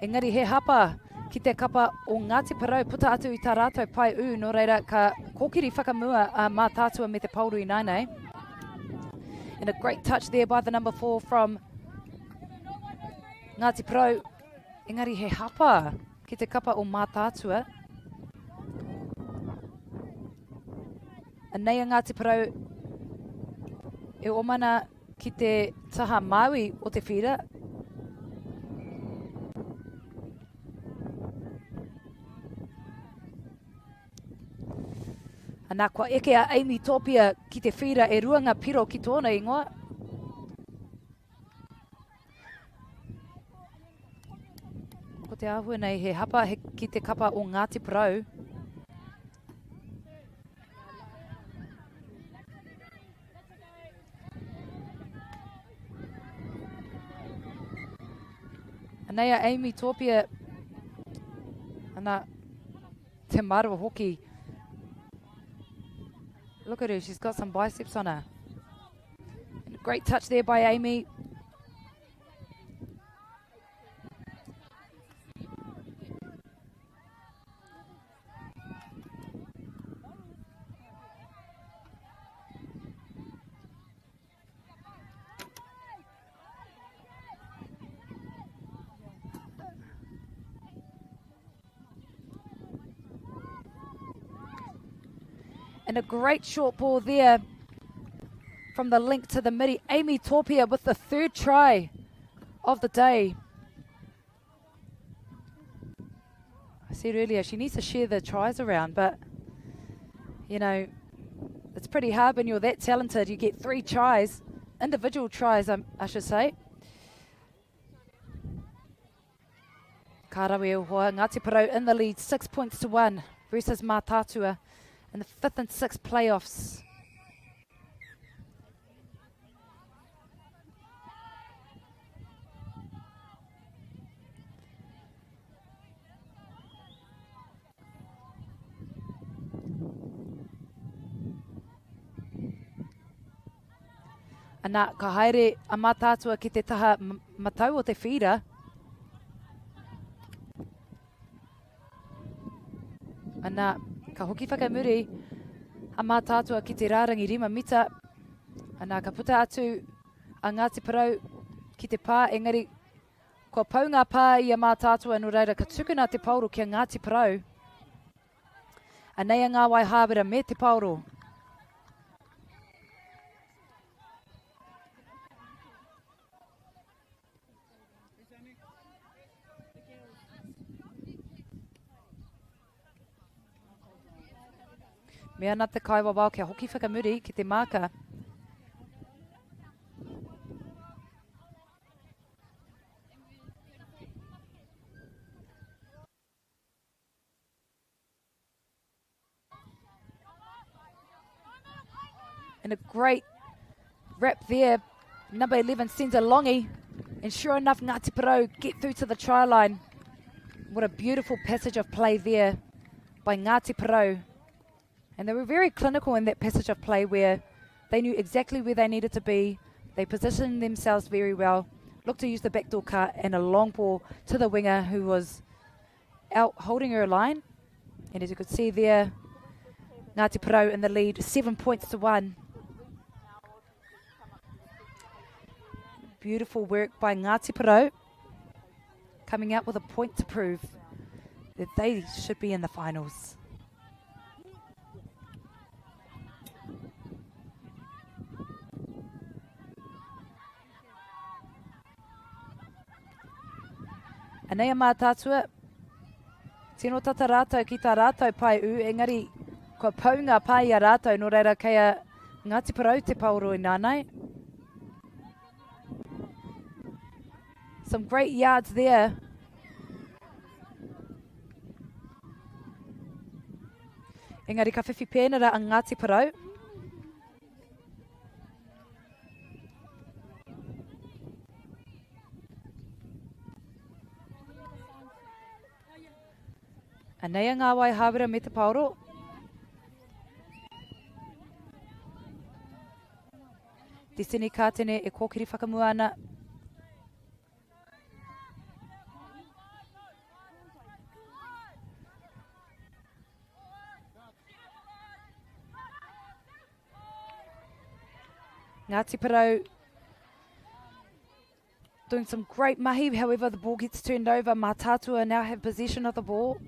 Speaker 1: Engari he hapa ki te kapa o Ngāti Parau puta atu I tā rātou pai u no reira ka kōkiri whakamua mā tātua me te pauru I Nainei. And a great touch there by the number 4 from Ngāti Parau. Engari he hapa ki te kapa o mā tātua. Nei a Ngāti Parau e omana ki te taha Māui o te whira. Nā kua eke a Amy Topia ki te whira e ruanga piro ki tōna ingoa. Ko te āhua nei he hapa ki te kapa o Ngāti Parau. Nei a Amy Topia ana te maro hoki. Look at her, she's got some biceps on her. And a great touch there by Amy. And a great short ball there from the link to the midi. Amy Topia with the 3rd try of the day. I said earlier, she needs to share the tries around, but, you know, it's pretty hard when you're that talented. You get 3 tries, individual tries, I should say. Kārawe o hoa, Ngāti Parau in the lead, 6 points to 1 versus Mā Tātua in the 5th and 6th playoffs. Ana ka haere a Mā Tātua ki te taha matau o te whira. Ana ka hoki whakamuri a Mā Tātua ki te rārangi 5 mita. Ana ka puta atu a Ngāti Parau ki te pā. Engari, kua pau ngā pā I a Mā Tātua no reira ka tukuna te pauro ki a Ngāti Parau. Anei a ngā wai hāwera me te pauro. Me ana te kaiwa wau kia hoki whakamuri ki te māka. And a great wrap there. Number 11 sends a longie. And sure enough, Ngāti Parau get through to the try line. What a beautiful passage of play there by Ngāti Parau. And they were very clinical in that passage of play where they knew exactly where they needed to be. They positioned themselves very well. Looked to use the backdoor cut and a long ball to the winger who was out holding her line. And as you could see there, Ngāti Parau in the lead, 7 points to 1. Beautiful work by Ngāti Parau, coming out with a point to prove that they should be in the finals. Anei a Mā Tātua, tino tata rātou ki tā rātou pai u, engari kua pau ngā pai a rātou no reira kei a Ngāti Parau te pauro I nānei. Some great yards there. Engari ka whiwhi pēnera a Ngāti Parau. Anei a ngā wai hāwera me te pauro. Te sini kātene e kōkiri whakamua ana. Ngāti Parau doing some great mahi, however the ball gets turned over. Mātātua now have possession of the ball.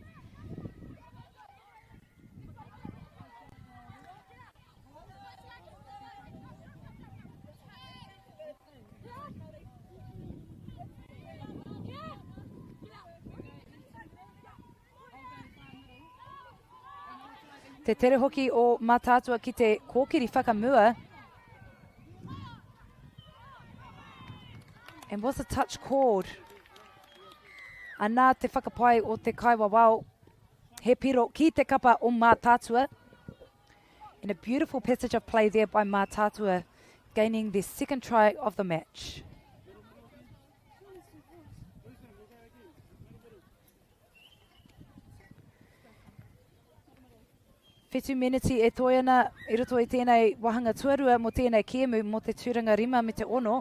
Speaker 1: Te tere hoki o Mātātua ki te kōkiri whakamua. And was a touch called? Anā te whakapai o te kaiwa wao. He piro ki te kapa o Mātātua. And a beautiful passage of play there by Mātātua, gaining their second try of the match. Whetu meneti e toiana i roto i tēnei wahanga tuarua mo tēnei kiemu mo te tūranga rima me te ono.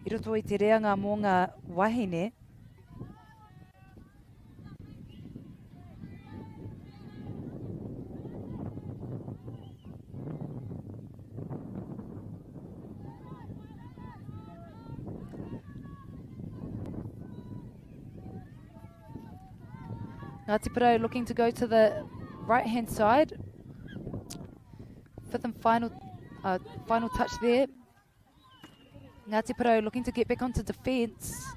Speaker 1: I roto i te reanga mō ngā wahine. Ngāti Parau looking to go to the right-hand side. Fifth and final touch there. Ngāti Parau looking to get back onto defence.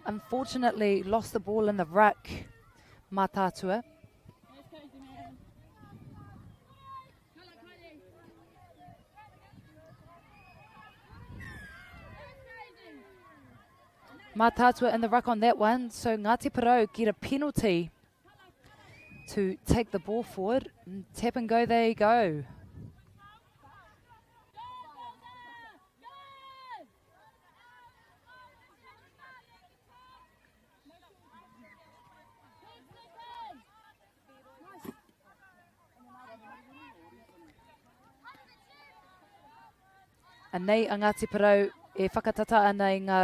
Speaker 1: Unfortunately, lost the ball in the ruck, Mātātua. Mātātua in the ruck on that one, so Ngāti Parau get a penalty to take the ball forward. And tap and go, there you go. A nei a Ngāti Parau e whakatata ana i ngā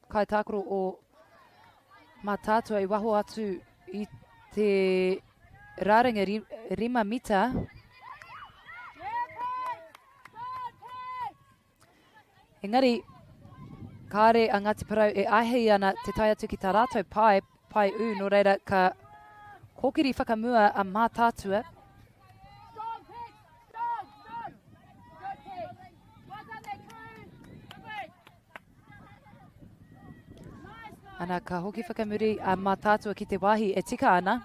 Speaker 1: kaitākoro o Mātātua i waho atu i te rāringa rima mita. Engari, kāre a Ngāti Parau e ahei ana te tai atu ki tā rātou pai u, no reira ka kōkiri whakamua a Mātātua. Ana ka hoki whakamuri a Mātātua ki te wahi e tika ana.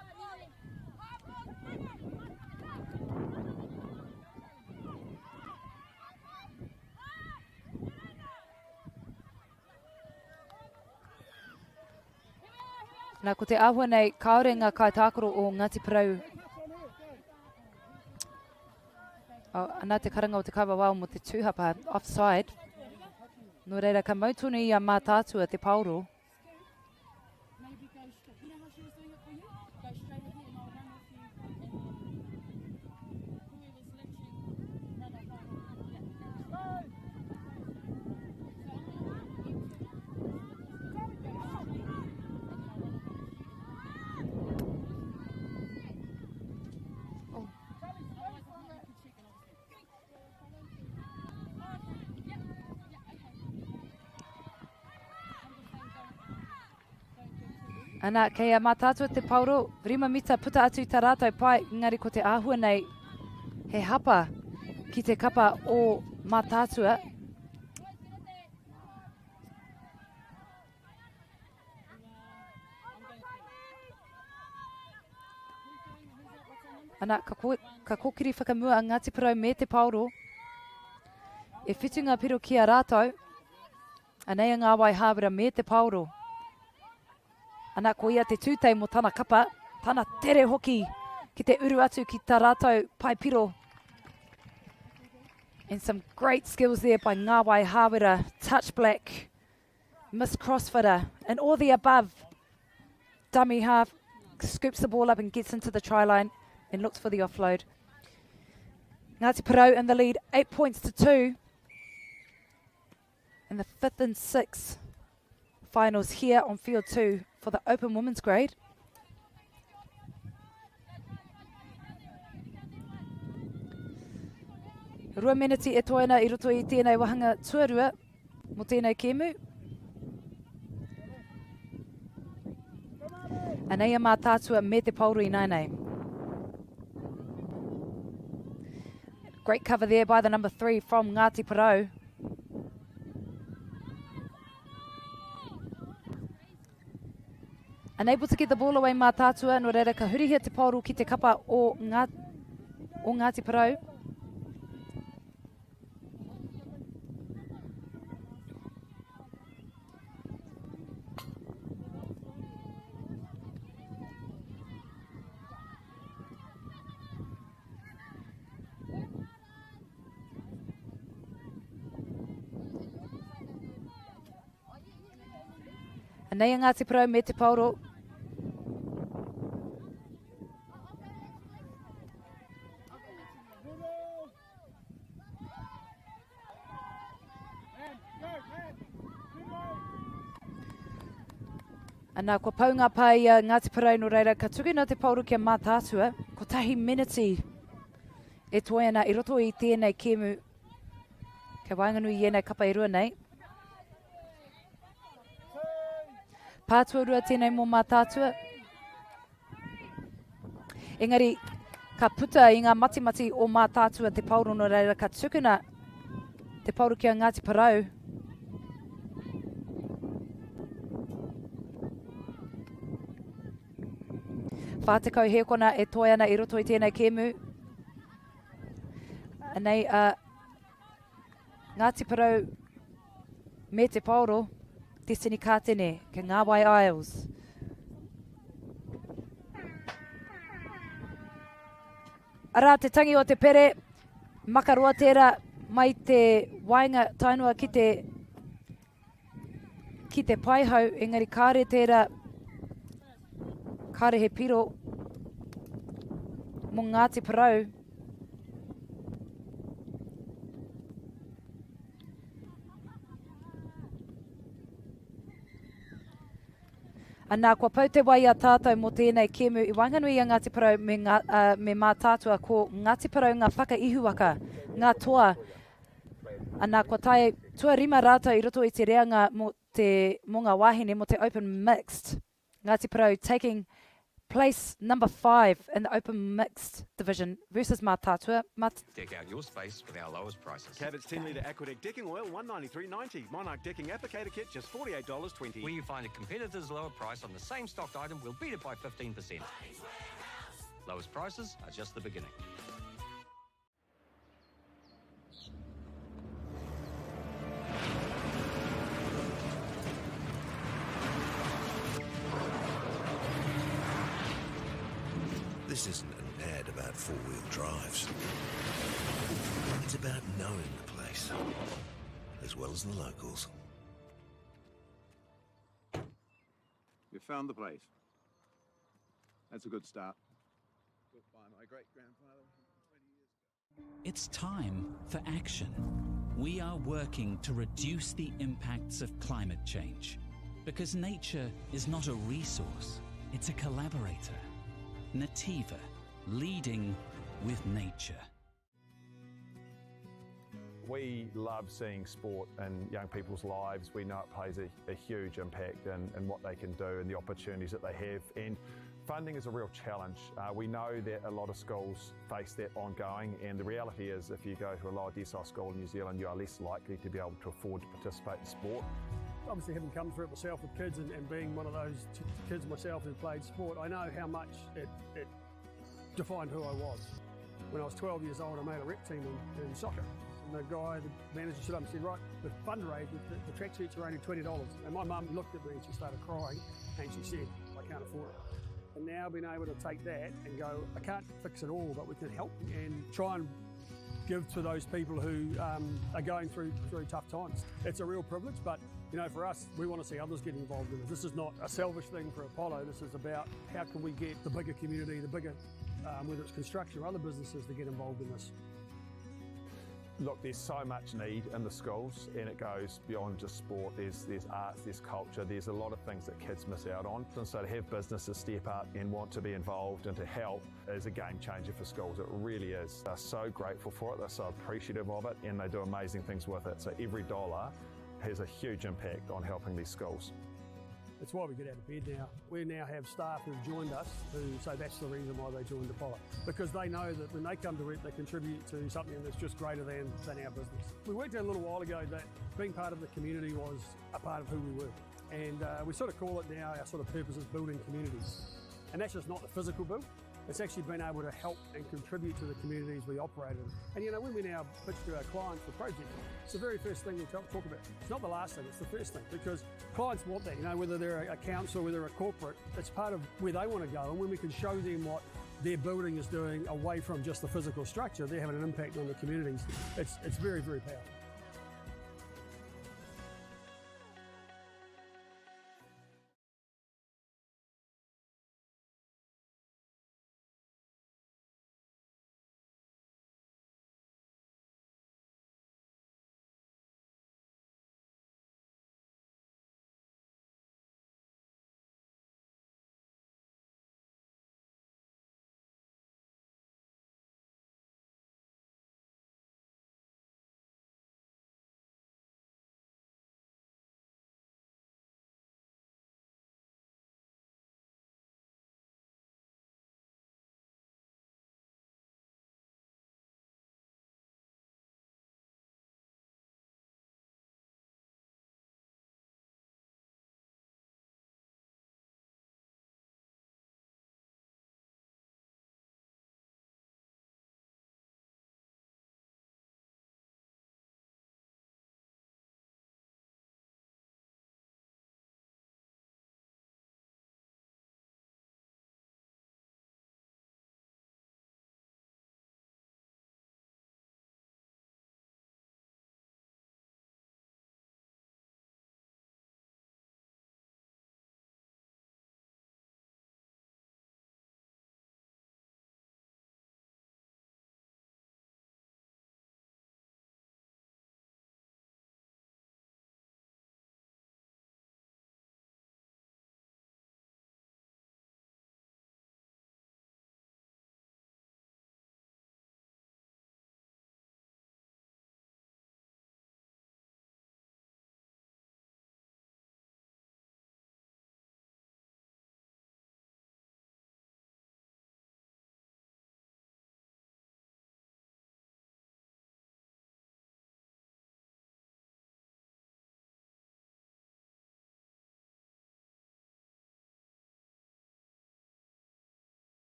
Speaker 1: Nā ko te āhua nei, kaore ngā kaitākoro o Ngāti Parau. Ana te karanga o te kawa wao mo te tūhapa, offside. No reira ka mautunu i a Mātātua te pauro. Ana, kei a Mātātua te pauro, rima mita puta atu tā rātou pai, ngari ko te āhua nei, he hapa ki te kapa o Mātātua. Ana, ka kōkiri whakamua a Ngāti Parau me te pauro, e whitu ngā piro ki a rātou, anei a ngā wai hāwera me te pauro. Ana ko ia te tūtei mo tana kapa, tana tere hoki ki te uru atu ki tā rātou paipiro. And some great skills there by Ngāwai Hāwera, touch black, Miss Crossfitter, and all the above. Dummy half, scoops the ball up and gets into the try line and looks for the offload. Ngāti Porou in the lead, 8 points to 2. In the 5th and 6th finals here on field 2 for the open women's grade. Rua meneti e toena I roto I tēnei wahanga tuarua mo tēnei kēmu. Anei a mā tātua me te pauru I nainei. Great cover there by the number 3 from Ngāti Porou. Unable to get the ball away mā tātua, no reira ka hurihia te pauru ki te kapa o Ngāti Porou. Nei a Ngāti Porou me te pauro. Ana kua paunga pai Ngāti Porou no reira ka tukuna te pauro kia mā tātua. Ko tahi miniti e toena I roto I tēnei kēmu. Kei wainganui I enei kapa I rua nei. Pātuarua tēnei mō mā tātua. Engari, ka puta I ngā matimati o mā tātua te pauro no reira ka tukuna te pauro kia Ngāti Porou. Whātekau he kona e toi ana I roto I tēnei kēmu. Anei, Ngāti Porou me te pauro. Destiny Kātene, ke Ngāwai Isles. Arā, te tangi o te pere, makaroa tērā mai te wainga tainua ki te paihau, engari kāre tērā, kāre he piro mō Ngāti Porou. Anā kua pau te wai a tātou mō tēnei kēmu I wanganui a Ngāti Porou me mā tātua ko Ngāti Porou ngā whakaihuaka, ngā toa. Anā kua tai tua rima rātou I roto I te reanga mō ngā wāhine mō te open mixed. Ngāti Porou taking place number 5 in the open mixed division versus mā tātua.
Speaker 10: Deck out your space with our lowest prices.
Speaker 11: Cabot's 10-litre Aquadeck decking oil, $193.90. Monarch decking applicator kit, just $48.20.
Speaker 10: When you find a competitor's lower price on the same stocked item, we'll beat it by 15%. Lowest prices are just the beginning.
Speaker 12: This isn't an ad about four-wheel drives. It's about knowing the place, as well as the locals.
Speaker 13: You found the place. That's a good start. Built by my great-grandfather 20 years ago.
Speaker 14: It's time for action. We are working to reduce the impacts of climate change, because nature is not a resource, it's a collaborator. Nativa, leading with nature.
Speaker 15: We love seeing sport in young people's lives. We know it plays a huge impact in what they can do and the opportunities that they have. And funding is a real challenge. We know that a lot of schools face that ongoing, and the reality is if you go to a lower decile school in New Zealand, you are less likely to be able to afford to participate in sport.
Speaker 9: Obviously, having come through it myself with kids and being one of those kids myself who played sport, I know how much it defined who I was. When I was 12 years old, I made a rep team in soccer. And the guy, the manager stood up and said, right, the fundraise, the tracksuits are only $20. And my mum looked at me and she started crying and she said, I can't afford it. And now being able to take that and go, I can't fix it all, but we can help and try and give to those people who are going through tough times. It's a real privilege, but you know, for us, we want to see others get involved in it. This is not a selfish thing for Apollo. This is about how can we get the bigger community, the bigger, whether it's construction or other businesses, to get involved in this.
Speaker 15: Look, there's so much need in the schools, and it goes beyond just sport. There's arts, there's culture, there's a lot of things that kids miss out on. And so to have businesses step up and want to be involved and to help is a game changer for schools. It really is. They're so grateful for it, they're so appreciative of it, and they do amazing things with it. So every dollar has a huge impact on helping these schools.
Speaker 9: It's why we get out of bed now. We now have staff who've joined us who say that's the reason why they joined Apollo. Because they know that when they come to it, they contribute to something that's just greater than our business. We worked out a little while ago that being part of the community was a part of who we were. And we sort of call it now, our sort of purpose is building communities. And that's just not the physical build. It's actually been able to help and contribute to the communities we operate in. And you know, when we now pitch to our clients for projects, it's the very first thing we talk about. It's not the last thing, it's the first thing, because clients want that, you know, whether they're a council, whether they're a corporate, it's part of where they want to go. And when we can show them what their building is doing away from just the physical structure, they're having an impact on the communities. It's very, very powerful.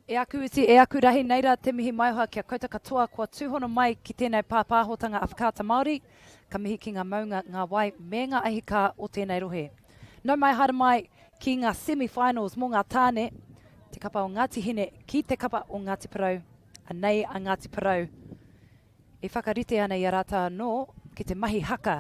Speaker 1: E aku iti, e aku rahi neira te mihi maihoa kia kouta katoa kua tūhono mai ki tēnei pāpāhotanga Awhakaata Māori, ka mihi ki ngā maunga, ngā wai, me ngā ahika o tēnei rohe. Nau mai hara mai ki ngā semi-finals mō ngā tāne, te kapa o Ngāti Hine ki te kapa o Ngāti Parau, anei a Ngāti Parau. E whakarite ana i a rata anō ki te mahi haka.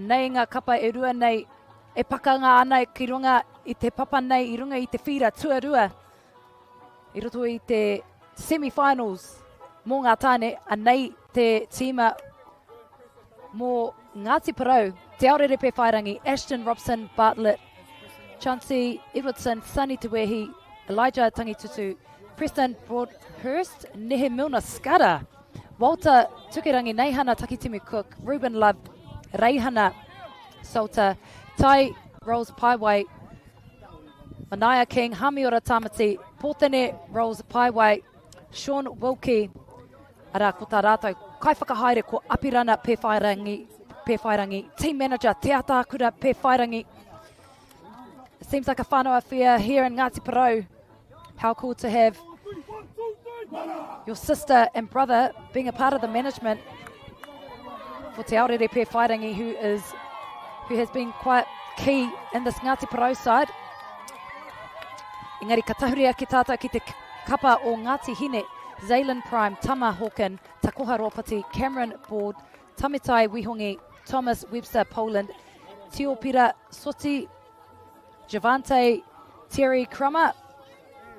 Speaker 1: Nei ngā kapa e rua nei, e pakanga ana ki runga i te papa nei, i runga i te whira tuarua. I roto i te semi-finals mō ngā tāne, nei te tīma mō Ngāti Parau, te aorerepe whairangi, Ashton Robson Bartlett, Chauncey Edwardson, Sunny Tuwehi, Elijah Tangitutu, Preston Broadhurst, Nehe Milner Skara, Walter Tukirangi, Neihana Takitimi Cook, Ruben Love, Reihana Salter, Tai Rose Paiwai, Manaya King, Hamiora Tamati, Pōtene Rose Paiwai, Sean Wilkie, ara ko tā rātou, kai whakahaere ko Apirana Pewhairangi, team manager Te Atakura Pewhairangi. It seems like a whānau affair here in Ngāti Parau. How cool to have your sister and brother being a part of the management for Te Aorere Pewhairangi, who has been quite key in this Ngāti Parau side. Engari ka tahuria ki tātou ki te kapa o Ngāti Hine, Zaylin Prime, Tama Hawken, Takoha Ropati, Cameron Board, Tamitai Wihongi, Thomas Webster Poland, Tiopira Soti, Javante Terry Crummer,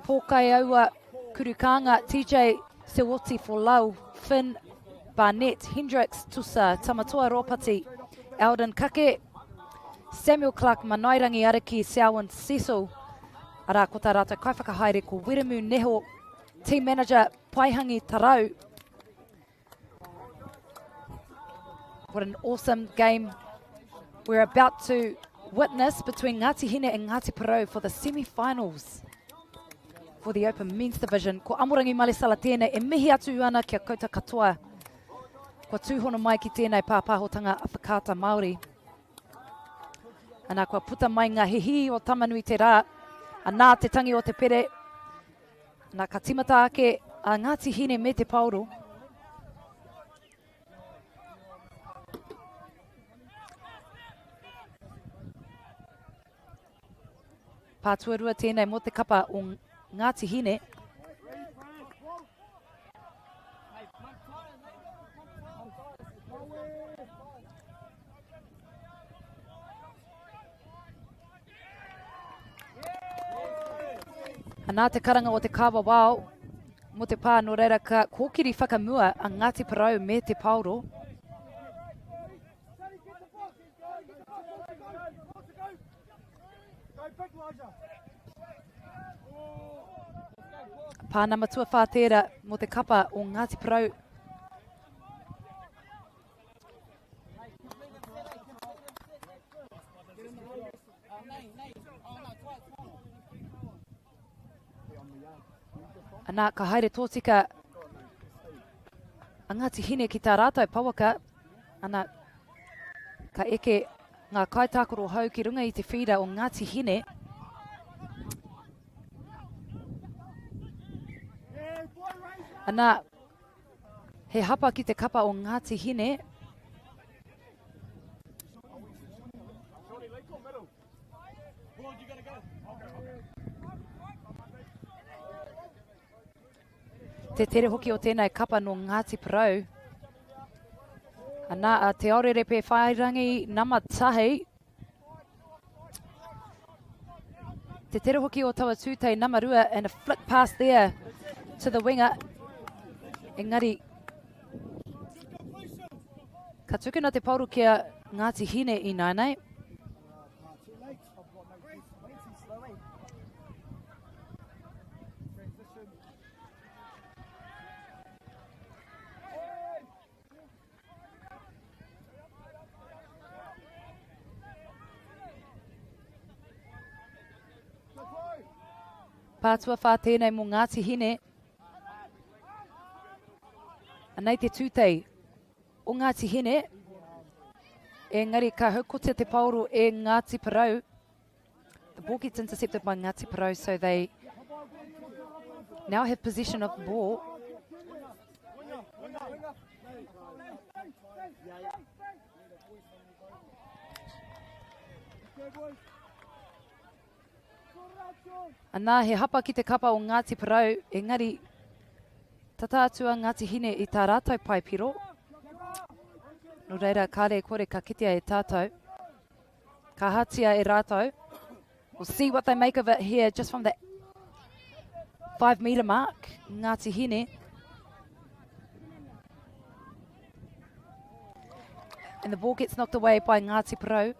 Speaker 1: Pōkaiaua Kurukanga, TJ Sewoti Folau, Finn Barnett, Hendricks Tusa, Tamatoa Ropati, Alden Kake, Samuel Clark, Manairangi Ariki, Selwyn Cecil, ara ko tā rātou kai whakahaere ko Wiremu Neho, team manager Paihangi Tarau. What an awesome game we're about to witness between Ngāti Hine and Ngāti Parau for the semi-finals for the Open Men's Division. Ko Amorangi Malesala tēnei, e mihi atu ana kia kouta katoa. Ko tūhono mai ki tēnei pāpāhotanga Awhakaata Māori. Ana kua puta mai ngā hihi o tamanui te rā, anā te tangi o te pere, nā ka timata ake a Ngāti Hine me te pauro. Pātuarua tēnei mo te kapa o Ngāti Hine. Anā te karanga o te kawa wao, mo te pā no reira ka kōkiri whakamua a Ngāti Parau me te pauro. Pāna matua whātera mo te kapa o Ngāti Parau. Anā ka haere tōtika a Ngāti Hine ki tā rātou pawaka. Ana ka eke ngā kaitākoro hau ki runga i te whira o Ngāti Hine. Ana, he hapa ki te kapa o Ngāti Hine. Te tere hoki o tēnei kapa no Ngāti Parau. Ana, te aorerepe whairangi nama tahi. Te tere hoki o tawa tūtei nama rua and a flick pass there to the winger. Engari, ka tukuna te pauru kia Ngāti Hine I nainei. Pātua whā tēnei mō Ngāti Hine. Anei te tūtei o Ngāti Hine. Engari ka haukotia te pauru e Ngāti Parau. The ball gets intercepted by Ngāti Parau, so they now have possession of the ball. Anā he hapa ki te kapa o Ngāti Parau, engari tata atua Ngāti Hine I tā rātou pai piro. No reira, kāre kore ka kitea e tātou. Ka hatia e rātou. We'll see what they make of it here just from the 5 metre mark. Ngāti Hine. And the ball gets knocked away by Ngāti Parau.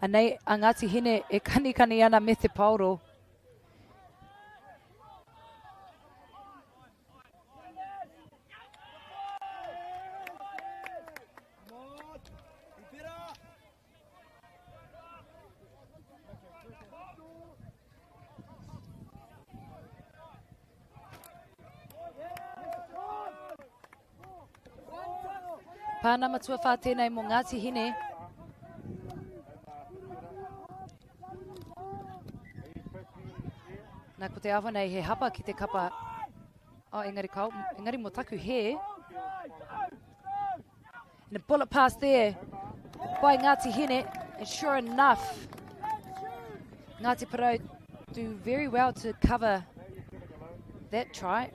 Speaker 1: Anei, a Ngāti Hine e kani ana me te pauro. Pāna matua whā tēnei mō Ngāti Hine. Nā ko te awa nei he hapa ki te kapa. Oh, engari kau, engari mo taku he. And a bullet pass there by Ngāti Hine. And sure enough, Ngāti Parau do very well to cover that try.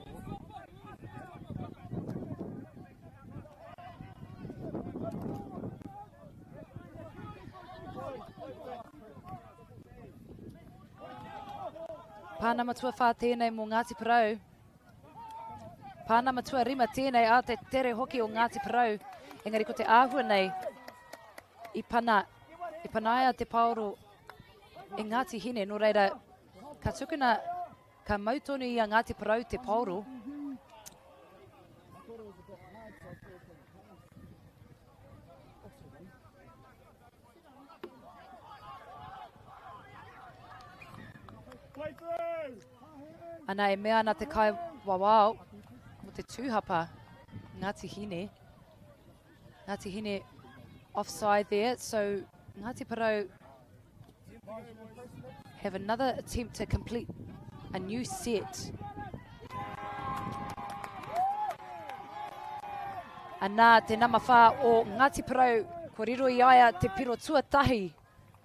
Speaker 1: Pāna matua whā tēnei mō Ngāti Parau. Pāna matua rima tēnei a te tere hoki o Ngāti Parau. Engari ko te āhua nei I panaia te pauro e Ngāti Hine. No reira, ka tukuna, ka mautonu I a Ngāti Parau te pauro. Ana e mea ana te kai wawao mo te tūhapa Ngāti Hine. Ngāti Hine offside there, so Ngāti Parau have another attempt to complete a new set. Ana te nama whā o Ngāti Parau, ko riro I aia te piro tuatahi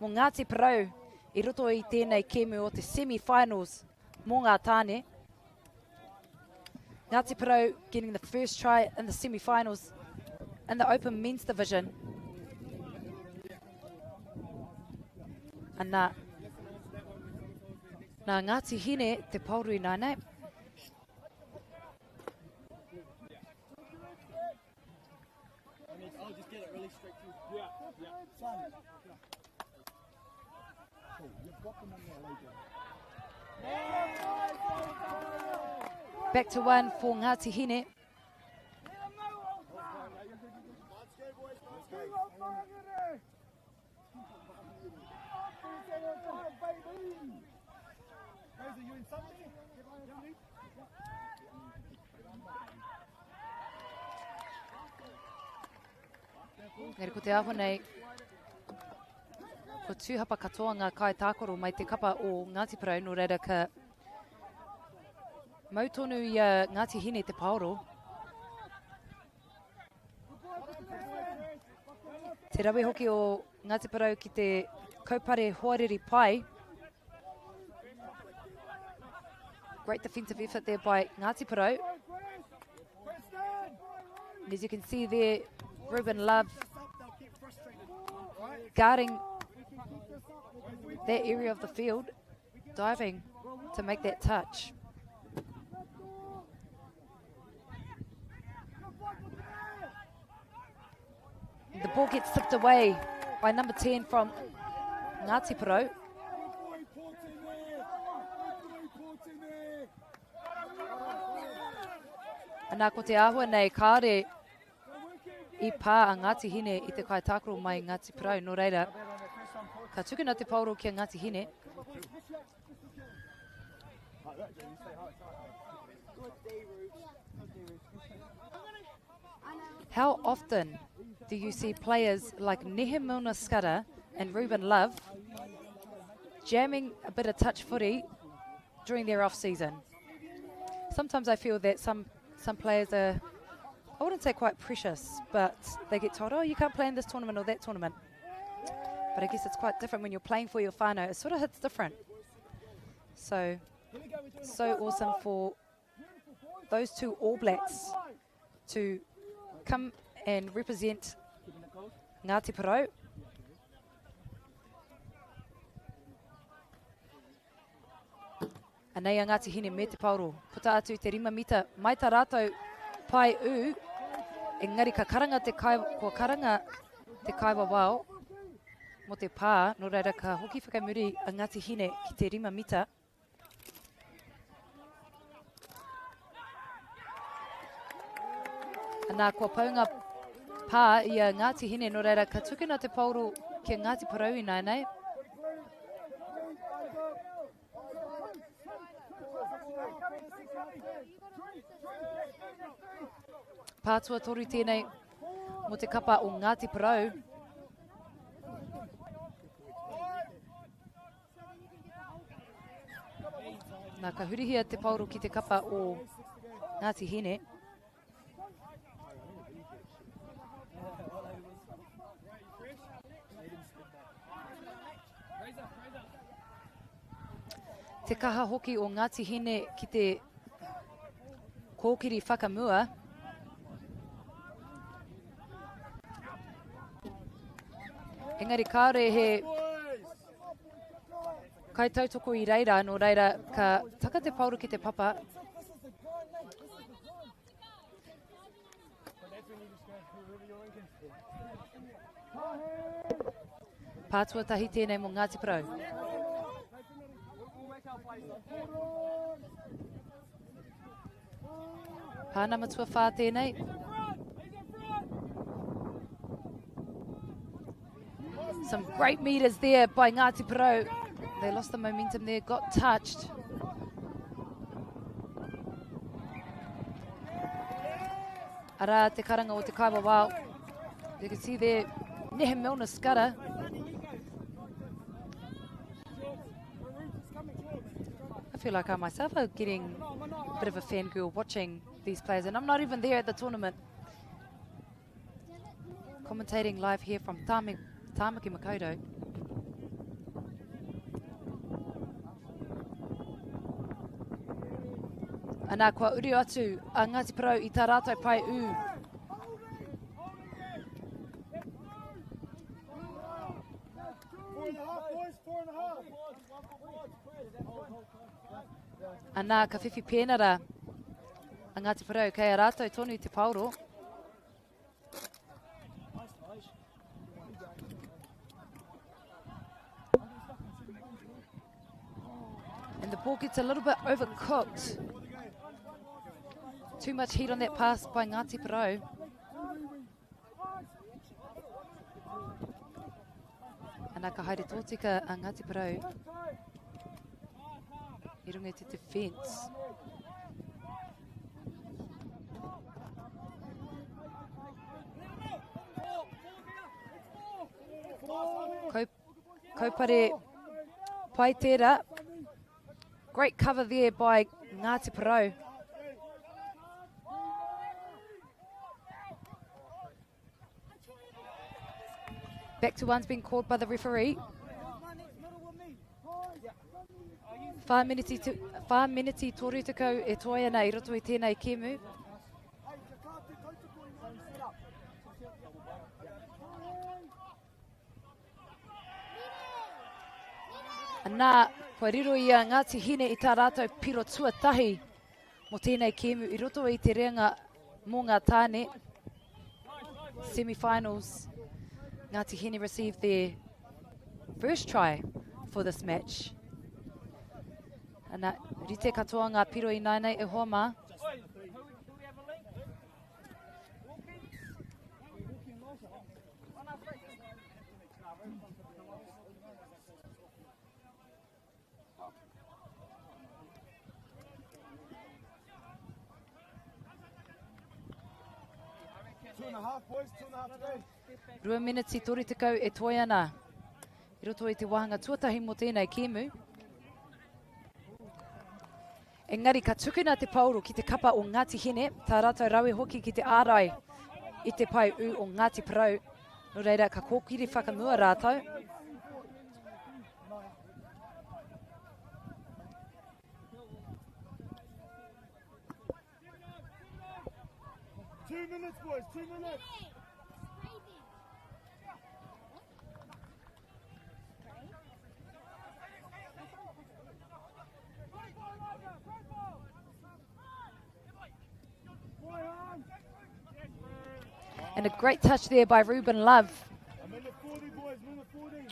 Speaker 1: mo Ngāti Parau I roto I tēnei kēmu o te semi-finals mō ngā tāne. Ngāti Parau getting the first try in the semi-finals in the Open Men's Division. Ana, nā Ngāti Hine te pauru I nainei.
Speaker 9: I'll just get it really straight through. Son. Cool, you've got them on there, Logan.
Speaker 1: Back to one for Ngāti Hine. Ngeri ko te aho nei, ko tūhapa katoa ngā kai tākoro mai te kapa o Ngāti Porou, no reira ka mautonu i Ngāti Hine te Paoro. Te rawe hoki o Ngāti Porou ki te kaupare hoariri pai. Great defensive effort there by Ngāti Porou. And as you can see there, Ruben Love guarding that area of the field, diving to make that touch. The ball gets tipped away by number 10 from Ngāti Porou. Anā ko te āhua nei, kāre I pā a Ngāti Hine I te kai tākoro mai Ngāti Porou, no reira, ka tukuna te pauro ki a Ngāti Hine. How often do you see players like Nehe Milner-Skudder and Ruben Love jamming a bit of touch footy during their off-season? Sometimes I feel that some players are, I wouldn't say quite precious, but they get told, oh, you can't play in this tournament or that tournament. But I guess it's quite different when you're playing for your whānau. It sort of hits different. So awesome for those two All Blacks to come and represent Ngāti Porou. Anei a Ngāti Hine me te pauro. Puta atu te 5 mita. Mai tā rātou pai u. Engari ka karanga te kai, ko karanga te kaiwa wao mo te pā. No reira ka hoki whakamuri a Ngāti Hine ki te 5 mita. Anā kua paunga pā I a Ngāti Hine, no reira ka tukuna te pauro ki a Ngāti Porou I nei. Pātua toru tēnei mo te kapa o Ngāti Porou. Nā ka hurihia te pauro ki te kapa o Ngāti Hine. Te kaha hoki o Ngāti Hine ki te kōkiri whakamua. Engari kāre he kai tautoko I reira, no reira ka taka te pauro ki te papa. Pātua tahi tēnei mo Ngāti Porou. Pāna matua whā tēnei. Some great meters there by Ngāti Porou. They lost the momentum there, got touched. Ara te karanga o te kaiwa wao. You can see there, Nehe Milner-Skudder. I feel like I myself are getting a bit of a fangirl watching these players, and I'm not even there at the tournament. Commentating live here from Tāmaki Makaurau. Anā kua uri atu a Ngāti Porou I tā rātou pai u. Anā ka whiwhi pēnara a Ngāti Porou kei a rātou tonu te pauro. And the ball gets a little bit overcooked. Too much heat on that pass by Ngāti Porou. Anā ka haere tōtika a Ngāti Porou. I runga te defence. Kaupare pai tērā. Great cover there by Ngāti Porou. Back to one's been called by the referee. 5 minutes tōru tekau e toia nei roto i tēnei kēmu. Nā, kua riro i a Ngāti Hine i tā rātou piro tuatahi mo tēnei kēmu i roto i te reanga mō ngā tāne. Semi-finals. Ngāti Hine received their first try for this match. Nā, rite katoa ngā piro i nainei e hoa mā. Rua minutes tōru tekau e toi ana. I roto i te wahanga tuatahi mo tēnei kēmu. Engari ka tukuna te pauro ki te kapa o Ngāti Hine, tā rātou rawe hoki ki te ārai i te pai u o Ngāti Porou. No reira ka kōkiri whakamua rātou.
Speaker 9: Minutes, boys, 2 minutes.
Speaker 1: And a great touch there by Ruben Love.
Speaker 9: Minute 40, boys, minute 40.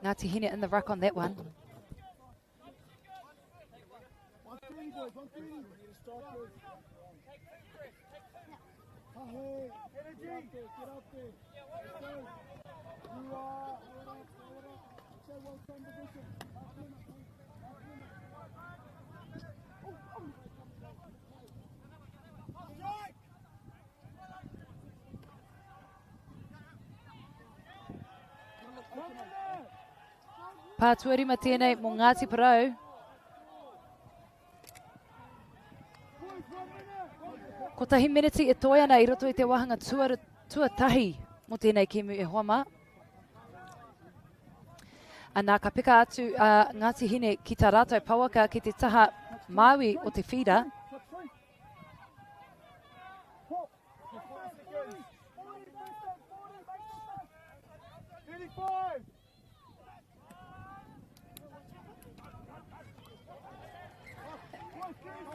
Speaker 1: Ngāti Hine in the ruck on that one. Pātuarima tēnei mō Ngāti Porou. Ko tahi miniti e toi ana I roto I te wahanga tuatahi mo tēnei kēmu e hoa mā. Anā ka pika atu Ngāti Hine ki tā rātou pauaka ki te taha Māui o te whira.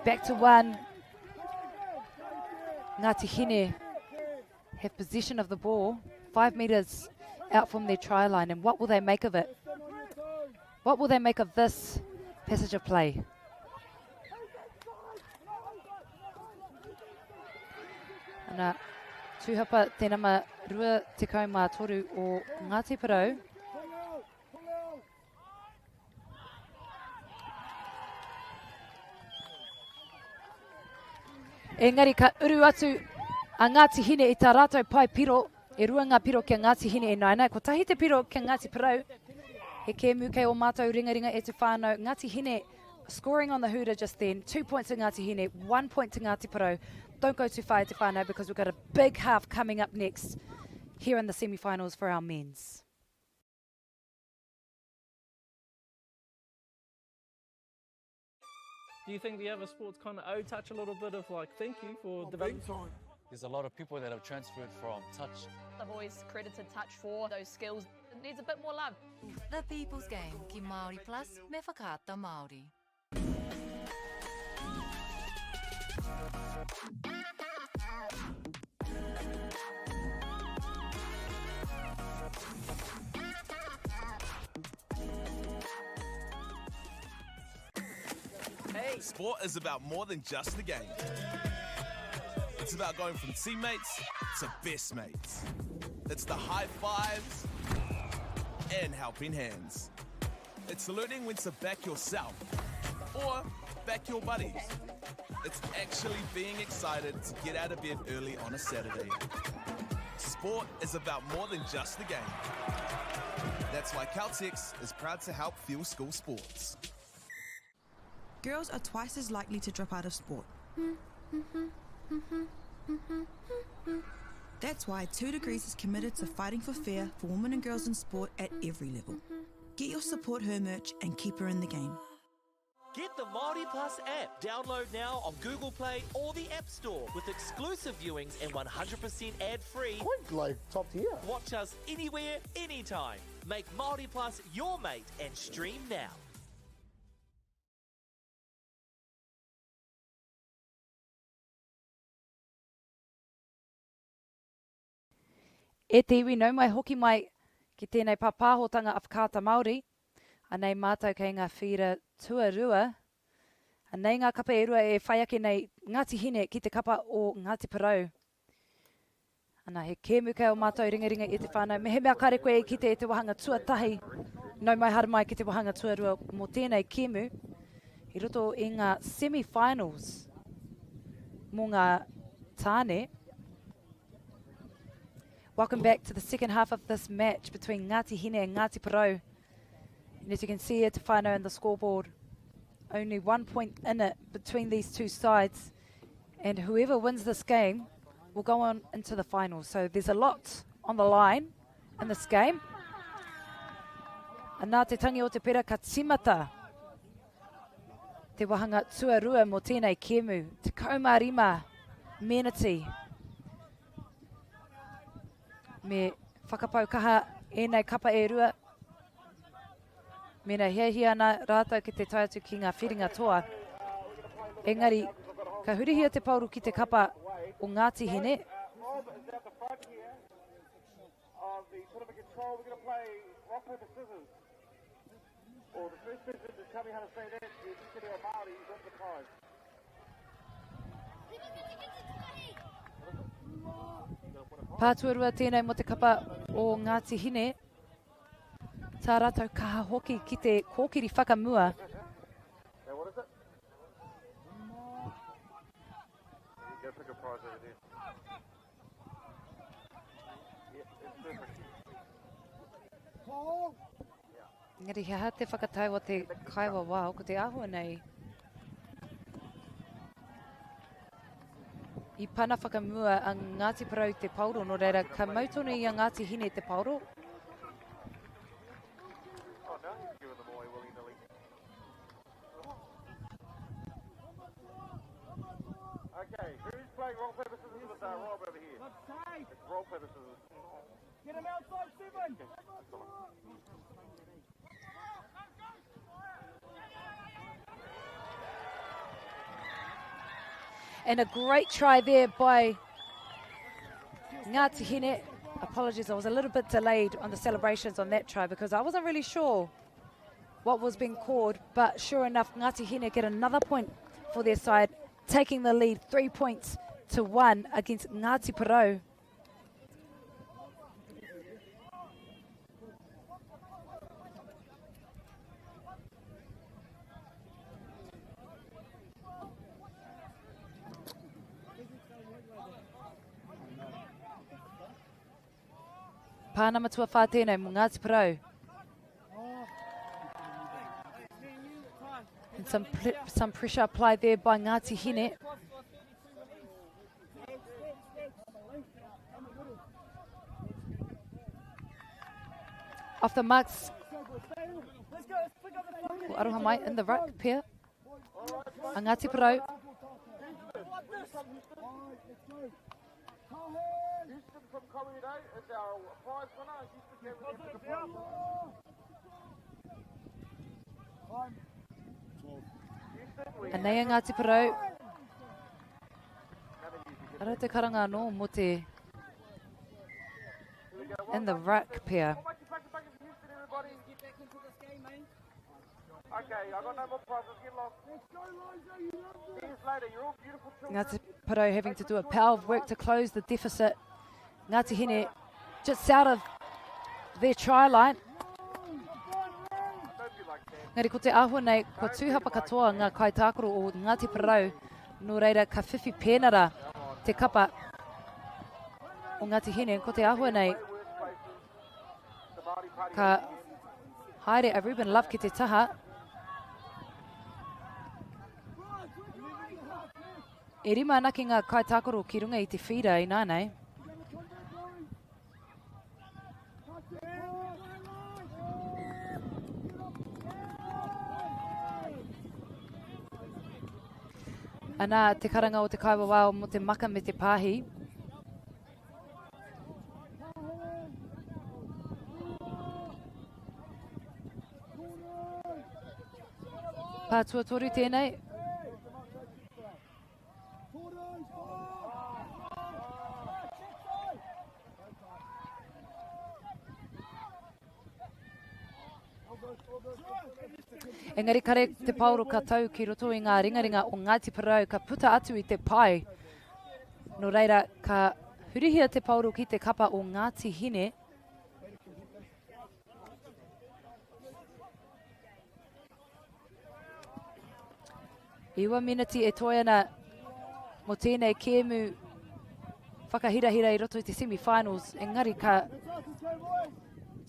Speaker 1: Back to one. Ngāti Hine have possession of the ball, 5 metres out from their try line. And what will they make of it? What will they make of this passage of play? Ana, tūhapa tēnā mā rua tekau mā toru o Ngāti Porou. Engari ka uru atu a Ngāti Hine I tā rātou pai piro, e rua ngā piro kia Ngāti Hine e naina. Ko tahi te piro kia Ngāti Porou, he kēmu kei o mātou ringaringa e te whānau. Ngāti Hine scoring on the hooter just then, 2 points to Ngāti Hine, 1 point to Ngāti Porou. Don't go too far e te whānau because we've got a big half coming up next here in the semi-finals for our men's.
Speaker 2: Do you think the other sports kind of touch a little bit of like thank you for development?
Speaker 3: There's a lot of people that have transferred from touch.
Speaker 4: I've always credited touch for those skills. It needs a bit more love.
Speaker 5: The People's Game ki Māori Plus me whakaata Māori.
Speaker 6: Sport is about more than just the game. It's about going from teammates to best mates. It's the high fives and helping hands. It's learning when to back yourself or back your buddies. It's actually being excited to get out of bed early on a Saturday. Sport is about more than just the game. That's why Caltex is proud to help fuel school sports.
Speaker 7: Girls are twice as likely to drop out of sport. That's why 2 Degrees is committed to fighting for fair for women and girls in sport at every level. Get your Support Her merch and keep her in the game.
Speaker 8: Get the Māori Plus app. Download now on Google Play or the App Store with exclusive viewings and 100% ad-free.
Speaker 20: Quite like top tier.
Speaker 8: Watch us anywhere, anytime. Make Māori Plus your mate and stream now.
Speaker 1: E te iwi nau mai hoki mai ki tēnei pāpāhotanga Awhakaata Māori, anei mātou kei ngā whira tuarua, anei ngā kapa e rua e whai ake nei Ngāti Hine ki te kapa o Ngāti Parau. Ana he kēmuka o mātou ringaringa i te whānau, me he mea kare koe ki te wahanga tuatahi, nau mai hara mai ki te wahanga tuarua mō tēnei kēmu, i roto i ngā semi-finals mō ngā tāne. Welcome back to the second half of this match between Ngāti Hine and Ngāti Parau. And as you can see here, te whānau on the scoreboard, only 1 point in it between these two sides. And whoever wins this game will go on into the finals. So there's a lot on the line in this game. And nā te tangi o te pera ka timata te wahanga tuarua mō tēnei kēmu, te kaumārima menati. Me whakapau kaha ēnei kapa e rua. Mena hiahia ana rātou ki te taiatu ki ngā whiringa toa. Engari, ka hurihia te pauru ki te kapa o Ngāti Hine.
Speaker 19: Rob is at the front here of the tournament control. We're going to play rock, paper, scissors. Or the first person to tell me how to say that is Te Reo Māori, who's got the prize.
Speaker 1: Pātuarua tēnei mo te kapa o Ngāti Hine. Tā rātou kaha hoki ki te kōkiri whakamua.
Speaker 19: Now what is it? You go pick a prize over there. Yeah, it's perfect.
Speaker 1: Ngari he ha te whakatau o te kaiwa wā, ko te ahua nei. I pana whakamua a Ngāti Parau te pauro, no reira ka mautonu i a Ngāti Hine te pauro.
Speaker 19: Oh, now he's giving them away willy-nilly. Okay, who's playing rock, paper, scissors with Rob over here? It's rock, paper, scissors.
Speaker 9: Get him outside, Stephen!
Speaker 1: And a great try there by Ngāti Hine. Apologies, I was a little bit delayed on the celebrations on that try because I wasn't really sure what was being called. But sure enough, Ngāti Hine get another point for their side, taking the lead 3 points to 1 against Ngāti Parau. Pāna matua whā tēnei mo Ngāti Parau. And some pressure applied there by Ngāti Hine. Off the marks. Ko aroha mai in the ruck, pair. A Ngāti Parau.
Speaker 19: From Corrido is our prize winner. Houston gave it the prize.
Speaker 1: Anei a Ngāti Parau. Ara te karanga anō mo te in the ruck pair.
Speaker 19: Okay, I got no more prizes. Get lost. See you later. You're all beautiful children.
Speaker 1: Ngāti Porou having to do a power of work to close the deficit. Ngāti Hine just out of their try line. Ngari ko te ahua nei, ko tūhapa katoa ngā kaitākoro o Ngāti Porou, no reira ka whiwhi pēnara te kapa o Ngāti Hine, ko te ahua nei, ka haere a Ruben Love ki te taha. E rima ana ki ngā kaitākoro ki runga i te whira i nānei. Ana te karanga o te kaiwawao mo te maka me te pāhi. Pātua toru tēnei. Engari kare te pauro ka tau ki roto i ngā ringaringa o Ngāti Porou ka puta atu i te pai. No reira ka hurihia te pauro ki te kapa o Ngāti Hine. Iwa miniti e toiana mo tēnei kēmu whakahirahira i roto i te semi-finals. Engari ka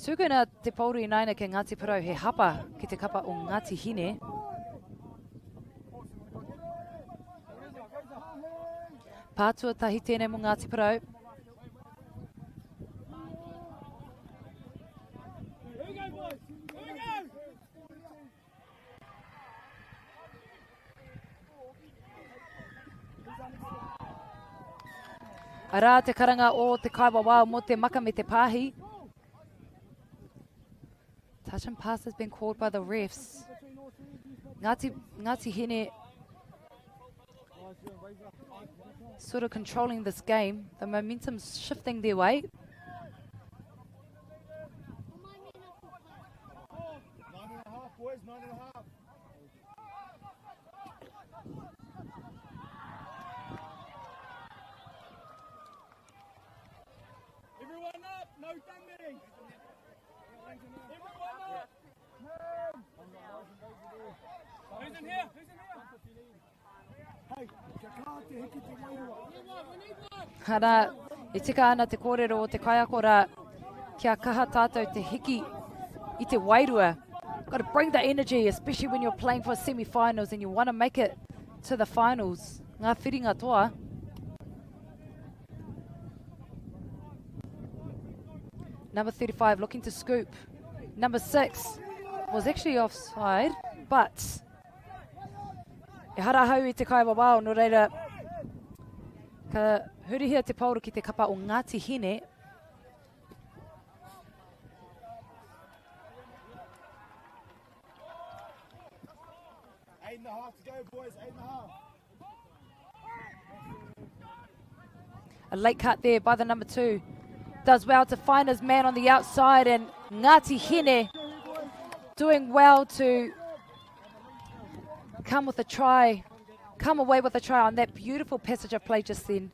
Speaker 1: tūkuna te pauru i naina ke Ngāti Porou he hapa ki te kapa o Ngāti Hine. Pātua tahi tēnei mo Ngāti Porou. Arā te karanga o te kaiwawao mo te maka me te pāhi. Touch and pass has been called by the refs. Ngāti Hine sort of controlling this game. The momentum's shifting their way.
Speaker 9: 9.5, boys, 9.5. Everyone up, no dumbing. Everyone up. Who's in here? Who's in here? Hey, te hiki te wairua.
Speaker 1: Hana, I tika ana te kōrero o te kaiakora kia kaha tātou te hiki I te wairua. Got to bring the energy, especially when you're playing for semi-finals and you want to make it to the finals. Ngā whiringa toa. Number 35 looking to scoop. Number 6 was actually offside, but e harahau I te kaiwawao no reira ka hurihia te pauru ki te kapa o Ngāti Hine.
Speaker 9: Eight and a half to go, boys. 8.5.
Speaker 1: A late cut there by the number 2. Does well to find his man on the outside, and Ngāti Hine doing well to come with a try, come away with a try on that beautiful passage of play just then.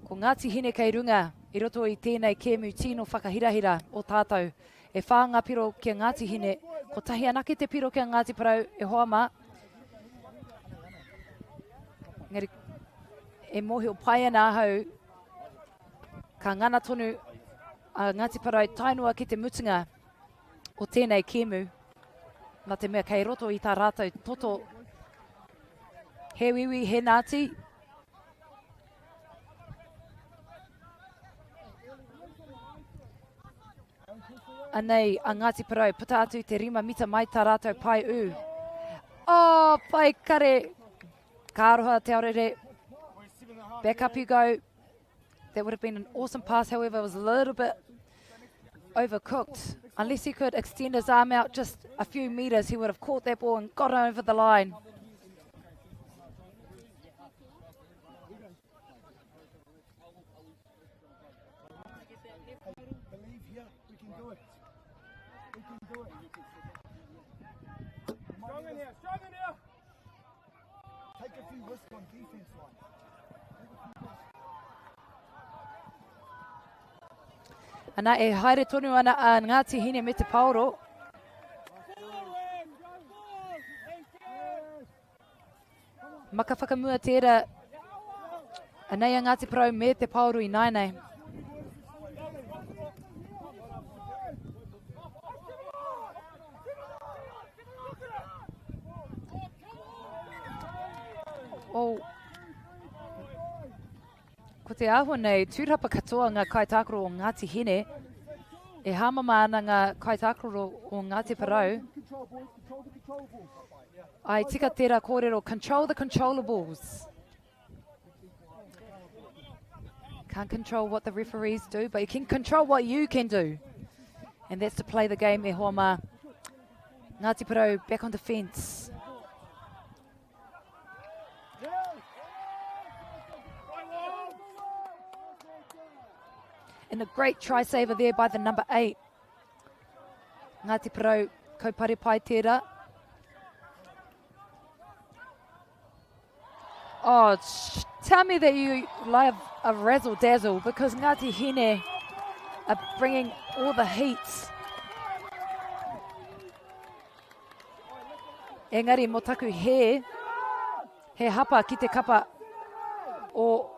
Speaker 1: Ko Ngāti Hine kei runga, I roto I tēnei kēmu tino whakahirahira o tātou. E whānga piro kia Ngāti Hine, ko tahi anake te piro kia Ngāti Porou e hoa mā. Ngari, e mohi o pai ana hau, ka ngana tonu a Ngāti Porou tainua ki te mutunga o tēnei kēmu. Nā te mea kei roto I tā rātou toto. He wiwi, he Ngāti. Anei, a Ngāti Porou, puta atu te rima mita mai tā rātou pai u. Oh, pai kare. Ka aroha te aurere. Back up you go. That would have been an awesome pass, however, it was a little bit overcooked. Unless he could extend his arm out just a few metres, he would have caught that ball and got over the line.
Speaker 9: Believe here, we can do it. Strong in here, strong in here! Take a few risks on defense line.
Speaker 1: Ana e haere tonu ana a Ngāti Hine me te Paoro. Maka whakamua tērā anei a Ngāti Parau me te Paoro I nainei. O ko te aho nei, tūrapa katoa ngā kaitākaro o Ngāti Hine, e hamama ana ngā kaitākaro o Ngāti Parau. Ai tika tērā kōrero, control the controllables. Can't control what the referees do, but you can control what you can do. And that's to play the game e hoa mā. Ngāti Parau back on defence. And a great try saver there by the number 8. Ngāti Parau kaupare pai tērā. Oh, tell me that you love a razzle-dazzle because Ngāti Hine are bringing all the heat. Engari mo taku he hapa ki te kapa o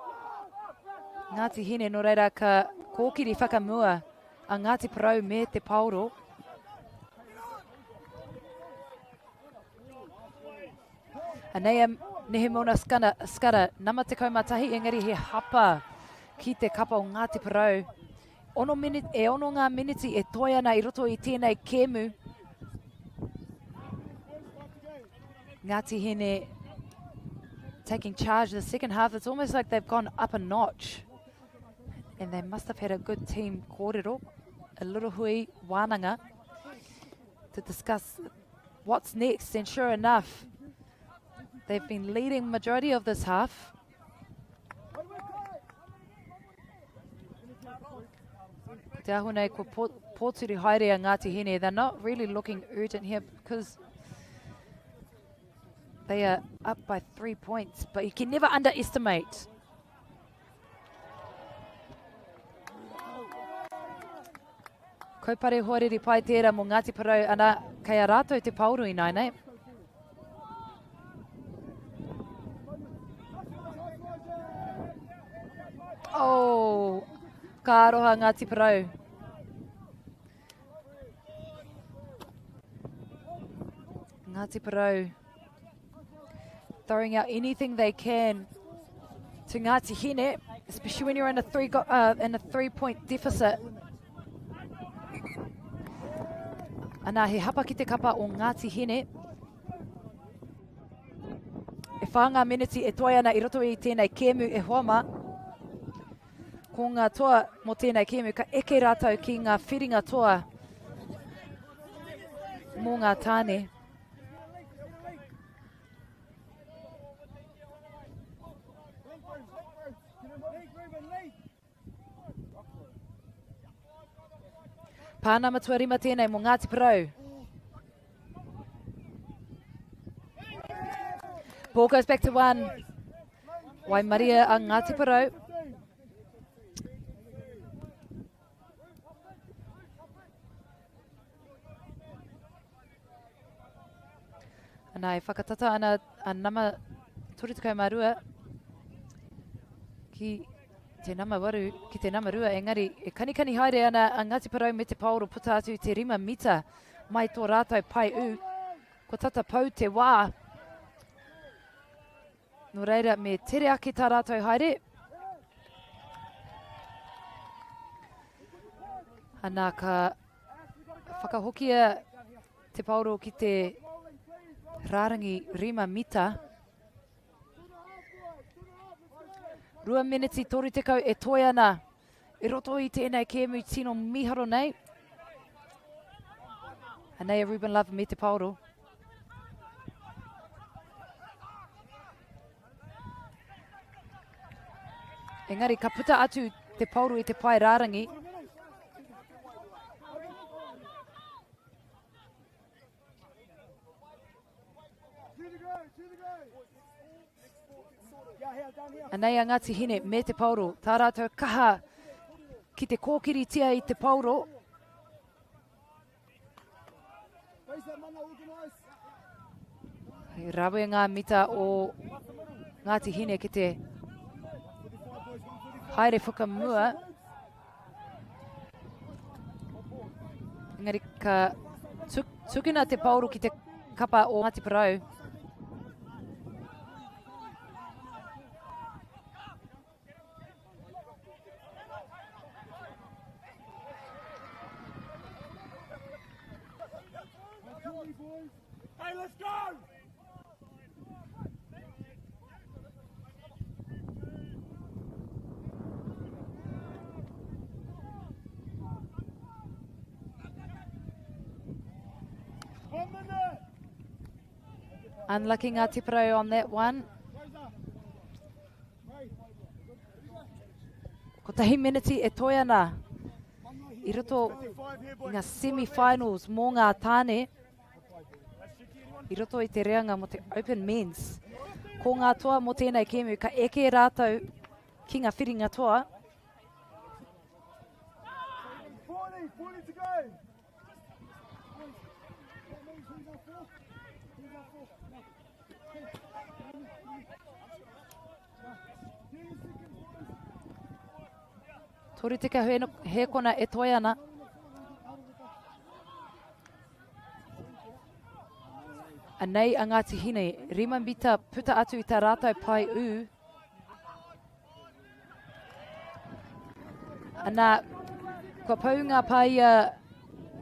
Speaker 1: Ngāti Hine no reira ka kōkiri whakamua a Ngāti Parau me te Paoro. Anei nehe mona skara, nama te kaumatahi engari he hapa ki te kapa o Ngāti Parau. Ono ngā miniti e toi ana I roto I tēnei kēmu. Ngāti Hine taking charge the second half. It's almost like they've gone up a notch. And they must have had a good team kōrero, a little hui wānanga, to discuss what's next. And sure enough, they've been leading majority of this half. Te ahu nei ko pōturi haere a Ngāti Hine. They're not really looking urgent here because they are up by 3 points, but you can never underestimate. Kaupare hoariri pai tērā mo Ngāti Parau ana kei a rātou te Paoro I nainei. Oh, ka aroha Ngāti Parau. Ngāti Parau throwing out anything they can to Ngāti Hine, especially when you're in a 3-point deficit. Ana he hapa ki te kapa o Ngāti Hine. E whāngā miniti e toi ana I roto I tēnei kēmu e hoama. Ko ngā toa mo tēnei kēmu ka eke rātou ki ngā whiringa toa mō ngā tāne. Pāna matua rima tēnei mo Ngāti Parau. Ball goes back to one. Wai Maria a Ngāti Parau. Ana e whakatata ana a nama turitukau marua ki te nama waru, ki te nama rua, engari e kanikani haere ana a Ngāti Parau me te Paoro puta atu te rima mita mai tō rātou pai u, ko tata pau te wā. No reira me tere ake tā rātou haere. Ana ka whakahokia te Paoro ki te rārangi rima mita. 2 miniti tori tekau e toi ana. E roto I tēnei kēmu tino miharo nei. Anei a Ruben Love me te Paoro. Engari ka puta atu te Paoro I te pai rārangi. Anei a Ngāti Hine me te pauro, tā rātou kaha ki te kōkiritia i te pauro. Hei rawe ngā mita o Ngāti Hine ki te haere whakamua. Engari ka tukina te pauro ki te kapa o Ngāti Parau.
Speaker 9: Hey, let's go!
Speaker 1: Unlucky Ngāti Parau on that one. Ko tahi miniti e toi ana. I roto i ngā semi-finals mō ngā tāne. I roto i te reanga mo te Open Men's. Ko ngā toa mo tēnei kēmu, ka eke rātou ki ngā whiringa toa.
Speaker 9: 40 to go!
Speaker 1: Tori tika he kona e toi ana. Anei a Ngāti Hine, rima mita puta atu i tā rātou pai u. Ana, kua paunga pai a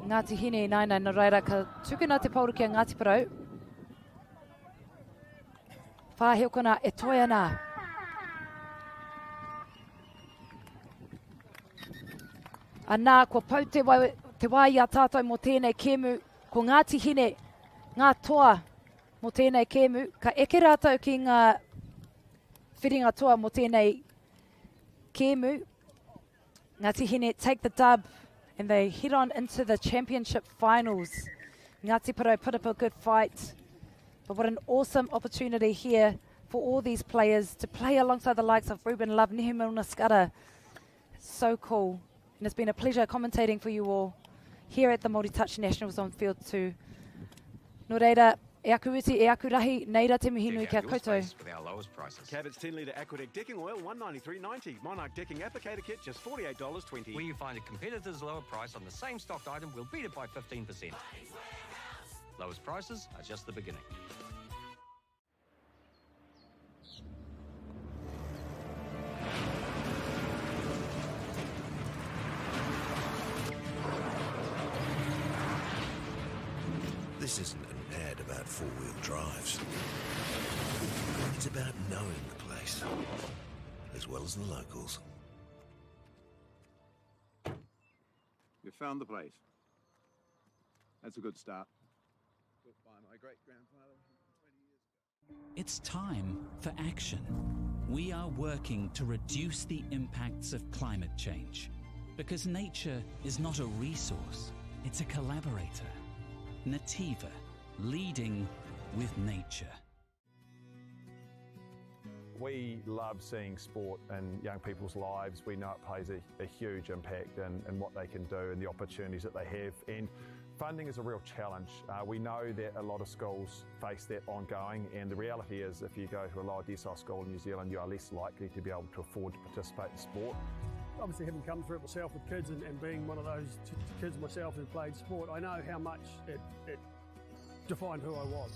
Speaker 1: Ngāti Hine naina no reira ka tukuna te pauru ki a Ngāti Parau. Whāheo kona e toi ana. Anā, kua pau te wai a tātou mo tēnei kēmu, ko Ngāti Hine, ngā toa mo tēnei kēmu, ka eke rātou ki ngā whiringa toa mo tēnei kēmu. Ngāti Hine take the dub and they head on into the championship finals. Ngāti Parau put up a good fight, but what an awesome opportunity here for all these players to play alongside the likes of Ruben Love, Nihi Milner-Skara. So cool. And it's been a pleasure commentating for you all here at the Māori Touch Nationals on Field 2. Nō reira, e aku uti, e aku rahi, neira te mihinui kia koutou.
Speaker 11: Cabot's 10 litre Aquadeck decking oil, $193.90. Monarch decking applicator kit, just $48.20.
Speaker 10: Where you find a competitor's lower price on the same stocked item, we'll beat it by 15%. Lowest prices are just the beginning.
Speaker 12: This isn't an ad about four-wheel drives. It's about knowing the place, as well as the locals.
Speaker 13: You found the place. That's a good start. Built by my great-grandfather 20 years ago.
Speaker 14: It's time for action. We are working to reduce the impacts of climate change, because nature is not a resource, it's a collaborator. Nativa, leading with nature.
Speaker 15: We love seeing sport in young people's lives. We know it plays a huge impact in what they can do and the opportunities that they have. And funding is a real challenge. We know that a lot of schools face that ongoing, and the reality is if you go to a lower decile school in New Zealand, you are less likely to be able to afford to participate in sport.
Speaker 9: Obviously, having come through it myself with kids and being one of those kids myself who played sport, I know how much it defined who I was.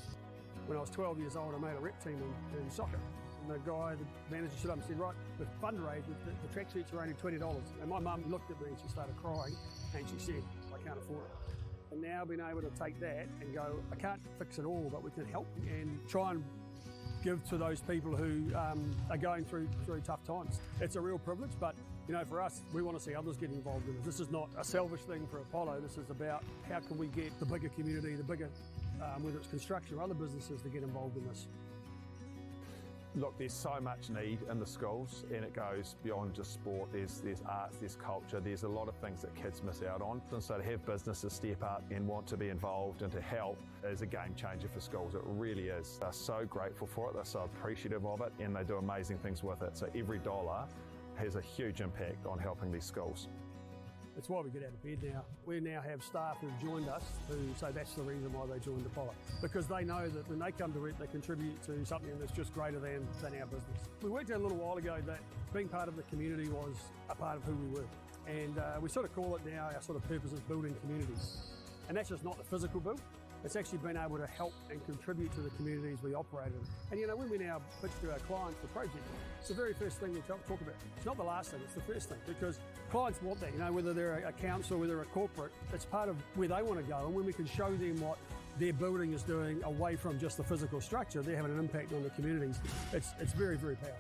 Speaker 9: When I was 12 years old, I made a rep team in soccer. And the guy, the manager, stood up and said, right, the fundraise, the track suits are only $20. And my mum looked at me and she started crying and she said, I can't afford it. And now being able to take that and go, I can't fix it all, but we can help and try and give to those people who are going through tough times. It's a real privilege, but you know, for us, we want to see others get involved in it. This is not a selfish thing for Apollo. This is about how can we get the bigger community, the bigger, whether it's construction or other businesses, to get involved in this.
Speaker 15: Look, there's so much need in the schools, and it goes beyond just sport. There's arts, there's culture, there's a lot of things that kids miss out on. And so to have businesses step up and want to be involved and to help is a game changer for schools. It really is. They're so grateful for it, they're so appreciative of it, and they do amazing things with it. So every dollar has a huge impact on helping these schools.
Speaker 20: It's why we get out of bed now. We now have staff who've joined us who say that's the reason why they joined Apollo. Because they know that when they come to it, they contribute to something that's just greater than our business. We worked out a little while ago that being part of the community was a part of who we were. And we sort of call it now, our sort of purpose is building communities. And that's just not the physical build. It's actually been able to help and contribute to the communities we operate in. And you know, when we now pitch to our clients the project, it's the very first thing we talk about. It's not the last thing, it's the first thing, because clients want that, you know, whether they're a council, whether they're a corporate, it's part of where they want to go. And when we can show them what their building is doing away from just the physical structure, they're having an impact on the communities. It's very, very powerful.